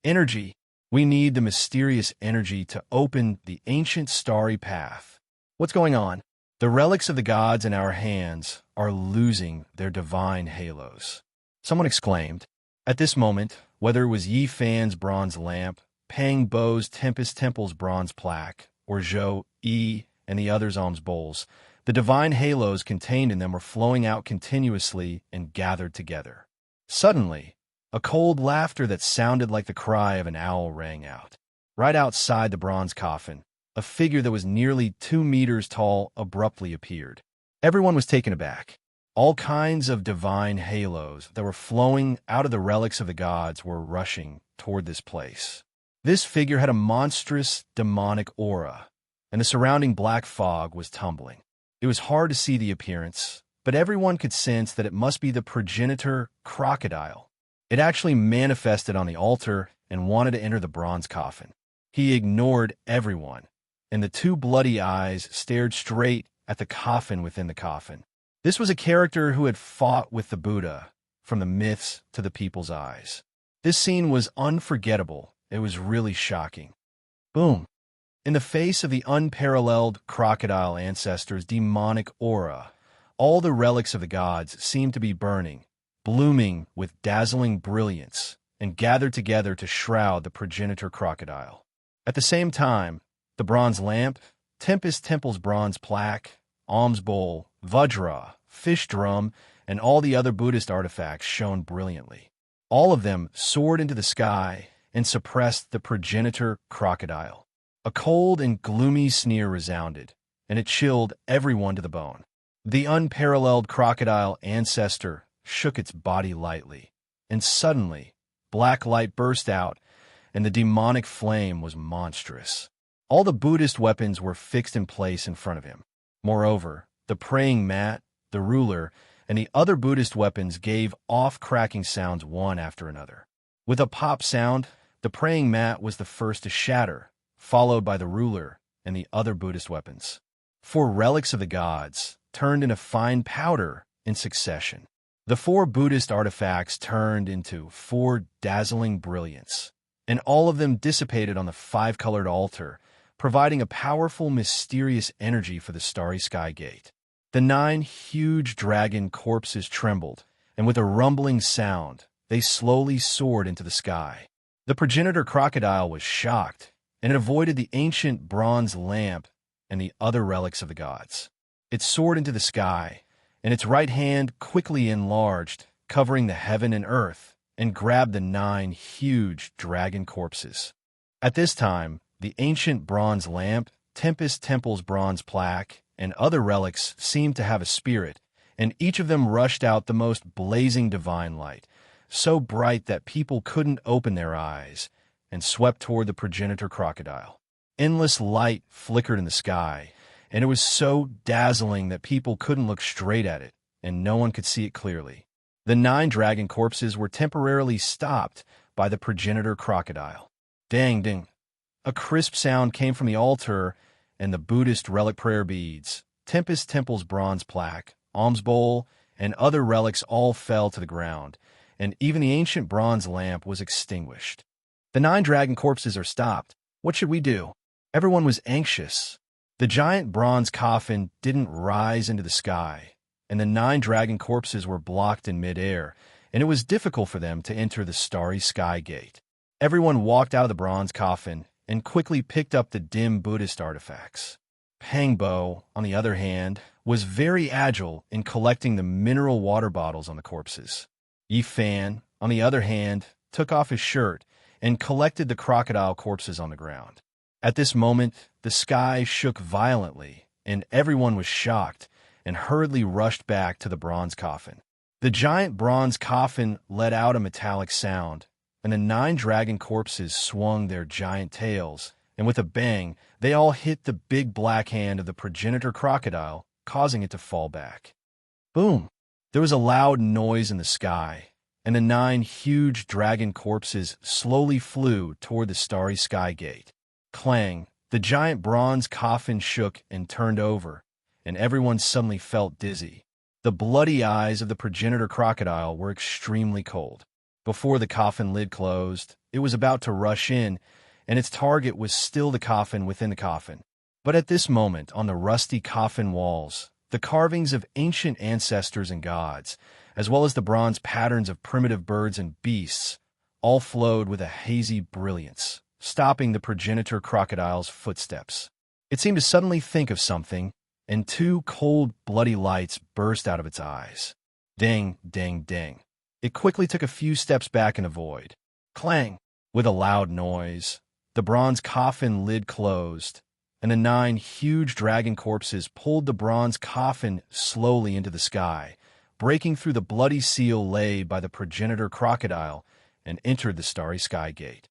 Energy. We need the mysterious energy to open the ancient starry path. What's going on? The relics of the gods in our hands are losing their divine halos. Someone exclaimed. At this moment, whether it was Yi Fan's bronze lamp, Pang Bo's Tempest Temple's bronze plaque, or Zhou Yi and the others' alms bowls, the divine halos contained in them were flowing out continuously and gathered together. Suddenly, a cold laughter that sounded like the cry of an owl rang out. Right outside the bronze coffin, a figure that was nearly 2 meters tall abruptly appeared. Everyone was taken aback. All kinds of divine halos that were flowing out of the relics of the gods were rushing toward this place. This figure had a monstrous, demonic aura, and the surrounding black fog was tumbling. It was hard to see the appearance, but everyone could sense that it must be the progenitor crocodile. It actually manifested on the altar and wanted to enter the bronze coffin. He ignored everyone, and the 2 bloody eyes stared straight at the coffin within the coffin. This was a character who had fought with the Buddha, from the myths to the people's eyes. This scene was unforgettable. It was really shocking. Boom! In the face of the unparalleled crocodile ancestor's demonic aura, all the relics of the gods seemed to be burning, blooming with dazzling brilliance, and gathered together to shroud the progenitor crocodile. At the same time, the bronze lamp, Tempest Temple's bronze plaque, alms bowl, Vajra, fish drum, and all the other Buddhist artifacts shone brilliantly. All of them soared into the sky and suppressed the progenitor crocodile. A cold and gloomy sneer resounded, and it chilled everyone to the bone. The unparalleled crocodile ancestor shook its body lightly, and suddenly, black light burst out, and the demonic flame was monstrous. All the Buddhist weapons were fixed in place in front of him. Moreover, the praying mat, the ruler, and the other Buddhist weapons gave off cracking sounds one after another. With a pop sound, the praying mat was the first to shatter, followed by the ruler and the other Buddhist weapons. 4 relics of the gods turned into fine powder in succession. The 4 Buddhist artifacts turned into 4 dazzling brilliance, and all of them dissipated on the 5-colored altar, providing a powerful, mysterious energy for the starry sky gate. The 9 huge dragon corpses trembled, and with a rumbling sound, they slowly soared into the sky. The progenitor crocodile was shocked, and it avoided the ancient bronze lamp and the other relics of the gods. It soared into the sky, and its right hand quickly enlarged, covering the heaven and earth, and grabbed the 9 huge dragon corpses. At this time, the ancient bronze lamp, Tempest Temple's bronze plaque, and other relics seemed to have a spirit, and each of them rushed out the most blazing divine light, so bright that people couldn't open their eyes, and swept toward the progenitor crocodile. Endless light flickered in the sky, and it was so dazzling that people couldn't look straight at it, and no one could see it clearly. The 9 dragon corpses were temporarily stopped by the progenitor crocodile. Dang, ding. A crisp sound came from the altar and the Buddhist relic prayer beads. Tempest Temple's bronze plaque, alms bowl, and other relics all fell to the ground, and even the ancient bronze lamp was extinguished. The 9 dragon corpses are stopped. What should we do? Everyone was anxious. The giant bronze coffin didn't rise into the sky, and the 9 dragon corpses were blocked in midair, and it was difficult for them to enter the starry sky gate. Everyone walked out of the bronze coffin and quickly picked up the dim Buddhist artifacts. Pangbo, on the other hand, was very agile in collecting the mineral water bottles on the corpses. Yifan, on the other hand, took off his shirt and collected the crocodile corpses on the ground. At this moment, the sky shook violently, and everyone was shocked and hurriedly rushed back to the bronze coffin. The giant bronze coffin let out a metallic sound, and the 9 dragon corpses swung their giant tails, and with a bang, they all hit the big black hand of the progenitor crocodile, causing it to fall back. Boom! There was a loud noise in the sky, and the 9 huge dragon corpses slowly flew toward the starry sky gate. Clang! The giant bronze coffin shook and turned over, and everyone suddenly felt dizzy. The bloody eyes of the progenitor crocodile were extremely cold. Before the coffin lid closed, it was about to rush in, and its target was still the coffin within the coffin. But at this moment, on the rusty coffin walls, the carvings of ancient ancestors and gods, as well as the bronze patterns of primitive birds and beasts, all flowed with a hazy brilliance, stopping the progenitor crocodile's footsteps. It seemed to suddenly think of something, and 2 cold, bloody lights burst out of its eyes. Ding, ding, ding. It quickly took a few steps back in the void. Clang! With a loud noise, the bronze coffin lid closed, and the 9 huge dragon corpses pulled the bronze coffin slowly into the sky, breaking through the bloody seal laid by the progenitor crocodile, and entered the starry sky gate.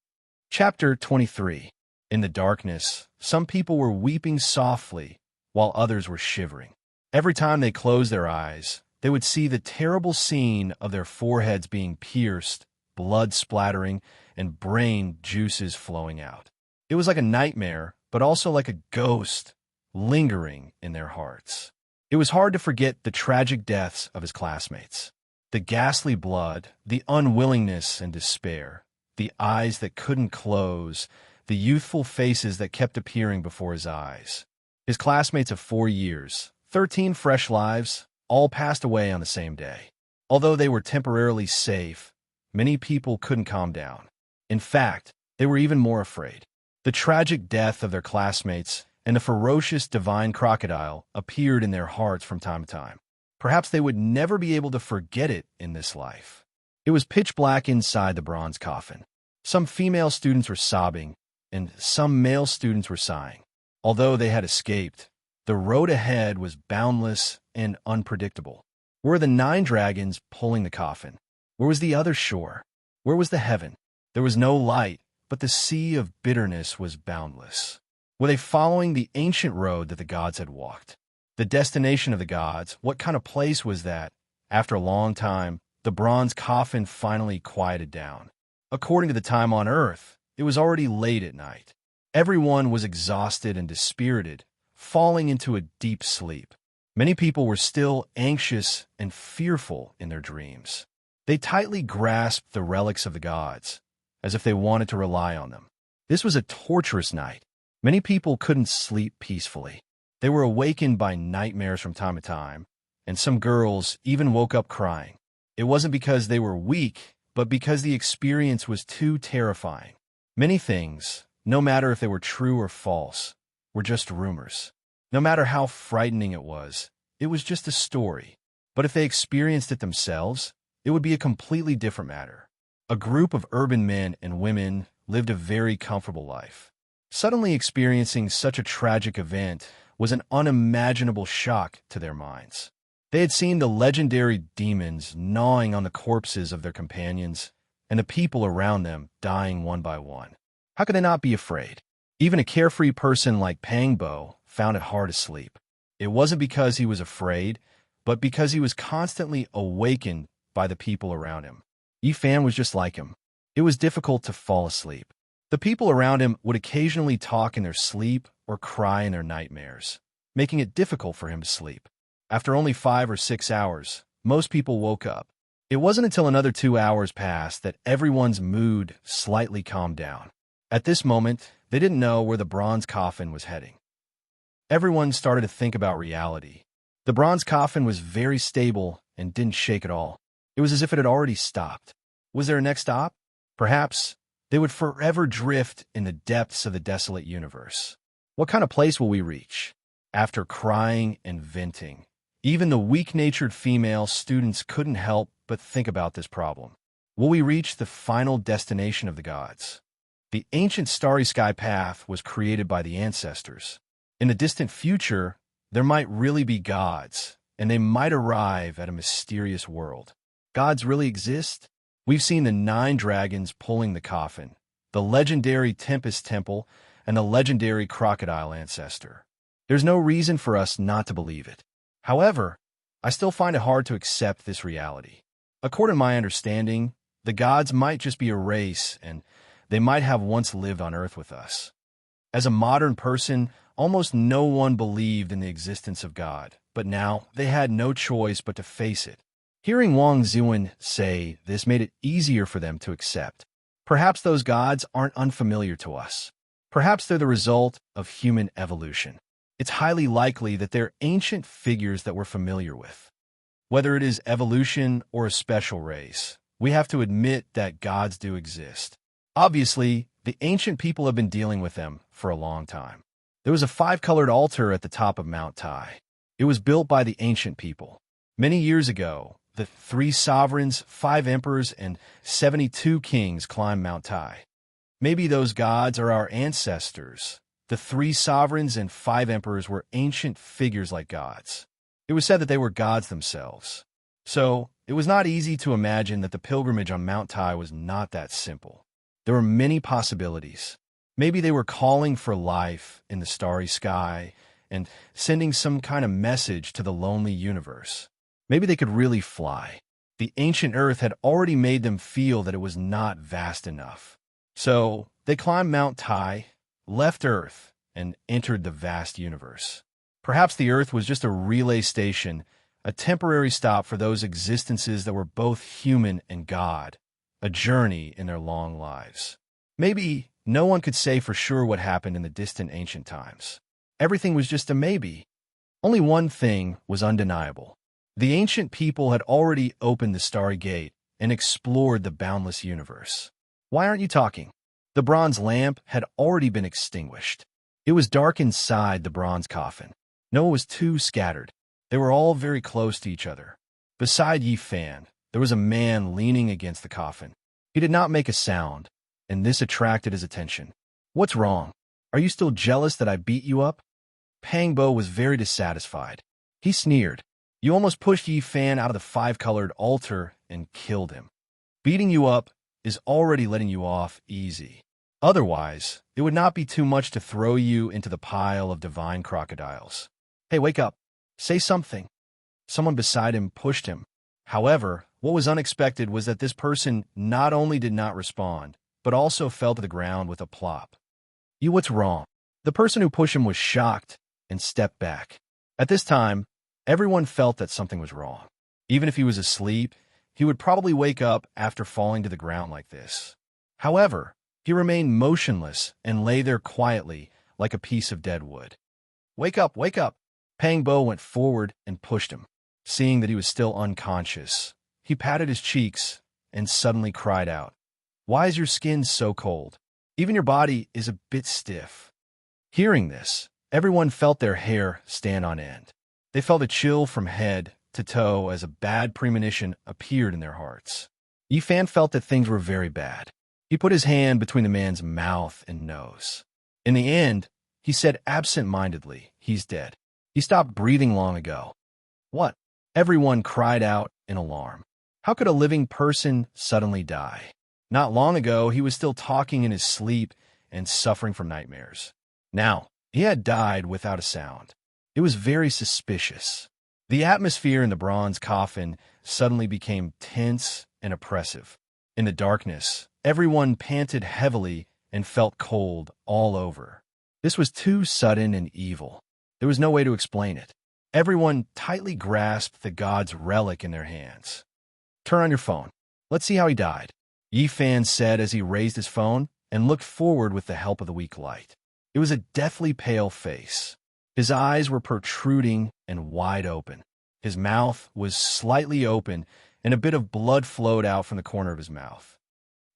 Chapter 23. In the darkness, some people were weeping softly, while others were shivering. Every time they closed their eyes, they would see the terrible scene of their foreheads being pierced, blood splattering, and brain juices flowing out. It was like a nightmare, but also like a ghost lingering in their hearts. It was hard to forget the tragic deaths of his classmates. The ghastly blood, the unwillingness and despair, the eyes that couldn't close, the youthful faces that kept appearing before his eyes. His classmates of 4 years, 13 fresh lives, all passed away on the same day. Although they were temporarily safe, many people couldn't calm down. In fact, they were even more afraid. The tragic death of their classmates and the ferocious divine crocodile appeared in their hearts from time to time. Perhaps they would never be able to forget it in this life. It was pitch black inside the bronze coffin. Some female students were sobbing, and some male students were sighing. Although they had escaped, the road ahead was boundless and unpredictable. Where were the 9 dragons pulling the coffin? Where was the other shore? Where was the heaven? There was no light, but the sea of bitterness was boundless. Were they following the ancient road that the gods had walked? The destination of the gods, what kind of place was that? After a long time, the bronze coffin finally quieted down. According to the time on Earth, it was already late at night. Everyone was exhausted and dispirited, falling into a deep sleep. Many people were still anxious and fearful in their dreams. They tightly grasped the relics of the gods, as if they wanted to rely on them. This was a torturous night. Many people couldn't sleep peacefully. They were awakened by nightmares from time to time, and some girls even woke up crying. It wasn't because they were weak, but because the experience was too terrifying. Many things, no matter if they were true or false, were just rumors. No matter how frightening it was just a story. But if they experienced it themselves, it would be a completely different matter. A group of urban men and women lived a very comfortable life. Suddenly experiencing such a tragic event was an unimaginable shock to their minds. They had seen the legendary demons gnawing on the corpses of their companions, and the people around them dying one by one. How could they not be afraid? Even a carefree person like Pangbo found it hard to sleep. It wasn't because he was afraid, but because he was constantly awakened by the people around him. Yifan was just like him. It was difficult to fall asleep. The people around him would occasionally talk in their sleep or cry in their nightmares, making it difficult for him to sleep. After only 5 or 6 hours, most people woke up. It wasn't until another 2 hours passed that everyone's mood slightly calmed down. At this moment, they didn't know where the bronze coffin was heading. Everyone started to think about reality. The bronze coffin was very stable and didn't shake at all. It was as if it had already stopped. Was there a next stop? Perhaps they would forever drift in the depths of the desolate universe. What kind of place will we reach? After crying and venting, even the weak-natured female students couldn't help but think about this problem. Will we reach the final destination of the gods? The ancient starry sky path was created by the ancestors. In the distant future, there might really be gods, and they might arrive at a mysterious world. Gods really exist? We've seen the 9 dragons pulling the coffin, the legendary Tempest Temple, and the legendary crocodile ancestor. There's no reason for us not to believe it. However, I still find it hard to accept this reality. According to my understanding, the gods might just be a race, and they might have once lived on Earth with us. As a modern person, almost no one believed in the existence of God, but now they had no choice but to face it. Hearing Wang Ziwen say this made it easier for them to accept. Perhaps those gods aren't unfamiliar to us. Perhaps they're the result of human evolution. It's highly likely that they're ancient figures that we're familiar with. Whether it is evolution or a special race, we have to admit that gods do exist. Obviously, the ancient people have been dealing with them for a long time. There was a 5-colored altar at the top of Mount Tai. It was built by the ancient people. Many years ago, the 3 sovereigns, 5 emperors, and 72 kings climbed Mount Tai. Maybe those gods are our ancestors. The 3 sovereigns and 5 emperors were ancient figures like gods. It was said that they were gods themselves. So, it was not easy to imagine that the pilgrimage on Mount Tai was not that simple. There were many possibilities. Maybe they were calling for life in the starry sky and sending some kind of message to the lonely universe. Maybe they could really fly. The ancient Earth had already made them feel that it was not vast enough. So, they climbed Mount Tai, left Earth, and entered the vast universe. Perhaps the Earth was just a relay station, a temporary stop for those existences that were both human and God, a journey in their long lives. Maybe no one could say for sure what happened in the distant ancient times. Everything was just a maybe. Only one thing was undeniable. The ancient people had already opened the starry gate and explored the boundless universe. Why aren't you talking? The bronze lamp had already been extinguished. It was dark inside the bronze coffin. Noah was too scattered. They were all very close to each other. Beside Yifan, there was a man leaning against the coffin. He did not make a sound, and this attracted his attention. What's wrong? Are you still jealous that I beat you up? Pangbo was very dissatisfied. He sneered. You almost pushed Yifan out of the 5-colored altar and killed him. Beating you up is already letting you off easy. Otherwise, it would not be too much to throw you into the pile of divine crocodiles. Hey, wake up. Say something. Someone beside him pushed him. However, what was unexpected was that this person not only did not respond, but also fell to the ground with a plop. What's wrong? The person who pushed him was shocked and stepped back. At this time, everyone felt that something was wrong. Even if he was asleep, he would probably wake up after falling to the ground like this. However, he remained motionless and lay there quietly like a piece of dead wood. Wake up, wake up! Pangbo went forward and pushed him. Seeing that he was still unconscious, he patted his cheeks and suddenly cried out, Why is your skin so cold? Even your body is a bit stiff. Hearing this, everyone felt their hair stand on end. They felt a chill from head to toe as a bad premonition appeared in their hearts. Yifan felt that things were very bad. He put his hand between the man's mouth and nose. In the end, He said absent-mindedly, "He's dead. He stopped breathing long ago." "What?" Everyone cried out in alarm. How could a living person suddenly die? Not long ago, he was still talking in his sleep and suffering from nightmares. Now, he had died without a sound. It was very suspicious. The atmosphere in the bronze coffin suddenly became tense and oppressive. In the darkness, everyone panted heavily and felt cold all over. This was too sudden and evil. There was no way to explain it. Everyone tightly grasped the god's relic in their hands. "Turn on your phone. Let's see how he died," Yi Fan said as he raised his phone and looked forward with the help of the weak light. It was a deathly pale face. His eyes were protruding and wide open. His mouth was slightly open, and a bit of blood flowed out from the corner of his mouth.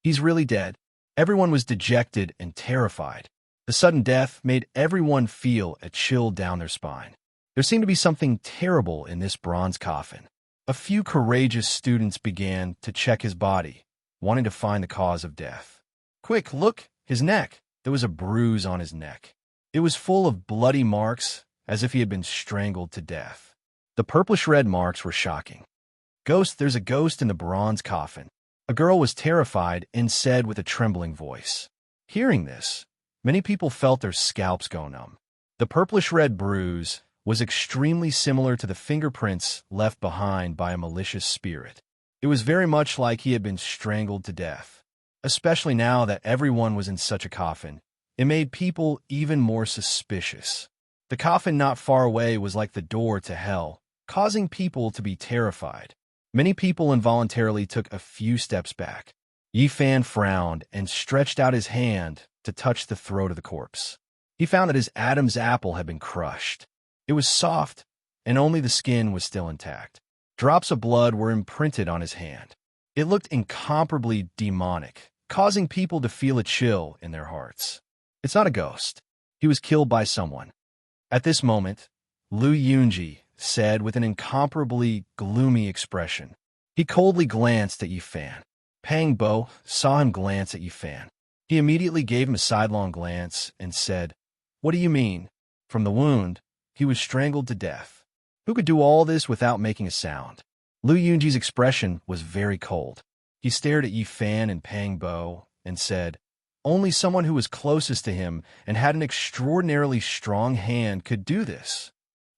"He's really dead." Everyone was dejected and terrified. The sudden death made everyone feel a chill down their spine. There seemed to be something terrible in this bronze coffin. A few courageous students began to check his body, wanting to find the cause of death. "Quick, look, his neck." There was a bruise on his neck. It was full of bloody marks, as if he had been strangled to death. The purplish-red marks were shocking. "Ghost, there's a ghost in the bronze coffin." A girl was terrified and said with a trembling voice. Hearing this, many people felt their scalps go numb. The purplish-red bruise was extremely similar to the fingerprints left behind by a malicious spirit. It was very much like he had been strangled to death. Especially now that everyone was in such a coffin, it made people even more suspicious. The coffin not far away was like the door to hell, causing people to be terrified. Many people involuntarily took a few steps back. Yi Fan frowned and stretched out his hand to touch the throat of the corpse. He found that his Adam's apple had been crushed. It was soft, and only the skin was still intact. Drops of blood were imprinted on his hand. It looked incomparably demonic, causing people to feel a chill in their hearts. It's not a ghost. He was killed by someone. At this moment, Lu Yunji said with an incomparably gloomy expression. He coldly glanced at Yi Fan. Pang Bo saw him glance at Yi Fan. He immediately gave him a sidelong glance and said, "What do you mean?" From the wound, he was strangled to death. Who could do all this without making a sound? Lu Yunji's expression was very cold. He stared at Yi Fan and Pang Bo and said, "Only someone who was closest to him and had an extraordinarily strong hand could do this."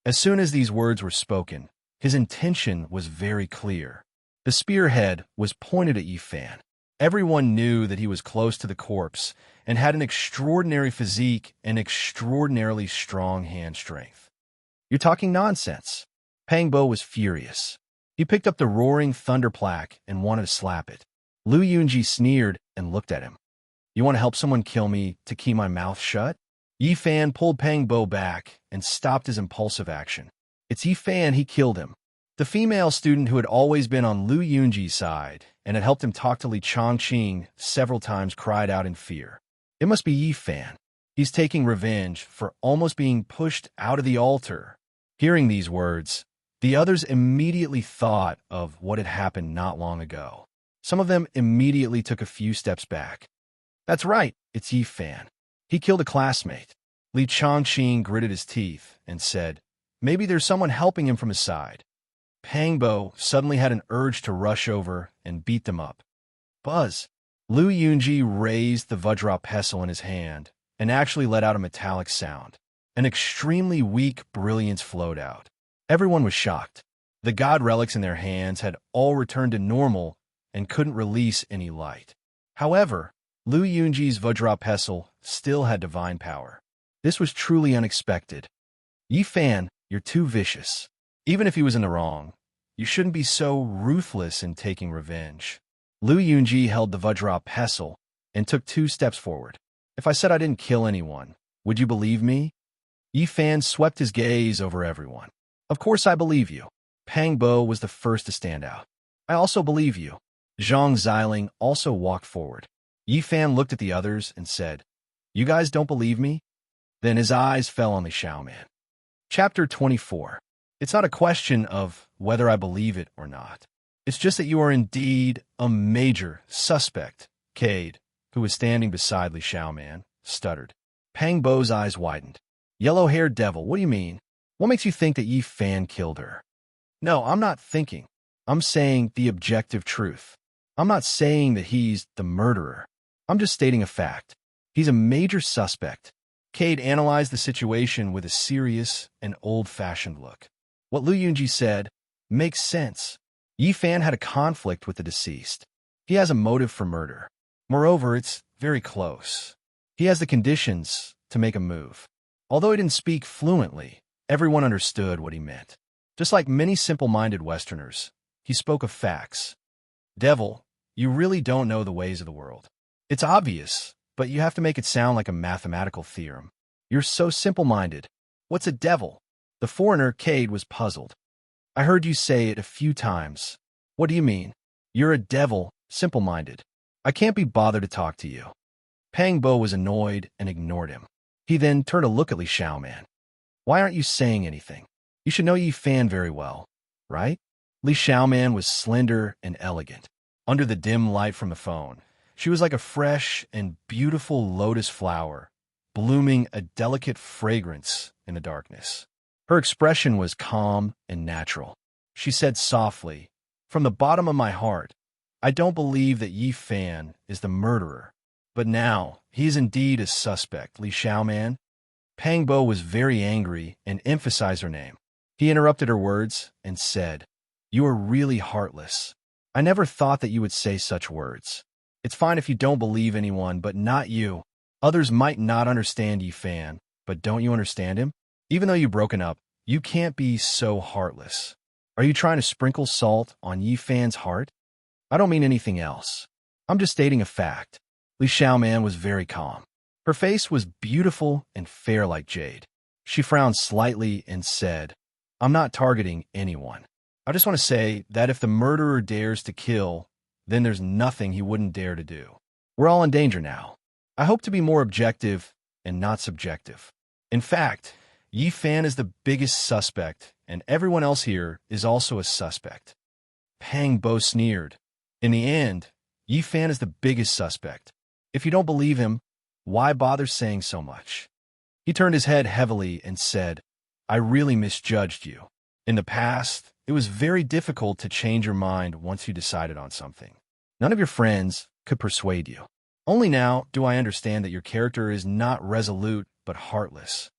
As soon as these words were spoken, his intention was very clear. The spearhead was pointed at Yi Fan. Everyone knew that he was close to the corpse and had an extraordinary physique and extraordinarily strong hand strength. "You're talking nonsense." Pang Bo was furious. He picked up the roaring thunder plaque and wanted to slap it. Lu Yunji sneered and looked at him. "You want to help someone kill me to keep my mouth shut?" Yi Fan pulled Pang Bo back and stopped his impulsive action. It's Yi Fan, he killed him. The female student who had always been on Lu Yunji's side and had helped him talk to Li Chongqing several times cried out in fear. It must be Yi Fan. He's taking revenge for almost being pushed out of the altar. Hearing these words, the others immediately thought of what had happened not long ago. Some of them immediately took a few steps back. That's right, it's Yi Fan. He killed a classmate. Li Chongqing gritted his teeth and said, maybe there's someone helping him from his side. Pang Bo suddenly had an urge to rush over and beat them up. Buzz! Lu Yunji raised the Vajra pestle in his hand and actually let out a metallic sound. An extremely weak brilliance flowed out. Everyone was shocked. The god relics in their hands had all returned to normal and couldn't release any light. However, Lu Yunji's Vajra pestle still had divine power. This was truly unexpected. Yi Fan, you're too vicious. Even if he was in the wrong, you shouldn't be so ruthless in taking revenge. Lu Yunji held the Vajra pestle and took 2 steps forward. If I said I didn't kill anyone, would you believe me? Yi Fan swept his gaze over everyone. Of course I believe you. Pang Bo was the first to stand out. I also believe you. Zhang Xiling also walked forward. Yi Fan looked at the others and said, you guys don't believe me? Then his eyes fell on the Xiaoman. Chapter 24. It's not a question of whether I believe it or not. It's just that you are indeed a major suspect. Cade, who was standing beside Li Xiaoman, stuttered. Pang Bo's eyes widened. Yellow-haired devil, what do you mean? What makes you think that Yi Fan killed her? No, I'm not thinking. I'm saying the objective truth. I'm not saying that he's the murderer. I'm just stating a fact. He's a major suspect. Cade analyzed the situation with a serious and old-fashioned look. What Lu Yunji said makes sense. Yi Fan had a conflict with the deceased. He has a motive for murder. Moreover, it's very close. He has the conditions to make a move. Although he didn't speak fluently, everyone understood what he meant. Just like many simple-minded Westerners, he spoke of facts. Devil, you really don't know the ways of the world. It's obvious, but you have to make it sound like a mathematical theorem. You're so simple-minded. What's a devil? The foreigner, Cade, was puzzled. I heard you say it a few times. What do you mean? You're a devil, simple-minded. I can't be bothered to talk to you. Pang Bo was annoyed and ignored him. He then turned to look at Li Xiaoman. Why aren't you saying anything? You should know Yi Fan very well, right? Li Xiaoman was slender and elegant. Under the dim light from the phone, she was like a fresh and beautiful lotus flower, blooming a delicate fragrance in the darkness. Her expression was calm and natural. She said softly, "From the bottom of my heart, I don't believe that Yi Fan is the murderer. But now, he is indeed a suspect, Li Xiaoman." Pang Bo was very angry and emphasized her name. He interrupted her words and said, "You are really heartless. I never thought that you would say such words. It's fine if you don't believe anyone, but not you. Others might not understand Yi Fan, but don't you understand him? Even though you've broken up, you can't be so heartless. Are you trying to sprinkle salt on Yi Fan's heart? I don't mean anything else. I'm just stating a fact." Li Xiaoman was very calm. Her face was beautiful and fair like jade. She frowned slightly and said, "I'm not targeting anyone. I just want to say that if the murderer dares to kill, then there's nothing he wouldn't dare to do. We're all in danger now. I hope to be more objective and not subjective. In fact, Yi Fan is the biggest suspect, and everyone else here is also a suspect." Pang Bo sneered. "In the end, Yi Fan is the biggest suspect. If you don't believe him, why bother saying so much?" He turned his head heavily and said, "I really misjudged you. In the past, it was very difficult to change your mind once you decided on something. None of your friends could persuade you. Only now do I understand that your character is not resolute but heartless."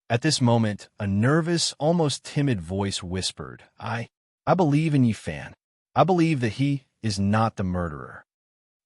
At this moment, a nervous, almost timid voice whispered, I believe in Yi Fan. I believe that he is not the murderer."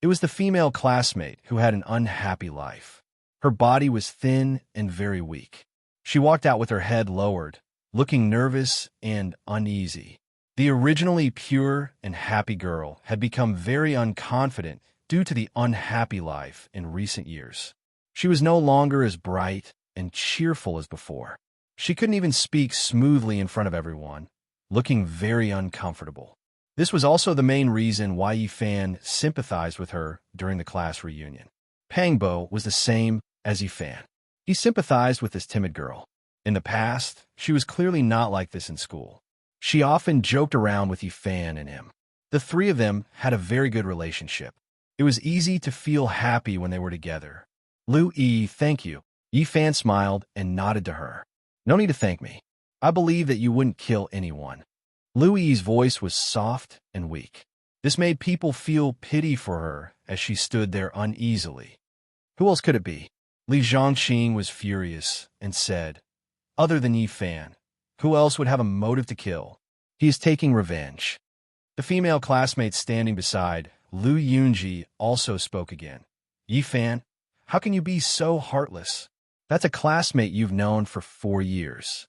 It was the female classmate who had an unhappy life. Her body was thin and very weak. She walked out with her head lowered, looking nervous and uneasy. The originally pure and happy girl had become very unconfident due to the unhappy life in recent years. She was no longer as bright and cheerful as before. She couldn't even speak smoothly in front of everyone, looking very uncomfortable. This was also the main reason why Yi Fan sympathized with her during the class reunion. Pang Bo was the same as Yi Fan. He sympathized with this timid girl. In the past, she was clearly not like this in school. She often joked around with Yi Fan and him. The three of them had a very good relationship. It was easy to feel happy when they were together. "Lu Yi, thank you." Yi Fan smiled and nodded to her. "No need to thank me. I believe that you wouldn't kill anyone." Lu Yi's voice was soft and weak. This made people feel pity for her as she stood there uneasily. Who else could it be? Li Zhongqing was furious and said, "Other than Yi Fan, who else would have a motive to kill? He is taking revenge." The female classmate standing beside Lu Yunji also spoke again. "Yi Fan, how can you be so heartless? That's a classmate you've known for 4 years.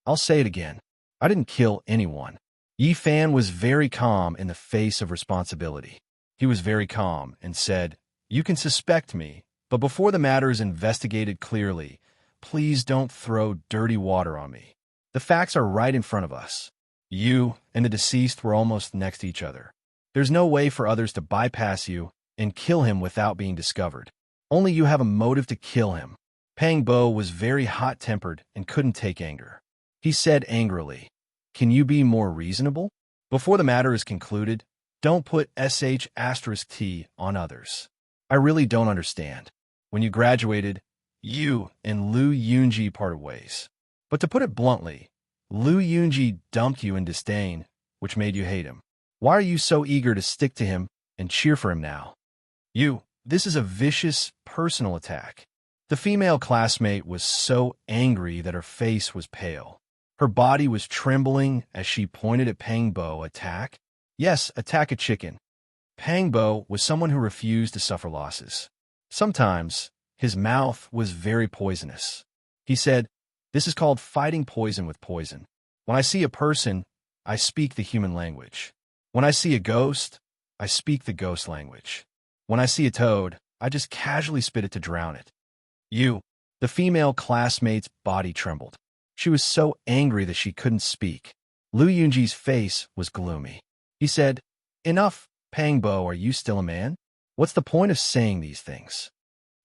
I'll say it again. I didn't kill anyone." Yi Fan was very calm in the face of responsibility. He was very calm and said, "You can suspect me, but before the matter is investigated clearly, please don't throw dirty water on me. The facts are right in front of us. You and the deceased were almost next to each other. There's no way for others to bypass you and kill him without being discovered. Only you have a motive to kill him." Pang Bo was very hot-tempered and couldn't take anger. He said angrily, "Can you be more reasonable? Before the matter is concluded, don't put sh*t on others. I really don't understand. When you graduated, You and Lu Yunji parted ways. But to put it bluntly, Lu Yunji dumped you in disdain, which made you hate him. Why are you so eager to stick to him and cheer for him now? This is a vicious, personal attack. The female classmate was so angry that her face was pale. Her body was trembling as she pointed at Pangbo. Attack? Yes, attack a chicken. Pangbo was someone who refused to suffer losses. Sometimes, his mouth was very poisonous. He said, "This is called fighting poison with poison. When I see a person, I speak the human language. When I see a ghost, I speak the ghost language. When I see a toad, I just casually spit it to drown it." The female classmate's body trembled. She was so angry that she couldn't speak. Lu Yunji's face was gloomy. He said, "Enough, Pangbo, are you still a man? What's the point of saying these things?"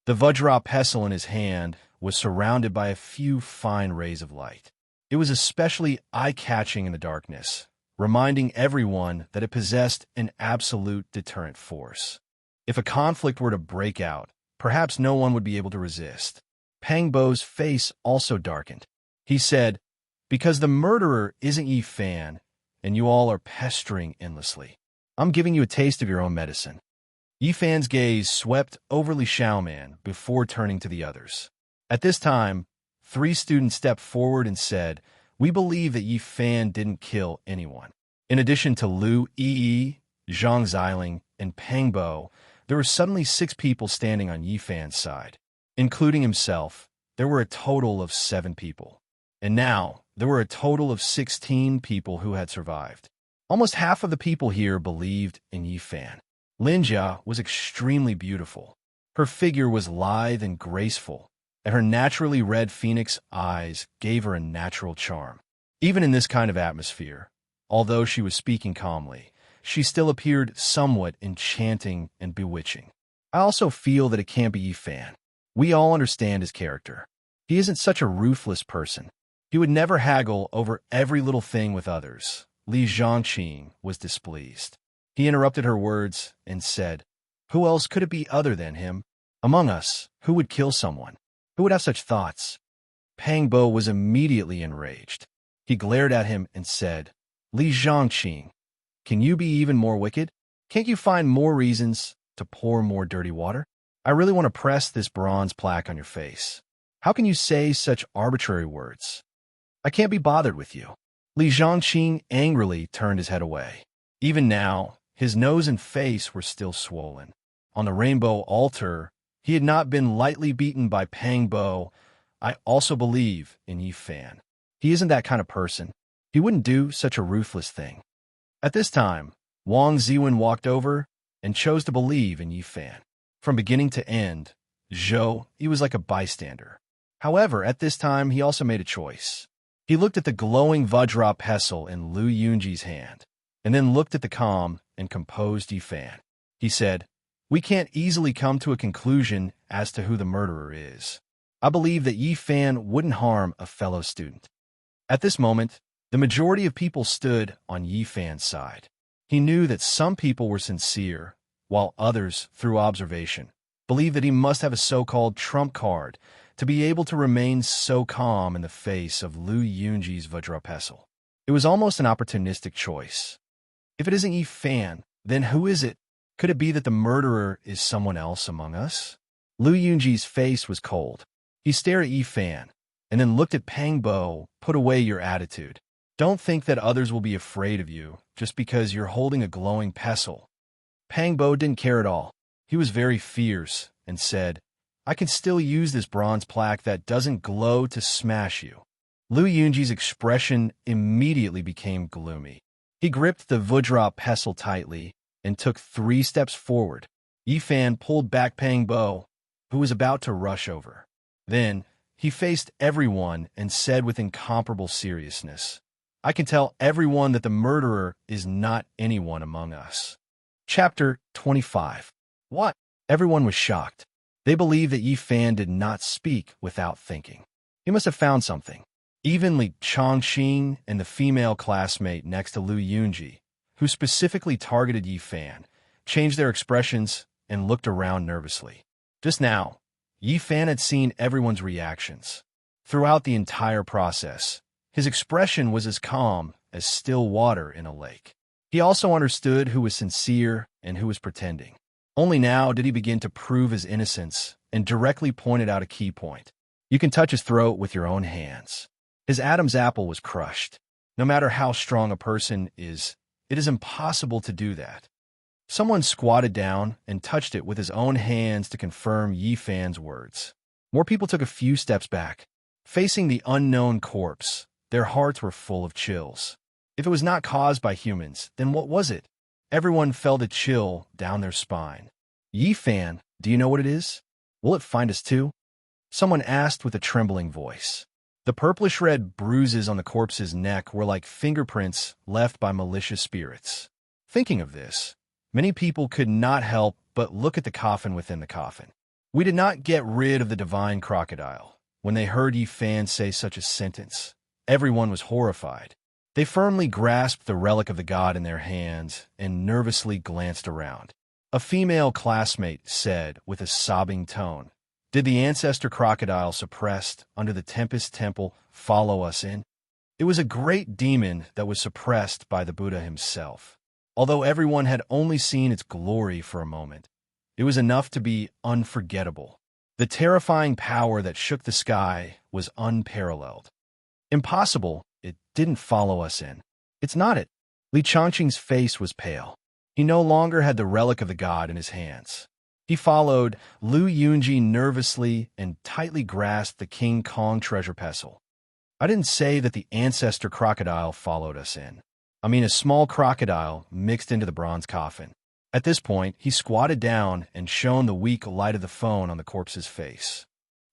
The Vajra pestle in his hand was surrounded by a few fine rays of light. It was especially eye-catching in the darkness, reminding everyone that it possessed an absolute deterrent force. If a conflict were to break out, perhaps no one would be able to resist. Pangbo's face also darkened. He said, "Because the murderer isn't Yi Fan, and you all are pestering endlessly. I'm giving you a taste of your own medicine." Yi Fan's gaze swept over Li Xiaoman before turning to the others. At this time, 3 students stepped forward and said, "We believe that Yi Fan didn't kill anyone." In addition to Lu Yi, Zhang Xiling, and Pangbo, there were suddenly 6 people standing on Yi Fan's side. Including himself, there were a total of 7 people. And now, there were a total of 16 people who had survived. Almost half of the people here believed in Yi Fan. Linjia was extremely beautiful. Her figure was lithe and graceful, and her naturally red phoenix eyes gave her a natural charm. Even in this kind of atmosphere, although she was speaking calmly, she still appeared somewhat enchanting and bewitching. I also feel that it can't be Yi Fan. We all understand his character. He isn't such a ruthless person. He would never haggle over every little thing with others. Li Zhangqing was displeased. He interrupted her words and said, "Who else could it be other than him? Among us, who would kill someone? Who would have such thoughts?" Pangbo was immediately enraged. He glared at him and said, "Li Zhangqing, can you be even more wicked? Can't you find more reasons to pour more dirty water? I really want to press this bronze plaque on your face. How can you say such arbitrary words? I can't be bothered with you." Li Zhangqing angrily turned his head away. Even now, his nose and face were still swollen. On the rainbow altar, he had not been lightly beaten by Pangbo. "I also believe in Yi Fan. He isn't that kind of person. He wouldn't do such a ruthless thing." At this time, Wang Ziwen walked over and chose to believe in Yi Fan. From beginning to end, he was like a bystander. However, at this time, he also made a choice. He looked at the glowing Vajra pestle in Lu Yunji's hand, and then looked at the calm and composed Yi Fan. He said, "We can't easily come to a conclusion as to who the murderer is. I believe that Yi Fan wouldn't harm a fellow student." At this moment, the majority of people stood on Yi Fan's side. He knew that some people were sincere, while others, through observation, believed that he must have a so-called trump card to be able to remain so calm in the face of Lu Yunji's Vajra pestle. It was almost an opportunistic choice. If it isn't Yi Fan, then who is it? Could it be that the murderer is someone else among us? Lu Yunji's face was cold. He stared at Yi Fan, and then looked at Pangbo. "Put away your attitude. Don't think that others will be afraid of you just because you're holding a glowing pestle." Pangbo didn't care at all. He was very fierce and said, "I can still use this bronze plaque that doesn't glow to smash you." Lu Yunji's expression immediately became gloomy. He gripped the Vajra pestle tightly and took 3 steps forward. Yi Fan pulled back Pangbo, who was about to rush over. Then, he faced everyone and said with incomparable seriousness, "I can tell everyone that the murderer is not anyone among us." Chapter 25. What? Everyone was shocked. They believed that Yi Fan did not speak without thinking. He must have found something. Even Li Changqing and the female classmate next to Lu Yunji, who specifically targeted Yi Fan, changed their expressions and looked around nervously. Just now, Yi Fan had seen everyone's reactions. Throughout the entire process, his expression was as calm as still water in a lake. He also understood who was sincere and who was pretending. Only now did he begin to prove his innocence and directly pointed out a key point. You can touch his throat with your own hands. His Adam's apple was crushed. No matter how strong a person is, it is impossible to do that. Someone squatted down and touched it with his own hands to confirm Yi Fan's words. More people took a few steps back. Facing the unknown corpse, their hearts were full of chills. If it was not caused by humans, then what was it? Everyone felt a chill down their spine. Yi Fan, do you know what it is? Will it find us too? Someone asked with a trembling voice. The purplish-red bruises on the corpse's neck were like fingerprints left by malicious spirits. Thinking of this, many people could not help but look at the coffin within the coffin. We did not get rid of the divine crocodile. When they heard Yi Fan say such a sentence, everyone was horrified. They firmly grasped the relic of the god in their hands and nervously glanced around. A female classmate said with a sobbing tone, "Did the ancestor crocodile suppressed under the Tempest Temple follow us in?" It was a great demon that was suppressed by the Buddha himself. Although everyone had only seen its glory for a moment, it was enough to be unforgettable. The terrifying power that shook the sky was unparalleled. Impossible, it didn't follow us in. It's not it. Li Changqing's face was pale. He no longer had the relic of the god in his hands. He followed Lu Yunji nervously and tightly grasped the King Kong treasure pestle. I didn't say that the ancestor crocodile followed us in. I mean a small crocodile mixed into the bronze coffin. At this point, he squatted down and shone the weak light of the phone on the corpse's face.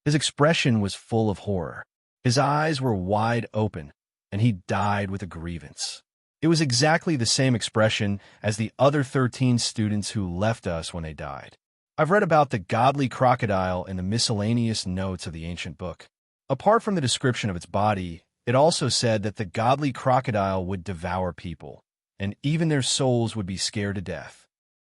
His expression was full of horror. His eyes were wide open, and he died with a grievance. It was exactly the same expression as the other 13 students who left us when they died. I've read about the godly crocodile in the miscellaneous notes of the ancient book. Apart from the description of its body, it also said that the godly crocodile would devour people, and even their souls would be scared to death.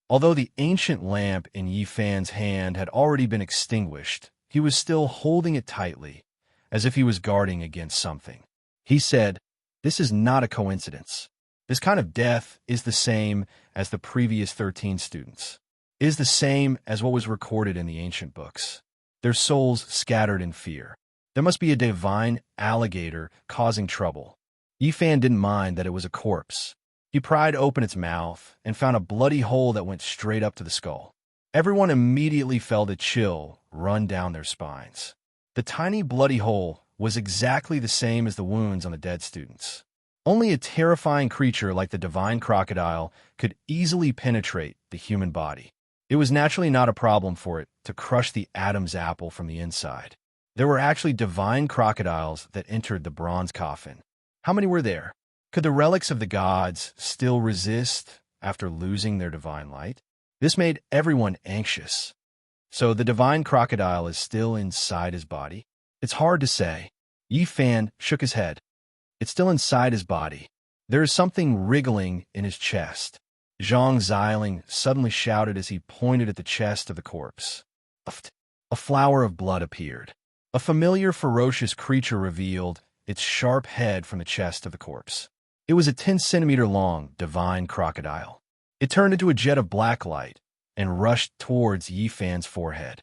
Although the ancient lamp in Yi Fan's hand had already been extinguished, he was still holding it tightly, as if he was guarding against something. He said, "This is not a coincidence. This kind of death is the same as the previous 13 students. It is the same as what was recorded in the ancient books. Their souls scattered in fear. There must be a divine alligator causing trouble." Yi Fan didn't mind that it was a corpse. He pried open its mouth and found a bloody hole that went straight up to the skull. Everyone immediately felt a chill run down their spines. The tiny bloody hole was exactly the same as the wounds on the dead students. Only a terrifying creature like the divine crocodile could easily penetrate the human body. It was naturally not a problem for it to crush the Adam's apple from the inside. There were actually divine crocodiles that entered the bronze coffin. How many were there? Could the relics of the gods still resist after losing their divine light? This made everyone anxious. So the divine crocodile is still inside his body? It's hard to say. Yi Fan shook his head. It's still inside his body. There is something wriggling in his chest. Zhang Xiling suddenly shouted as he pointed at the chest of the corpse. A flower of blood appeared. A familiar ferocious creature revealed its sharp head from the chest of the corpse. It was a 10-centimeter long divine crocodile. It turned into a jet of black light and rushed towards Yi Fan's forehead.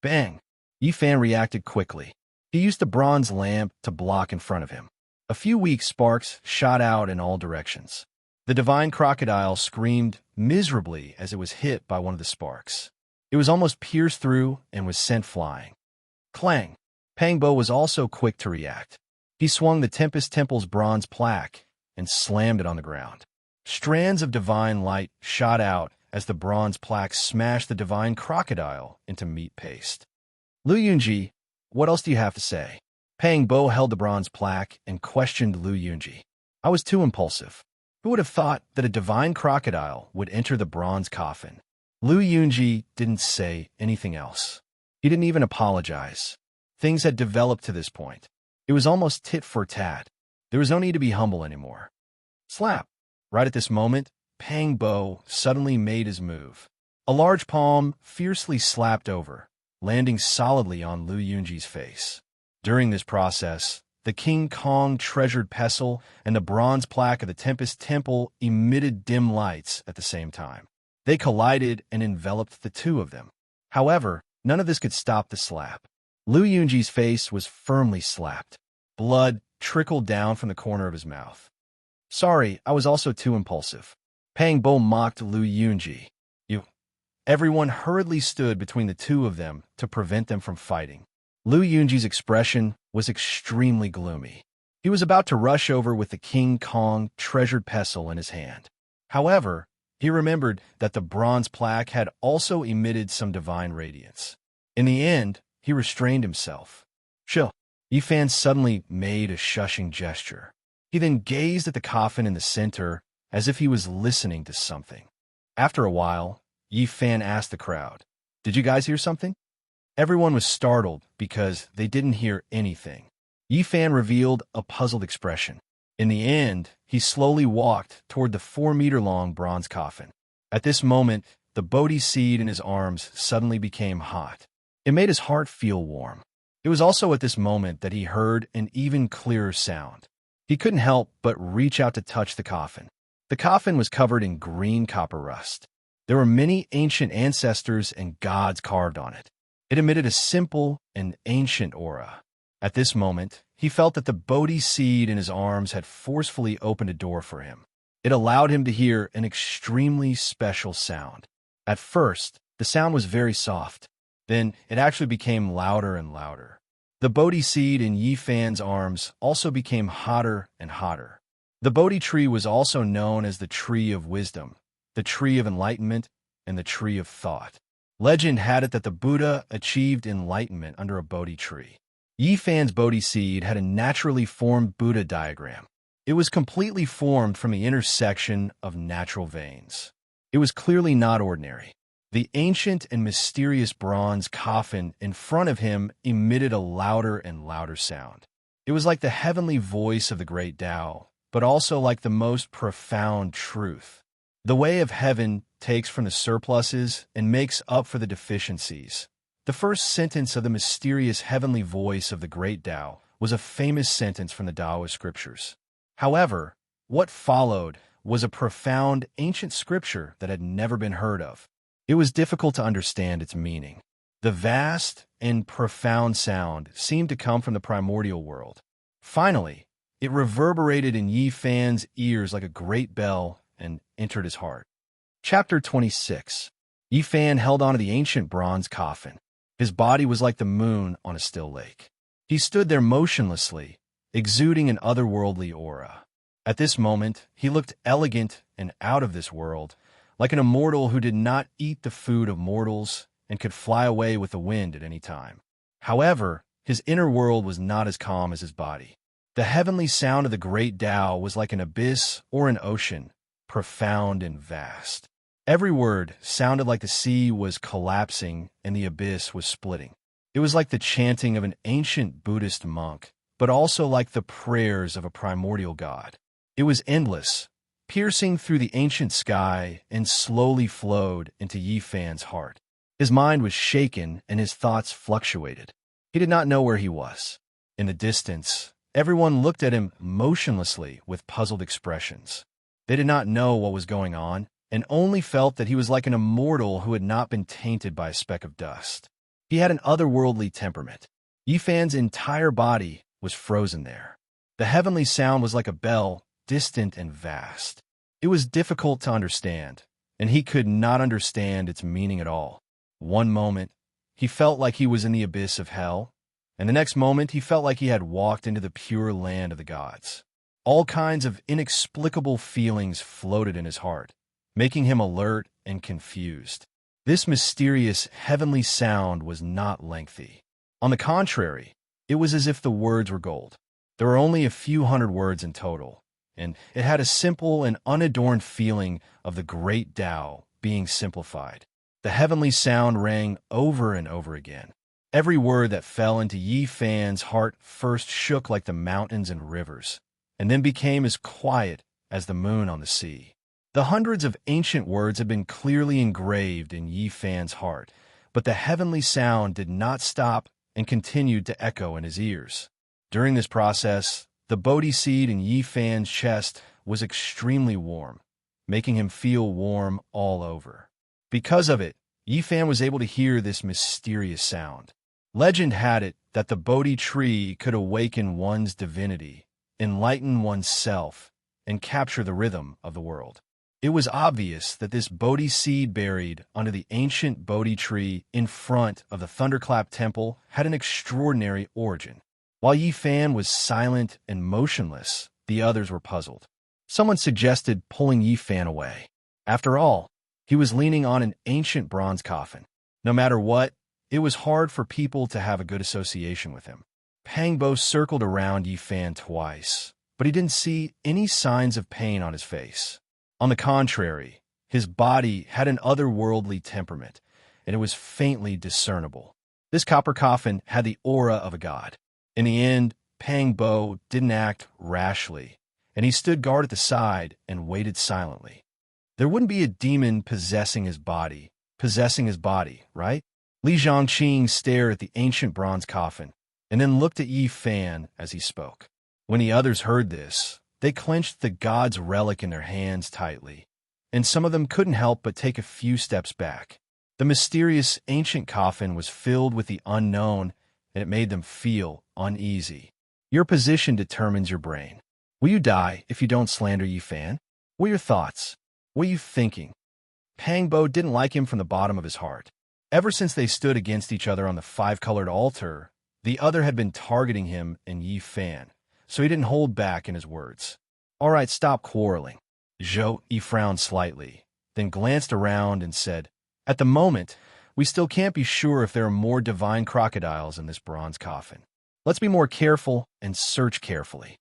Bang! Yi Fan reacted quickly. He used the bronze lamp to block in front of him. A few weak sparks shot out in all directions. The divine crocodile screamed miserably as it was hit by one of the sparks. It was almost pierced through and was sent flying. Clang! Pang Bo was also quick to react. He swung the Tempest Temple's bronze plaque and slammed it on the ground. Strands of divine light shot out as the bronze plaque smashed the divine crocodile into meat paste. Lu Yunji, what else do you have to say? Pang Bo held the bronze plaque and questioned Lu Yunji. I was too impulsive. Who would have thought that a divine crocodile would enter the bronze coffin? Lu Yunji didn't say anything else. He didn't even apologize. Things had developed to this point. It was almost tit for tat. There was no need to be humble anymore. Slap! Right at this moment, Pang Bo suddenly made his move. A large palm fiercely slapped over, landing solidly on Lu Yunji's face. During this process, the King Kong treasured pestle and the bronze plaque of the Tempest Temple emitted dim lights at the same time. They collided and enveloped the two of them. However, none of this could stop the slap. Lu Yunji's face was firmly slapped. Blood trickled down from the corner of his mouth. "Sorry, I was also too impulsive." Pang Bo mocked Lu Yunji. "You." Everyone hurriedly stood between the two of them to prevent them from fighting. Lu Yunji's expression was extremely gloomy. He was about to rush over with the King Kong treasured pestle in his hand. However, he remembered that the bronze plaque had also emitted some divine radiance. In the end, he restrained himself. "Chill." Yifan suddenly made a shushing gesture. He then gazed at the coffin in the center as if he was listening to something. After a while, Yifan asked the crowd, "Did you guys hear something?" Everyone was startled because they didn't hear anything. Yifan revealed a puzzled expression. In the end, he slowly walked toward the 4-meter-long bronze coffin. At this moment, the Bodhi seed in his arms suddenly became hot. It made his heart feel warm. It was also at this moment that he heard an even clearer sound. He couldn't help but reach out to touch the coffin. The coffin was covered in green copper rust. There were many ancient ancestors and gods carved on it. It emitted a simple and ancient aura. At this moment, he felt that the Bodhi seed in his arms had forcefully opened a door for him. It allowed him to hear an extremely special sound. At first, the sound was very soft. Then it actually became louder and louder. The Bodhi seed in Yifan's arms also became hotter and hotter. The Bodhi tree was also known as the Tree of Wisdom, the Tree of Enlightenment, and the Tree of Thought. Legend had it that the Buddha achieved enlightenment under a Bodhi tree. Yifan's Bodhi seed had a naturally formed Buddha diagram. It was completely formed from the intersection of natural veins. It was clearly not ordinary. The ancient and mysterious bronze coffin in front of him emitted a louder and louder sound. It was like the heavenly voice of the great Tao, but also like the most profound truth. The way of heaven takes from the surpluses and makes up for the deficiencies. The first sentence of the mysterious heavenly voice of the great Tao was a famous sentence from the Taoist scriptures. However, what followed was a profound ancient scripture that had never been heard of. It was difficult to understand its meaning. The vast and profound sound seemed to come from the primordial world. Finally, it reverberated in Yifan's ears like a great bell and entered his heart. Chapter 26. Yifan held onto the ancient bronze coffin. His body was like the moon on a still lake. He stood there motionlessly, exuding an otherworldly aura. At this moment, he looked elegant and out of this world, like an immortal who did not eat the food of mortals and could fly away with the wind at any time. However, his inner world was not as calm as his body. The heavenly sound of the great Tao was like an abyss or an ocean, profound and vast. Every word sounded like the sea was collapsing and the abyss was splitting. It was like the chanting of an ancient Buddhist monk, but also like the prayers of a primordial god. It was endless, piercing through the ancient sky and slowly flowed into Yifan's heart. His mind was shaken and his thoughts fluctuated. He did not know where he was. In the distance, everyone looked at him motionlessly with puzzled expressions. They did not know what was going on and only felt that he was like an immortal who had not been tainted by a speck of dust. He had an otherworldly temperament. Yifan's entire body was frozen there. The heavenly sound was like a bell, distant and vast. It was difficult to understand, and he could not understand its meaning at all. One moment, he felt like he was in the abyss of hell, and the next moment he felt like he had walked into the pure land of the gods. All kinds of inexplicable feelings floated in his heart, making him alert and confused. This mysterious heavenly sound was not lengthy. On the contrary, it was as if the words were gold. There were only a few hundred words in total, and it had a simple and unadorned feeling of the great Tao being simplified. The heavenly sound rang over and over again. Every word that fell into Yifan's heart first shook like the mountains and rivers, and then became as quiet as the moon on the sea. The hundreds of ancient words had been clearly engraved in Yifan's heart, But the heavenly sound did not stop and continued to echo in his ears. During this process, the Bodhi seed in Yi Fan's chest was extremely warm, making him feel warm all over. Because of it, Yi Fan was able to hear this mysterious sound. Legend had it that the Bodhi tree could awaken one's divinity, enlighten one's self, and capture the rhythm of the world. It was obvious that this Bodhi seed buried under the ancient Bodhi tree in front of the Thunderclap Temple had an extraordinary origin. While Yi Fan was silent and motionless, the others were puzzled. Someone suggested pulling Yi Fan away. After all, he was leaning on an ancient bronze coffin. No matter what, it was hard for people to have a good association with him. Pang Bo circled around Yi Fan twice, but he didn't see any signs of pain on his face. On the contrary, his body had an otherworldly temperament, and it was faintly discernible. This copper coffin had the aura of a god. In the end, Pang Bo didn't act rashly, and he stood guard at the side and waited silently. There wouldn't be a demon possessing his body, right? Li Zhongqing stared at the ancient bronze coffin, and then looked at Yi Fan as he spoke. When the others heard this, they clenched the god's relic in their hands tightly, and some of them couldn't help but take a few steps back. The mysterious ancient coffin was filled with the unknown, and it made them feel uneasy. Your position determines your brain. Will you die if you don't slander Yi Fan? What are your thoughts? What are you thinking? Pang Bo didn't like him from the bottom of his heart. Ever since they stood against each other on the five-colored altar, the other had been targeting him and Yi Fan, so he didn't hold back in his words. All right, stop quarreling. He frowned slightly, then glanced around and said, At the moment, we still can't be sure if there are more divine crocodiles in this bronze coffin. Let's be more careful and search carefully.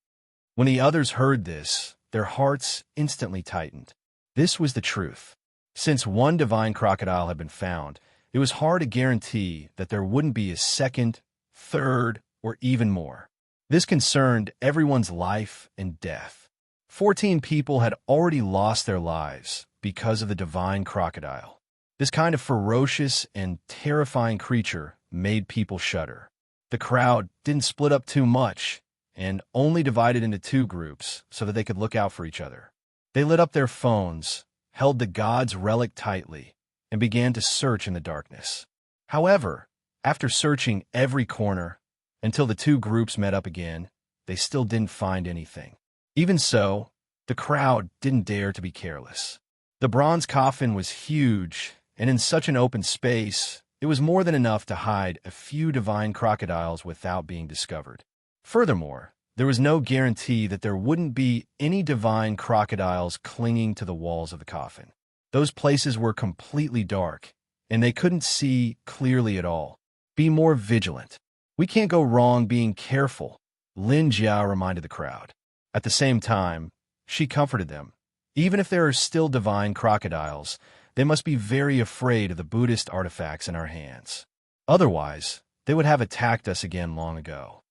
When the others heard this, their hearts instantly tightened. This was the truth. Since one divine crocodile had been found, it was hard to guarantee that there wouldn't be a second, third, or even more. This concerned everyone's life and death. 14 people had already lost their lives because of the divine crocodile. This kind of ferocious and terrifying creature made people shudder. The crowd didn't split up too much and only divided into two groups so that they could look out for each other. They lit up their phones, held the god's relic tightly, and began to search in the darkness. However, after searching every corner until the two groups met up again, they still didn't find anything. Even so, the crowd didn't dare to be careless. The bronze coffin was huge, and in such an open space, it was more than enough to hide a few divine crocodiles without being discovered. Furthermore, there was no guarantee that there wouldn't be any divine crocodiles clinging to the walls of the coffin. Those places were completely dark, and they couldn't see clearly at all. Be more vigilant. We can't go wrong being careful, Lin Jiao reminded the crowd. At the same time, she comforted them. Even if there are still divine crocodiles, they must be very afraid of the Buddhist artifacts in our hands. Otherwise, they would have attacked us again long ago.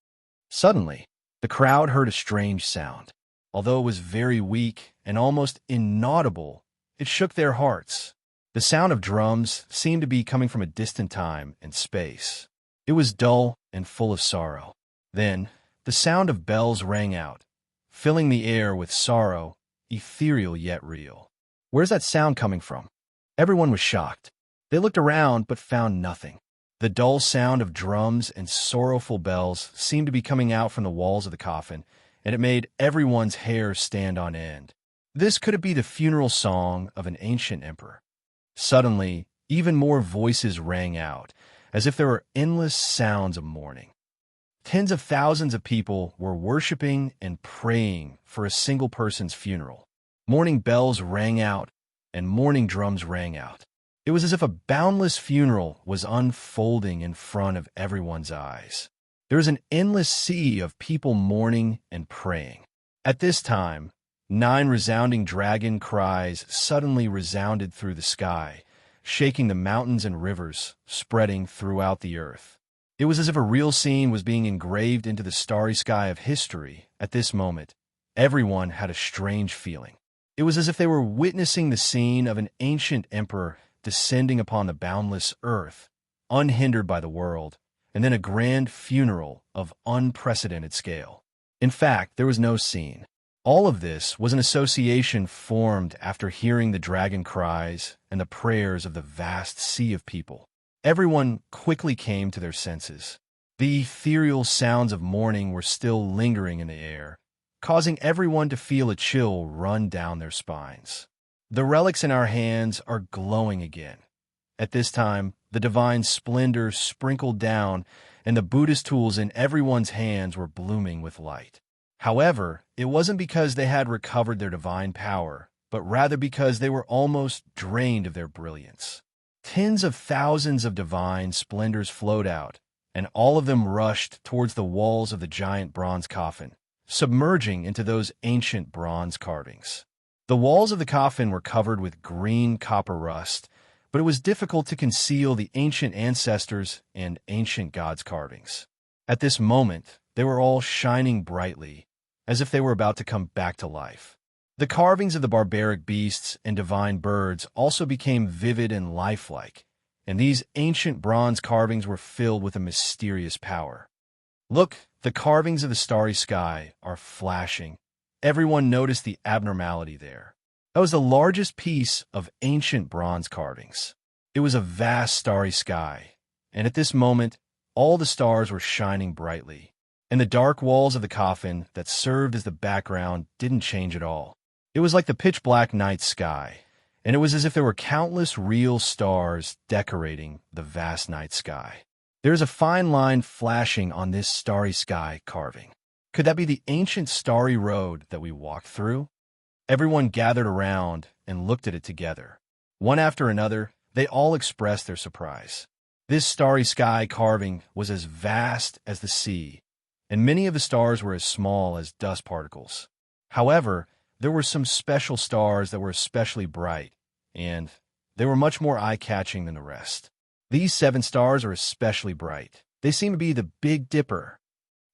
Suddenly, the crowd heard a strange sound. Although it was very weak and almost inaudible, it shook their hearts. The sound of drums seemed to be coming from a distant time and space. It was dull and full of sorrow. Then, the sound of bells rang out, filling the air with sorrow, ethereal yet real. Where's that sound coming from? Everyone was shocked. They looked around but found nothing. The dull sound of drums and sorrowful bells seemed to be coming out from the walls of the coffin, and it made everyone's hair stand on end. This could be the funeral song of an ancient emperor. Suddenly, even more voices rang out, as if there were endless sounds of mourning. Tens of thousands of people were worshiping and praying for a single person's funeral. Mourning bells rang out, and mourning drums rang out. It was as if a boundless funeral was unfolding in front of everyone's eyes. There was an endless sea of people mourning and praying. At this time, 9 resounding dragon cries suddenly resounded through the sky, shaking the mountains and rivers, spreading throughout the earth. It was as if a real scene was being engraved into the starry sky of history at this moment. Everyone had a strange feeling. It was as if they were witnessing the scene of an ancient emperor descending upon the boundless earth, unhindered by the world, and then a grand funeral of unprecedented scale. In fact, there was no scene. All of this was an association formed after hearing the dragon cries and the prayers of the vast sea of people. Everyone quickly came to their senses. The ethereal sounds of mourning were still lingering in the air, causing everyone to feel a chill run down their spines. The relics in our hands are glowing again. At this time, the divine splendor sprinkled down, and the Buddhist tools in everyone's hands were blooming with light. However, it wasn't because they had recovered their divine power, but rather because they were almost drained of their brilliance. Tens of thousands of divine splendors flowed out, and all of them rushed towards the walls of the giant bronze coffin, submerging into those ancient bronze carvings. The walls of the coffin were covered with green copper rust, but it was difficult to conceal the ancient ancestors and ancient gods' carvings. At this moment, they were all shining brightly, as if they were about to come back to life. The carvings of the barbaric beasts and divine birds also became vivid and lifelike, and these ancient bronze carvings were filled with a mysterious power. Look, the carvings of the starry sky are flashing. Everyone noticed the abnormality there. That was the largest piece of ancient bronze carvings. It was a vast starry sky, and at this moment, all the stars were shining brightly, and the dark walls of the coffin that served as the background didn't change at all. It was like the pitch-black night sky, and it was as if there were countless real stars decorating the vast night sky. There is a fine line flashing on this starry sky carving. Could that be the ancient starry road that we walked through? Everyone gathered around and looked at it together. One after another, they all expressed their surprise. This starry sky carving was as vast as the sea, and many of the stars were as small as dust particles. However, there were some special stars that were especially bright, and they were much more eye-catching than the rest. These 7 stars are especially bright. They seem to be the Big Dipper.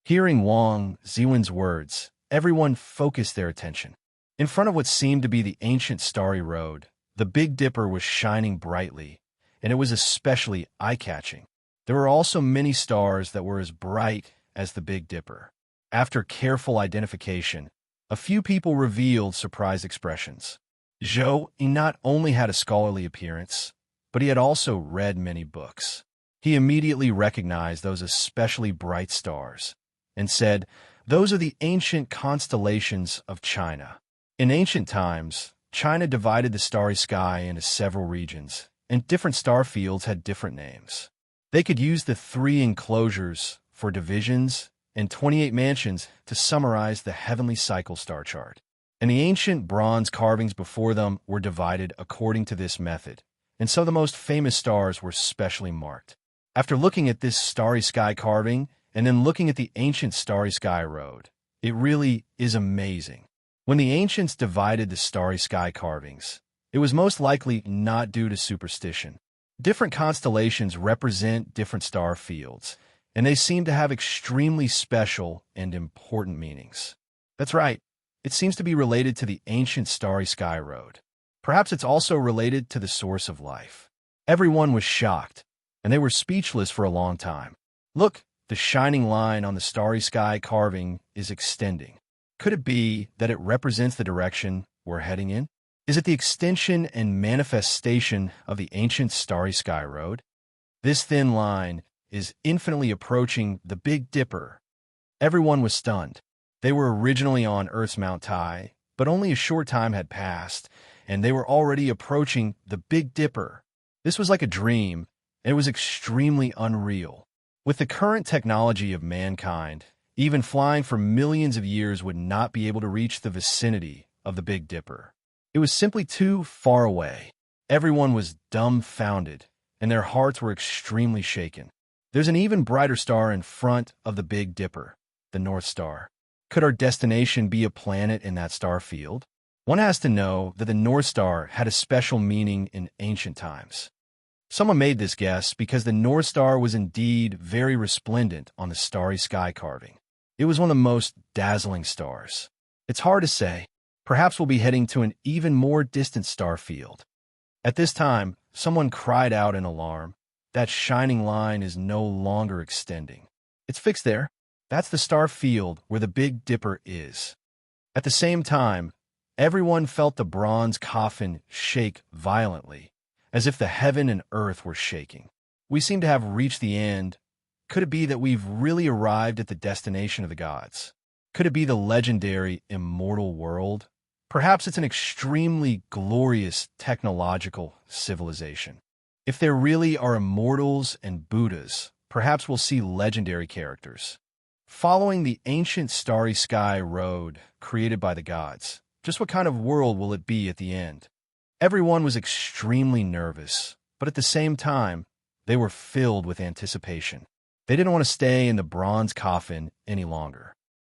Hearing Wang Ziwen's words, everyone focused their attention. In front of what seemed to be the ancient starry road, the Big Dipper was shining brightly, and it was especially eye-catching. There were also many stars that were as bright as the Big Dipper. After careful identification, a few people revealed surprised expressions. Zhou not only had a scholarly appearance, but he had also read many books. He immediately recognized those especially bright stars and said, "Those are the ancient constellations of China." In ancient times, China divided the starry sky into several regions, and different star fields had different names. They could use the 3 enclosures for divisions and 28 mansions to summarize the heavenly cycle star chart. And the ancient bronze carvings before them were divided according to this method, and some of the most famous stars were specially marked. After looking at this starry sky carving and then looking at the ancient starry sky road, it really is amazing. When the ancients divided the starry sky carvings, it was most likely not due to superstition. Different constellations represent different star fields, and they seem to have extremely special and important meanings. That's right, it seems to be related to the ancient starry sky road. Perhaps it's also related to the source of life. Everyone was shocked, and they were speechless for a long time. Look, the shining line on the starry sky carving is extending. Could it be that it represents the direction we're heading in? Is it the extension and manifestation of the ancient starry sky road? This thin line is infinitely approaching the Big Dipper. Everyone was stunned. They were originally on Earth's Mount Tai, but only a short time had passed, and they were already approaching the Big Dipper. This was like a dream, and it was extremely unreal. With the current technology of mankind, even flying for millions of years would not be able to reach the vicinity of the Big Dipper. It was simply too far away. Everyone was dumbfounded, and their hearts were extremely shaken. There's an even brighter star in front of the Big Dipper, the North Star. Could our destination be a planet in that star field? One has to know that the North Star had a special meaning in ancient times. Someone made this guess because the North Star was indeed very resplendent on the starry sky carving. It was one of the most dazzling stars. It's hard to say. Perhaps we'll be heading to an even more distant star field. At this time, someone cried out in alarm. That shining line is no longer extending. It's fixed there. That's the star field where the Big Dipper is. At the same time, everyone felt the bronze coffin shake violently, as if the heaven and earth were shaking. We seem to have reached the end. Could it be that we've really arrived at the destination of the gods? Could it be the legendary immortal world? Perhaps it's an extremely glorious technological civilization. If there really are immortals and Buddhas, perhaps we'll see legendary characters. Following the ancient starry sky road created by the gods, just what kind of world will it be at the end? Everyone was extremely nervous, but at the same time, they were filled with anticipation. They didn't want to stay in the bronze coffin any longer.